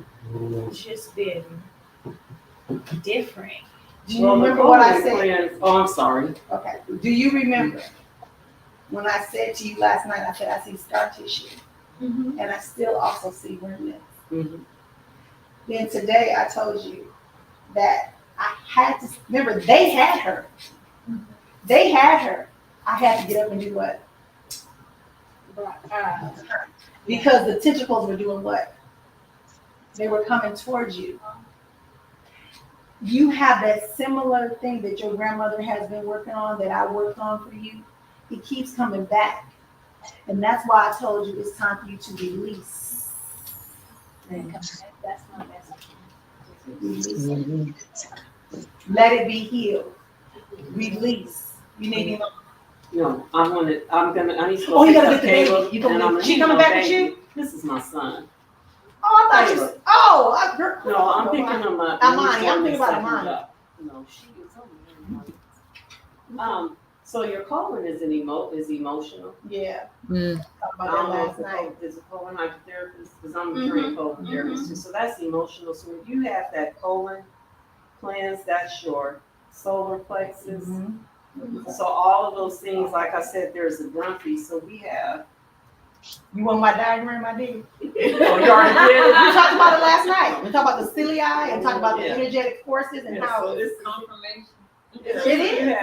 just been different. Do you remember what I said? Oh, I'm sorry. Okay. Do you remember when I said to you last night, I said, I see scar tissue, and I still also see remnants. Then today I told you that I had to, remember, they had her. They had her. I had to get up and do what? Because the tentacles were doing what? They were coming towards you. You have that similar thing that your grandmother has been working on, that I worked on for you. It keeps coming back. And that's why I told you it's time for you to release. That's my message. Release. Let it be healed. Release. You need to. No, I need to Oh, go you pick gotta up get the Caleb, baby. You gonna and I'm be, gonna she need coming my back with baby. you? This is my son. Oh, I thought you said, oh, girl. No, I'm picking him up. Amani, I'm He's thinking about second Amani. up. No, she is over here. So your colon is emotional. Yeah. Mm. Talked I about don't that know last if night. there's a colon hydrotherapist, because I'm a trained colon therapist too. So that's emotional. So when you have that colon cleanse, that's your solar plexus. So all of those things, like I said, there's a grumpy. So we have. You want my diagram? I did. Oh, you already did? We talked about it last night. We talked about the cilia and talked about the energetic forces and how So it's Confirmation. it is.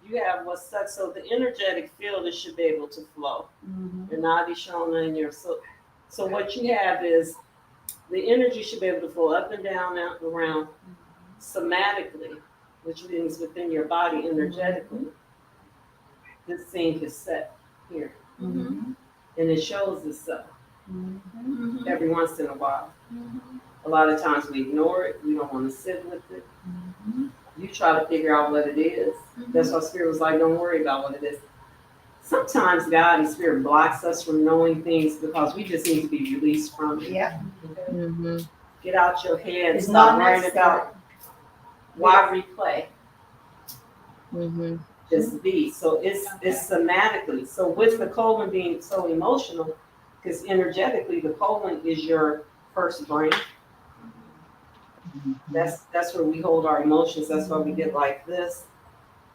You have what's such, so the energetic field, it should be able to flow. Your nadi shona and your so what you have is the energy should be able to flow up and down, out and around somatically, which means within your body energetically. This thing is set here. And it shows itself every once in a while. A lot of times we ignore it, we don't want to sit with it. You try to figure out what it is. That's why Spirit was like, don't worry about what it is. Sometimes God and Spirit blocks us from knowing things because we just need to be released from it. Yeah. Get out your head and It's stop not worrying necessary. about why replay. Just be. So it's somatically. So with the colon being so emotional, because energetically the colon is your first brain. That's where we hold our emotions. That's why we get like this.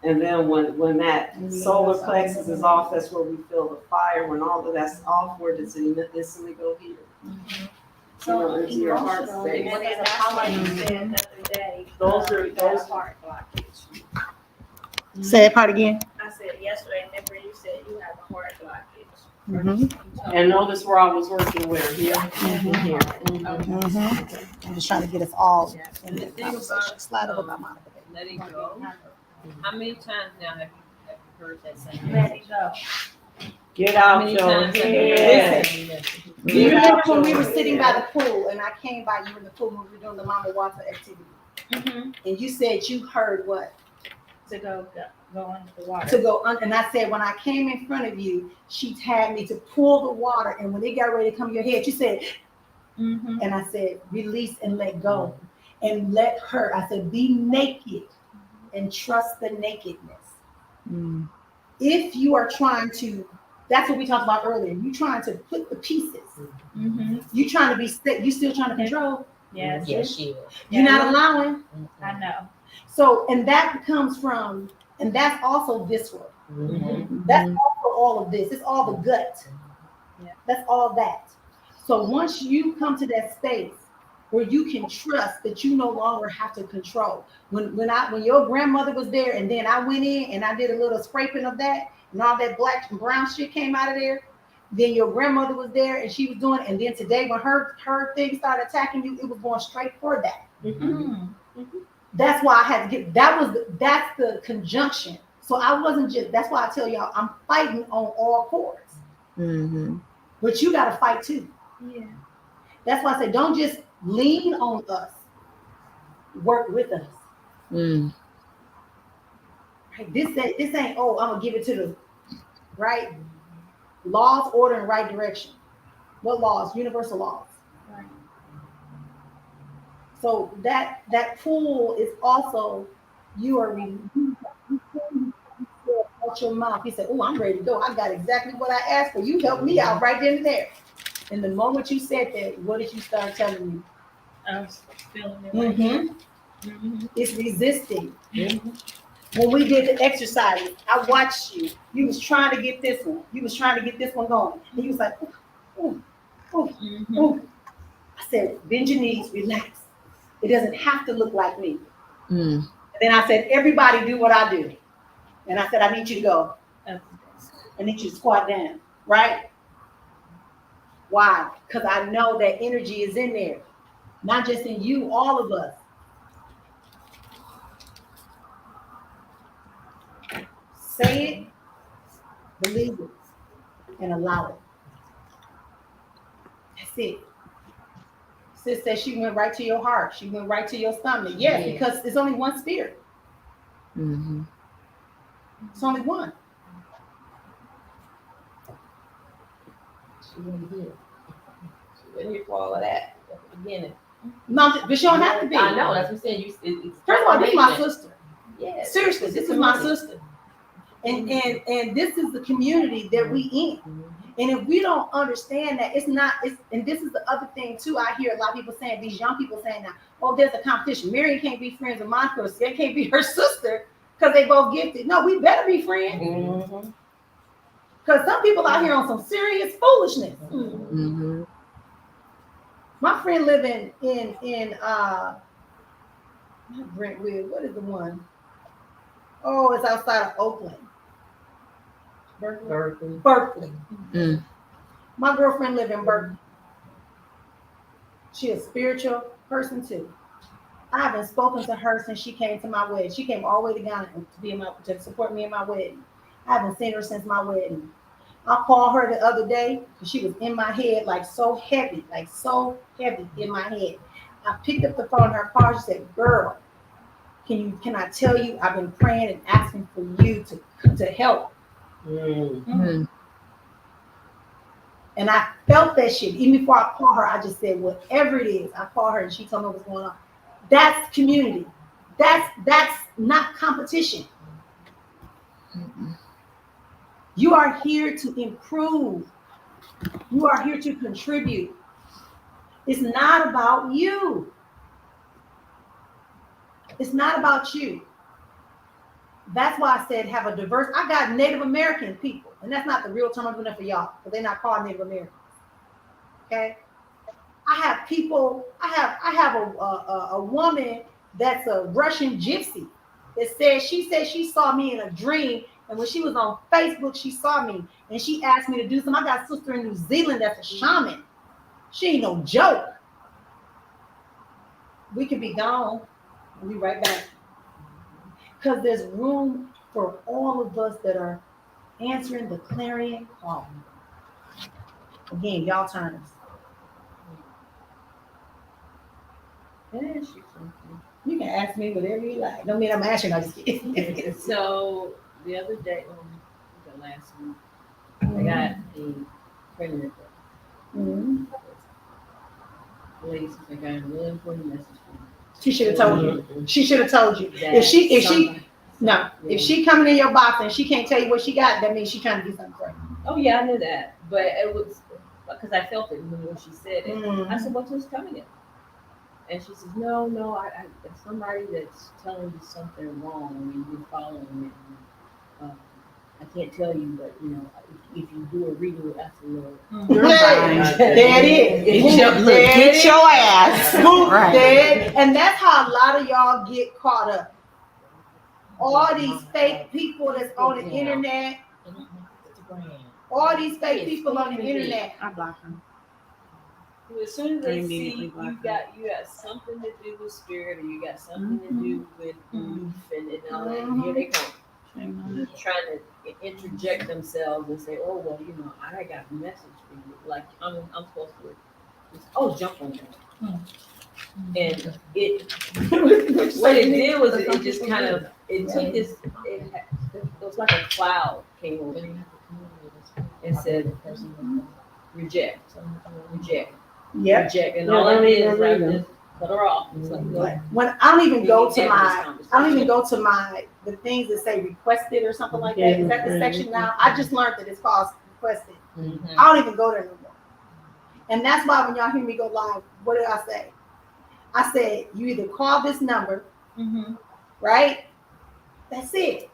And then when that solar plexus is off, that's where we feel the fire. When all of that's off, where does it instantly go here? So into your heart space. And then that's why you said the other day. Those are those heart blockage. Say that part again. I said yesterday, remember you said you have a heart blockage. And notice where I was working where here and here. I'm just trying to get us all in The the thing conversation. about, Slide over by Monica. letting go. How many times now have you heard that saying? Let it go. Get How out many your times have you heard head. that saying? Do you remember when we were sitting by the pool and I came by you in the pool when we were doing the Mama Water activity? And you said you heard what? To go under the water. To go under. And I said, when I came in front of you, she had me to pull the water. And when it got ready to come to your head, you said, and I said, release and let go. And let her, I said, be naked and trust the nakedness. If you are trying to, that's what we talked about earlier. You trying to put the pieces. You trying to be, you still trying to control. Yes. Yes, she is. You're not allowing. I know. So, and that comes from, and that's also visceral. That's also all of this. It's all the gut. That's all that. So once you come to that space where you can trust that you no longer have to control. When your grandmother was there, and then I went in and I did a little scraping of that, and all that black and brown shit came out of there. Then your grandmother was there and she was doing it. And then today when her thing started attacking you, it was going straight for that. That's why I had to get, that's the conjunction. So I wasn't just, that's why I tell y'all, I'm fighting on all chords. Mm-hmm. But you got to fight too. Yeah. That's why I say, don't just lean on us. Work with us. Mm. Right? This ain't, oh, I'm going to give it to the right laws, order, and right direction. What laws? Universal laws. Right. So that pool is also, you are out your mouth. He said, oh, I'm ready to go. I got exactly what I asked for. You helped me out right then and there. And the moment you said that, what did you start telling me? I was feeling it. Right here. Mm-hmm. It's resisting. When we did the exercises, I watched you. You was trying to get this one. You was trying to get this one going. And you was like, ooh, ooh, ooh, ooh. I said, bend your knees, relax. It doesn't have to look like me. Mm. And then I said, everybody do what I do. And I said, I need you to go. I need you to squat down, right? Why? Because I know that energy is in there. Not just in you, all of us. Say it, believe it, and allow it. That's it. Sis said she went right to your heart. She went right to your stomach. Yes, because it's only one spirit. Mm-hmm. It's only one. She wasn't here. She wasn't here for all of that at the beginning. No, but she don't have to be. I know. That's what I'm saying. It's First of all, this is my sister. Yeah. Seriously, this is my sister. And this is the community that we in. And if we don't understand that, and this is the other thing too, I hear a lot of people saying, these young people saying now, oh, there's a competition. Mary can't be friends with my sister. They can't be her sister because they both gifted. No, we better be friends. Because some people out here on some serious foolishness. Mm-hmm. My friend living in not Brentwood, what is the one? Oh, it's outside of Oakland. Berkeley. Mm. My girlfriend live in Berkeley. She a spiritual person too. I haven't spoken to her since she came to my wedding. She came all the way to Ghana to support me in my wedding. I haven't seen her since my wedding. I called her the other day because she was in my head like so heavy in my head. I picked up the phone in her car. She said, girl, can I tell you, I've been praying and asking for you to help. Mm. And I felt that shit. Even before I called her, I just said, whatever it is, I called her and she told me what's going on. That's community. That's not competition. You are here to improve. You are here to contribute. It's not about you. It's not about you. That's why I said have a diverse. I got Native American people, and that's not the real term I'm doing it for y'all, but they're not called Native Americans. Okay. I have people. I have a woman that's a Russian gypsy that said she saw me in a dream, and when she was on Facebook, she saw me and she asked me to do something. I got a sister in New Zealand that's a shaman. She ain't no joke. We could be gone. We'll be right back. Because there's room for all of us that are answering the clarion call. Again, y'all turns. You can ask me whatever you like. Don't mean I'm asking, I just kidding. So the other day, the last week, I got a friend request. The lady says, I got a really important message for you. She should have told you. She should have told you. If she coming in your box and she can't tell you what she got, that means she trying to do something for you. Oh yeah, I knew that, but it was because I felt it when she said it. I said, "What's this coming in?" And she says, "No, I somebody that's telling you something wrong and you're following it. I can't tell you, but if you do a reading with us, there it is. Get your ass. Right. And that's how a lot of y'all get caught up. All these fake people that's on the internet. All these fake people on the internet. I block them. As soon as I they immediately see block you got something to do with spirit, or you got something to do with belief, and all that, and here they come. Trying to interject themselves and say, "Oh well, I got a message for you. Like I'm supposed to, jump on that." And it, what it did was it just kind of it took this. It was like a cloud came over me and said, "Reject, reject, Yep. reject," and all I did is I just cut her off. It's like, look, When I don't even go to Reject this I don't even go to the things that say requested or something like that. Is that the section now? I just learned that it's called requested. I don't even go there no more. And that's why when y'all hear me go live, what did I say? I said, you either call this number, right? That's it.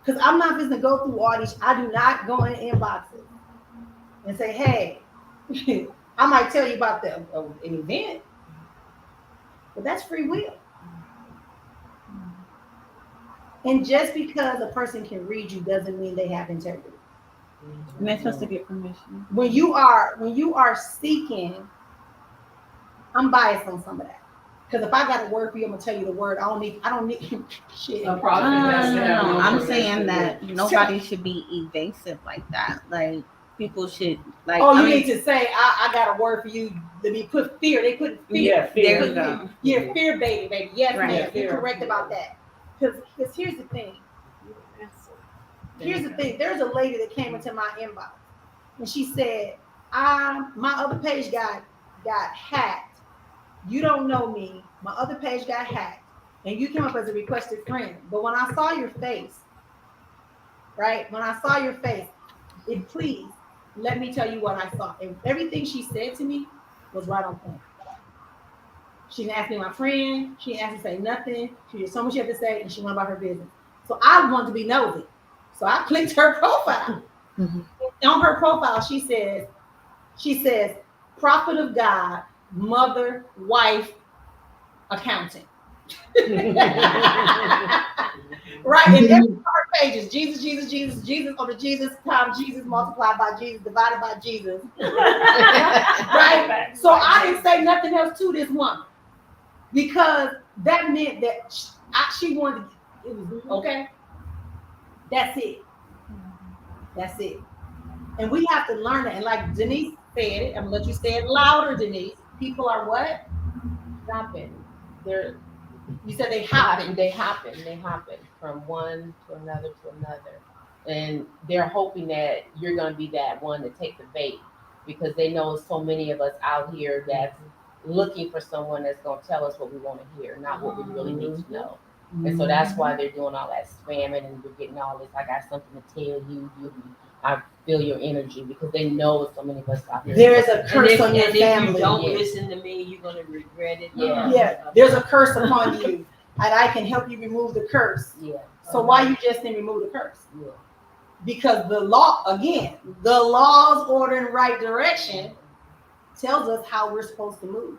Because I'm not just gonna go through all these. I do not go in inboxes and say, hey, I might tell you about an event, but that's free will. And just because a person can read you doesn't mean they have integrity. And they're supposed to get permission. When you are seeking, I'm biased on some of that. Because if I got a word for you, I'm gonna tell you the word. I don't need shit. A prophet has to have no I'm permission. saying that nobody should be evasive like that. Like people should like. Oh, you need to say, I got a word for you. Let me put fear. They put fear. Yeah, fear. There you go. Yeah, fear baiting, baby. Yes, Right. ma'am. You're correct about that. Because here's the thing. There's a lady that came into my inbox and she said, my other page got hacked. You don't know me. My other page got hacked. And you came up as a requested friend. But when I saw your face, right? When I saw your face, please let me tell you what I saw. And everything she said to me was right on point. She didn't ask me my friend. She didn't ask me to say nothing. She just told me she had to say, and she went about her business. So I wanted to be nosy. So I clicked her profile. On her profile, she says, prophet of God, mother, wife, accountant. Right, and every part page is Jesus, Jesus, Jesus, Jesus, or the Jesus times Jesus multiplied by Jesus divided by Jesus. Right? So I didn't say nothing else to this woman because that meant that she wanted to, it was okay. That's it. That's it. And we have to learn it. And like Denise said it, I'm gonna let you say it louder, Denise. People are what? Stopping. You said they happen. They happen from one to another, and they're hoping that you're going to be that one to take the bait, because they know so many of us out here that's looking for someone that's going to tell us what we want to hear, not what we really need to know. And so that's why they're doing all that spamming, and we're getting all this. I got something to tell you. I feel your energy, because they know so many of us out here. There is a curse on your If family. you don't listen to me, you're going to regret it. Yeah, there's a curse upon you, and I can help you remove the curse. Yeah. So why you just didn't remove the curse? Yeah. Because the law's order in right direction tells us how we're supposed to move.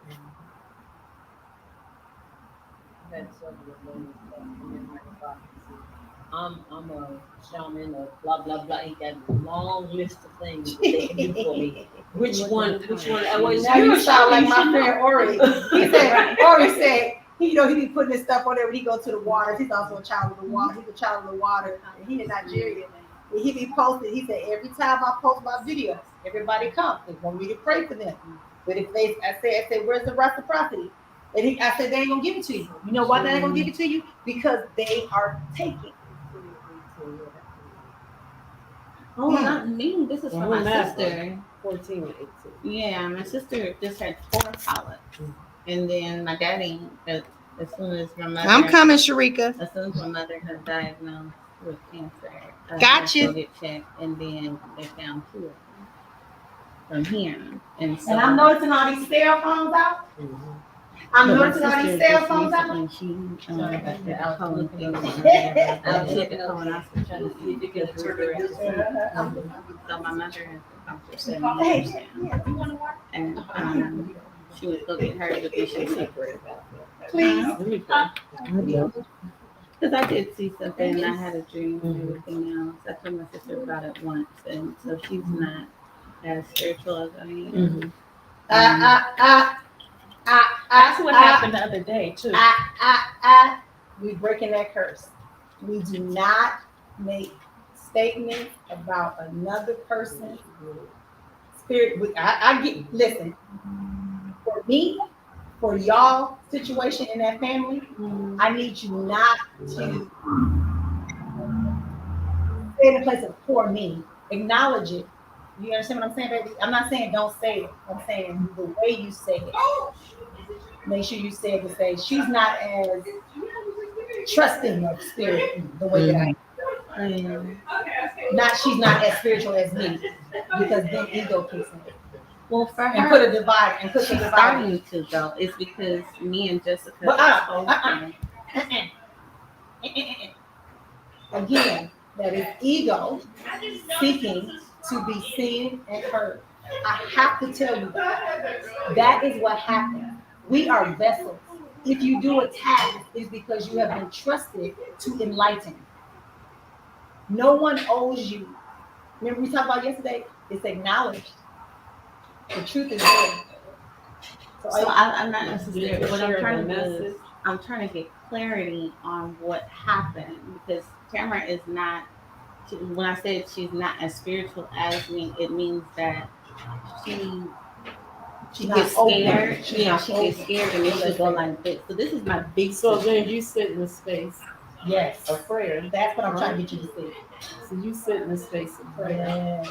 I'm a shaman or blah blah blah. He got a long list of things that they can do for me. Which one? Now you sound like my friend Ori. Ori said, he be putting this stuff on there when he go to the water. He's also a child of the water. He's a child of the water. And he in Nigeria. And he be posting, he said, every time I post my videos, everybody comes. They want me to pray for them. But if I said, where's the reciprocity? And I said, they ain't gonna give it to you. You know why they ain't gonna give it to you? Because they are taking. Oh, not me. This is for my sister. 14 or 18. Yeah, my sister just had 4 polyps. And then my daddy, as soon as my mother. I'm coming, Sharika. As soon as my mother got diagnosed with cancer. Gotcha. Get checked, and then they found 2 of them from him. And so. And I'm noticing all these cell phones out. I'm noticing all these cell phones out. And she got the alcohol thing. I was looking up and I was trying to see if you could interpret this. So my mother has to come for 7 years now. And she was going to get her, but then she was separate about that. Please. Because I did see something, and I had a dream and everything else. I told my sister about it once, and so she's not as spiritual as I am. That's what happened the other day too. We breaking that curse. We do not make statements about another person's spirit. I get, listen, for me, for y'all situation in that family, I need you not to stay in a place of poor me. Acknowledge it. You understand what I'm saying, baby? I'm not saying don't say it. I'm saying the way you say it. Make sure you say it to say she's not as trusting of spirit the way that I am. Not she's not as spiritual as me, because then ego kicks in. Well, for And her, put a divide and put she's a divide. starting to though. It's because me and Jessica. But again, that is ego seeking to be seen and heard. I have to tell you that is what happens. We are vessels. If you do a task, it's because you have been trusted to enlighten. No one owes you. Remember we talked about yesterday? It's acknowledged. The truth is there. So I'm not necessarily. What I'm Share trying the to do is message. I'm trying to get clarity on what happened because Tamara is not. When I said she's not as spiritual as me, it means that she not gets open. scared. She's Yeah, not she gets open. scared and then she'll go like this. So this is my big. So sister. then you sit in the space Yes. of prayer. That's what I'm trying to get you to see. So you sit in the space of prayer. Yes.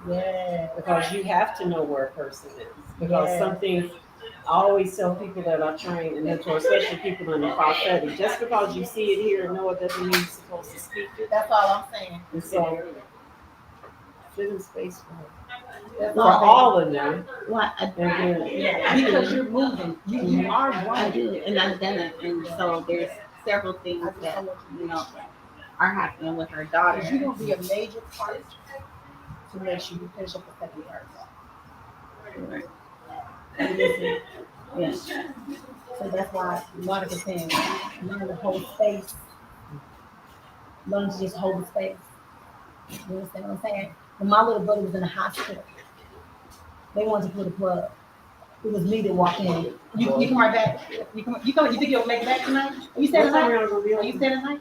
Yes. Because you have to know where a person is. Because Yes. some things, I always tell people that I train and mentor, especially people in the prophetic, just because you see it here and know it doesn't mean you're supposed to speak it. That's all I'm saying. And so, sit in space for her. That's For all. all of them. What? And then, Yeah, because you're moving. You are I running. do, and I've done it. And so there's several things that are happening with her daughter. Because you're going to be a major part to make sure you finish up the second part. Yeah. So that's why Monica's saying, learn to hold space. Learn to just hold the space. You understand what I'm saying? When my little brother was in the hospital, they wanted to put a plug. It was me that walked in. You come right back. You think you'll make it back tonight? Are you staying tonight? Are you staying tonight?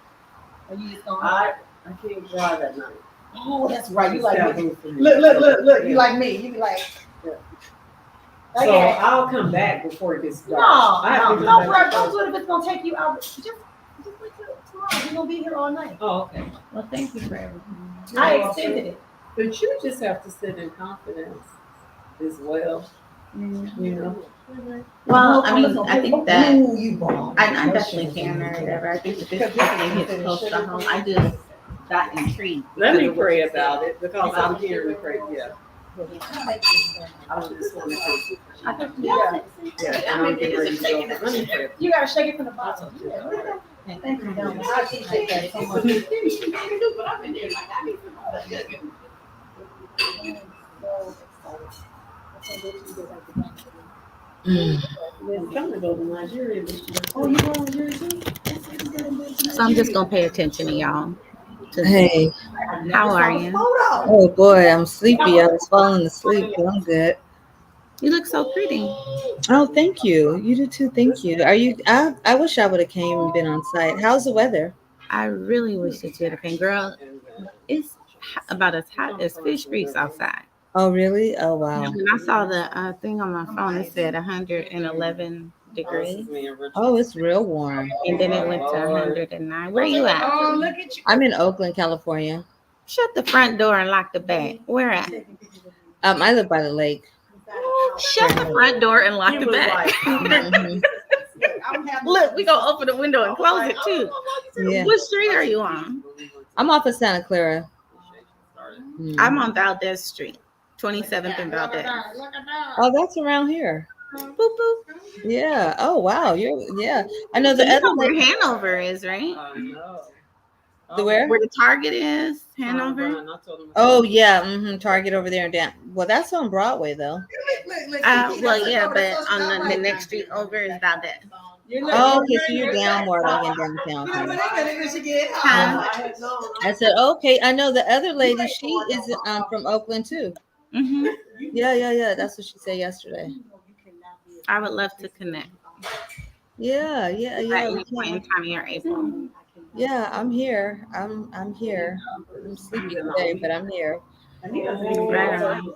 Or you just going? I can't drive at night. Oh, that's right. You It's like taboo me. for me. Look. You Yeah. like me. You be like. Yeah. Okay. So I'll come back before it gets dark. No, I have to bro, come back don't do it if it's gonna take you out. Just wait till tomorrow. We're gonna be here all night. Oh, okay. Well, thank you for everything. I extended it. But you just have to sit in confidence as well. You know? Well, I mean, I think that Ooh, you wrong. I definitely can or whatever. I think that this definitely hits close to home. I just got intrigued. Let me because of what pray you said. about it because I'm here to pray. Yeah. I just want to I think yeah, and I'm getting ready to go. Let me pray. You gotta shake it from the bottom. Yeah. Thank you, Donna. I appreciate that so much. It's time to go to Nigeria this year. Oh, you going to Nigeria too? so. I'm just gonna pay attention to y'all. Hey, How are you? oh boy, I'm sleepy. I was falling asleep, but I'm good. You look so pretty. Oh, thank you. You do too. Thank you. Are you? I wish I would have came and been on site. How's the weather? I really wish that you had a pen, girl. It's about as hot as fish grease outside. Oh, really? Oh, wow. When I saw the thing on my phone, it said 111 degrees, Oh, it's real warm. and then it went to 109. Where you at? Oh, look at you. I'm in Oakland, California. Shut the front door and lock the back. Where at? I live by the lake. Shut the front door and lock the back. Mhm. Look, we gonna open the window and close it too. Yeah. What street are you on? I'm off of Santa Clara. Mm. I'm on Valdez Street, 27th and Valdez. Oh, that's around here. Boop boop. Yeah. Oh, wow. Yeah. I know So the you know other where lake. Hanover is, right? The where? Where the Target is, Hanover. Oh, yeah. Target over there and down. Well, that's on Broadway, though. Well, yeah, but on the next street over is Valdez. Oh, okay. So you're down more like in downtown. Kind of. I said, okay. I know the other lady. She is from Oakland too. Mm-hmm. Yeah. That's what she said yesterday. I would love to connect Yeah, at any point in time you're able. yeah. I'm here. I'm here. I'm sleepy today, but I'm here. Right on.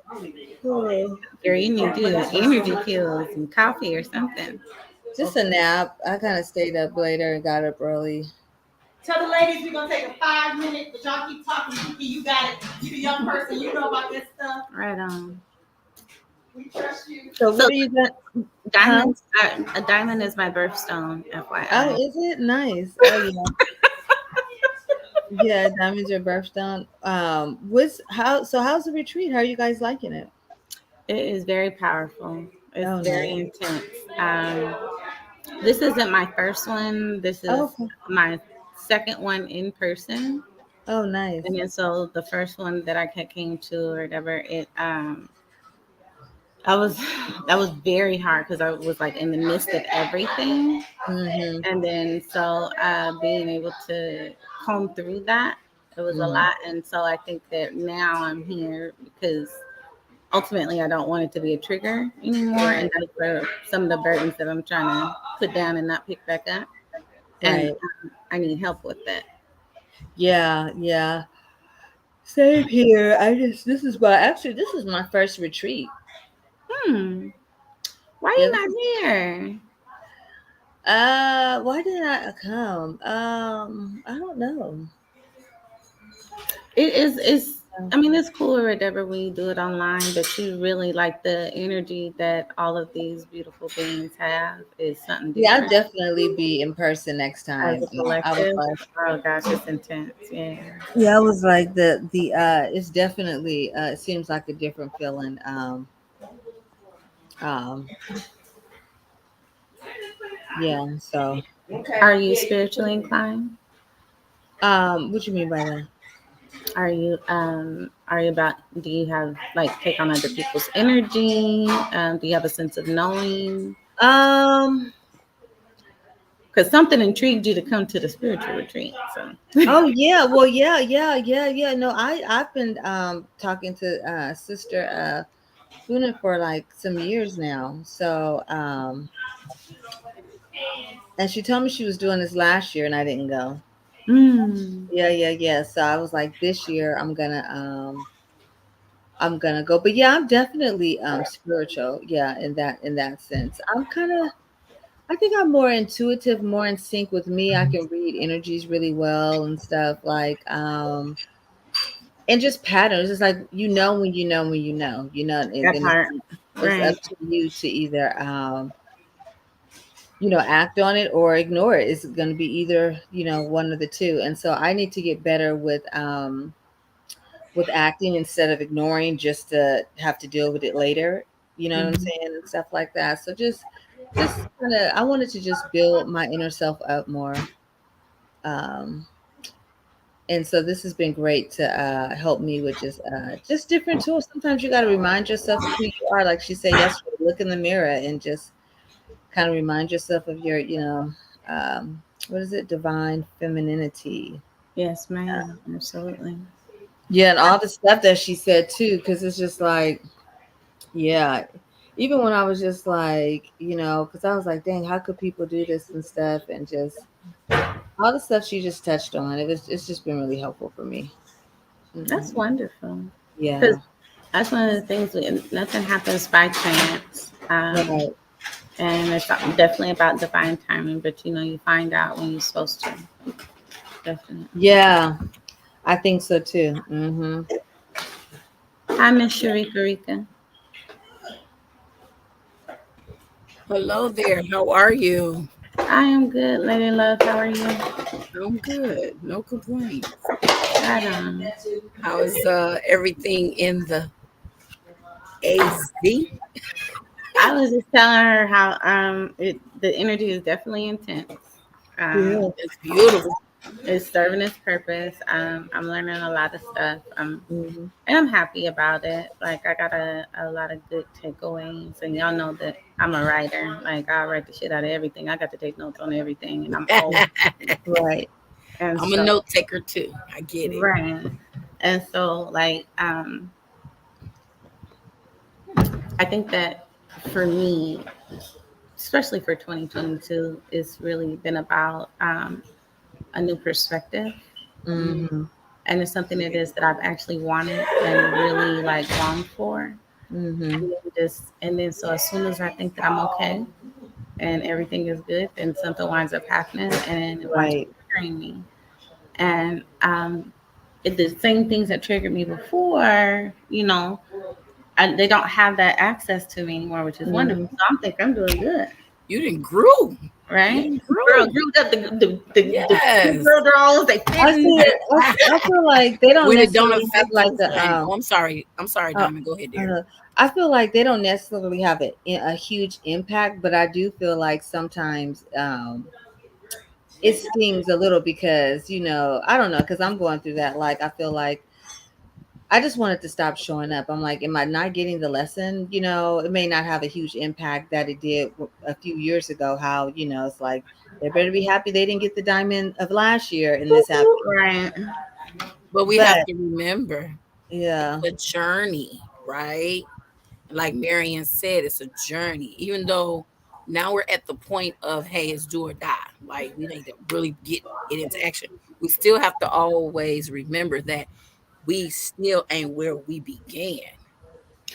Oh, Girl, you need to do energy pills and coffee or something. just a nap. I kind of stayed up later and got up early. Tell the ladies we're gonna take a 5 minute, but y'all keep talking. Kiki, you got it. You the young person, you know about this stuff. Right on. We trust you. So So what are you got? Huh? diamonds, a diamond is my birthstone, Oh, FYI. is it nice? Oh yeah, yeah. Diamond's your birthstone. What's how? So how's the retreat? How are you guys liking it? It is very powerful. It's Oh, very nice. intense. This isn't my first one. This is Okay. my second one in person. Oh, nice. And then so the first one that I came to or whatever, I was that was very hard because I was like in the midst of everything. Mm-hmm. And then so being able to comb through that, it was a Mm-hmm. lot. And so I think that now I'm here because ultimately I don't want it to be a trigger anymore. And that's for some of the burdens that I'm trying to put down and not pick back up. And Right. I need help with that. Yeah. Yeah. Same here. This is why actually this is my first retreat. Why are Yeah. you not here? Why didn't I come? I don't know. It is. It's. I mean, it's cool or whatever when you do it online, but you really like the energy that all of these beautiful beings have is something Yeah, I'll different definitely be in person next as time. a I was collective. like, Oh gosh, it's intense. Yeah. yeah, I was like the it's definitely it seems like a different feeling. Um, yeah. So, Are you spiritually inclined? what you mean by that? Are you about? Do you have like take on other people's energy? Do you have a sense of knowing? Um. Because something intrigued you to come to the spiritual retreat. So. Oh yeah. Well, yeah. No, I've been talking to Sister Luna for like some years now. So and she told me she was doing this last year, and I didn't go. Mm. Yeah. So I was like, this year I'm gonna go. But yeah, I'm definitely spiritual. Yeah, in that sense. I think I'm more intuitive, more in sync with me. I can read energies really well and stuff like and just patterns. It's like when you know when you know, and That then part. it's up Right. to you to either act on it or ignore it. It's going to be either one of the two. And so I need to get better with acting instead of ignoring just to have to deal with it later. You know what I'm Mhm. saying, and stuff like that. So just kind of I wanted to just build my inner self up more. Um and so this has been great to help me with just different tools. Sometimes you got to remind yourself of who you are. Like she said yesterday, look in the mirror and just kind of remind yourself of your, what is it, divine femininity. Yes, ma'am. Absolutely. Yeah, and all the stuff that she said too, because it's just like, yeah, even when I was just like, because I was like, dang, how could people do this and stuff, and just all the stuff she just touched on, it's just been really helpful for me. That's Mhm. wonderful. Because Yeah, that's one of the things. Nothing happens by chance. right. And it's definitely about divine timing. But you find out when you're supposed to. Definitely. Yeah, I think so too. Hi, Miss Sharika Rika. Hello there. How are you? I am good, Lady Love. How are you? I'm good. No complaints. Right on. How is everything in the AZ? I was just telling her how the energy is definitely intense. Yeah. Um, It's beautiful. it's serving its purpose. I'm learning a lot of stuff. hmm And I'm happy about it. Like I got a lot of good takeaways, and y'all know that I'm a writer. Like I write the shit out of everything. I got to take notes on everything, and I'm old. Right. And I'm a so note taker too. I get it. right, and so like I think that for me, especially for 2022, it's really been about a new perspective. Mm-hmm. And it's something it is that I've actually wanted and really like longed for. Mm-hmm. And then so as soon as I think that I'm okay and everything is good, then something winds up happening and it winds up Right. triggering me. And the same things that triggered me before, they don't have that access to me anymore, which is Mm-hmm. wonderful. So I'm thinking I'm doing good, You didn't grew. You right? didn't Girl, grew. grew up the Yes. girl dolls, they I fitting. see it. I feel like they don't When it don't necessarily have affect like you, the friend. Oh, I'm sorry. I'm sorry, uh, Diamond. Go ahead, dear. I feel like they don't necessarily have a huge impact, but I do feel like sometimes it stings a little because I don't know, because I'm going through that. Like I feel like I just wanted to stop showing up. I'm like, am I not getting the lesson? It may not have a huge impact that it did a few years ago. How it's like they better be happy they didn't get the diamond of last year and this happened. Right. But we have But to remember yeah. it's a journey, right? Like Marian said, it's a journey. Even though now we're at the point of, hey, it's do or die. Like we need to really get it into action. We still have to always remember that we still ain't where we began.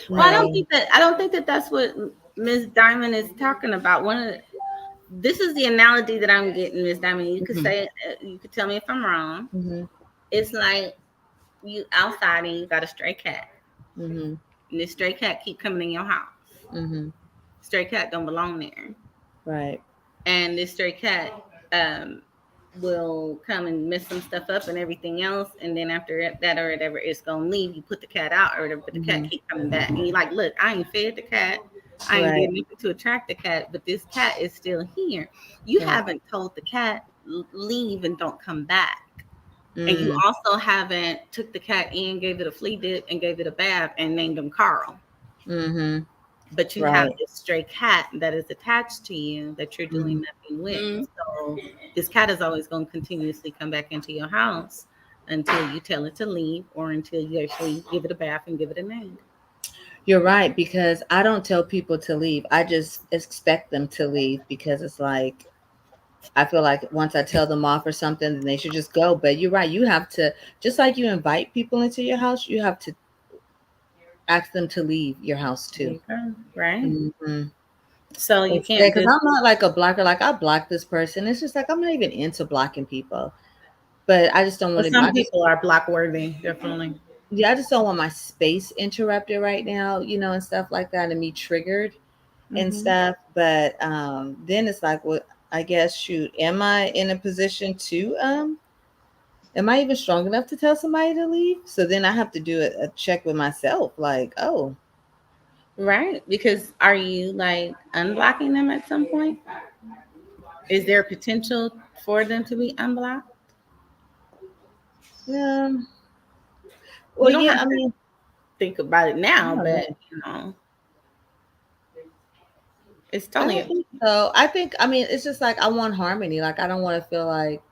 Well, No. I don't think that that's what Miss Diamond is talking about. This is the analogy that I'm getting, Miss Diamond. You could Mhm. say, you could tell me if I'm wrong. Mm-hmm. It's like you outside and you got a stray cat, Mm-hmm. and this stray cat keep coming in your house. Mm-hmm. Stray cat don't belong there, Right. and this stray cat um, will come and mess some stuff up and everything else, and then after that or whatever, it's gonna leave. You put the cat out or whatever, but the cat Mm-hmm. keep coming back, and you're like, look, I ain't fed the cat. I ain't Right. did nothing to attract the cat, but this cat is still here. You Right. haven't told the cat leave and don't come back. And you Mm. also haven't took the cat in, gave it a flea dip, and gave it a bath, and named him Carl. Mm-hmm. But you have Right. this stray cat that is attached to you that you're Mm-hmm. doing nothing with. Mm, So this cat is always going to continuously come back into your house until you tell it to leave or until you actually give it a bath and give it a name. You're right, because I don't tell people to leave. I just expect them to leave because it's like I feel like once I tell them off or something, then they should just go. But you're right. You have to, just like you invite people into your house, you have to ask them to leave your house There too. you go. Right? Mm-hmm. So you Yeah, can't because just, I'm not like a blocker. Like I block this person. It's just like I'm not even into blocking people. But I just don't want but to. some people are block worthy, definitely. Yeah, I just don't want my space interrupted right now, and stuff like that, and me triggered and Hmm. stuff. But then it's like, well, I guess, shoot, am I in a position to am I even strong enough to tell somebody to leave? So then I have to do a check with myself, like, oh, Right? Because are you like unblocking them at some point? Is there potential for them to be unblocked? yeah, well, You don't yeah, have I to mean, think about it I now, don't but know. it's I totally don't up to think so. I think, I mean, it's just like I want harmony. Like I don't want to feel like,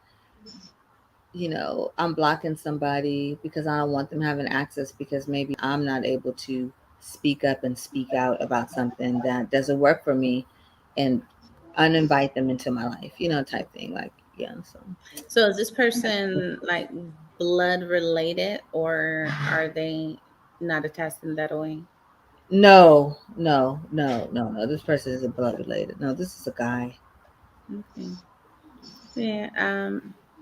I'm blocking somebody because I don't want them having access because maybe I'm not able to speak up and speak out about something that doesn't work for me and uninvite them into my life, type thing. Like, yeah, so. So is this person like blood related or are they not attached in that way? No, no, no, no, no. This person isn't blood related. No, this is a guy. Okay. Yeah.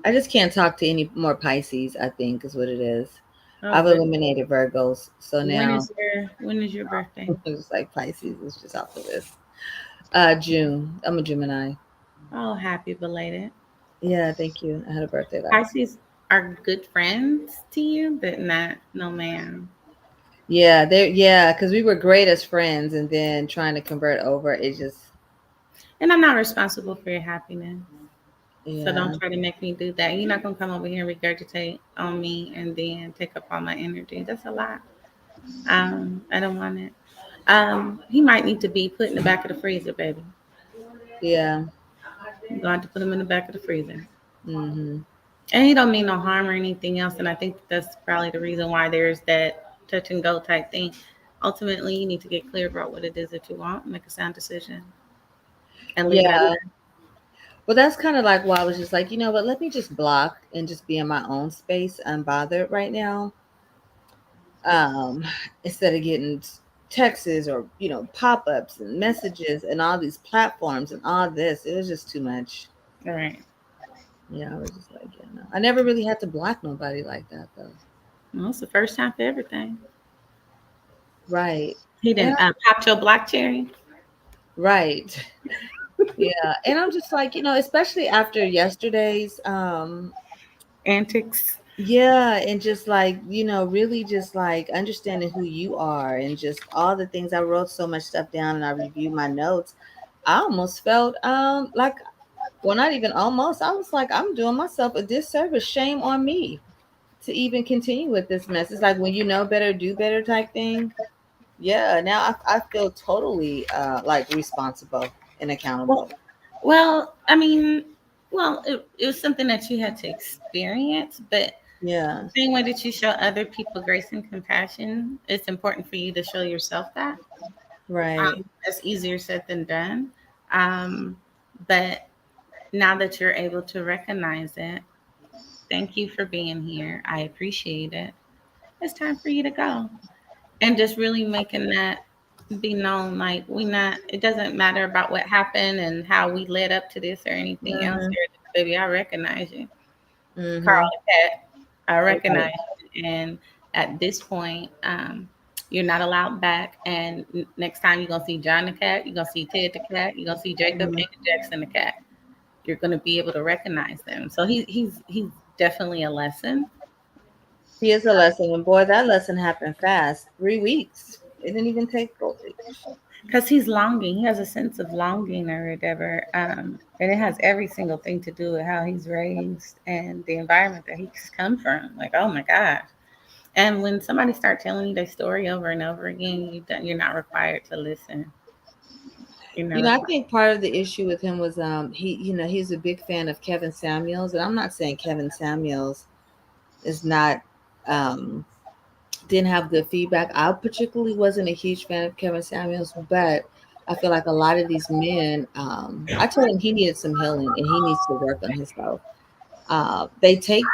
I just can't talk to any more Pisces, I think is what it is. Oh I've good. eliminated Virgos. So now When is your birthday? it's like Pisces is just off the list. June. I'm a Gemini. Oh, happy belated. Yeah, thank you. I had a birthday last. Pisces are good friends to you, but not no man. Yeah, because we were great as friends, and then trying to convert over, it just And I'm not responsible for your happiness. So yeah. don't try to make me do that. You're not gonna come over here and regurgitate on me and then take up all my energy. That's a lot. I don't want it. He might need to be put in the back of the freezer, baby. Yeah. You're going to put him in the back of the freezer. Hmm. And he don't mean no harm or anything else. And I think that's probably the reason why there's that touch and go type thing. ultimately you need to get clear about what it is that you want, make a sound decision, and leave it at Yeah. that. Well, that's kind of like why I was just like, you know what, let me just block and just be in my own space unbothered right now. Um, Instead of getting texts or, pop-ups and messages and all these platforms and all this. It was just too much. All right. Yeah, I was just like, yeah, no. I never really had to block nobody like that though. Well, it's the first time for everything. Right. He And didn't pop your black cherry. right. Yeah. And I'm just like, especially after yesterday's Antics. yeah, and just like, really just like understanding who you are and just all the things. I wrote so much stuff down and I reviewed my notes. I almost felt like, well, not even almost. I was like, I'm doing myself a disservice. Shame on me to even continue with this mess. It's like when you know better, do better type thing. Yeah, now I feel totally like responsible and Well, accountable. well, I mean, it was something that you had to experience, but Yeah, the same way that you show other people grace and compassion, it's important for you to show yourself that. right. That's easier said than done. Um, but now that you're able to recognize it, thank you for being here. I appreciate it. It's time for you to go. And just really making that be known. Like, it doesn't matter about what happened and how we led up to this or anything else. Mhm. Baby, I recognize you. Carl Mhm. the cat, I recognize Right. you. And at this point, you're not allowed back. And next time you're going to see John the cat, you're going to see Ted the cat, you're going to see Jacob Mhm. and Jackson the cat. You're going to be able to recognize them. So he's definitely a lesson. He is a lesson, and boy, that lesson happened fast. 3 weeks. It didn't even take 4 weeks. Because he's longing. He has a sense of longing or whatever. And it has every single thing to do with how he's raised and the environment that he's come from. Like, oh my gosh. And when somebody start telling you their story over and over again, you're not required to listen. You're not I required. think part of the issue with him was he's a big fan of Kevin Samuels, and I'm not saying Kevin Samuels is not um didn't have good feedback. I particularly wasn't a huge fan of Kevin Samuels, but I feel like a lot of these men, I told him he needed some healing and he needs to work on himself. They take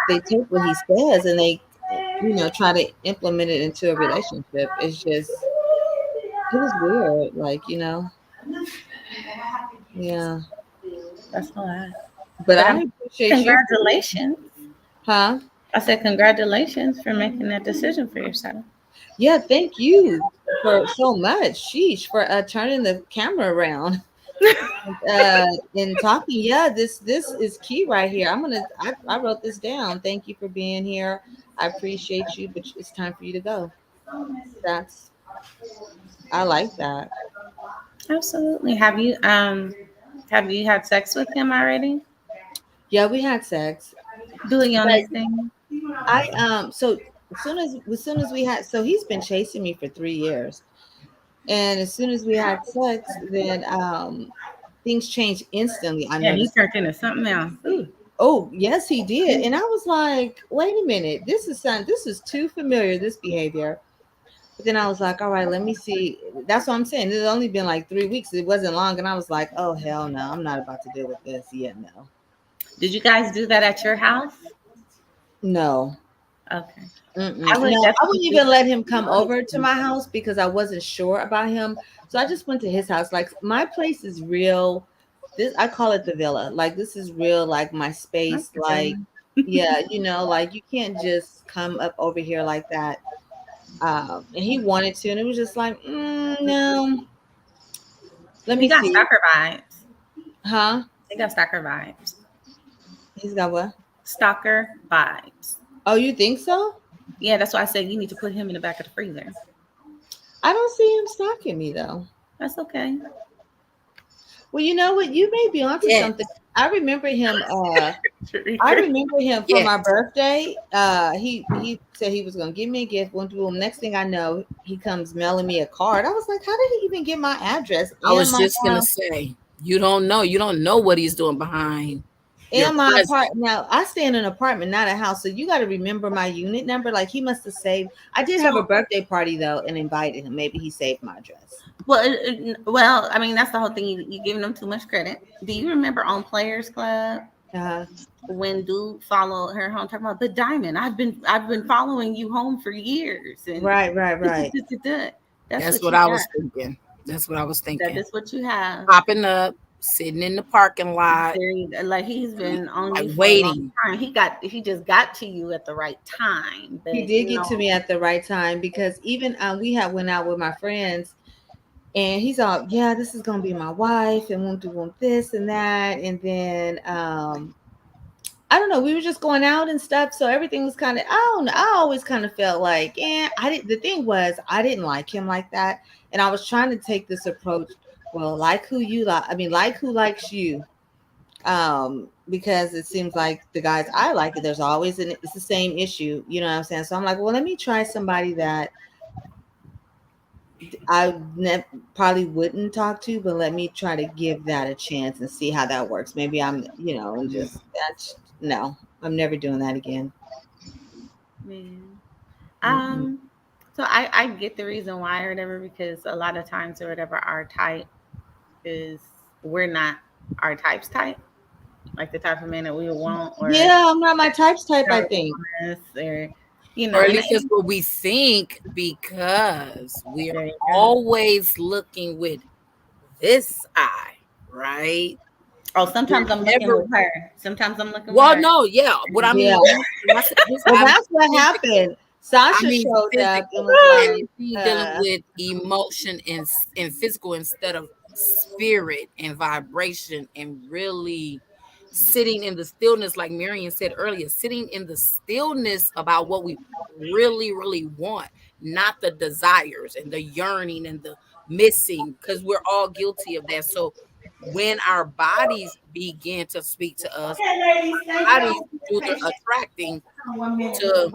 what he says and they try to implement it into a relationship. It was weird, like, yeah. That's a lot. But But I appreciate you. congratulations. Huh? I said congratulations for making that decision for yourself. Yeah, thank you for so much. Sheesh, for turning the camera around and talking. Yeah, this is key right here. I wrote this down. Thank you for being here. I appreciate you, but it's time for you to go. That's I like that. Absolutely. Have you had sex with him already? Yeah, we had sex. Doing on But this thing? so as soon as we had so he's been chasing me for 3 years. And as soon as we had sex, then things changed instantly. I Yeah, he noticed. turned into something else. Ooh. Oh, yes, he did. And I was like, wait a minute, this is too familiar, this behavior. But then I was like, all right, let me see. That's what I'm saying. It's only been like 3 weeks. It wasn't long. And I was like, oh hell no, I'm not about to deal with this. Yeah, no. Did you guys do that at your house? No. Okay. I Mm-mm. would No, I wouldn't definitely. even let him come over to my house because I wasn't sure about him. So I just went to his house. Like my place is real. This I call it the villa. Like this is real, like my space. Like, yeah, like you can't just come up over here like that. And he wanted to, and it was just like, no. Let He me got see. stalker vibes. Huh? He got stalker vibes. He's got what? Stalker vibes. Oh, you think so? Yeah, that's why I said you need to put him in the back of the freezer. I don't see him stalking me though. That's okay. Well, you know what? You may be onto Yes. something. I remember him. I remember him for Yes. my birthday. He said he was gonna give me a gift. Went to him. Next thing I know, he comes mailing me a card. I was like, how did he even get my address I and was my just gonna say, you don't know. You don't know what he's doing behind. Your And my presence. apartment. Now I stay in an apartment, not a house. So you got to remember my unit number. Like he must have saved. I did have a birthday party though, and invited him. Maybe he saved my address. Well, I mean, that's the whole thing. You giving them too much credit. Do you remember on Players Club when dude followed her home talking about, but Diamond, I've been following you home for years, and Right. That's what what you I got. was thinking. That's what I was That thinking. is what you have. Popping up, sitting in the parking lot, Like he's been on like you for a long waiting. time. He just got to you at the right time. But, He did get to me at the right time because even we had went out with my friends, and he's all, yeah, this is gonna be my wife, and want this and that, and then I don't know, we were just going out and stuff, so everything was kind of, I don't know, I always kind of felt like, I didn't. The thing was, I didn't like him like that, and I was trying to take this approach. Well, like who you like, I mean, like who likes you, because it seems like the guys I like, there's always it's the same issue, you know what I'm saying? So I'm like, well, let me try somebody that I probably wouldn't talk to, but let me try to give that a chance and see how that works. Maybe I'm, and just that's no, I'm never doing that again. Man. So I get the reason why or whatever, because a lot of times or whatever our type is, we're not our type's type, like the type of man that we would want, or I'm not my type's type, I think. or Or at least that's what we think, because we are always looking with this eye, right? Oh, sometimes I'm looking Never- with her. Sometimes I'm looking Well, with her. no, yeah. What I mean, when I said this, Well, I that's what mean happened. Sasha showed up and was like, dealing with emotion and physical instead of spirit and vibration, and really sitting in the stillness, like Marion said earlier, sitting in the stillness about what we really, really want, not the desires and the yearning and the missing, because we're all guilty of that. So when our bodies begin to speak to us, bodies do the attracting to,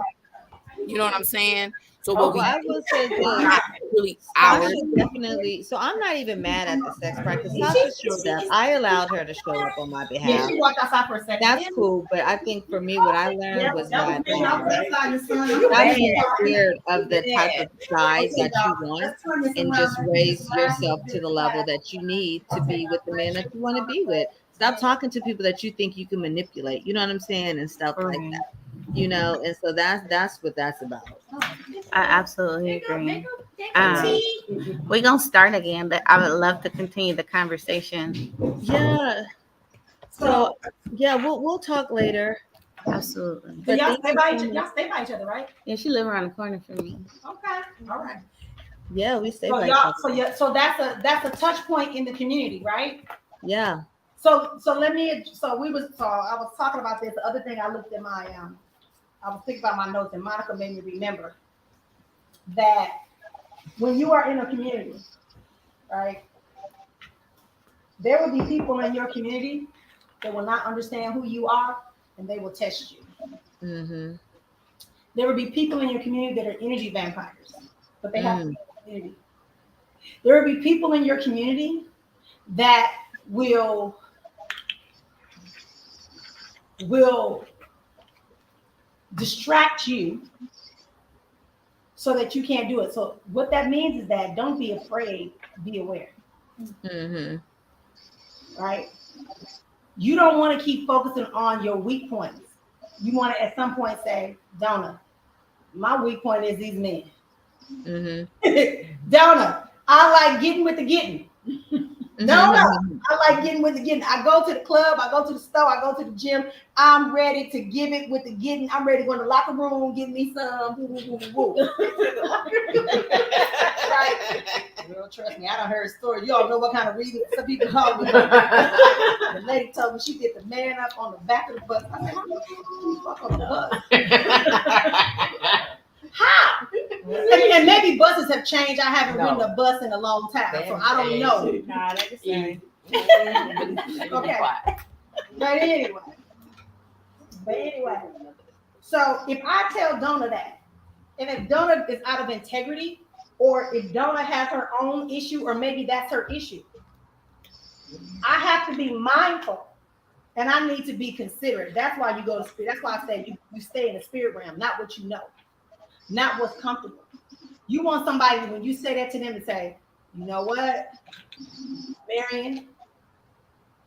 you know what I'm saying? So what we I will say this. not really Sasha ours. definitely. So I'm not even mad at the sex practice. Sasha showed up. I allowed her to show up on my behalf. Yeah, she walked outside for a second. That's cool, but I think for me, what I learned was that Stop stop being scared of the type of guy that you want, and just raise yourself to the level that you need to be with the man that you want to be with. Stop talking to people that you think you can manipulate. You know what I'm saying, and stuff like that. And so that's what that's about. I absolutely agree. We're gonna start again, but I would love to continue the conversation. Yeah. So we'll talk later. Absolutely. So y'all stay by each other, right? Yeah, she live around the corner from me. Okay. All right. Yeah, we stay So by y'all, each other. so that's a touch point in the community, right? Yeah. So I was talking about this. The other thing I looked at I was thinking about my notes, and Monica made me remember that when you are in a community, right, there will be people in your community that will not understand who you are, and they will test you. Mm-hmm. There will be people in your community that are energy vampires, but they have to be in the community. There will be people in your community that will distract you so that you can't do it. So what that means is that don't be afraid, be aware. Mm-hmm. Right? You don't want to keep focusing on your weak points. You want to at some point say, Donna, my weak point is these men. Mm-hmm. Donna, I like getting with the getting. Donna, I like getting with the getting. I go to the club, I go to the store, I go to the gym. I'm ready to give it with the getting. I'm ready to go in the locker room, give me some. Right? Girl, trust me, I done heard a story. You all know what kind of reason some people call me. The lady told me she did the man up on the back of the bus. I said, how do you fuck on the bus? How? And maybe buses have changed. I haven't ridden a bus in a long time, so I don't know. Nah, they the same. Okay. But anyway. So if I tell Donna that, and if Donna is out of integrity, or if Donna has her own issue, or maybe that's her issue, I have to be mindful And I need to be considerate. That's why you go to spirit. That's why I say you stay in the spirit realm, not what you know, not what's comfortable. You want somebody, when you say that to them, to say, you know what, Marion,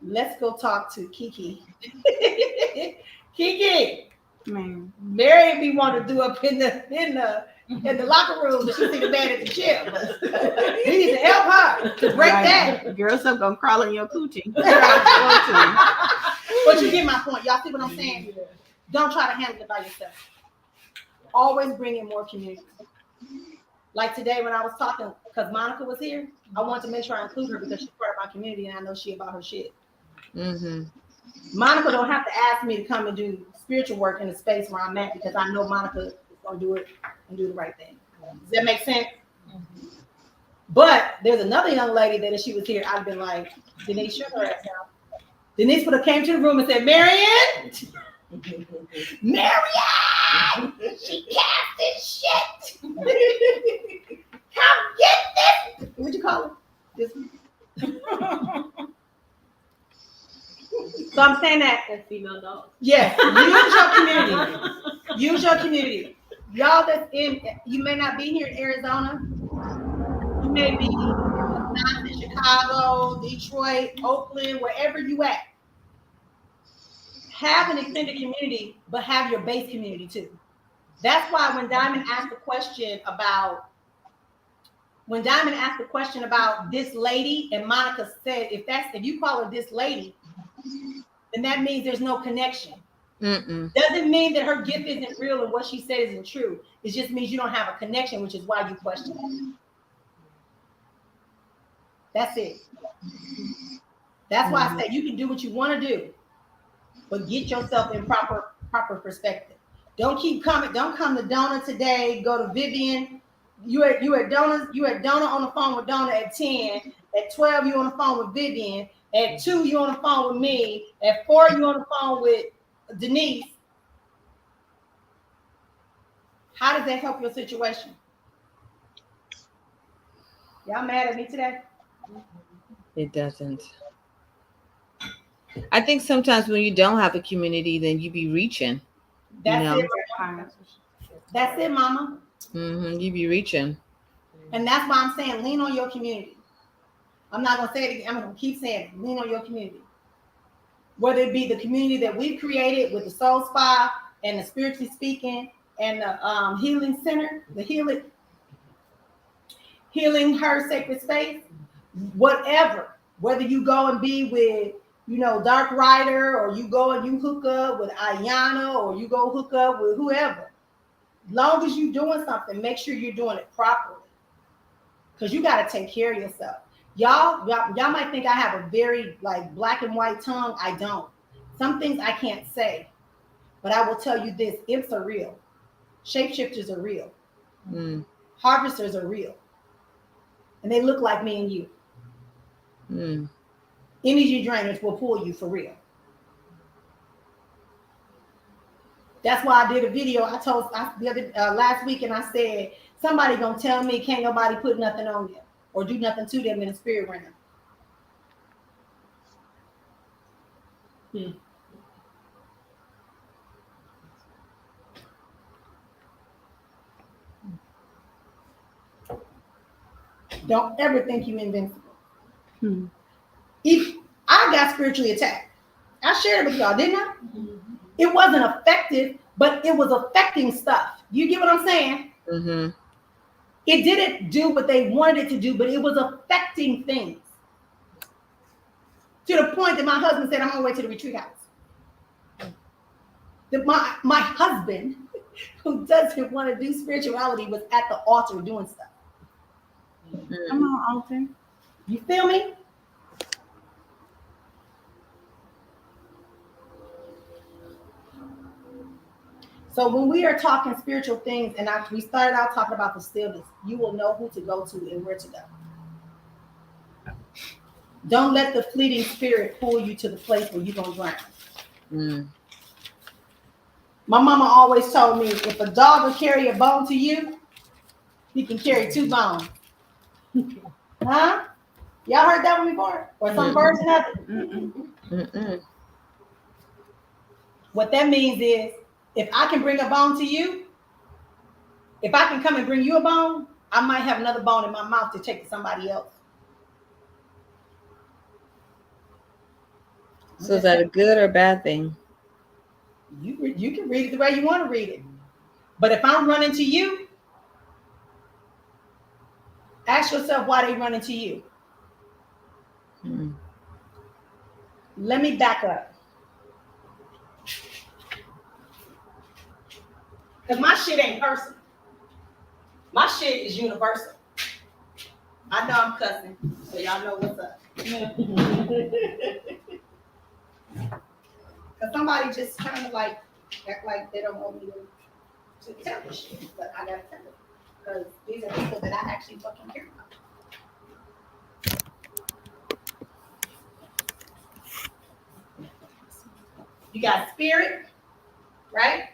let's go talk to Kiki. Kiki, Man. Marion be want to do up in the locker room. She see the man at the gym. We need to help her to break that. Girl, stuff gonna crawl in your coochie. But you get my point. Y'all see what I'm saying? Don't try to handle it by yourself. Always bring in more community. Like today when I was talking, because Monica was here, I wanted to make sure I include her because she's part of my community and I know she about her shit. Mm-hmm. Monica don't have to ask me to come and do spiritual work in the space where I'm at because I know Monica is going to do it and do the right thing. Does that make sense? Mm-hmm. But there's another young lady that if she was here, I'd been like, Denise, shut her ass down. Denise would have came to the room and said, Marion! Marion! She cast this shit! Come get this! What'd you call it? This. So I'm saying that. That female dog. Yes, use your community. Use your community. Y'all that's in, you may not be here in Arizona. You may be not in Chicago, Detroit, Oakland, wherever you at. Have an extended community, but have your base community too. That's why when Diamond asked the question about this lady, and Monica said, if you call her this lady, then that means there's no connection. Doesn't mean that her gift isn't real and what she said isn't true. It just means you don't have a connection, which is why you question it. That's it. That's why I say you can do what you want to do, but get yourself in proper perspective. Don't keep coming. Don't come to Donna today. Go to Vivian. You at Donna on the phone with Donna at 10. At 12, you on the phone with Vivian. At 2, you on the phone with me. At 4, you on the phone with Denise. How does that help your situation? Y'all mad at me today? It doesn't. I think sometimes when you don't have a community, then you be reaching. That's it. That's it, mama. You be reaching. And that's why I'm saying lean on your community. I'm not going to say it again. I'm going to keep saying it. Lean on your community. Whether it be the community that we've created with the Soul Spa and the Spiritually Speaking and the Healing Center, the Healing Her Sacred Space, whatever. Whether you go and be with, Dark Rider, or you go and you hook up with Ayana, or you go hook up with whoever. Long as you're doing something, make sure you're doing it properly. Because you got to take care of yourself. Y'all might think I have a very black and white tongue. I don't. Some things I can't say. But I will tell you this, imps are real. Shapeshifters are real. Harvesters are real. And they look like me and you. Energy drainers will pull you for real. That's why I did a video. Last week, and I said, somebody gonna tell me can't nobody put nothing on them or do nothing to them in the spirit realm. Don't ever think you're invincible. If I got spiritually attacked, I shared it with y'all, didn't I? It wasn't effective, but it was affecting stuff. You get what I'm saying? It didn't do what they wanted it to do, but it was affecting things. To the point that my husband said, I'm on my way to the retreat house. That my husband, who doesn't want to do spirituality, was at the altar doing stuff. Come on, altar. You feel me? So when we are talking spiritual things, and we started out talking about the stillness, you will know who to go to and where to go. Don't let the fleeting spirit pull you to the place where you're going to drown. My mama always told me, if a dog will carry a bone to you, he can carry 2 bones. Huh? Y'all heard that one before? Or some version of it? What that means is, if I can bring a bone to you, if I can come and bring you a bone, I might have another bone in my mouth to take to somebody else. So is that a good or bad thing? You can read it the way you want to read it. But if I'm running to you, ask yourself why they running to you. Let me back up. Because my shit ain't personal. My shit is universal. I know I'm cussing, so y'all know what's up. Because somebody just kind of like act like they don't want me to tell this shit, but I gotta tell it. Because these are people that I actually fucking care about. You got spirit, right?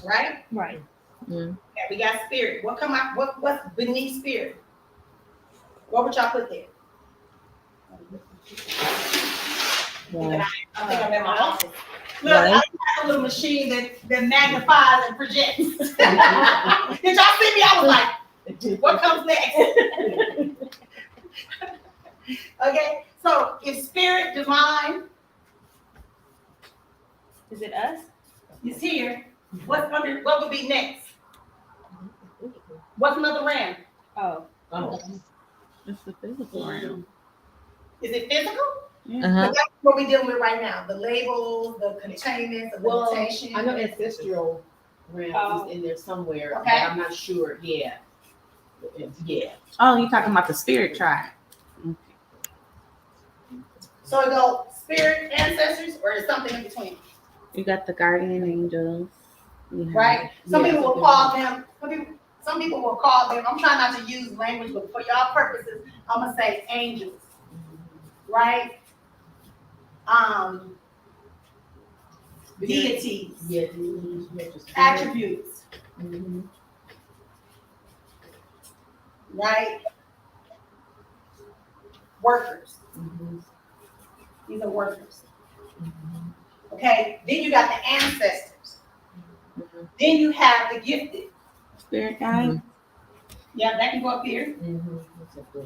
Right? Right. Yeah, we got spirit. What come out? What's beneath spirit? What would y'all put there? I think I'm in my office. Look, I have a little machine that magnifies and projects. Did y'all see me? I was like, what comes next? Okay, so if spirit, divine, Is it us? is here, what would be next? What's another realm? Oh. It's the physical realm. Is it physical? Uh-huh. That's what we're dealing with right now. The labels, the containments, the limitation. I know ancestral realm is in there somewhere, Okay. but I'm not sure. Yeah. Yeah. Oh, you're talking about the spirit tribe. So it go spirit, ancestors, or is something in between? You got the guardian angels. You have- Right? Some Yeah, people will something call them, some people will call them, I'm trying not to use language, but for y'all purposes, I'm gonna say angels. Right? Deities, Yeah. attributes, Mm-hmm. right? Workers. Mm-hmm. These are workers. Okay, then you got the ancestors. Then you have the gifted. Spirit guide. Yeah, that can go up here. Mm-hmm.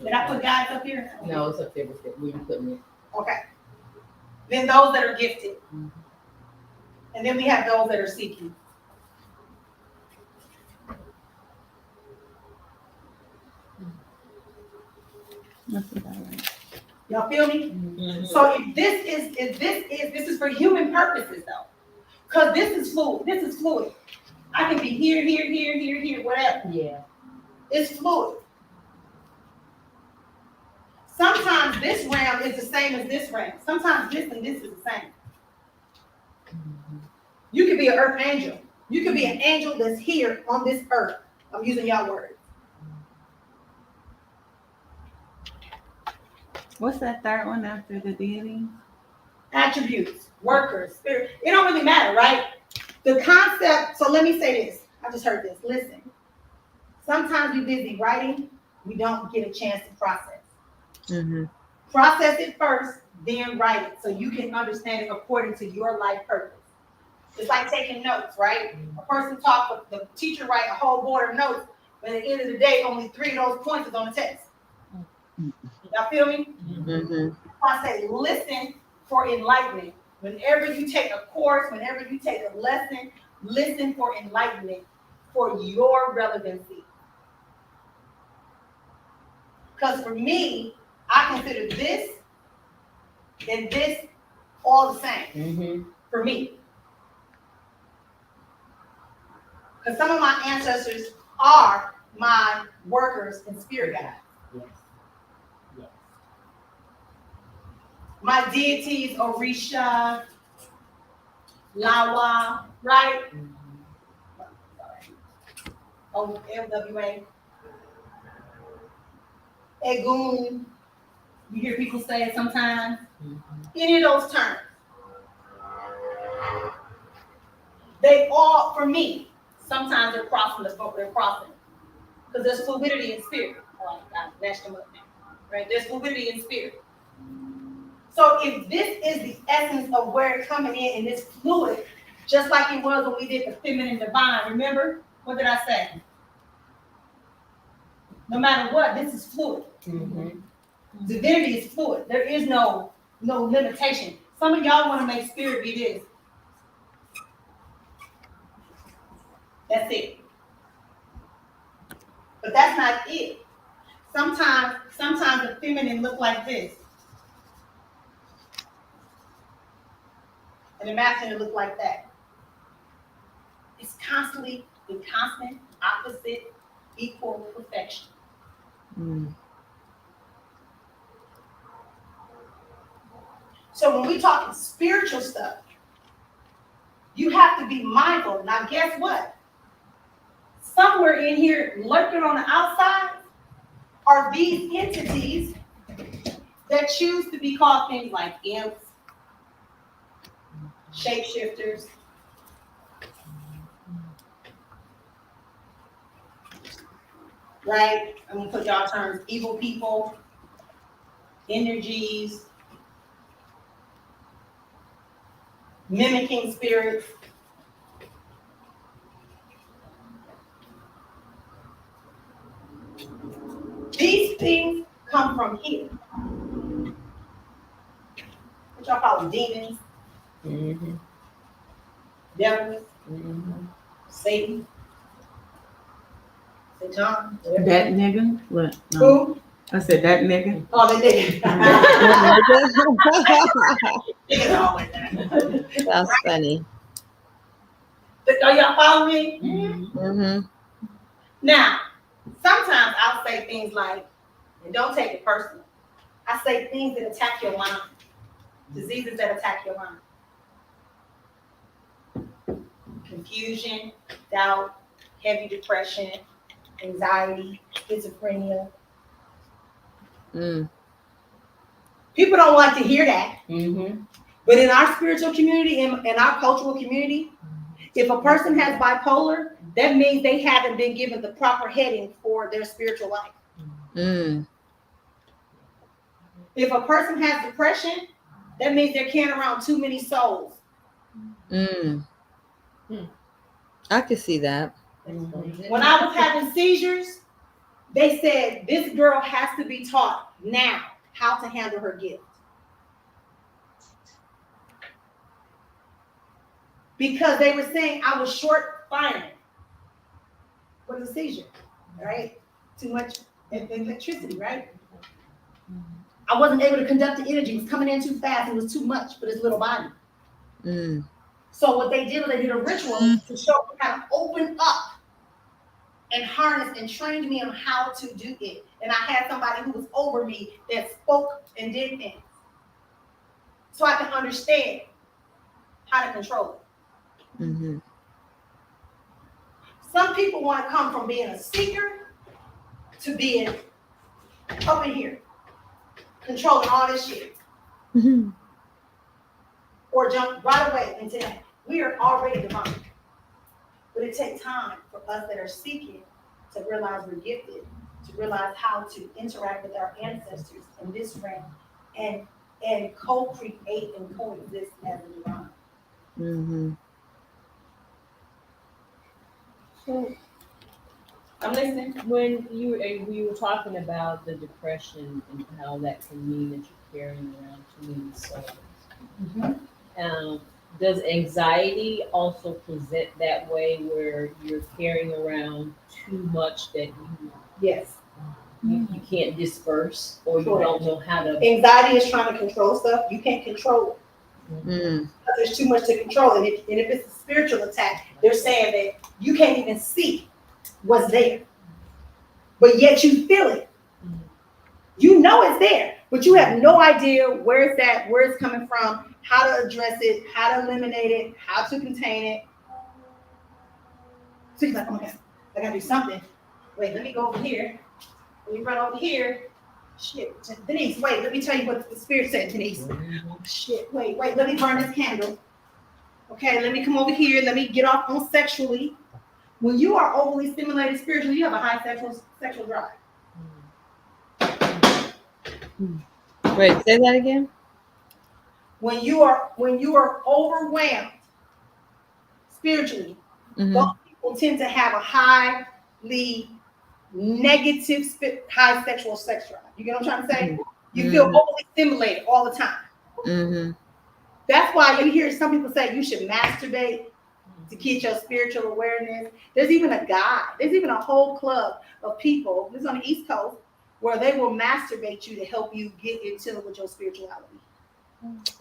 Did I put guys up here? No, it's up there with it. Where you putting it? Okay. Then those that are gifted. And then we have those that are seeking. That's about right. Y'all feel me? Mm-hmm. So if this is for human purposes though. Because this is fluid. I can be here, whatever. Yeah. It's fluid. Sometimes this realm is the same as this realm. Sometimes this and this is the same. You could be an earth angel. You could be an angel that's here on this earth. I'm using y'all words. What's that third one after the deity? Attributes, workers, spirit. It don't really matter, right? The concept, so let me say this. I just heard this. Listen. Sometimes you're busy writing, we don't get a chance to process. Mm-hmm. Process it first, then write it so you can understand it according to your life purpose. It's like taking notes, right? A person talk, the teacher write a whole board of notes, but at the end of the day, only 3 of those points is on the test. Y'all feel me? Mm-hmm. I say listen for enlightenment. Whenever you take a course, whenever you take a lesson, listen for enlightenment for your relevancy. Because for me, I consider this and this all the same. Mm-hmm. For me. Because some of my ancestors are my workers and spirit guides. Yes. Yes. My deities, Orisha, Lawa, right? LWA. Egun. You hear people say it sometimes. Any of those terms. They all, for me, sometimes they're crossing the boat, they're crossing. Because there's fluidity in spirit. Oh, I messed them up now. Right? There's fluidity in spirit. So if this is the essence of where it's coming in and it's fluid, just like it was when we did the feminine divine, remember? What did I say? No matter what, this is fluid. Divinity is fluid. There is no limitation. Some of y'all want to make spirit be this. That's it. But that's not it. Sometimes the feminine look like this. And the masculine look like that. It's constantly in constant, opposite, equal perfection. So when we talking spiritual stuff, you have to be mindful. Now guess what? Somewhere in here, lurking on the outside, are these entities that choose to be called things like imps, shapeshifters, right? I'm gonna put y'all terms: evil people, energies, mimicking spirits. These things come from here. What y'all call them? Demons, devils, Satan, Satan. That nigga? What? No. Who? I said that nigga. Oh, the nigga. Niggas always that. That's funny. Are y'all following me? Mm-hmm. Now, sometimes I'll say things like, and don't take it personal. I say things that attack your mind. Diseases that attack your mind. Confusion, doubt, heavy depression, anxiety, schizophrenia. People don't like to hear that. But in our spiritual community, in our cultural community, if a person has bipolar, that means they haven't been given the proper heading for their spiritual life. If a person has depression, that means they're carrying around too many souls. I can see that. When I was having seizures, they said this girl has to be taught now how to handle her gift. Because they were saying I was short firing with a seizure, right? Too much electricity, right? I wasn't able to conduct the energy. It was coming in too fast. It was too much for this little body. So what they did was they did a ritual to show me how to open up and harness and trained me on how to do it. And I had somebody who was over me that spoke and did things. So I can understand how to control it. Some people want to come from being a seeker to being up in here, controlling all this shit. Or jump right away into that. We are already divine. But it takes time for us that are seeking to realize we're gifted, to realize how to interact with our ancestors in this realm and co-create and coexist as a divine. So I'm listening. when you were talking about the depression and how that can mean that you're carrying around too many souls, does anxiety also present that way where you're carrying around too much that Yes. you can't disperse or you don't know how to? Anxiety is trying to control stuff. You can't control it. Because there's too much to control. And if it's a spiritual attack, they're saying that you can't even see what's there. But yet you feel it. You know it's there, but you have no idea where it's at, where it's coming from, how to address it, how to eliminate it, how to contain it. So you're like, oh my God, I gotta do something. Wait, let me go over here. Let me run over here. Shit, Denise, wait, let me tell you what the spirit said, Denise. Shit, wait, let me burn this candle. Okay, let me come over here. Let me get off on sexually. When you are overly stimulated spiritually, you have a high sexual drive. Wait, say that again. when you are overwhelmed spiritually, Mhm. those people tend to have a highly negative, high sexual sex drive. You get what I'm trying to say? You feel overly stimulated all the time. Mhm. That's why you hear some people say you should masturbate to get your spiritual awareness. There's even a guide. There's even a whole club of people, this is on the East Coast, where they will masturbate you to help you get in tune with your spirituality.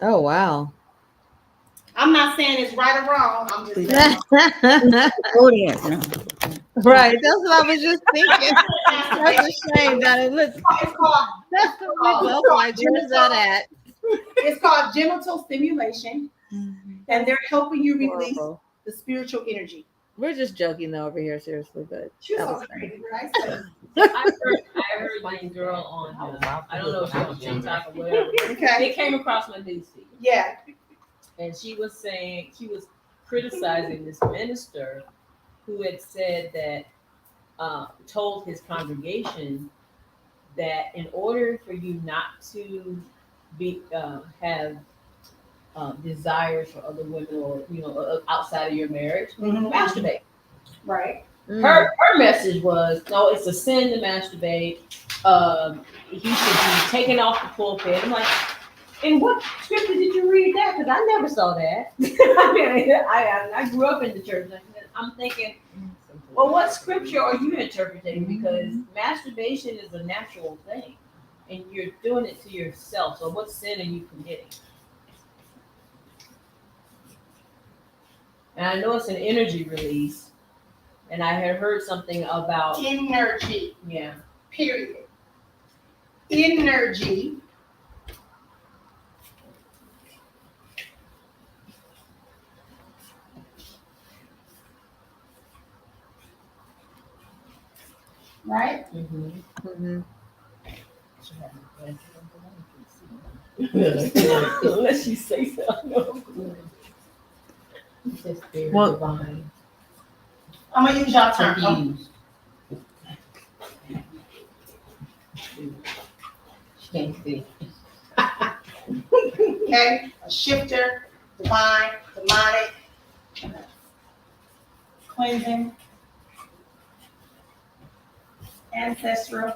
Oh wow. I'm not saying it's right or wrong. I'm just saying. Oh, yeah. No. Right. That's what I was just thinking. That's a shame that it looks. It's called, We both like, where's that at? it's called genital stimulation, and they're helping you release Horrible. the spiritual energy. We're just joking though over here, seriously, but She's that so was funny. crazy, right? I heard this girl on, I don't know if she was on TikTok or whatever. Okay. It came across my news feed. Yeah. And she was saying, she was criticizing this minister who had said that, told his congregation that in order for you not to be have desires for other women or outside of your marriage, masturbate. Right. Her message was, no, it's a sin to masturbate. He should be taken off the pulpit. I'm like, in what scripture did you read that? Because I never saw that. I grew up in the church. I'm thinking, well, what scripture are you interpreting? Because masturbation is a natural thing, and you're doing it to yourself. So what sin are you committing? And I know it's an energy release, and I had heard something about Energy. yeah. Period. Energy. Right? Mhm. Unless you say so. No. Well- Divine. I'm gonna use y'all term. Confused. She can't see. Okay? A shifter, divine, demonic, cleansing, ancestral.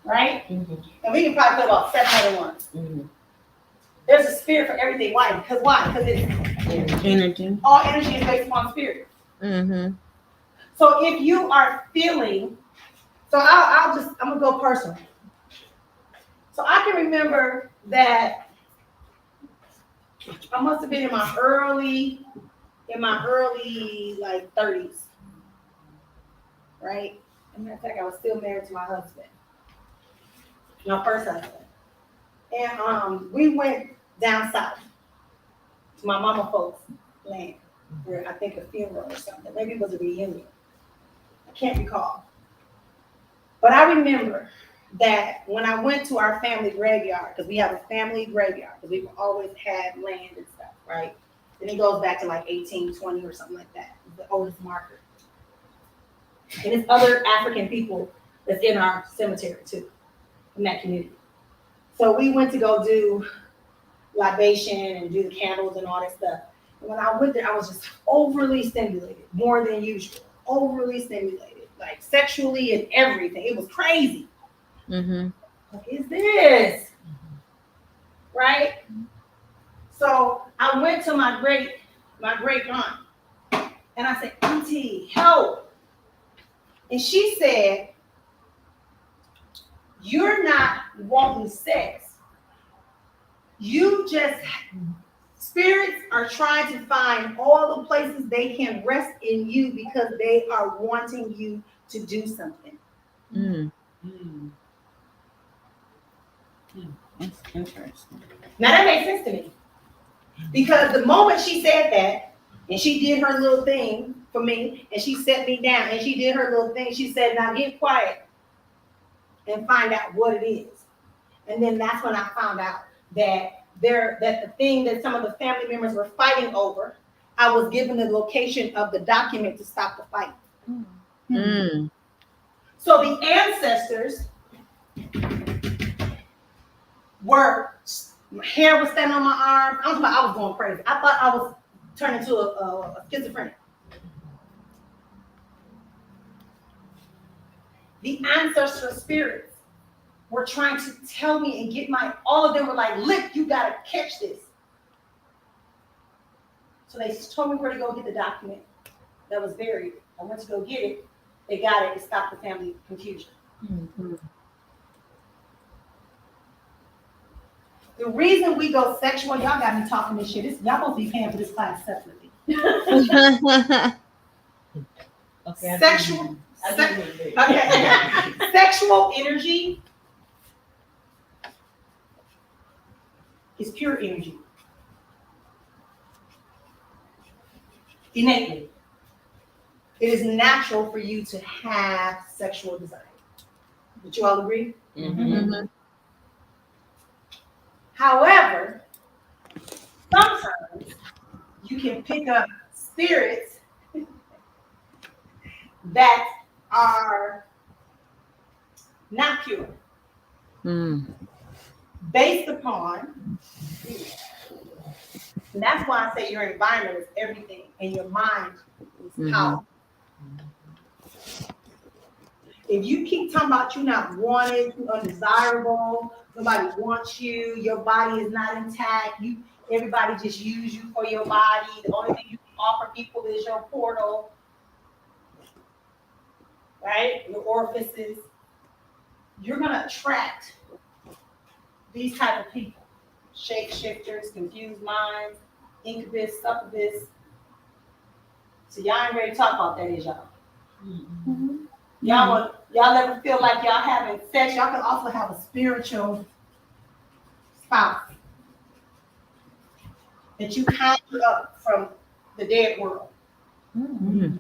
Right? And we can probably put about 7 other ones. There's a spirit for everything. Why? Because it's Energy. all energy is based upon spirit. Mhm. So if you are feeling, so I'm gonna go personal. So I can remember that I must have been in my early like 30s, right? As a matter of fact, I was still married to my husband, my first husband, and we went down south to my mama folks' land, where I think a funeral or something. Maybe it was a reunion. I can't recall. But I remember that when I went to our family graveyard, because we have a family graveyard, because we've always had land and stuff, right? And it goes back to like 1820 or something like that. It's the oldest marker. And it's other African people that's in our cemetery too, in that community. So we went to go do libation and do the candles and all that stuff. And when I went there, I was just overly stimulated, more than usual. Overly stimulated, like sexually and everything. It was crazy. What is this? Right? So I went to my great aunt and I said, Auntie, help. And she said, you're not wanting sex. You just, spirits are trying to find all the places they can rest in you because they are wanting you to do something. That's interesting. Now that makes sense to me. Because the moment she said that, and she did her little thing for me, and she set me down, and she did her little thing, she said, now get quiet and find out what it is. And then that's when I found out that the thing that some of the family members were fighting over, I was given the location of the document to stop the fight. So the ancestors where my hair was standing on my arm. I was going crazy. I thought I was turning into a schizophrenic. The ancestral spirits were trying to tell me and get all of them were like, Lick, you gotta catch this. So they told me where to go get the document that was buried. I went to go get it. They got it. It stopped the family confusion. Mm-hmm. The reason we go sexual, y'all got me talking this shit. Y'all supposed to be paying for this class separately. Okay. Sexual. I do need it. Okay. Sexual energy is pure energy. Innately. It is natural for you to have sexual desire. Would you all agree? Mm-hmm. However, sometimes you can pick up spirits that are not pure, based upon, and that's why I say your environment is everything, and your mind is powerful. If you keep talking about you not wanted, you undesirable, nobody wants you, your body is not intact, everybody just use you for your body, the only thing you can offer people is your portal, right? Your orifices, you're gonna attract these type of people. Shapeshifters, confused minds, incubus, succubus. So y'all ain't ready to talk about that, is y'all? Mm-hmm. Y'all ever feel like y'all having sex? Y'all can also have a spiritual spouse that you conjure up from the dead world. Mm-hmm.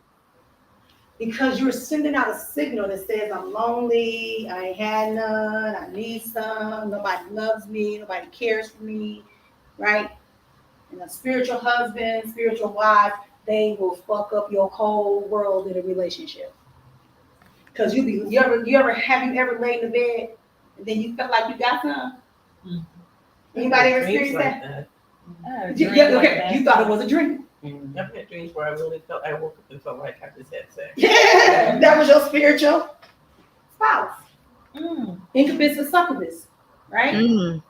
Because you're sending out a signal that says, I'm lonely, I ain't had none, I need some, nobody loves me, nobody cares for me, right? And a spiritual husband, spiritual wife, they will fuck up your whole world in a relationship. Because have you ever laid in the bed and then you felt like you got some? Mm-hmm. Anybody ever experienced that? You thought it was a dream. I've had dreams where I really felt, I woke up and felt like I just had sex. Yeah, that was your spiritual spouse. Mm. Incubus or succubus, right? Mm.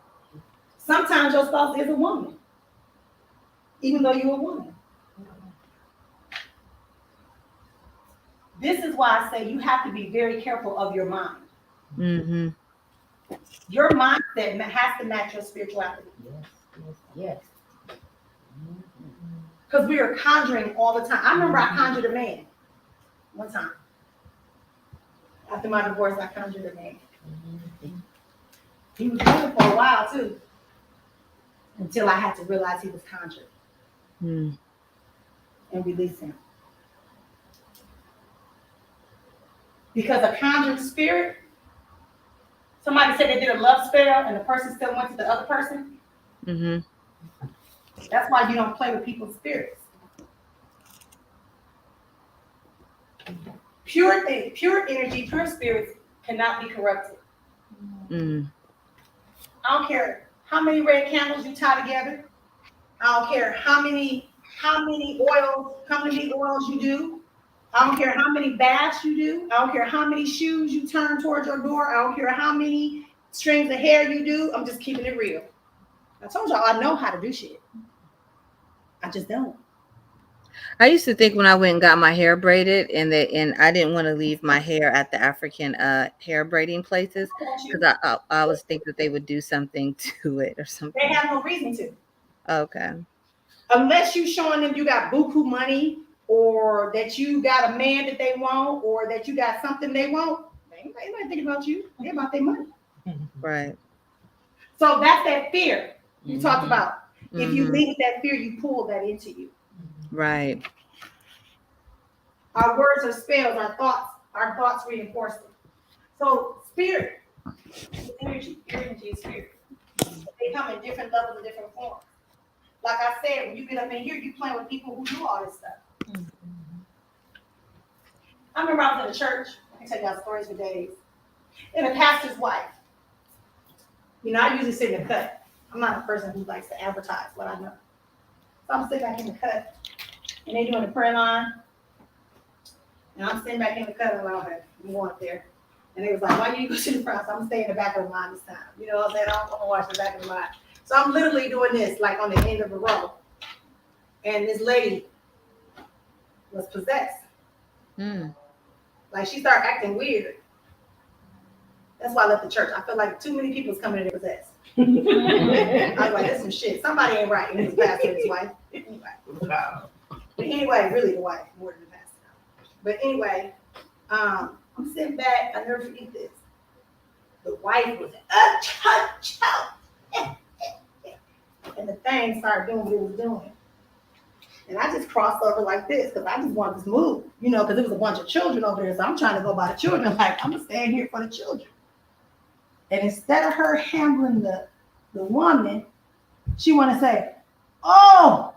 Sometimes your spouse is a woman, even though you're a woman. This is why I say you have to be very careful of your mind. Mm-hmm. Your mindset has to match your spirituality. Yes. Because we are conjuring all the time. I remember I conjured a man one time. After my divorce, I conjured a man. He was good for a while too, until I had to realize he was conjured and release him. Because a conjured spirit, somebody said they did a love spell and the person still went to the other person. Mm-hmm. That's why you don't play with people's spirits. Pure energy, pure spirits cannot be corrupted. Mm. I don't care how many red candles you tie together. I don't care how many oils you do. I don't care how many baths you do. I don't care how many shoes you turn towards your door. I don't care how many strings of hair you do. I'm just keeping it real. I told y'all I know how to do shit. I just don't. I used to think when I went and got my hair braided, and I didn't want to leave my hair at the African hair braiding places because I always think that they would do something to it or something. They have no reason to. Okay. Unless you showing them you got buku money, or that you got a man that they want, or that you got something they want. They ain't thinking about you. They're about their money. Right. So that's that fear you talked about. If you Mhm. leave with that fear, you pull that into you. Right. Our words are spells, our thoughts reinforce them. So spirit is energy. Energy is spirit. They come in different levels and different forms. Like I said, when you get up in here, you playing with people who do all this stuff. I remember I was in a church. I can tell y'all stories for days. And a pastor's wife. You know, I usually sit in the cut. I'm not a person who likes to advertise what I know. So I'm sitting back in the cut, and they doing the prayer line, and I'm sitting back in the cut, and I'm like, I'm going up there. And they was like, why you go to the front? So I'm staying in the back of the line this time. You know what I'm saying? I don't want to watch the back of the line. So I'm literally doing this, like on the end of the row. And this lady was possessed. Mm. Like she started acting weird. That's why I left the church. I feel like too many people's coming in there possessed. I was like, that's some shit. Somebody ain't right. And it's the pastor and his wife. Anyway. But anyway, really the wife more than the pastor. But anyway, I'm sitting back. I never forget this. The wife was and the thing started doing what it was doing. And I just crossed over like this because I just wanted to move, you know, because there was a bunch of children over there. So I'm trying to go by the children. Like, I'm going to stand here for the children. And instead of her handling the woman, she want to say, oh,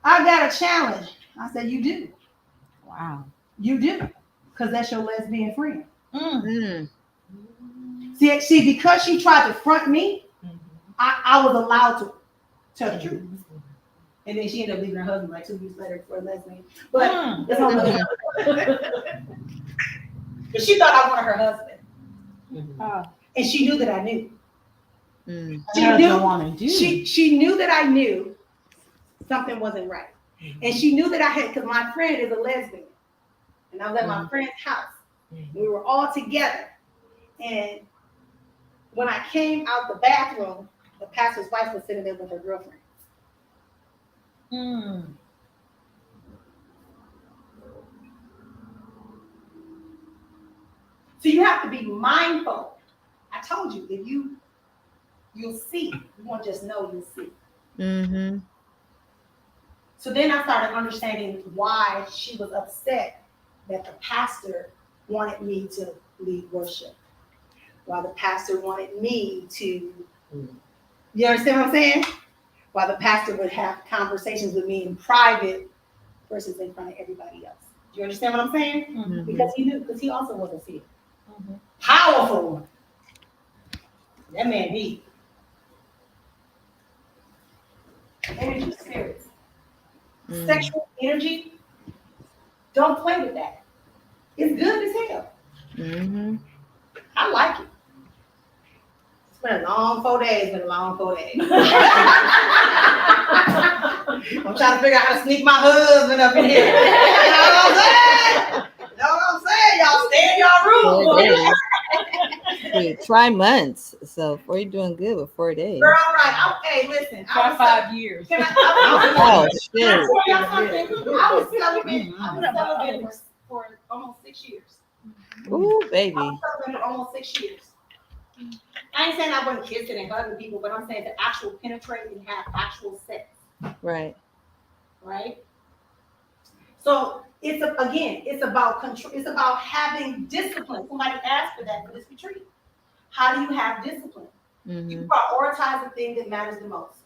I got a challenge. I said, you do. Wow. You do. Because that's your lesbian friend. Mm. See, because she tried to front me, I was allowed to tell the truth. And then she ended up leaving her husband like 2 weeks later for a lesbian. But it's all good. But she thought I wanted her husband. And she knew that I knew. Mm. She knew that I knew something wasn't right. And she knew that I had, because my friend is a lesbian. And I was at my friend's house. We were all together. And when I came out the bathroom, the pastor's wife was sitting there with her girlfriend. So you have to be mindful. I told you, if you'll see. You won't just know, you'll see. Mm-hmm. So then I started understanding why she was upset that the pastor wanted me to lead worship. Why the pastor wanted me to, you understand what I'm saying? Why the pastor would have conversations with me in private versus in front of everybody else. Do you understand what I'm saying? Mm-hmm. Because he knew, because he also wasn't seeing. Powerful. That man deep. Energy spirits. Sexual energy. Don't play with that. It's good as hell. Mm-hmm. I like it. It's been a long 4 days. I'm trying to figure out how to sneak my husband up in here. You know what I'm saying? You know what I'm saying? Y'all stay in y'all room. Wait, try months. So you're doing good with 4 days. Girl, right. Hey, listen. Try 5 years. Can I Oh, shit. tell y'all something? I was celibate for almost 6 years. Ooh, baby. I was celibate for almost 6 years. I ain't saying I wasn't kissing and hugging people, but I'm saying the actual penetrate and have actual sex. Right. Right? So it's about control. It's about having discipline. Somebody asked for that for this retreat. How do you have discipline? Mm-hmm. You prioritize the thing that matters the most.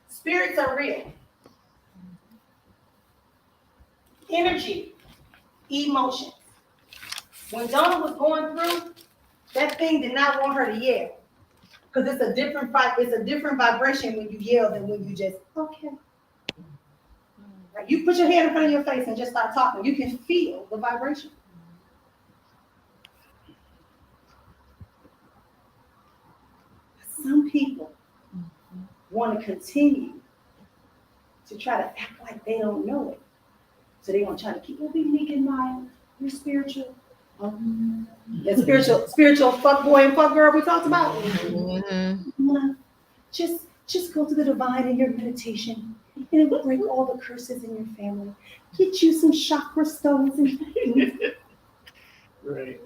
Spirits are real. Energy, emotions. When Donna was going through, that thing did not want her to yell. Because it's a different vibration when you yell than when you just, okay. Like you put your hand in front of your face and just start talking. You can feel the vibration. Some people want to continue to try to act like they don't know it. So they want to try to keep be meek and mild. You're spiritual. That spiritual fuck boy and fuck girl we talked about. Mm-hmm. Just go to the divine in your meditation, and it will break all the curses in your family. Get you some chakra stones and things. Right.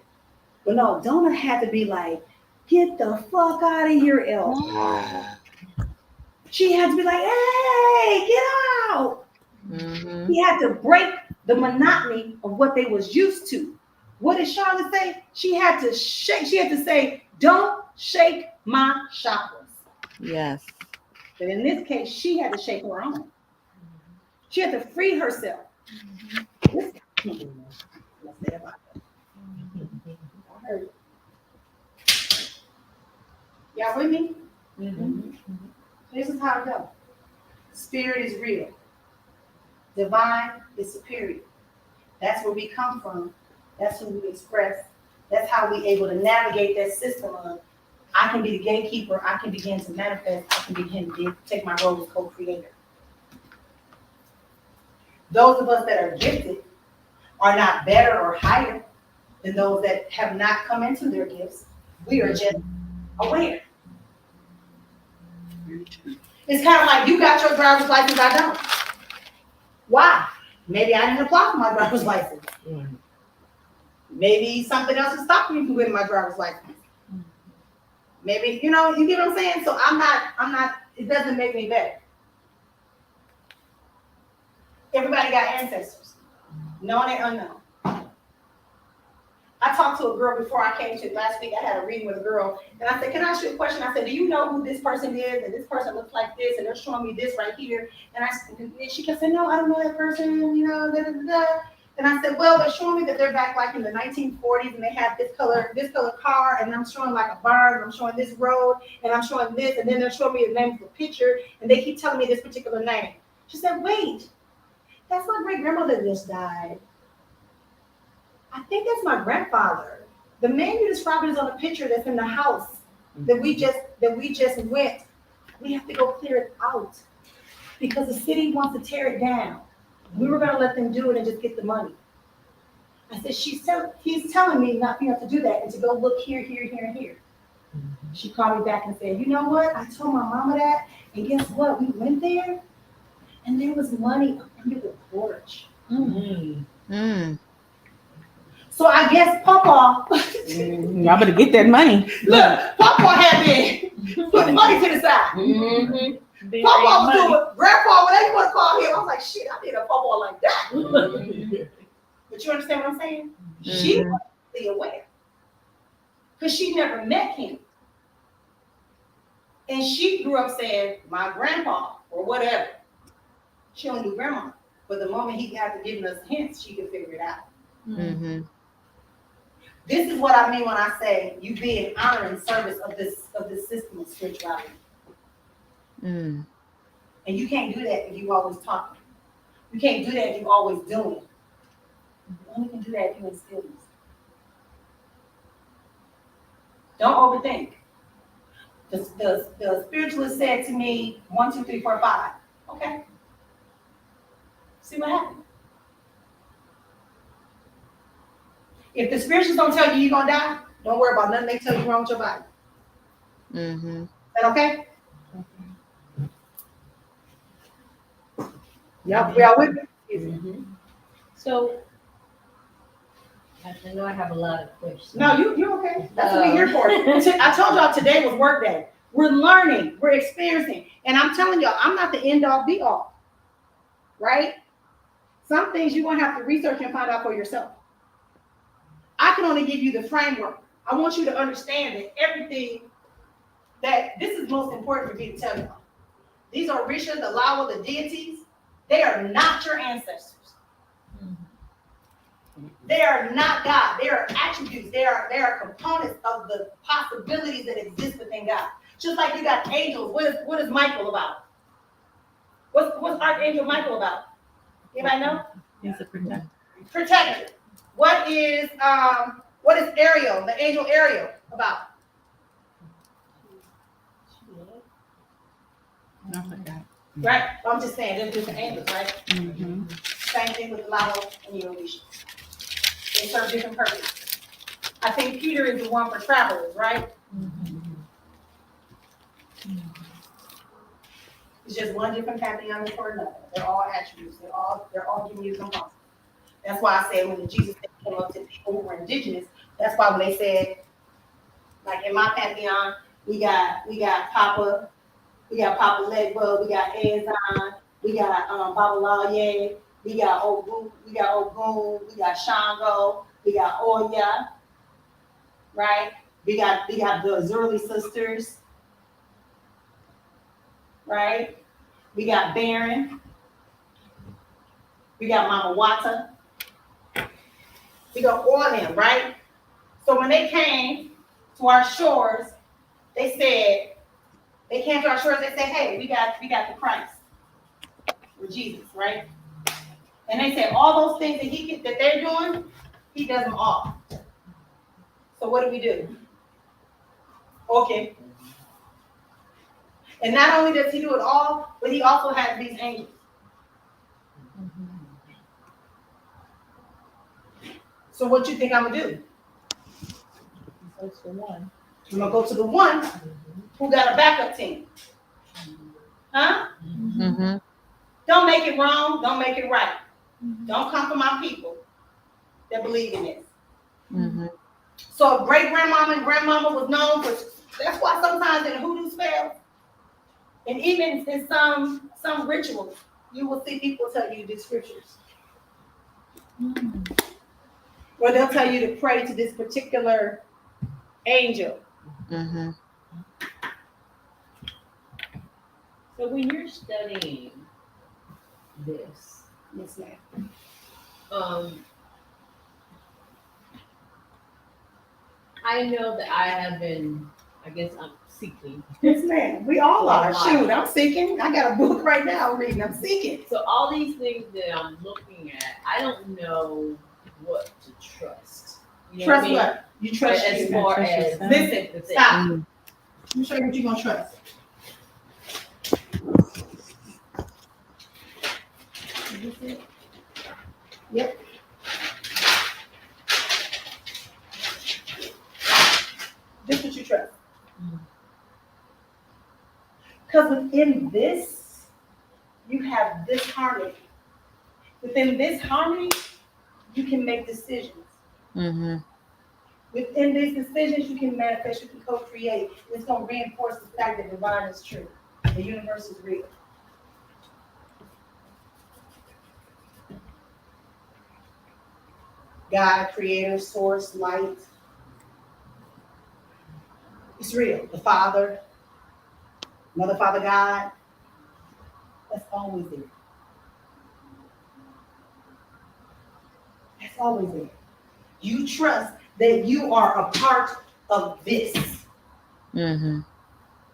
But no, Donna had to be like, get the fuck out of here, Elle. She had to be like, hey, get out. Mm-hmm. He had to break the monotony of what they was used to. What did Charlotte say? She had to say, don't shake my chakras. Yes. But in this case, she had to shake her own. She had to free herself. Let's say about that. I heard it. Y'all with me? Mm-hmm. This is how it goes. Spirit is real. Divine is superior. That's where we come from. That's who we express. That's how we able to navigate that system of I can be the gatekeeper. I can begin to manifest. I can begin to take my role as co-creator. Those of us that are gifted are not better or higher than those that have not come into their gifts. We are just aware. It's kind of like you got your driver's license, I don't. Why? Maybe I didn't apply for my driver's license. Maybe something else is stopping me from getting my driver's license. Maybe, you know, you get what I'm saying? So I'm not, it doesn't make me better. Everybody got ancestors, known and unknown. I talked to a girl before I came to last week. I had a reading with a girl, and I said, can I ask you a question? I said, do you know who this person is? And this person looks like this, and they're showing me this right here. And she kept saying, no, I don't know that person, you know, da, da, da, da. And I said, well, they're showing me that they're back like in the 1940s, and they have this color car, and I'm showing like a barn, and I'm showing this road, and I'm showing this, and then they're showing me the name of a picture, and they keep telling me this particular name. She said, wait, that's my great grandmother just died. I think that's my grandfather. The man you described is on a picture that's in the house that we just went. We have to go clear it out because the city wants to tear it down. We were gonna let them do it and just get the money. I said, he's telling me not to do that and to go look here, here, here, and here. She called me back and said, you know what? I told my mama that, and guess what? We went there, and there was money under the porch. So I guess Papa, Y'all better get that money. look, Papa had been putting money to the side. Mm-hmm. Papa was doing grandpa, whatever you want to call him. I was like, shit, I need a Papa like that. But you understand what I'm saying? She was really aware. Because she never met him. And she grew up saying, my grandpa, or whatever. She only knew grandma. But the moment he got to giving us hints, she could figure it out. Mm-hmm. This is what I mean when I say you be in honor and service of this system of spirituality. Mm. And you can't do that if you always talking. You can't do that if you always doing. You only can do that if you're in stillness. Don't overthink. The spiritualist said to me, 1, 2, 3, 4, 5. Okay. See what happens. If the spiritualists don't tell you you're gonna die, don't worry about nothing they tell you wrong with your body. Mm-hmm. Is that okay? Y'all with me? Mm-hmm. So, I know I have a lot of questions. No, you're okay. That's what we're here for. I told y'all today was work day. We're learning, we're experiencing. And I'm telling y'all, I'm not the end all be all. Right? Some things you're gonna have to research and find out for yourself. I can only give you the framework. I want you to understand that everything that this is most important for me to tell you. These are Risha, the Lawa, the deities. They are not your ancestors. They are not God. They are attributes. They are components of the possibilities that exist within God. Just like you got angels. What is Michael about? What's Archangel Michael about? Anybody know? He's a protector. Protector. What is Ariel, the angel Ariel, about? I forgot. Right? I'm just saying, there's different angels, right? Mm-hmm. Same thing with the Lalo and the Orisha. They serve different purposes. I think Peter is the one for travelers, right? It's just one different pantheon for another. They're all attributes. They're all giving you components. That's why I said when the Jesus came up to people who were indigenous, that's why when they said, like in my pantheon, we got Papa Legba, we got Ayizan, we got Babalaye, we got Ogun, we got Shango, we got Oya, right? We got the Zurli sisters, right? We got Baron, we got Mama Wata, we got all of them, right? So when they came to our shores, they said, they came to our church, they said, hey, we got the Christ, or Jesus, right? And they said all those things that they're doing, he does them all. So what do? Okay. And not only does he do it all, but he also has these angels. So what you think I'm gonna do? That's the one. I'm gonna go to the one who got a backup team. Huh? Mm-hmm. Don't make it wrong, don't make it right. Don't come for my people that believe in this. Mm-hmm. So great grandmama and grandmama was known for, that's why sometimes in hoodoo spells, and even in some rituals, you will see people tell you the scriptures. Or they'll tell you to pray to this particular angel. Mm-hmm. So when you're studying this, Yes, ma'am. I know that I have been, I guess I'm seeking. Yes, ma'am. We all are. Wow. Shoot, I'm seeking. I got a book right now I'm reading. I'm seeking. So all these things that I'm looking at, I don't know what to trust. You know Trust what I mean? what? You trust As you. far Trust as yourself. Listen, stop. Let me show you what you're gonna trust. Is this it? Yep. This is what you trust. Because within this, you have this harmony. Within this harmony, you can make decisions. Mm-hmm. Within these decisions, you can manifest, you can co-create. It's going to reinforce the fact that divine is true. The universe is real. God, creator, source, light. It's real. The Father, Mother, Father, God. That's always there. That's always there. You trust that you are a part of this. Mm-hmm.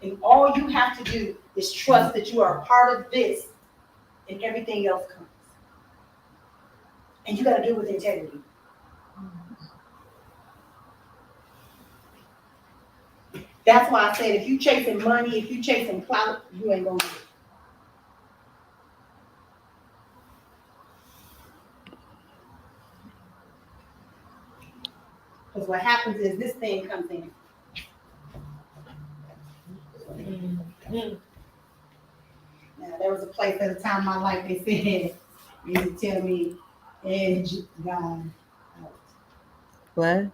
And all you have to do is trust that you are a part of this, and everything else comes. And you got to do it with integrity. That's why I said if you chasing money, if you chasing clout, you ain't gonna do it. Because what happens is this thing comes in. Now, there was a place at a time in my life they said, they used to tell me, edge God out. What?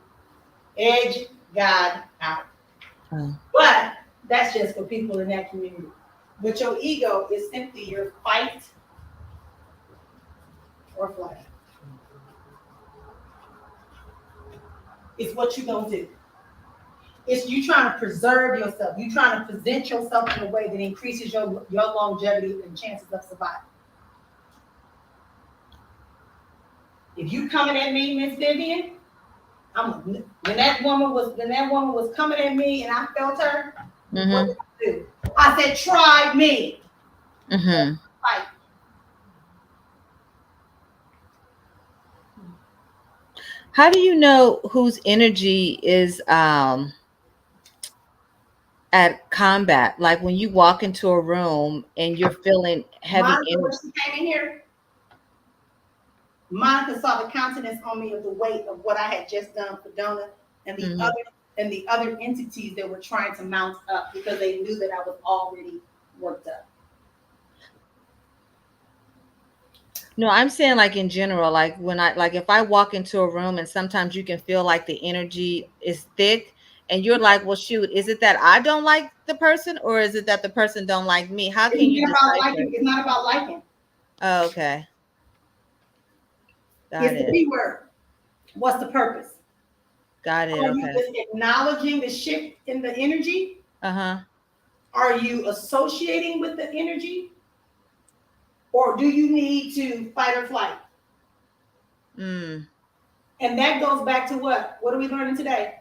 Edge God out. Oh. But that's just for people in that community. But your ego is simply your fight or flight. It's what you gonna do. It's you trying to preserve yourself. You trying to present yourself in a way that increases your longevity and chances of survival. If you coming at me, Miss Vivian, when that woman was coming at me and I felt her, Mm-hmm. what did I do? I said, try me. Mm-hmm. Fight. How do you know whose energy is at combat? Like when you walk into a room and you're feeling heavy Monica, when energy. she came in here, Monica saw the countenance on me of the weight of what I had just done for Donna and the other entities that were trying to mount up because they knew that I was already worked up. No, I'm saying like in general, like if I walk into a room and sometimes you can feel like the energy is thick and you're like, well, shoot, is it that I don't like the person or is it that the person don't like me? How can you decipher? It's not about liking. Oh, okay. Got It's the it. B word. What's the purpose? Got it. Are you Okay. just acknowledging the shift in the energy? Uh-huh. Are you associating with the energy? Or do you need to fight or flight? Mm. And that goes back to what? What are we learning today?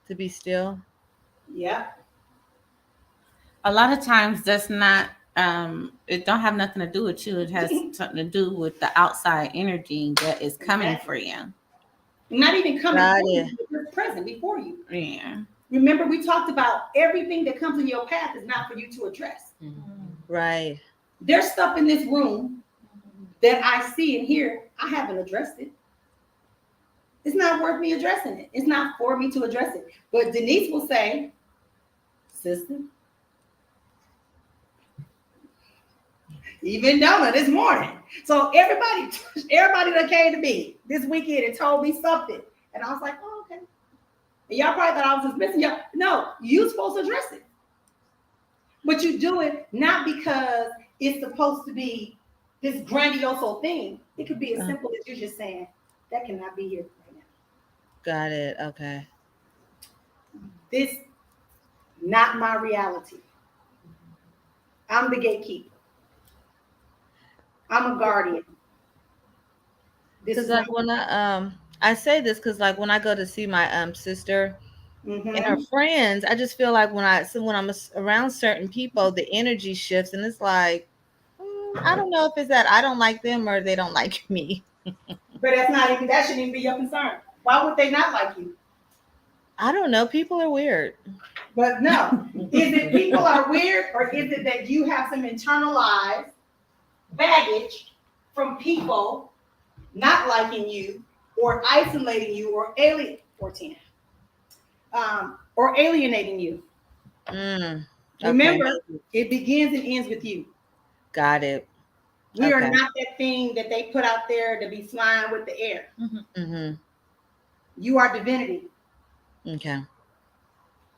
To be still. Yeah. A lot of times that's not it don't have nothing to do with you. It has something to do with the outside energy that is coming for you. Not even coming Got for it. you, but just present before you. Yeah. Remember, we talked about everything that comes in your path is not for you to address. Right. There's stuff in this room that I see and hear, I haven't addressed it. It's not worth me addressing it. It's not for me to address it. But Denise will say, sister, even Donna this morning. So everybody that came to me this weekend and told me something. And I was like, oh, okay. And y'all probably thought I was just missing y'all. No, you're supposed to address it. But you do it not because it's supposed to be this grandiose thing. It could be as simple as you just saying, that cannot be here right now. Got it. Okay. This not my reality. I'm the gatekeeper. I'm a guardian. This Because is like not when I say this because like when I go to see my sister and her friends, I just feel like when I'm around certain people, the energy shifts, and it's like I don't know if it's that I don't like them or they don't like me. But that shouldn't even be your concern. Why would they not like you? I don't know. People are weird. But no, is it people are weird, or is it that you have some internalized baggage from people not liking you or isolating you or alienating you? Okay. Remember, it begins and ends with you. Got it. We are not that thing that they put out there to be flying with the air. You are divinity. Okay.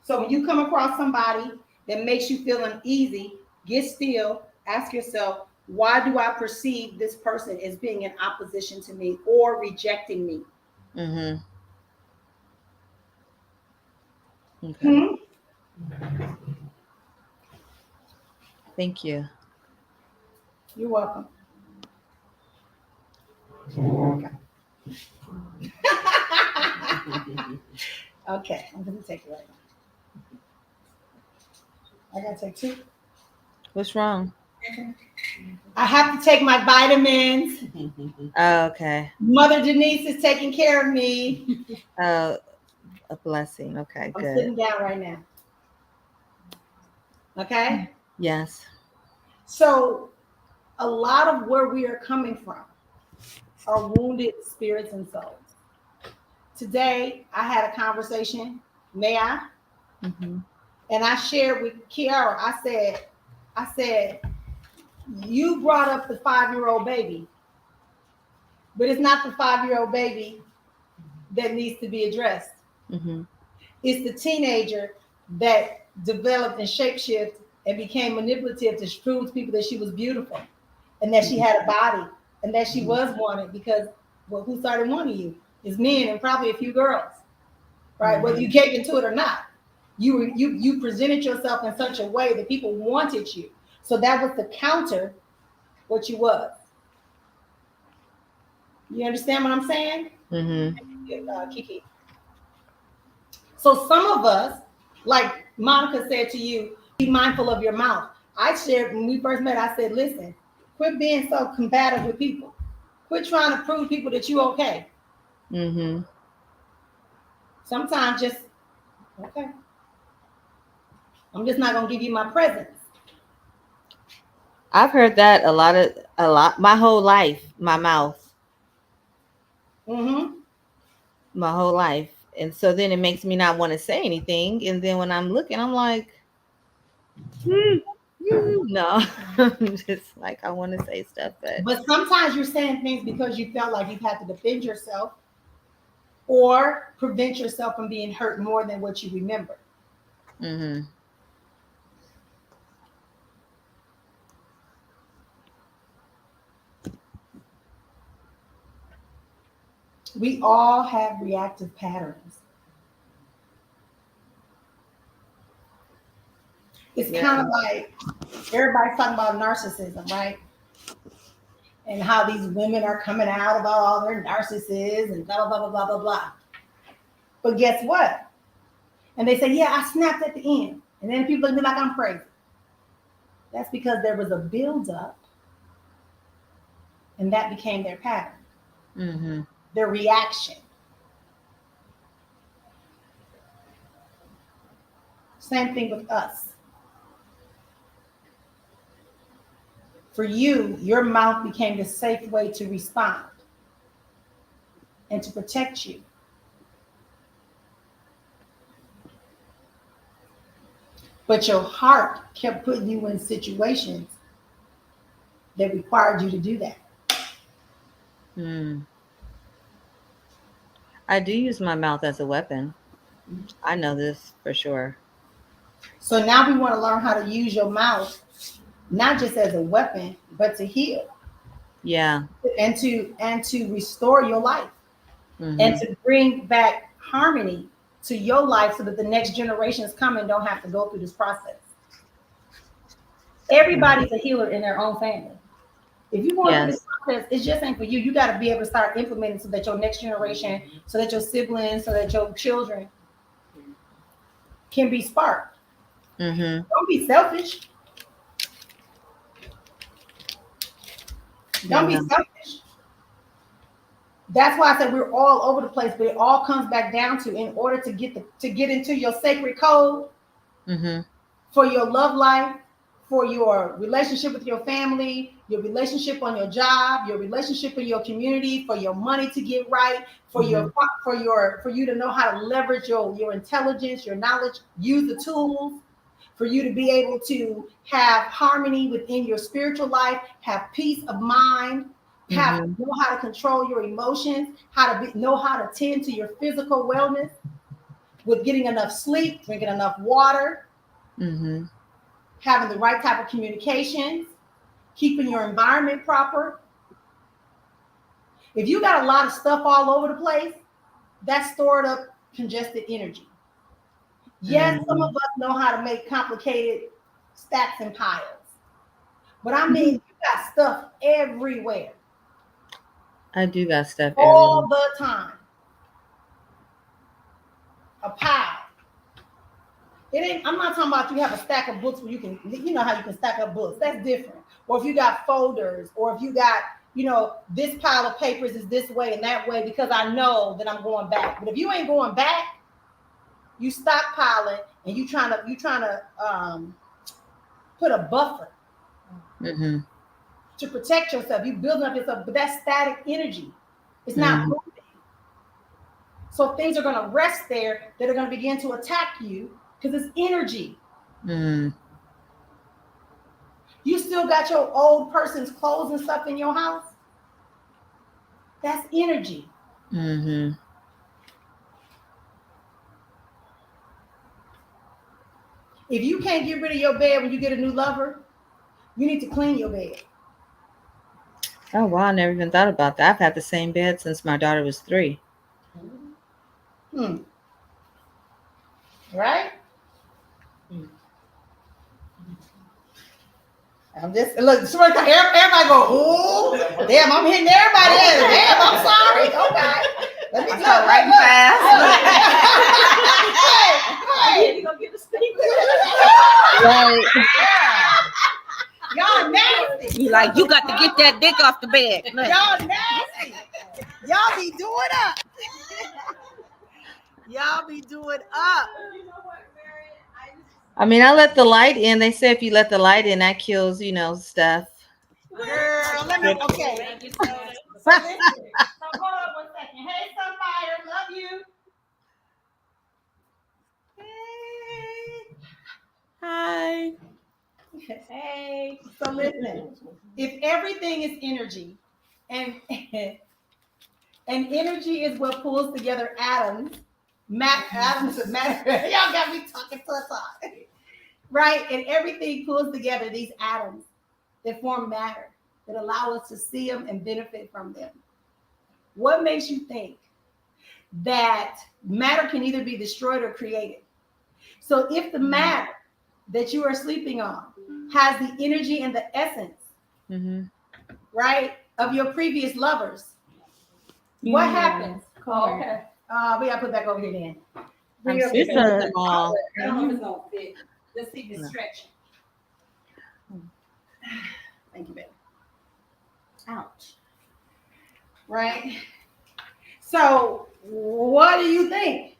So when you come across somebody that makes you feel uneasy, get still, ask yourself, why do I perceive this person as being in opposition to me or rejecting me? Okay. Thank you. You're welcome. Okay, I'm going to take it right now. I got to take 2. What's wrong? I have to take my vitamins. Okay. Mother Denise is taking care of me. A blessing. Okay, I'm good. sitting down right now. Okay? Yes. So a lot of where we are coming from are wounded spirits and souls. Today, I had a conversation, may I? And I shared with Kiara, I said, you brought up the 5-year-old baby, but it's not the 5-year-old baby that needs to be addressed. It's the teenager that developed and shapeshift and became manipulative to prove to people that she was beautiful and that she had a body and that she was wanted, because who started wanting you? Is men and probably a few girls, right? Whether you gave into it or not, you presented yourself in such a way that people wanted you. So that was the counter what you was. You understand what I'm saying? Kiki. So some of us, like Monica said to you, be mindful of your mouth. I shared when we first met, I said, listen, quit being so combative with people. Quit trying to prove people that you're okay. Sometimes just, okay. I'm just not going to give you my presence. I've heard that a lot, my whole life, my mouth. My whole life. And so then it makes me not want to say anything. And then when I'm looking, I'm like, no, I'm just like, I want to say stuff. But sometimes you're saying things because you felt like you've had to defend yourself or prevent yourself from being hurt more than what you remember. We all have reactive patterns. It's kind of like everybody's talking about narcissism, right? And how these women are coming out about all their narcissists and blah, blah, blah, blah, blah, blah. But guess what? And they say, yeah, I snapped at the end. And then people look at me like I'm crazy. That's because there was a buildup, and that became their pattern, Mm-hmm. their reaction. Same thing with us. For you, your mouth became the safe way to respond and to protect you. But your heart kept putting you in situations that required you to do that. Mm. I do use my mouth as a weapon. I know this for sure. So now we want to learn how to use your mouth, not just as a weapon, but to heal Yeah. and to restore your life Mm-hmm. and to bring back harmony to your life so that the next generations coming don't have to go through this process. Everybody's a healer in their own family. If you want through this process, it just ain't for you. You got to be able to start implementing so that your next generation, so that your siblings, so that your children can be sparked. Mm-hmm. Don't be selfish. Don't be selfish. That's why I said we're all over the place, but it all comes back down to, in order to get into your sacred code, Mm-hmm. for your love life, for your relationship with your family, your relationship on your job, your relationship in your community, for your money to get right, for you to know how to leverage your intelligence, your knowledge, use the tools, for you to be able to have harmony within your spiritual life, have peace of mind, know how to control your emotions, know how to tend to your physical wellness with getting enough sleep, drinking enough water, Mm-hmm. having the right type of communications, keeping your environment proper. If you got a lot of stuff all over the place, that's stored up congested energy. Yes, some of us know how to make complicated stacks and piles, but I mean, you got stuff everywhere. I do got stuff all everywhere. the time. A pile. It ain't. I'm not talking about you have a stack of books where you can, you know how you can stack up books. That's different. Or if you got folders, or if you got, this pile of papers is this way and that way because I know that I'm going back. But if you ain't going back, you stockpiling and you trying to put a buffer to protect yourself. You building up yourself, but that's static energy. It's not moving. So things are going to rest there that are going to begin to attack you because it's energy. You still got your old person's clothes and stuff in your house? That's energy. If you can't get rid of your bed when you get a new lover, you need to clean your bed. Oh, wow. I never even thought about that. I've had the same bed since my daughter was 3. Right? I'm just, look, everybody go, oh, damn, I'm hitting everybody. Damn, I'm sorry. Okay. Let me talk right fast. Hey, you gonna get a statement? Right. Y'all nasty. You like, you got to get that dick off the bed. Y'all nasty. Y'all be doing up. Y'all be doing up. I mean, I let the light in. They say if you let the light in, that kills, stuff. Girl, let me, okay. So hold on 1 second. Hey, Sunfire, love you. Hey. Hi. Hey. So listen, if everything is energy, and energy is what pulls together atoms, atoms of matter. Y'all got me talking to us all. Right? And everything pulls together these atoms that form matter, that allow us to see them and benefit from them. What makes you think that matter can either be destroyed or created? So if the matter that you are sleeping on has the energy and the essence, right, of your previous lovers, what happens? Oh, okay. We gotta put back over here then. Bring I'm it up sitting to with the- them all. I don't know if it's gonna fit. Let's see if it's No. stretching. Thank you, baby. Ouch. Right? So, what do you think?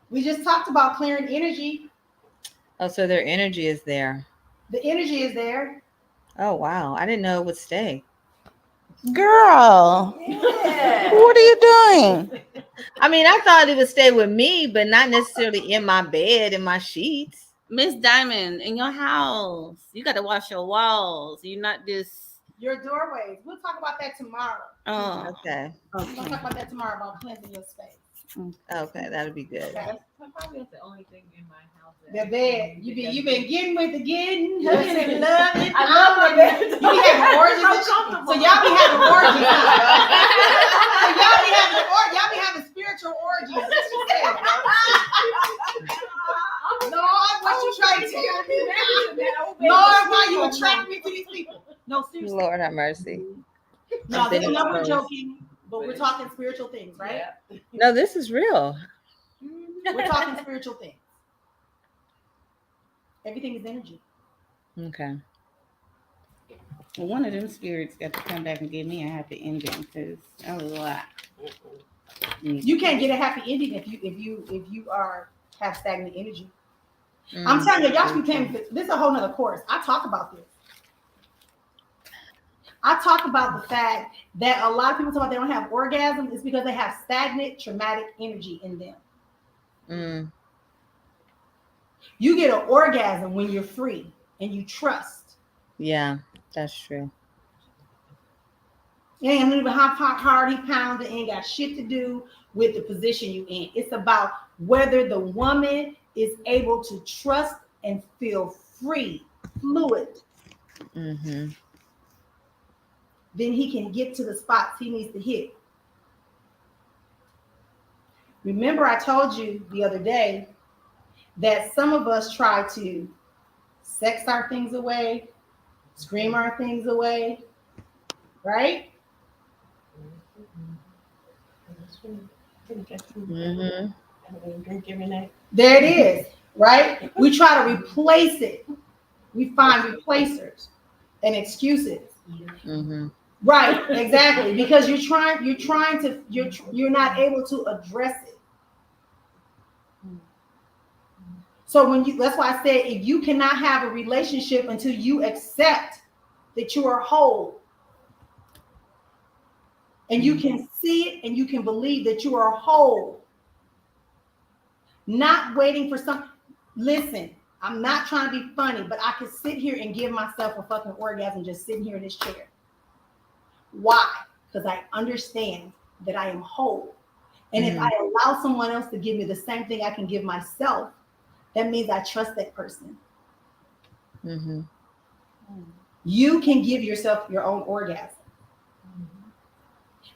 We just talked about clearing energy. Oh, so their energy is there. The energy is there. Oh wow, I didn't know it would stay. Girl, Yeah. what are you doing? I mean, I thought it would stay with me, but not necessarily in my bed, in my sheets. Miss Diamond, in your house, you got to wash your walls. You're not just. Your doorways. We'll talk about that tomorrow. Oh, Okay. We'll talk about that tomorrow about cleansing your space. Okay, that'll be good. Okay. Probably that's the only thing in my house. The bed. You've been getting with the getting, Yes. hugging and loving. I love my bed. You be having orgies. and shit. So y'all be having orgies. So y'all be having spiritual orgies. That's what she said. No, what you trying to tell me? Lord, why you attract me to these people? No, seriously. Lord have mercy. No, this is not we're Exposed. joking, but we're talking spiritual things, right? No, this is real. We're talking spiritual things. Everything is energy. Okay. well, one of them spirits got to come back and give me a happy ending because that was a lot. You can't get a happy ending if you have stagnant energy. Mm. I'm telling you, y'all should be paying for this is a whole nother course. I talk about this. I talk about the fact that a lot of people talk about they don't have orgasm is because they have stagnant traumatic energy in them. Mm. You get an orgasm when you're free and you trust. Yeah, that's true. It ain't even how hard he pounded, ain't got shit to do with the position you in. It's about whether the woman is able to trust and feel free, fluid. Mm-hmm. Then he can get to the spots he needs to hit. Remember, I told you the other day that some of us try to sex our things away, scream our things away, right? Mm-hmm. There it is, right? We try to replace it. We find replacers and excuses. Mm-hmm. Right, exactly. Because you're not able to address it. So that's why I said if you cannot have a relationship until you accept that you are whole and you can see it and you can believe that you are whole, not waiting for listen, I'm not trying to be funny, but I could sit here and give myself a fucking orgasm just sitting here in this chair. Why? Because I understand that I am whole. And if I allow someone else to give me the same thing I can give myself, that means I trust that person. Mm-hmm. You can give yourself your own orgasm.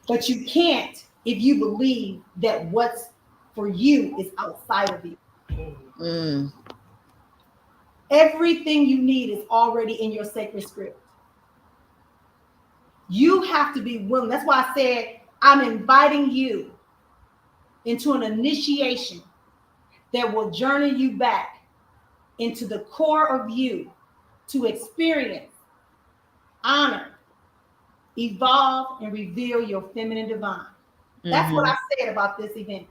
But you can't if you believe that what's for you is outside of you. Mm. Everything you need is already in your sacred script. You have to be willing. That's why I said I'm inviting you into an initiation that will journey you back into the core of you to experience, honor, evolve, and reveal your feminine divine. That's what I said about this event.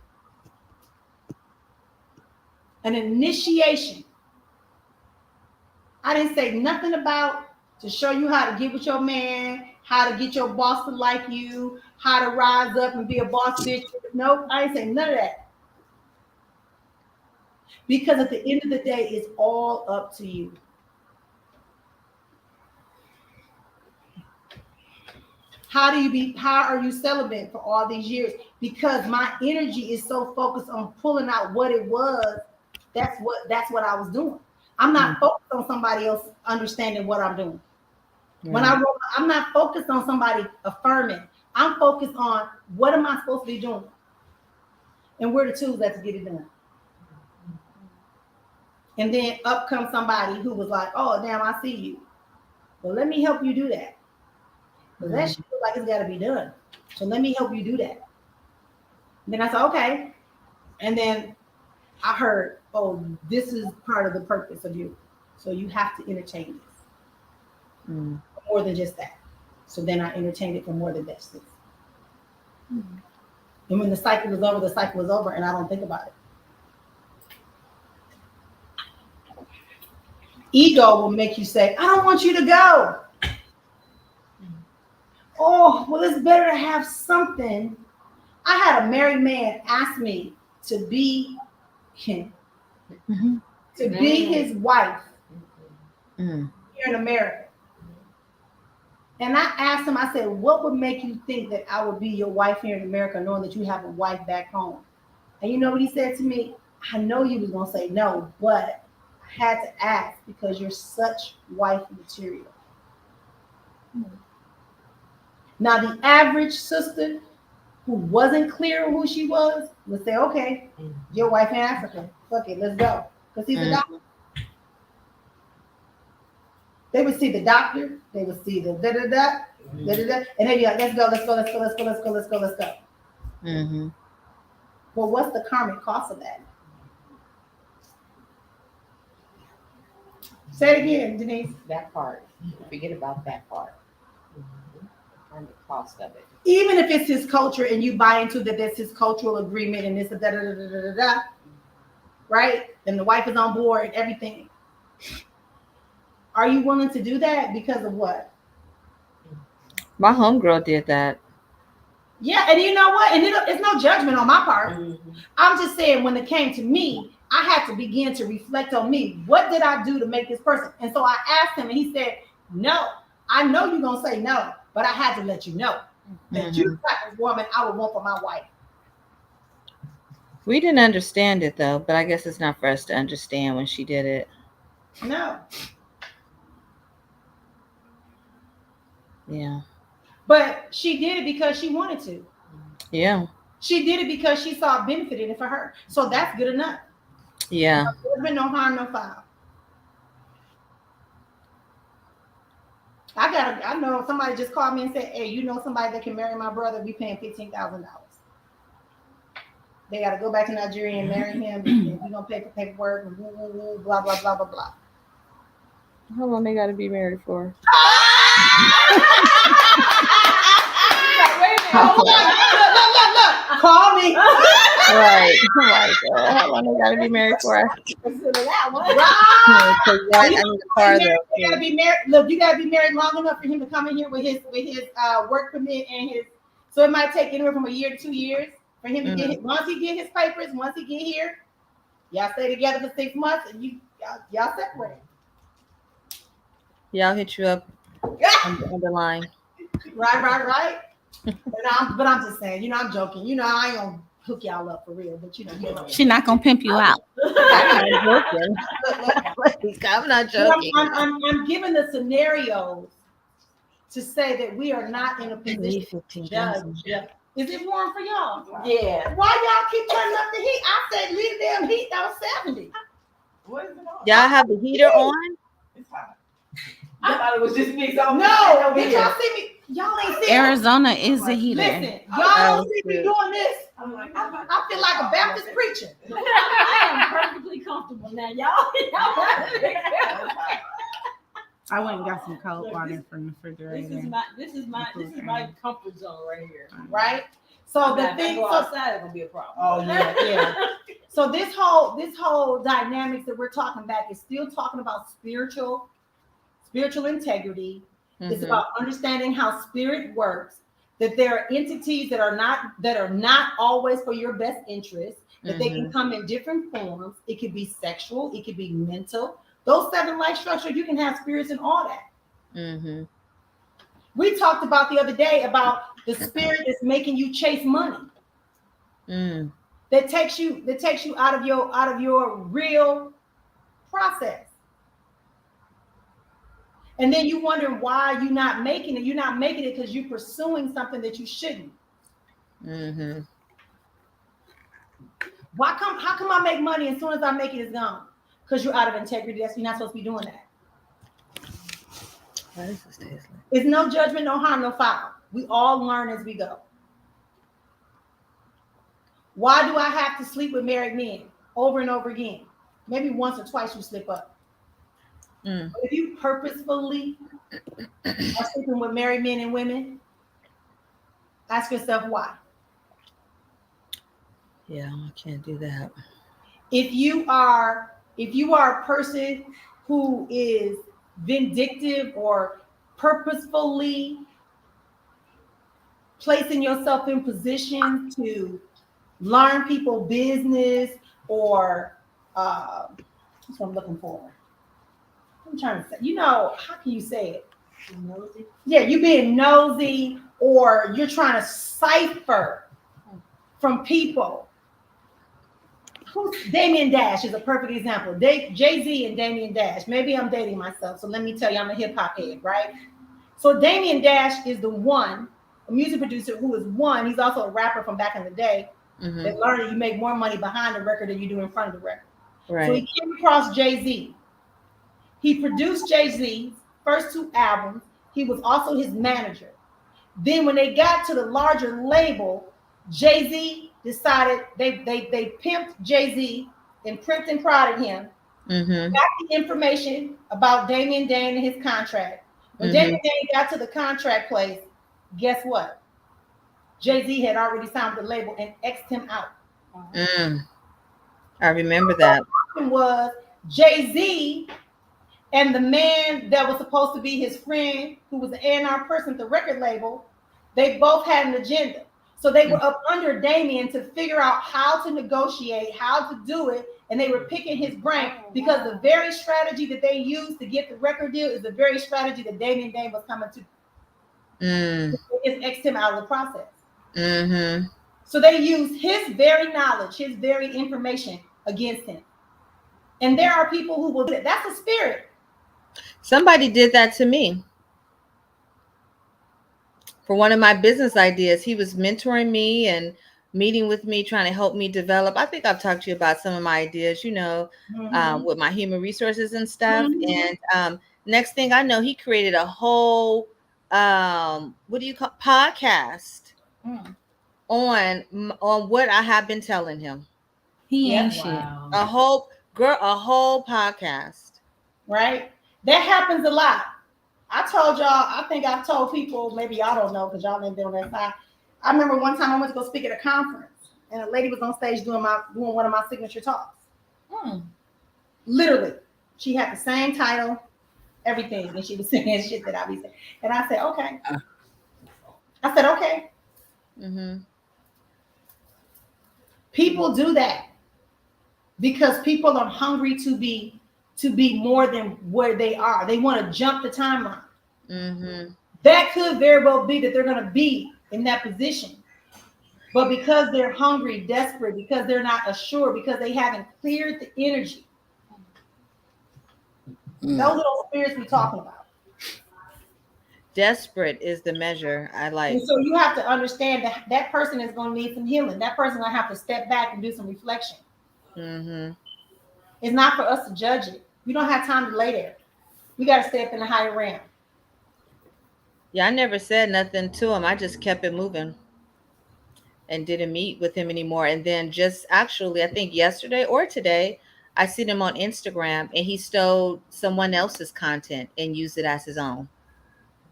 An initiation. I didn't say nothing about to show you how to get with your man, how to get your boss to like you, how to rise up and be a boss bitch. Nope, I didn't say none of that. Because at the end of the day, it's all up to you. How are you celibate for all these years? Because my energy is so focused on pulling out what it was. That's what I was doing. I'm not focused on somebody else understanding what I'm doing. Right. When I wrote, I'm not focused on somebody affirming. I'm focused on what am I supposed to be doing? And where the tools that to get it done. And then up comes somebody who was like, oh, damn, I see you. Well, let me help you do that. But that shit looks like it's got to be done. So let me help you do that. Then I said, okay. And then I heard, oh, this is part of the purpose of you. So you have to entertain this. More than just that. So then I entertained it for more than just this. And when the cycle is over, the cycle is over, and I don't think about it. Ego will make you say, I don't want you to go. Oh, well, it's better to have something. I had a married man ask me to be him, to be his wife here in America. And I asked him, I said, what would make you think that I would be your wife here in America, knowing that you have a wife back home? And you know what he said to me? I know you was going to say no, but I had to ask because you're such wife material. Now, the average sister who wasn't clear who she was would say, okay, your wife in Africa. Fuck it, let's go. Because he's a doctor. They would see the doctor. They would see the da-da-da, da-da-da. And they'd be like, let's go, let's go, let's go, let's go, let's go, let's go, let's go. Well, what's the karmic cost of that? Say it again, Denise. That part. Forget about that part. And the cost of it. Even if it's his culture and you buy into that that's his cultural agreement and this da da da da da da, right? And the wife is on board and everything. Are you willing to do that because of what? My homegirl did that. Yeah, and you know what? And it's no judgment on my part. I'm just saying when it came to me, I had to begin to reflect on me. What did I do to make this person? And so I asked him and he said, no, I know you're going to say no, but I had to let you know that you're the type of woman I would want for my wife. We didn't understand it though, but I guess it's not for us to understand when she did it. No. Yeah. But she did it because she wanted to. Yeah. She did it because she saw a benefit in it for her. So that's good enough. Yeah. There's been no harm, no foul. I know somebody just called me and said, hey, you know somebody that can marry my brother? We paying $15,000. They got to go back to Nigeria and marry him. And we're going to pay for paperwork and blah, blah, blah, blah, blah, blah. How long they got to be married for? Look. Call me. Right. How long they got to be married for? Right. I need a car though. You gotta be married. Look, you gotta be married long enough for him to come in here with his work permit and his. So it might take anywhere from a year to 2 years for him to get. Once he get his papers, once he get here, y'all stay together for 6 months, and y'all separate. Yeah, I'll hit you up on the line. Right. But I'm just saying, I'm joking. I ain't gonna hook y'all up for real, but She's not gonna pimp you out. I'm not joking. I'm not joking. I'm giving the scenarios to say that we are not in a position to judge. Is it warm for y'all? Yeah. Why y'all keep turning up the heat? I said leave the damn heat. That was 70. What is it on? Y'all have the heater on? It's hot. I thought it was just me. So No, did y'all see me? Y'all ain't see Arizona is a heater. Listen, y'all don't see me doing this. I feel like a Baptist preacher. I am perfectly comfortable now, y'all. I went and got some cold water from the refrigerator. This is my comfort zone right here. Right? So the thing, go outside, it's gonna be a problem. Oh yeah. So this whole dynamics that we're talking back is still talking about spiritual integrity. It's about understanding how spirit works, that there are entities that are not always for your best interest, that they can come in different forms. It could be sexual, it could be mental. Those 7 life structures, you can have spirits and all that. We talked about the other day about the spirit that's making you chase money. That takes you out of your real process. And then you wonder why you're not making it. You're not making it because you're pursuing something that you shouldn't. How come I make money as soon as I make it, it's gone? Because you're out of integrity. You're not supposed to be doing that. It's no judgment, no harm, no foul. We all learn as we go. Why do I have to sleep with married men over and over again? Maybe once or twice you slip up. Mm. But if you purposefully are sleeping with married men and women, ask yourself why. Yeah, I can't do that. If you are a person who is vindictive or purposefully placing yourself in position to learn people business or that's what I'm looking for. I'm trying to say, how can you say it? Nosy. Yeah, you being nosy or you're trying to cipher from people. Damian Dash is a perfect example. Jay-Z and Damian Dash. Maybe I'm dating myself, so let me tell you, I'm a hip hop head, right? So Damian Dash is the one, a music producer who is one. He's also a rapper from back in the day that learned that you make more money behind the record than you do in front of the record. Right. So he came across Jay-Z. He produced Jay-Z's first 2 albums. He was also his manager. Then when they got to the larger label, Jay-Z decided they pimped Jay-Z and primped and prodded him. Got the information about Damian Dane and his contract. When Damian Dane got to the contract place, guess what? Jay-Z had already signed the label and X'd him out. I remember that. What happened was Jay-Z and the man that was supposed to be his friend, who was the A&R person at the record label, they both had an agenda. So they were up under Damian to figure out how to negotiate, how to do it, and they were picking his brain because the very strategy that they used to get the record deal is the very strategy that Damian Dane was coming to. It X'd him out of the process. So they used his very knowledge, his very information against him. And there are people who will do it. That's a spirit. Somebody did that to me. For one of my business ideas, he was mentoring me and meeting with me, trying to help me develop. I think I've talked to you about some of my ideas, with my human resources and stuff. And next thing I know, he created a whole, podcast on what I have been telling him. He ain't shit. Wow. A whole podcast. Right? That happens a lot. I told y'all, I think I've told people, maybe y'all don't know because y'all ain't been on that side. I remember one time I went to go speak at a conference and a lady was on stage doing one of my signature talks. Literally. She had the same title, everything, and she was saying shit that I be saying. And I said, okay. People do that because people are hungry to be more than where they are. They want to jump the timeline. That could very well be that they're going to be in that position. But because they're hungry, desperate, because they're not assured, because they haven't cleared the energy, those are those spirits we're talking about. Desperate is the measure. I like. And so you have to understand that that person is going to need some healing. That person is going to have to step back and do some reflection. It's not for us to judge it. We don't have time to lay there. We got to step in the higher realm. Yeah, I never said nothing to him. I just kept it moving and didn't meet with him anymore. And then just actually, I think yesterday or today, I seen him on Instagram and he stole someone else's content and used it as his own.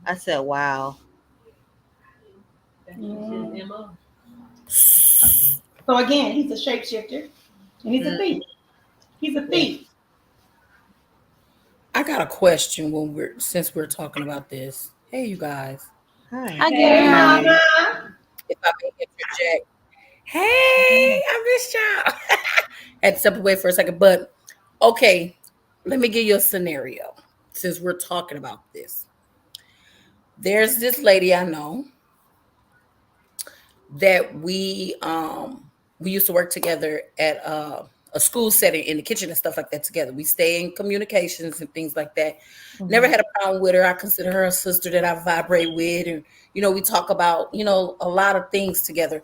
I said, wow. So again, he's a shapeshifter and he's a thief. He's a thief. I got a question since we're talking about this. Hey, you guys. Hi. Hey, mama. If I may interject. Hey, I missed y'all. Had to step away for a second, but okay, let me give you a scenario since we're talking about this. There's this lady I know that we used to work together at a school setting in the kitchen and stuff like that together. We stay in communications and things like that. Never had a problem with her. I consider her a sister that I vibrate with. And, we talk about, a lot of things together.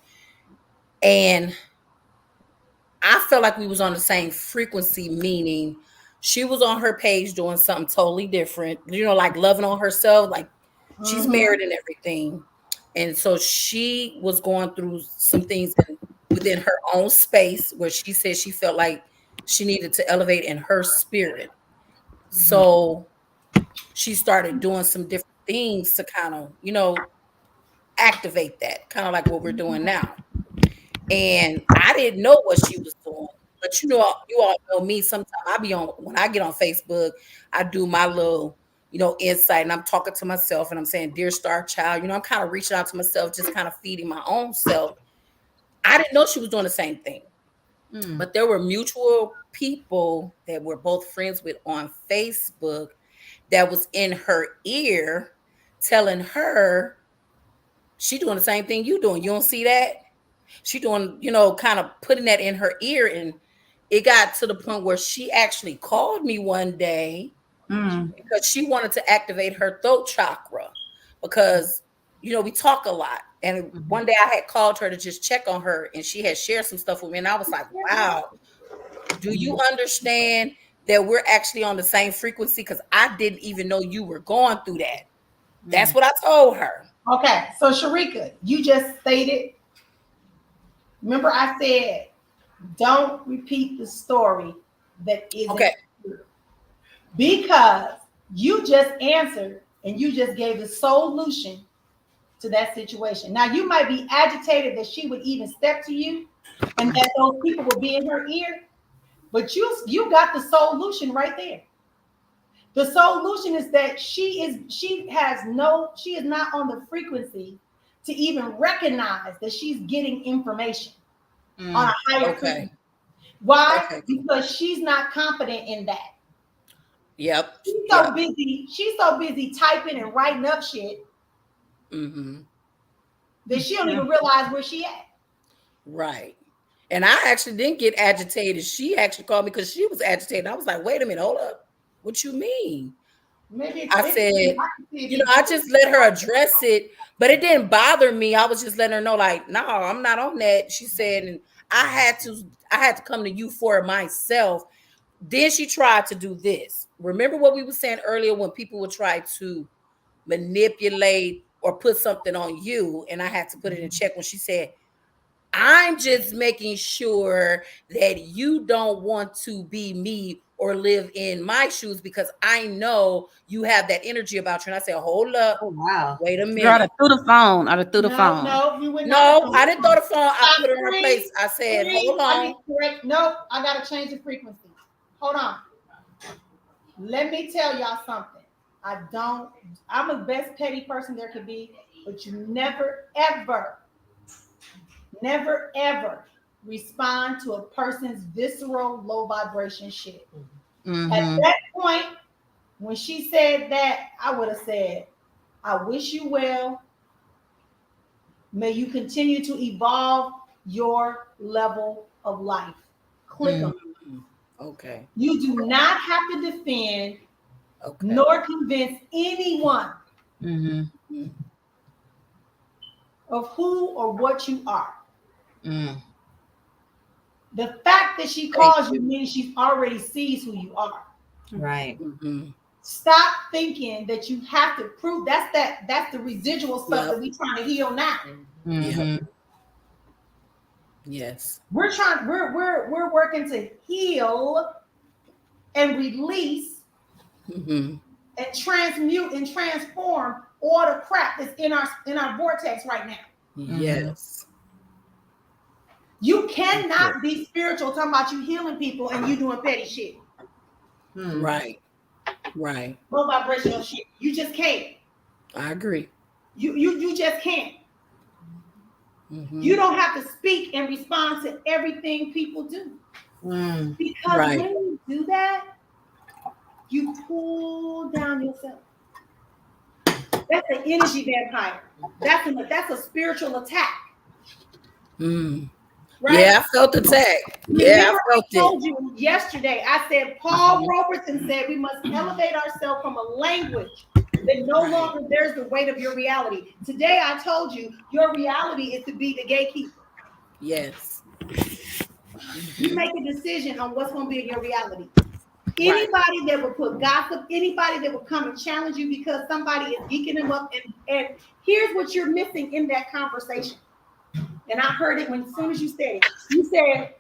And I felt like we was on the same frequency, meaning she was on her page doing something totally different, like loving on herself, like she's married and everything. And so she was going through some things and within her own space where she said she felt like she needed to elevate in her spirit. So she started doing some different things to kind of, activate that, kind of like what we're doing now. And I didn't know what she was doing. But you all know me. Sometimes when I get on Facebook, I do my little, insight, and I'm talking to myself and I'm saying, "Dear Star Child," I'm kind of reaching out to myself, just kind of feeding my own self. I didn't know she was doing the same thing. But there were mutual people that we're both friends with on Facebook that was in her ear telling her she doing the same thing you doing. You don't see that? She doing, kind of putting that in her ear. And it got to the point where she actually called me one day because she wanted to activate her throat chakra because, we talk a lot. And one day I had called her to just check on her and she had shared some stuff with me. And I was like, wow, do you understand that we're actually on the same frequency? Because I didn't even know you were going through that. That's what I told her. Okay, so Sharika, you just stated, remember I said, don't repeat the story that isn't true. Because you just answered and you just gave the solution to that situation. Now, you might be agitated that she would even step to you and that those people will be in her ear, but you got the solution right there. The solution is that she is not on the frequency to even recognize that she's getting information on a higher frequency. Why? Okay. Because she's not confident in that. Yep. She's so busy typing and writing up shit that she don't even realize where she at. Right. And I actually didn't get agitated. She actually called me because she was agitated. I was like, wait a minute, hold up. What you mean? Maybe I said, I just let her address it, but it didn't bother me. I was just letting her know, like, no, I'm not on that. She said, and I had to come to you for myself. Then she tried to do this. Remember what we were saying earlier when people would try to manipulate or put something on you, and I had to put it in check when she said, I'm just making sure that you don't want to be me or live in my shoes because I know you have that energy about you. And I said, hold up. Oh, wow. Wait a minute. Girl, I threw the phone. No, you would not. No, I didn't throw the phone. I put it in her place. I said, hold on. No, I got to change the frequency. Hold on. Let me tell y'all something. I'm the best petty person there could be, but you never, ever respond to a person's visceral, low vibration shit. At that point, when she said that, I would have said, I wish you well. May you continue to evolve your level of life. Click them. Okay. You do not have to defend nor convince anyone of who or what you are. The fact that she calls you means she already sees who you are. Right. Stop thinking that you have to prove. That's the residual stuff that we're trying to heal now. Yes. We're working to heal and release and transmute and transform all the crap that's in our vortex right now. Yes. You cannot be spiritual talking about you healing people and you doing petty shit. Right. Low vibrational shit. You just can't. I agree. You just can't. You don't have to speak and respond to everything people do. Because when you do that, you pull down yourself. That's an energy vampire. That's a spiritual attack. Right? Yeah, I felt attacked. Remember, I told you yesterday, I said, Paul Robertson said we must elevate ourselves from a language that no longer bears the weight of your reality. Today, I told you your reality is to be the gatekeeper. Yes. You make a decision on what's going to be in your reality. Anybody that will put gossip, anybody that will come and challenge you because somebody is geeking them up, and here's what you're missing in that conversation. And I heard it as soon as you said it. You said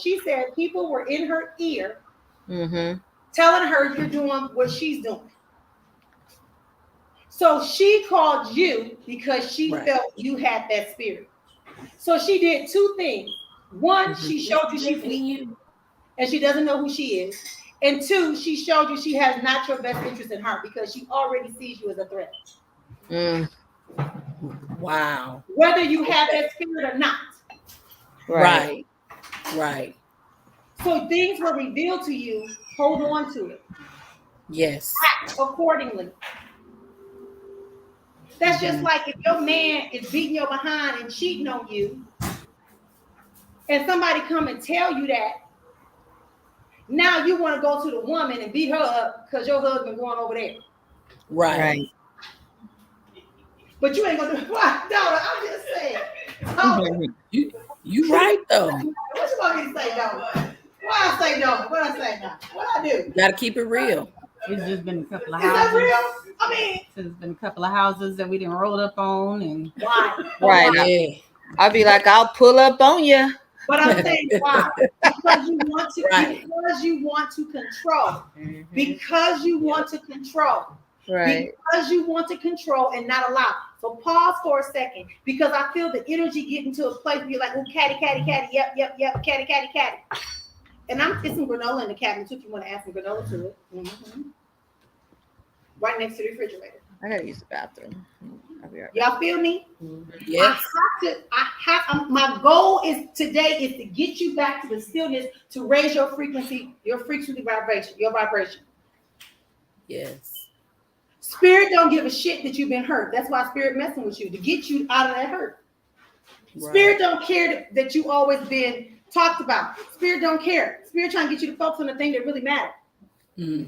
she said people were in her ear telling her you're doing what she's doing. So she called you because she felt you had that spirit. So she did two things. One, she showed you she's weak and she doesn't know who she is. And two, she showed you she has not your best interest in heart because she already sees you as a threat. Wow. Whether you have that spirit or not. Right. So things were revealed to you. Hold on to it. Yes. Act accordingly. That's just like if your man is beating your behind and cheating on you, and somebody come and tell you that, now you want to go to the woman and beat her up because your husband going over there. Right. But you ain't gonna do what, daughter? I'm just saying. You right though. What you want me to say, daughter? What I say, daughter? What I say now? What I do? You gotta keep it real. It's just been a couple of Is houses. that real? I mean, It's been a couple of houses that we didn't roll up on, and why? Right. Yeah. I'll be like, I'll pull up on you. But I'm saying why? Because you want to. Right. Because you want to control. Because you want to control. Right. Because you want to control and not allow. So pause for a second, because I feel the energy getting to a place where you're like, oh, catty, yep, catty. And I'm putting some granola in the cabinet too, if you want to add some granola to it. Right next to the refrigerator. I gotta use the bathroom. I'll be right back. Y'all feel me? Yes. My goal is today is to get you back to the stillness, to raise your frequency vibration, your vibration. Yes. Spirit don't give a shit that you've been hurt. That's why spirit messing with you, to get you out of that hurt. Right. Spirit don't care that you always been talked about. Spirit don't care. Spirit trying to get you to focus on the thing that really matters.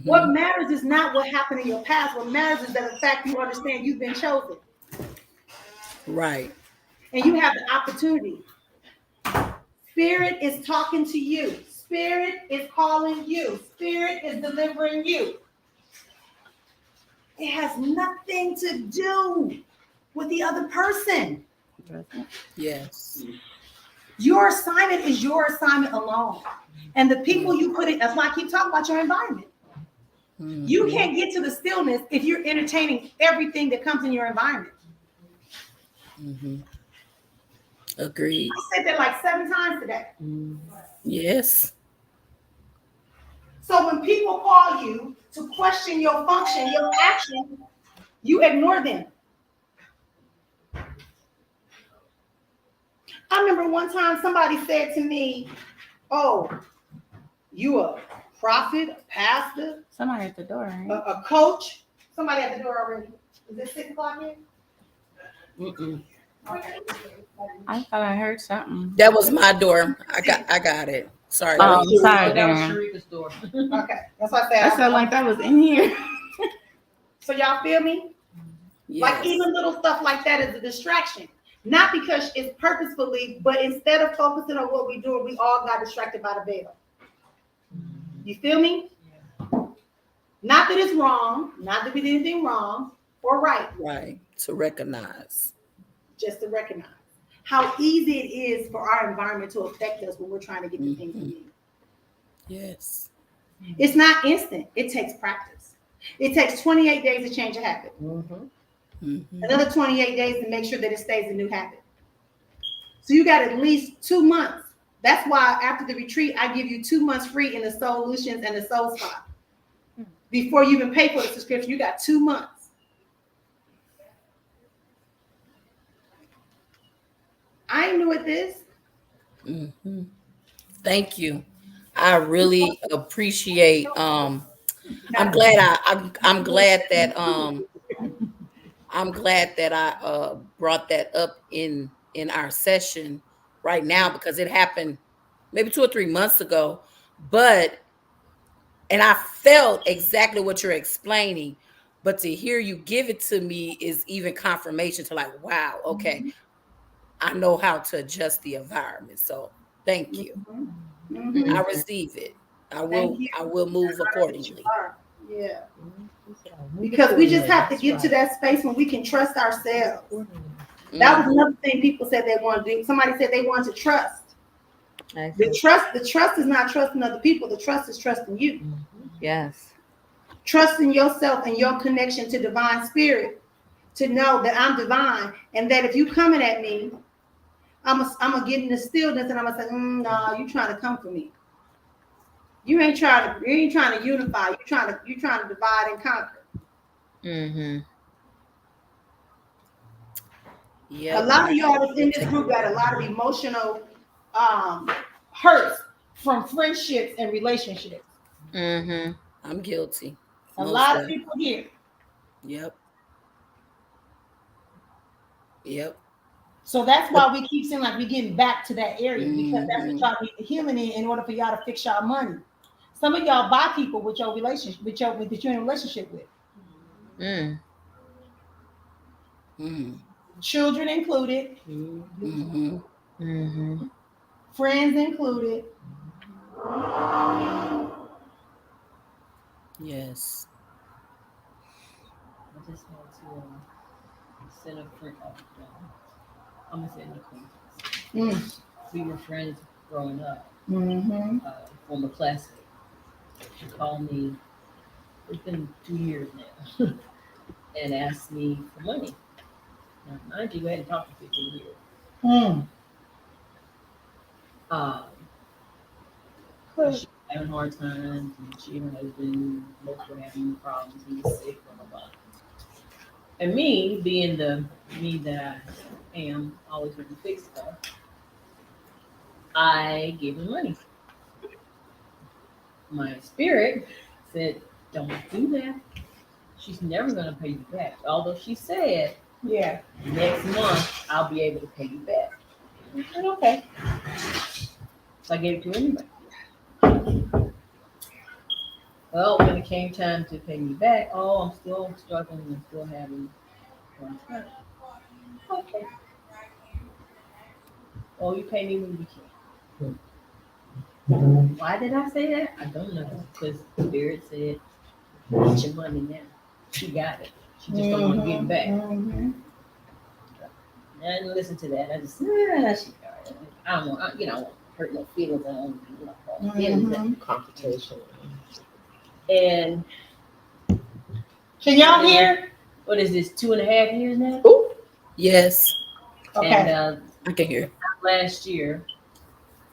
What matters is not what happened in your past. What matters is that the fact you understand you've been chosen. Right. And you have the opportunity. Spirit is talking to you. Spirit is calling you. Spirit is delivering you. It has nothing to do with the other person. Yes. Your assignment is your assignment alone. And the people you put in, that's why I keep talking about your environment. You can't get to the stillness if you're entertaining everything that comes in your environment. Agreed. I said that like 7 times today. Yes. So when people call you to question your function, your action, you ignore them. I remember one time somebody said to me, oh, you a prophet, a pastor? somebody at the door, right? A coach? Somebody at the door already. Is it 6 o'clock yet? I thought I heard something. That was my door. I got it. Sorry. Sorry, That was Darren. Sharika's door. Okay, that's what I said. That sounded like that was in here. So y'all feel me? Yes. Like even little stuff like that is a distraction. Not because it's purposefully, but instead of focusing on what we're doing, we all got distracted by the veil. You feel me? Not that it's wrong, not that we did anything wrong or right. Right. To recognize. Just to recognize how easy it is for our environment to affect us when we're trying to get the things we need. Yes. It's not instant. It takes practice. It takes 28 days to change a habit. Another 28 days to make sure that it stays a new habit. So you got at least 2 months. That's why after the retreat, I give you 2 months free in the Solutions and the Soul Spot. Before you even pay for the subscription, you got 2 months. I ain't new at this. Thank you. I really appreciate. I'm glad that I brought that up in our session right now, because it happened maybe 2 or 3 months ago, and I felt exactly what you're explaining, but to hear you give it to me is even confirmation to like, wow, okay, I know how to adjust the environment. So thank you. I receive it. I will move accordingly. Yeah. Because we just have to get to that space when we can trust ourselves. That was another thing people said they want to do. Somebody said they want to trust. The trust is not trusting other people. The trust is trusting you. Yes. Trusting yourself and your connection to divine spirit, to know that I'm divine, and that if you coming at me, I'm gonna get in the stillness, and I'm gonna say, no, you trying to come for me. You ain't trying to unify. You trying to divide and conquer. Mm-hmm. Yeah. A lot of y'all that's in this group got a lot of emotional hurts from friendships and relationships. Mm-hmm. I'm guilty. A lot of people here. Yep. Yep. So that's why we keep seeming like we're getting back to that area, because that's what y'all need the healing in order for y'all to fix y'all money. Some of y'all buy people with your relationship, that you're in a relationship with. Mm. Children included. Friends included. Yes. I just had to send a friend. I'm gonna say an acquaintance. We were friends growing up. Former classmate. She called me. It's been 2 years now, and asked me for money. Now, mind you, we hadn't talked for 15 years. She having hard times, and she and her husband both were having problems. He was sick, blah blah blah. And me, being the me that I am, always looking to fix stuff, I gave her money. My spirit said, "Don't do that. She's never going to pay you back." Although she said, "Yeah, next month I'll be able to pay you back." I said, "Okay." So I gave it to her anyway. Well, when it came time to pay me back, I'm still struggling and still having one time. Okay. Oh, you pay me when you can. Why did I say that? I don't know. Because Spirit said, "Get your money now." She got it. She just don't want to get it back. I didn't listen to that. I just, she got it. I don't want, I don't hurt no feelings. I don't want feelings. Confrontation. And can y'all hear? What is this? 2.5 years now? Ooh. Yes. Okay. And I can hear. Last year,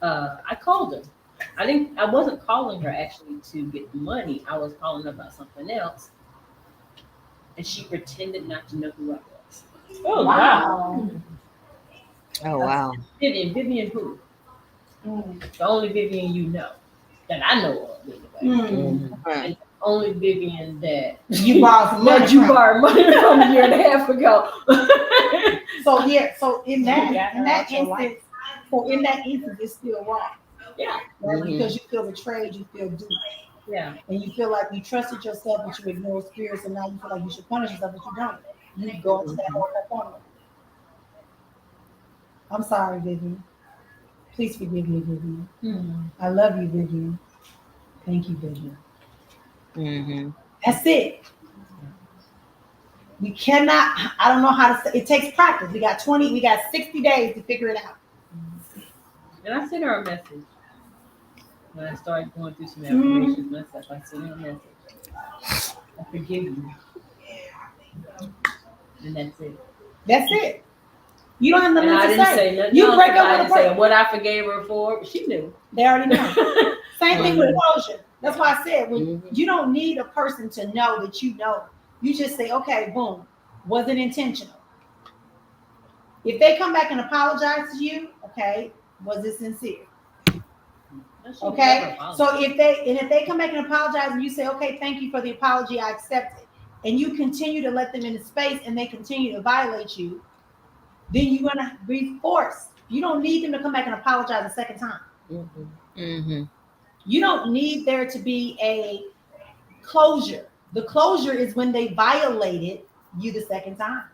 I called her. I wasn't calling her actually to get the money. I was calling her about something else. And she pretended not to know who I was. Oh, wow. Oh, wow. Vivian who? The only Vivian you know. That I know of, anyway. And the only Vivian that you borrowed money from a year and a half ago. So in that instance, it's still wrong. Yeah. Right? Because you feel betrayed, you feel duped. Yeah. And you feel like you trusted yourself, but you ignore spirits, and now you feel like you should punish yourself, but you don't. You go into that whole corner. I'm sorry, Vivian. Please forgive me, Vivian. I love you, Vivian. Thank you, Vivian. That's it. We cannot, I don't know how to say, it takes practice. We got 60 days to figure it out. And I sent her a message. When I started going through some affirmations myself, I sent her a message. I forgive you. And that's it. That's it. You don't have nothing I to didn't say. say nothing. You break up I with didn't a say person. what I forgave her for, but she knew. They already know. Same thing with closure. That's why I said you don't need a person to know that you know. You just say, okay, boom, was it intentional? If they come back and apologize to you, okay, was it sincere? Okay, so if they come back and apologize and you say, okay, thank you for the apology, I accept it, and you continue to let them in the space and they continue to violate you, then you're gonna be forced. You don't need them to come back and apologize a second time. You don't need there to be a closure. The closure is when they violated you the second time.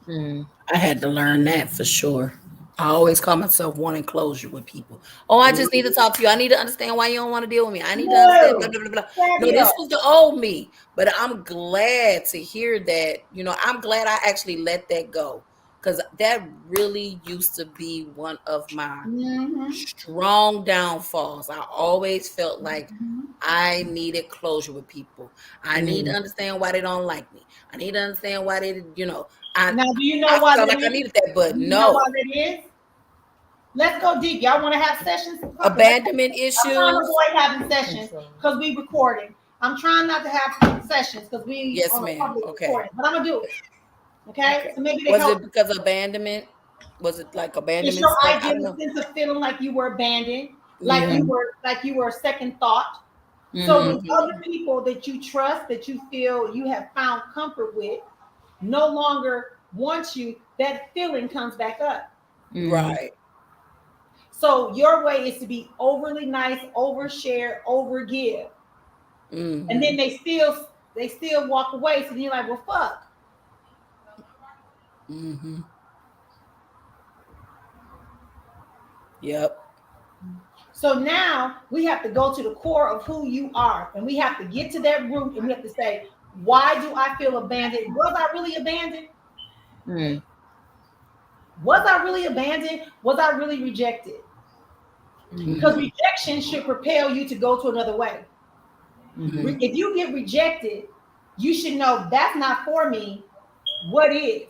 I had to learn that for sure. I always call myself wanting closure with people. Oh, I just need to talk to you. I need to understand why you don't want to deal with me. I need to understand blah, blah, blah, blah. No, this was the old me. But I'm glad to hear that. I'm glad I actually let that go. because that really used to be one of my Mhm. strong downfalls. I always felt like I needed closure with people. I need to understand why they don't like me. I need to understand why they, I Now, do you know I why felt that like I is? needed that, but Do you know why no. that is? Let's go deep. Y'all want to have sessions? Fuck it. Abandonment I'm trying to issues. avoid having sessions because we recording. I'm trying not to have sessions because we Yes, on a ma'am. public Okay. recording, but I'm gonna do it. Okay? So maybe they Was help. it because of abandonment? Was it like It's abandonment your stuff? I don't ideal know. sense of feeling like you were abandoned, like Yeah. you were a second thought. So when other people that you trust, that you feel you have found comfort with, no longer want you, that feeling comes back up. Right. So your way is to be overly nice, overshare, overgive. And then they still walk away. So then you're like, well, fuck. Yep. So now we have to go to the core of who you are, and we have to get to that root, and we have to say, why do I feel abandoned? Was I really abandoned? Was I really abandoned? Was I really rejected? Because rejection should propel you to go to another way. If you get rejected, you should know that's not for me. What is?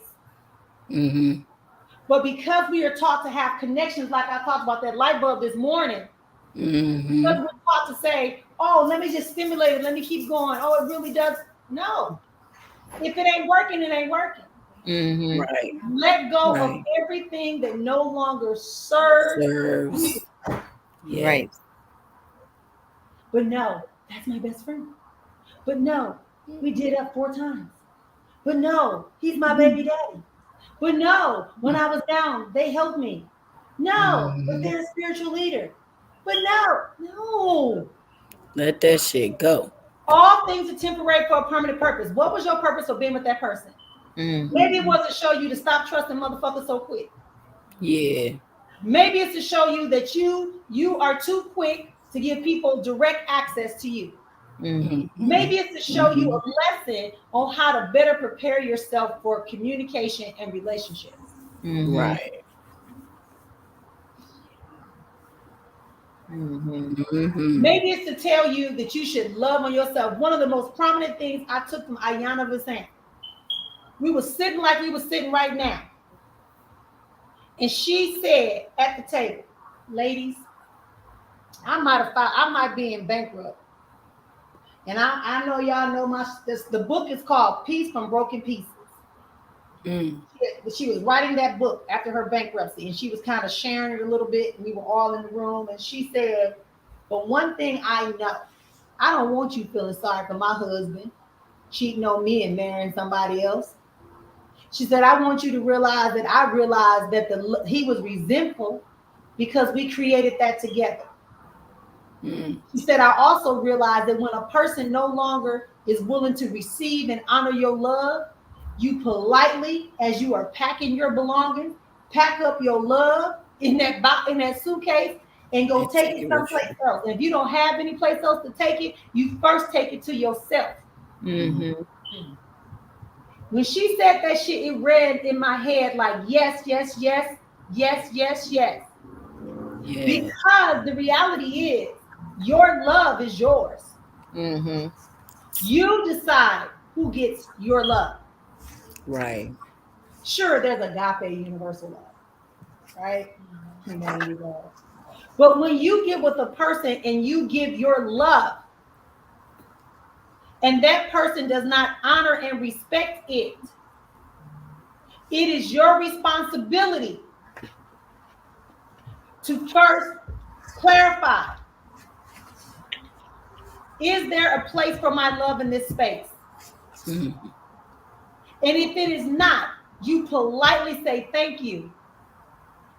But because we are taught to have connections, like I talked about that light bulb this morning, because we're taught to say, oh, let me just stimulate it, let me keep going. Oh, it really does. No. If it ain't working, it ain't working. Right. Let go of everything that no longer serves you. Yes. Right. But no, that's my best friend. But no, we did that 4 times. But no, he's my baby daddy. But no, when I was down, they helped me. No, but they're a spiritual leader. But no. Let that shit go. All things are temporary for a permanent purpose. What was your purpose of being with that person? Maybe it was to show you to stop trusting motherfuckers so quick. Yeah. Maybe it's to show you that you are too quick to give people direct access to you. Maybe it's to show you a lesson on how to better prepare yourself for communication and relationships. Right. Maybe it's to tell you that you should love on yourself. One of the most prominent things I took from Ayana was saying, we were sitting like we were sitting right now. And she said at the table, ladies, I might be in bankrupt. And I know y'all know the book is called Peace from Broken Pieces. She was writing that book after her bankruptcy, and she was kind of sharing it a little bit, and we were all in the room, and she said, but one thing I know, I don't want you feeling sorry for my husband cheating on me and marrying somebody else. She said, I want you to realize that I realized that he was resentful because we created that together. She said, I also realized that when a person no longer is willing to receive and honor your love, you politely, as you are packing your belongings, pack up your love in that suitcase and go take it someplace else. And if you don't have any place else to take it, you first take it to yourself. When she said that shit, it read in my head like, yes, yes, yes, yes, yes, yes. Yeah. Because the reality is, your love is yours. You decide who gets your love. Right. Sure, there's agape universal love, right? Humanity love. But when you get with a person and you give your love, and that person does not honor and respect it, it is your responsibility to first clarify, is there a place for my love in this space? And if it is not, you politely say thank you,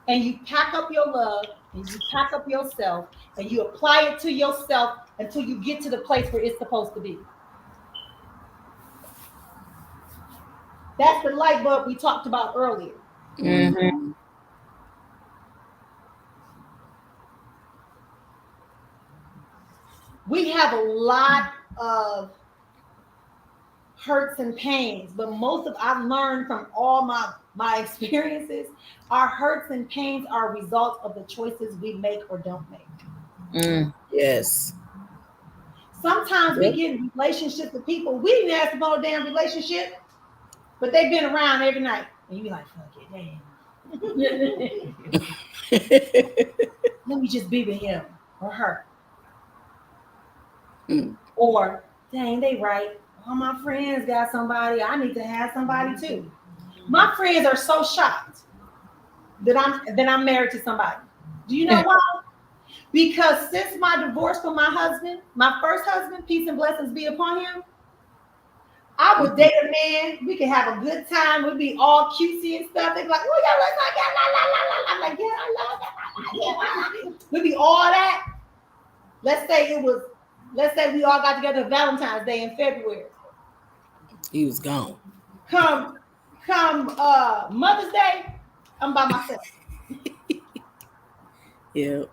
and you pack up your love, and you pack up yourself, and you apply it to yourself until you get to the place where it's supposed to be. That's the light bulb we talked about earlier. We have a lot of hurts and pains, but most of I've learned from all my experiences, our hurts and pains are a result of the choices we make or don't make. Yes. Sometimes we get in relationships with people we didn't ask about a damn relationship, but they've been around every night, and you be like, fuck it, damn. Let me just be with him or her. Or, dang, they right. All my friends got somebody. I need to have somebody too. My friends are so shocked that I'm married to somebody. Do you know why? Because since my divorce from my husband, my first husband, peace and blessings be upon him, I would date a man. We could have a good time. We'd be all cutesy and stuff. They'd be like, oh, yeah, let's like, la, la, la, la. I'm like, yeah, I love that. Yeah, we'd be all that. Let's say we all got together Valentine's Day in February. He was gone. Come Mother's Day, I'm by myself. Yeah.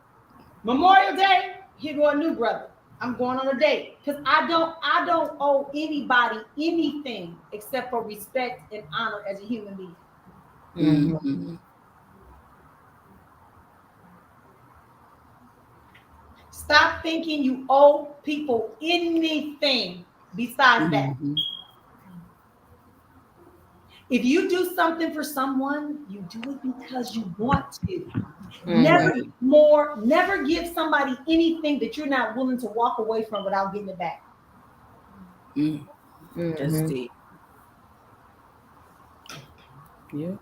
Memorial Day, here go a new brother. I'm going on a date because I don't owe anybody anything except for respect and honor as a human being. Mm-hmm. Stop thinking you owe people anything besides that. If you do something for someone, you do it because you want to. Never give somebody anything that you're not willing to walk away from without getting it back. That's deep. Yeah.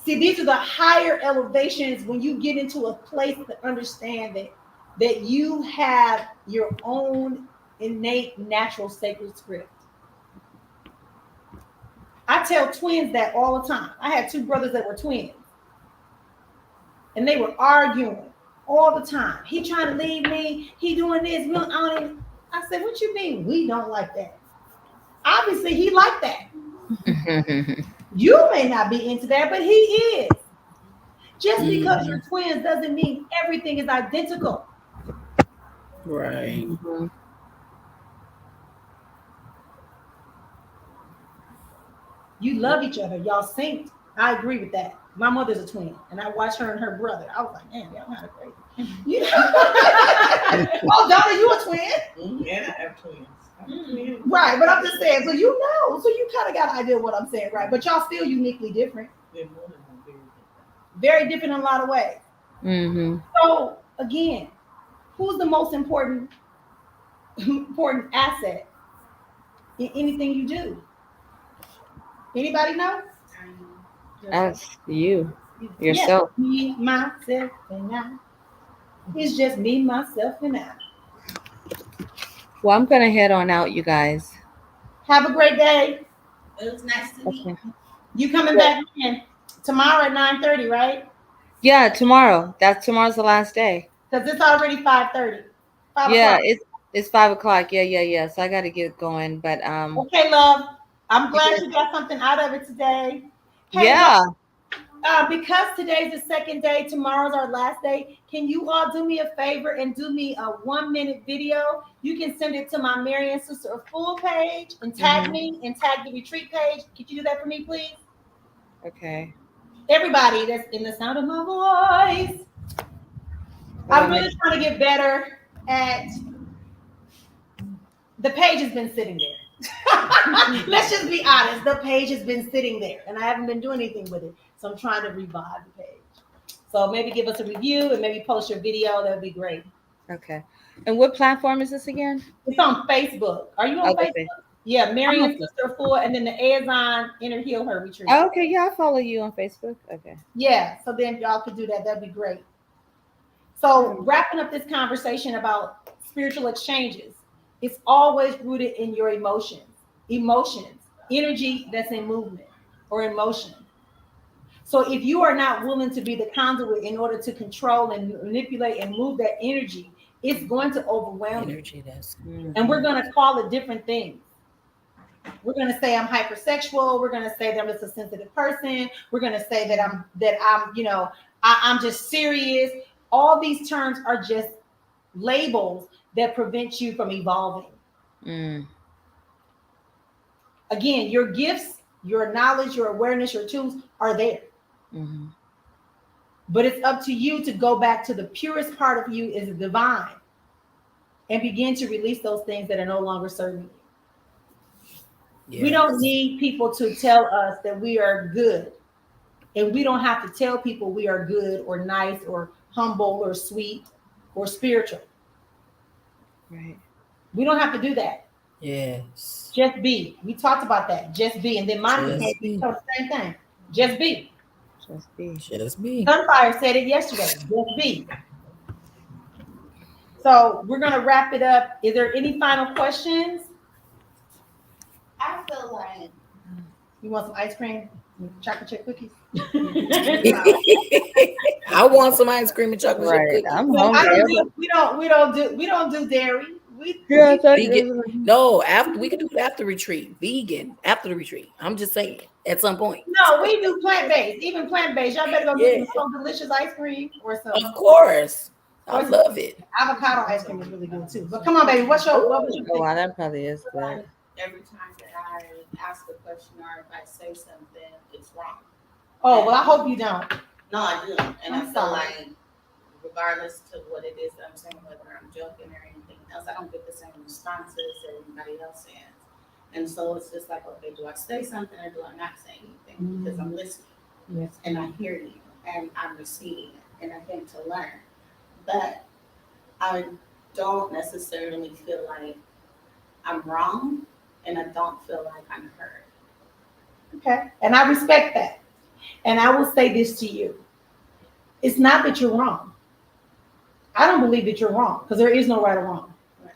See, these are the higher elevations when you get into a place to understand that you have your own innate natural sacred script. I tell twins that all the time. I had two brothers that were twins. And they were arguing all the time. He trying to leave me. He doing this. I said, what you mean we don't like that? Obviously, he liked that. You may not be into that, but he is. Just because you're twins doesn't mean everything is identical. Right. You love each other. Y'all synced. I agree with that. My mother's a twin, and I watched her and her brother. I was like, man, y'all kind of crazy. You know? Oh, Donna, you a twin? And I have twins. Right, but I'm just saying, so you know, so you kind of got an idea of what I'm saying, right? But y'all still uniquely different. Very different in a lot of ways. So again, who's the most important asset in anything you do? Anybody know? That's you. Yourself. Yes, me, myself, and I. It's just me, myself, and I. Well, I'm gonna head on out, you guys. Have a great day. It was nice to meet you. You coming back in tomorrow at 9:30, right? Yeah, tomorrow. Tomorrow's the last day. Because it's already 5:30. Yeah, it's 5:00. Yeah. So I got to get going. But Okay, love. I'm glad you got something out of it today. Hey, yeah. Because today's the second day, tomorrow's our last day. Can you all do me a favor and do me a 1-minute video? You can send it to my Marian Sister Full page and tag me and tag the retreat page. Could you do that for me, please? Okay. Everybody that's in the sound of my voice. I'm really trying to get better at. The page has been sitting there. Let's just be honest. The page has been sitting there, and I haven't been doing anything with it. So I'm trying to revive the page. So maybe give us a review and maybe post your video. That would be great. Okay. And what platform is this again? It's on Facebook. Are you on Facebook? Yeah, Marian Sister Full, and then the Ayizan HealHER retreat. Oh, okay, yeah, I follow you on Facebook. Okay. Yeah, so then y'all could do that. That'd be great. So wrapping up this conversation about spiritual exchanges, it's always rooted in your emotions, energy that's in movement or in motion. So if you are not willing to be the conduit in order to control and manipulate and move that energy, it's going to overwhelm you. And we're going to call it different things. We're going to say I'm hypersexual. We're going to say that I'm just a sensitive person. We're going to say that I'm just serious. All these terms are just labels that prevent you from evolving. Again, your gifts, your knowledge, your awareness, your tools are there. Mm-hmm. But it's up to you to go back to the purest part of you is the divine and begin to release those things that are no longer serving you. Yes. We don't need people to tell us that we are good. And we don't have to tell people we are good or nice or humble or sweet or spiritual. Right. We don't have to do that. Yes. Just be. We talked about that. Just be. And then Monica Just came be. told the same thing. Just be. Just be. Just be. Sunfire said it yesterday. Just be. So we're gonna wrap it up. Is there any final questions? I feel like You want some ice cream? Chocolate chip cookies? I want some ice cream and chocolate chip Right. cookies. I'm Well, hungry. we don't do dairy. Yeah, I thought Vegan. No, after we can do it after retreat. Vegan after the retreat. I'm just saying at some point. No, we do plant-based. Even plant-based. Y'all better go Yeah. get some delicious ice cream or some Of course. I Or- love it. avocado ice cream is really good too. But come on, baby. What was your Oh, wow, that probably is good. every time that I ask a question or if I say something, it's wrong. Oh, well, I hope you don't. No, I do. And I I'm feel sorry. like, regardless to what it is that I'm saying, whether I'm joking or anything else, I don't get the same responses that everybody else has. And so it's just like, okay, do I say something or do I not say anything? Because I'm listening. Yes. And I hear you and I'm receiving it and I came to learn. But I don't necessarily feel like I'm wrong and I don't feel like I'm heard. Okay. And I respect that. And I will say this to you. It's not that you're wrong. I don't believe that you're wrong because there is no right or wrong. Right.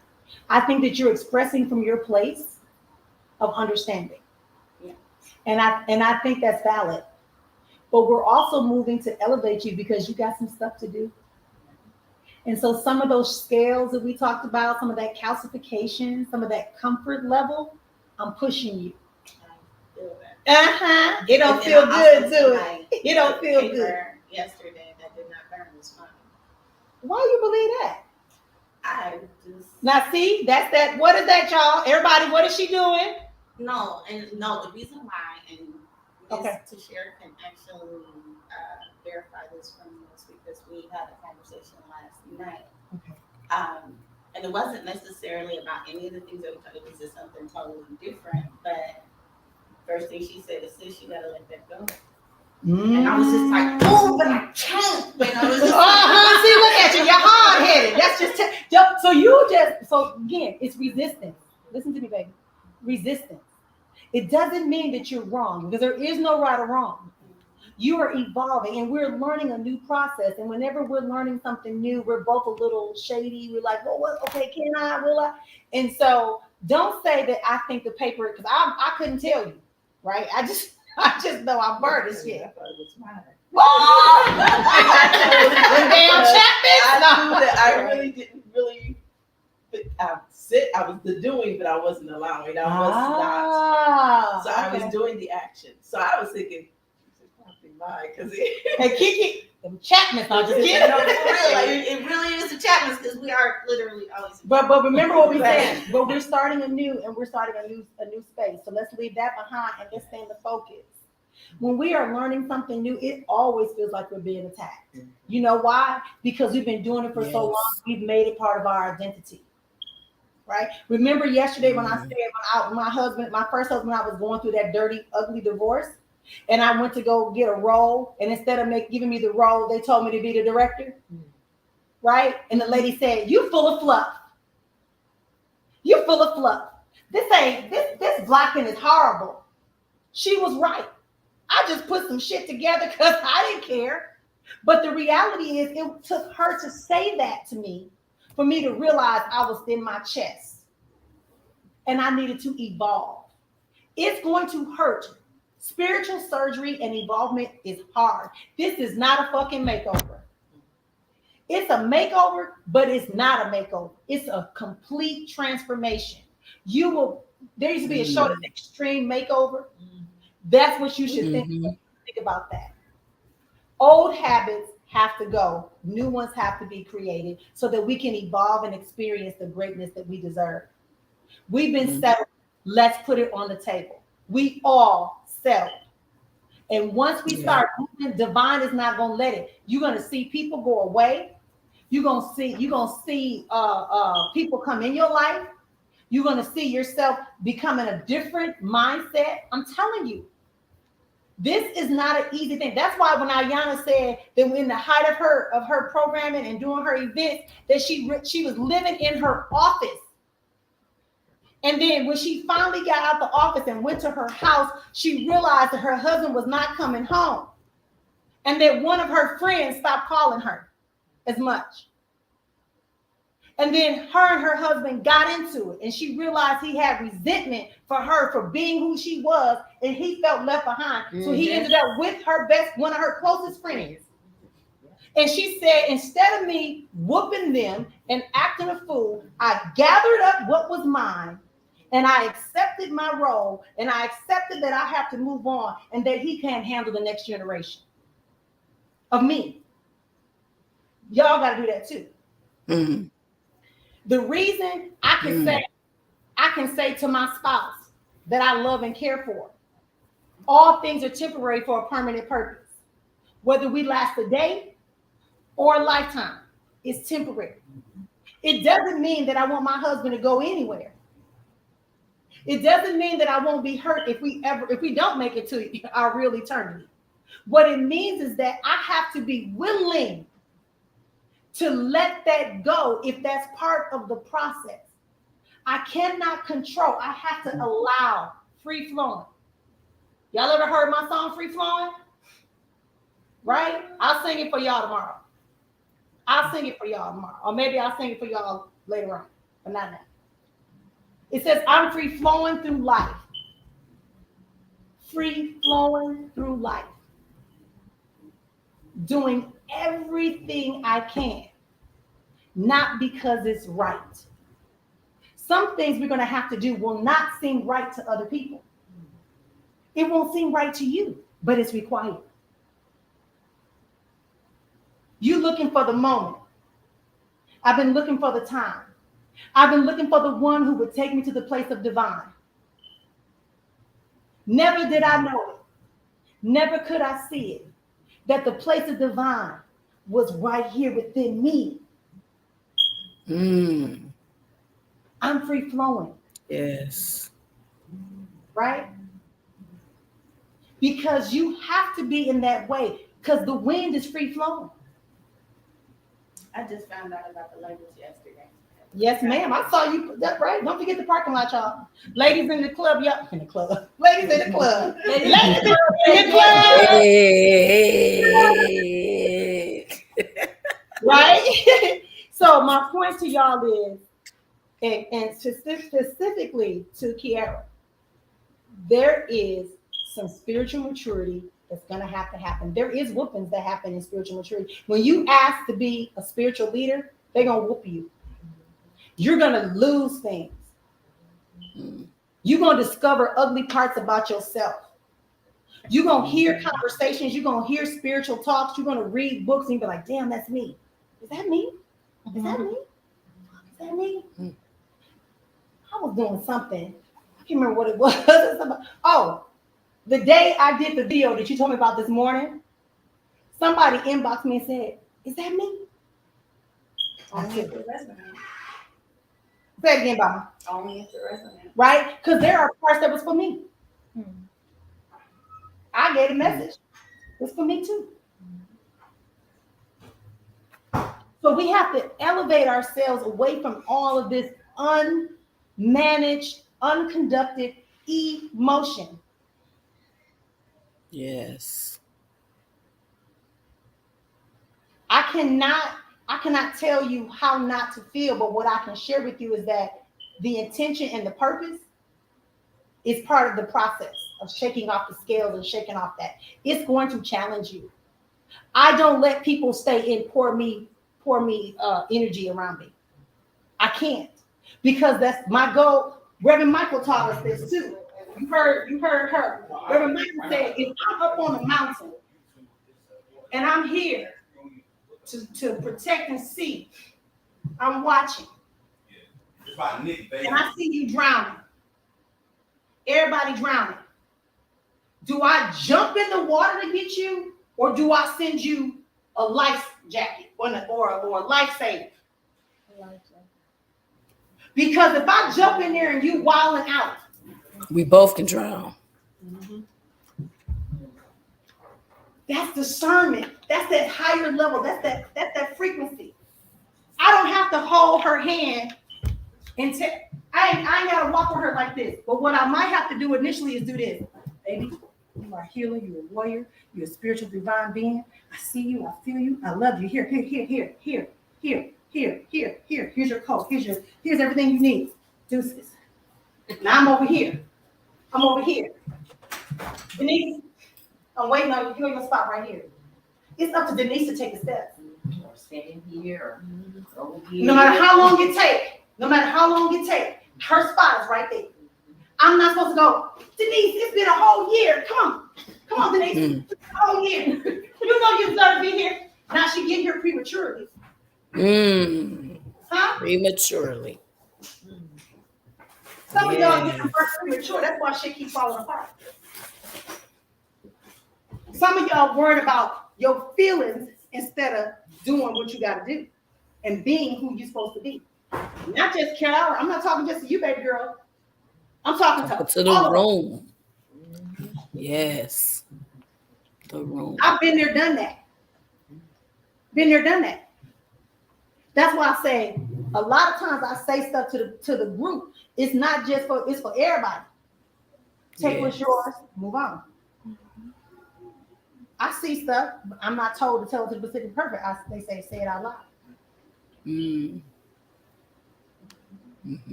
I think that you're expressing from your place of understanding. Yeah. And I think that's valid. But we're also moving to elevate you because you got some stuff to do. And so some of those scales that we talked about, some of that calcification, some of that comfort level, I'm pushing you. I feel that. Uh-huh. It don't And feel then I good also to feel it. like It don't the feel paper good. Yesterday that did not burn was fine. Why you believe that? I just Now see, that's that. What is that, y'all? Everybody, what is she doing? no, the reason why, and Okay. Miss Tashira can actually verify this from us because we had a conversation last night. Okay. And it wasn't necessarily about any of the things that we talked about. It was just something totally different. But first thing she said is, "Sis, you gotta let that go." And I was just like, "Oh, but I can't." You know, it was just See, look at you. You're hard headed. That's just so again, it's resistance. Listen to me, baby. Resistance. It doesn't mean that you're wrong because there is no right or wrong. You are evolving and we're learning a new process. And whenever we're learning something new, we're both a little shady. We're like, well, what? Okay, can I? Will I? And so don't say that I think the paper, because I couldn't tell you, right? I just know I burned this shit. I thought it was mine. Damn Chapman. I really didn't really. I was the doing, but I wasn't allowing. I was not. So I was doing the action. So I was thinking, probably mine, because Hey, Kiki, them Chapman. I'm just no, kidding. for real, like, it really is the Chapmans because we are literally always. But remember what we said. But we're starting anew, and we're starting a new space. So let's leave that behind and let's stay in the focus. When we are learning something new, it always feels like we're being attacked. You know why? Because we've been doing it for so long. We've made it part of our identity. Right? Remember yesterday when I said my first husband, I was going through that dirty, ugly divorce, and I went to go get a role, and instead of giving me the role, they told me to be the director. Right? And the lady said, "You full of fluff. You full of fluff. This blocking is horrible." She was right. I just put some shit together because I didn't care. But the reality is it took her to say that to me for me to realize I was in my chest and I needed to evolve. It's going to hurt. Spiritual surgery and evolvement is hard. This is not a fucking makeover. It's a makeover, but it's not a makeover. It's a complete transformation. There used to be a show, that's Extreme Makeover. That's what you should think about that. Old habits have to go. New ones have to be created so that we can evolve and experience the greatness that we deserve. We've been settled. Let's put it on the table. We all settled. And once we start moving, divine is not gonna let it. You're gonna see people go away. You're gonna see people come in your life. You're gonna see yourself becoming a different mindset. I'm telling you, this is not an easy thing. That's why when Ayana said that in the height of her programming and doing her events, that she was living in her office. And then when she finally got out the office and went to her house, she realized that her husband was not coming home. And that one of her friends stopped calling her as much. And then her and her husband got into it. And she realized he had resentment for her for being who she was. And he felt left behind. Mm-hmm. So he ended up with one of her closest friends. And she said, instead of me whooping them and acting a fool, I gathered up what was mine. And I accepted my role, and I accepted that I have to move on and that he can't handle the next generation of me. Y'all got to do that too. Mm-hmm. The reason I can say to my spouse that I love and care for, all things are temporary for a permanent purpose. Whether we last a day or a lifetime, it's temporary. It doesn't mean that I want my husband to go anywhere. It doesn't mean that I won't be hurt if we don't make it to our real eternity. What it means is that I have to be willing to let that go if that's part of the process. I cannot control. I have to allow free flowing. Y'all ever heard my song Free Flowing? Right? I'll sing it for y'all tomorrow. Or maybe I'll sing it for y'all later on, but not now. It says, I'm free flowing through life. Free flowing through life. Doing everything I can. Not because it's right. Some things we're going to have to do will not seem right to other people. It won't seem right to you, but it's required. You looking for the moment. I've been looking for the time. I've been looking for the one who would take me to the place of divine. Never did I know it. Never could I see it. That the place of divine was right here within me. I'm free flowing. Yes. Right? Because you have to be in that way because the wind is free flowing. I just found out about the labels yesterday. Yes, ma'am. I saw you put that right. Don't forget the parking lot, y'all. Ladies in the club, y'all. In the club. Ladies in the club. Ladies in the club. Hey. Right? So my point to y'all is, and specifically to Kiara, there is some spiritual maturity that's going to have to happen. There is whoopings that happen in spiritual maturity. When you ask to be a spiritual leader, they're going to whoop you. You're going to lose things. You're going to discover ugly parts about yourself. You're going to hear conversations. You're going to hear spiritual talks. You're going to read books and be like, damn, that's me. Is that me? Is that me? Is that me? I was doing something. I can't remember what it was. Oh, the day I did the video that you told me about this morning, somebody inboxed me and said, is that me? Only if it resonates. Say it again, Baba. Only if it resonates. Right? Because there are parts that was for me. I gave a message. It's for me too. So we have to elevate ourselves away from all of this unmanaged, unconducted emotion. Yes. I cannot tell you how not to feel, but what I can share with you is that the intention and the purpose is part of the process of shaking off the scales and shaking off that. It's going to challenge you. I don't let people stay in pour me energy around me. I can't, because that's my goal. Reverend Michael taught us this too. You heard her. Reverend Michael said, if I'm up on a mountain and I'm here to protect and see, I'm watching. And I see you drowning. Everybody drowning. Do I jump in the water to get you, or do I send you a life jacket or a life saver? Because if I jump in there and you wilding out, We both can drown. that's discernment. That's that higher level. That's that frequency. I don't have to hold her hand and I ain't gotta walk with her like this. But what I might have to do initially is do this. Baby, you are a healer, you're a warrior, you're a spiritual divine being. I see you, I feel you, I love you. Here. Here's your coat. Here's everything you need. Deuces. Now I'm over here. Denise, I'm waiting on you. You're gonna spot right here. It's up to Denise to take the steps. Or stand here, or over here. No matter how long it take, her spot is right there. I'm not supposed to go, Denise, it's been a whole year. Come on, Denise. It's a whole year. You know you deserve to be here. Now she get here prematurely. Huh? Prematurely. Some of y'all get the first premature. That's why shit keeps falling apart. Some of y'all worried about your feelings instead of doing what you got to do and being who you're supposed to be. Not just Carol. I'm not talking just to you, baby girl. I'm talking To the room. Yes. The room. I've been there, done that. That's why I say a lot of times I say stuff to the group. It's not just it's for everybody. Take what's yours, move on. I see stuff, but I'm not told to tell it to the specific perfect. They say it out loud.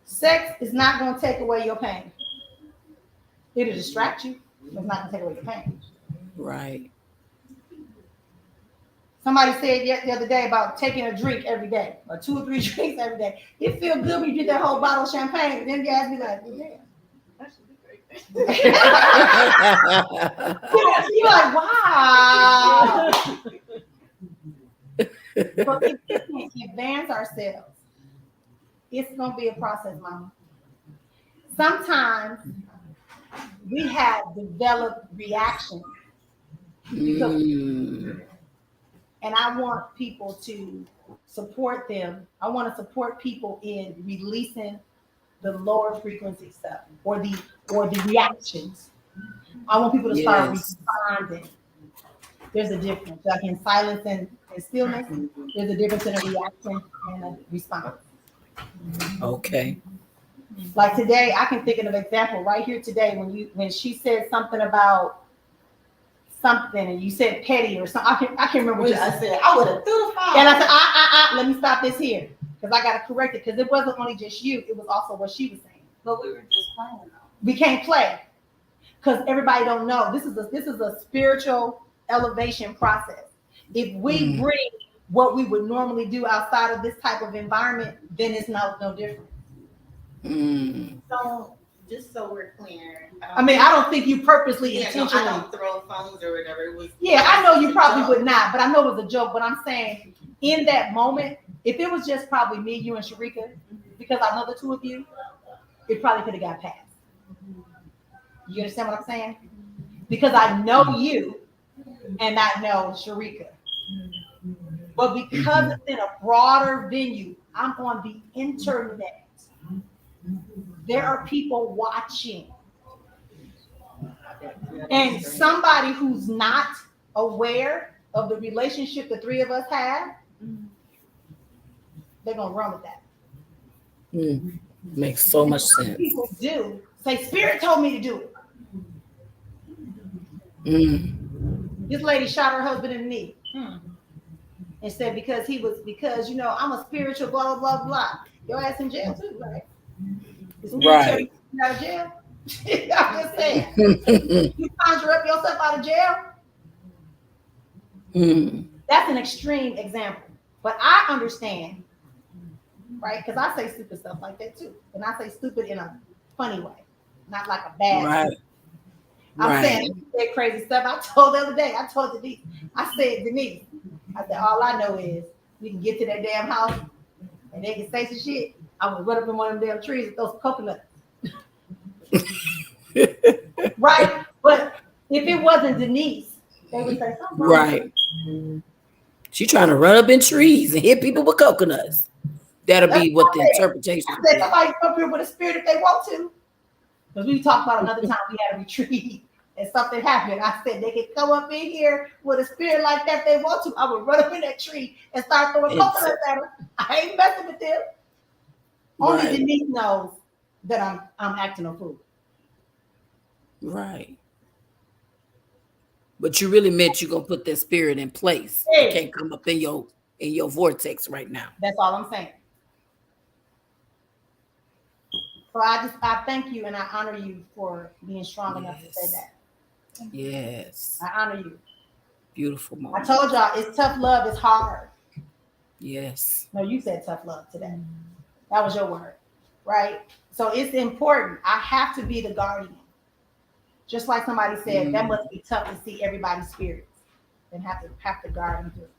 Sex is not going to take away your pain. It'll distract you, but it's not going to take away your pain. Right. Somebody said the other day about taking a drink every day, or 2 or 3 drinks every day. It feels good when you drink that whole bottle of champagne. And then guys be like, yeah. You're like, wow. But if we can advance ourselves, it's going to be a process, Mama. Sometimes we have developed reactions because, and I want people to support them. I want to support people in releasing the lower frequency stuff or the reactions. I want people to start responding. There's a difference. Like in silence and stillness, there's a difference in a reaction and a response. Okay. Like today, I can think of an example right here today when she said something about something and you said petty or something. I can't remember what you said. I would have threw the phone. And I said, let me stop this here. Because I got to correct it. Because it wasn't only just you. It was also what she was saying. But we were just playing though. We can't play. Because everybody don't know. This is a spiritual elevation process. If we bring what we would normally do outside of this type of environment, then it's no different. So just so we're clear. I don't think you purposely intentionally. I don't throw phones or whatever. It was. Yeah, I know you probably would not, but I know it was a joke. But I'm saying in that moment, if it was just probably me, you, and Sharika, because I know the two of you, it probably could have got passed. You understand what I'm saying? Because I know you and I know Sharika. But because it's in a broader venue, I'm on the internet. There are people watching. And somebody who's not aware of the relationship the three of us have, they're going to run with that. Makes so much sense. People do say, Spirit told me to do it. This lady shot her husband in the knee. And said, because I'm a spiritual blah, blah, blah, blah. Your ass in jail too, right? Right. Out of jail? I'm just saying. You conjure up yourself out of jail? That's an extreme example. But I understand, right? Because I say stupid stuff like that too. And I say stupid in a funny way, not like a bad way. I'm saying that crazy stuff. I told the other day, I told Denise, I said, all I know is we can get to that damn house and they can say some shit. I'm gonna run up in one of them damn trees and throw some coconuts. Right? But If it wasn't Denise, they would say something. Right. She trying to run up in trees and hit people with coconuts. That'll be what the interpretation I is. said somebody come up here with a spirit if they want to. Because we talked about another time we had a retreat and something happened. I said they could come up in here with a spirit like that if they want to. I would run up in that tree and start throwing coconuts at them. I ain't messing with them. Only Right. Denise knows that I'm acting a fool. Right. But you really meant you're gonna put that spirit in place. Hey. It can't come up in your vortex right now. That's all I'm saying. So I thank you and I honor you for being strong enough to say that. Yes. I honor you. Beautiful moment. I told y'all it's tough love, it's hard. Yes. No, you said tough love today. That was your word, right? So it's important. I have to be the guardian. Just like somebody said, that must be tough to see everybody's spirits and have to guard them through.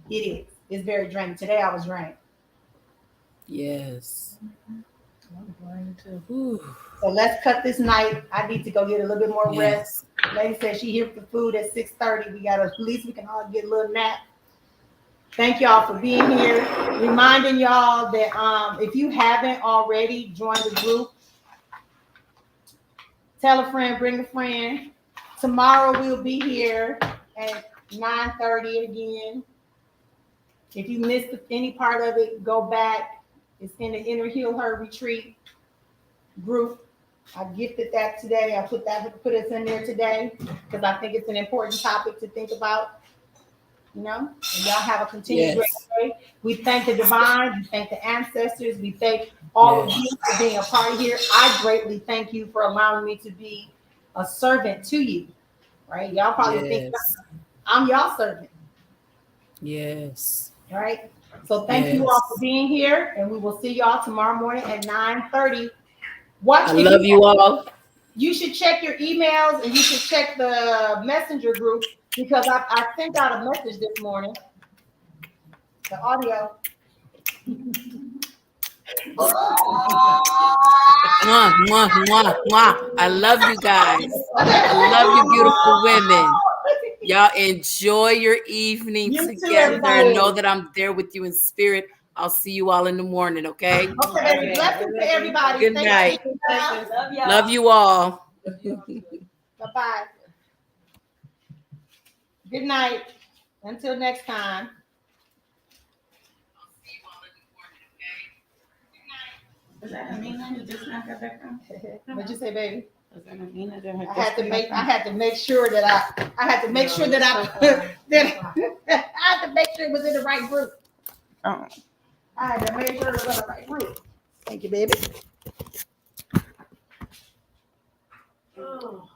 It is. It's very draining. Today I was drained. Yes. So let's cut this night. I need to go get a little bit more rest. Lady said she here for food at 6:30. We got at least we can all get a little nap. Thank y'all for being here. Reminding y'all that if you haven't already joined the group, tell a friend, bring a friend. Tomorrow we'll be here at 9:30 again. If you missed any part of it, go back. It's in the Inner HealHER retreat group. I gifted that today. I put it in there today because I think it's an important topic to think about. You know, and y'all have a continued great day. We thank the divine, we thank the ancestors, we thank all of you for being a part of here. I greatly thank you for allowing me to be a servant to you. Right? Y'all probably think I'm y'all servant. Yes. All right. So thank you all for being here, and we will see y'all tomorrow morning at 9:30. I love you all. You should check your emails and you should check the messenger group because I sent out a message this morning. The audio. Mwah, mwah, mwah, mwah. I love you guys. I love you, beautiful women. Y'all enjoy your evening together. Know that I'm there with you in spirit. I'll see you all in the morning, okay? Okay, blessings to everybody. Good night. Love y'all. Love you all. Bye-bye. Good night. Until next time. Does that mean that you just not got back on? What'd you say, baby? Does that mean that I had to make sure that I had to make sure that it was in the right group. Oh. I had to make sure it was in the right group. Thank you, baby. Oh.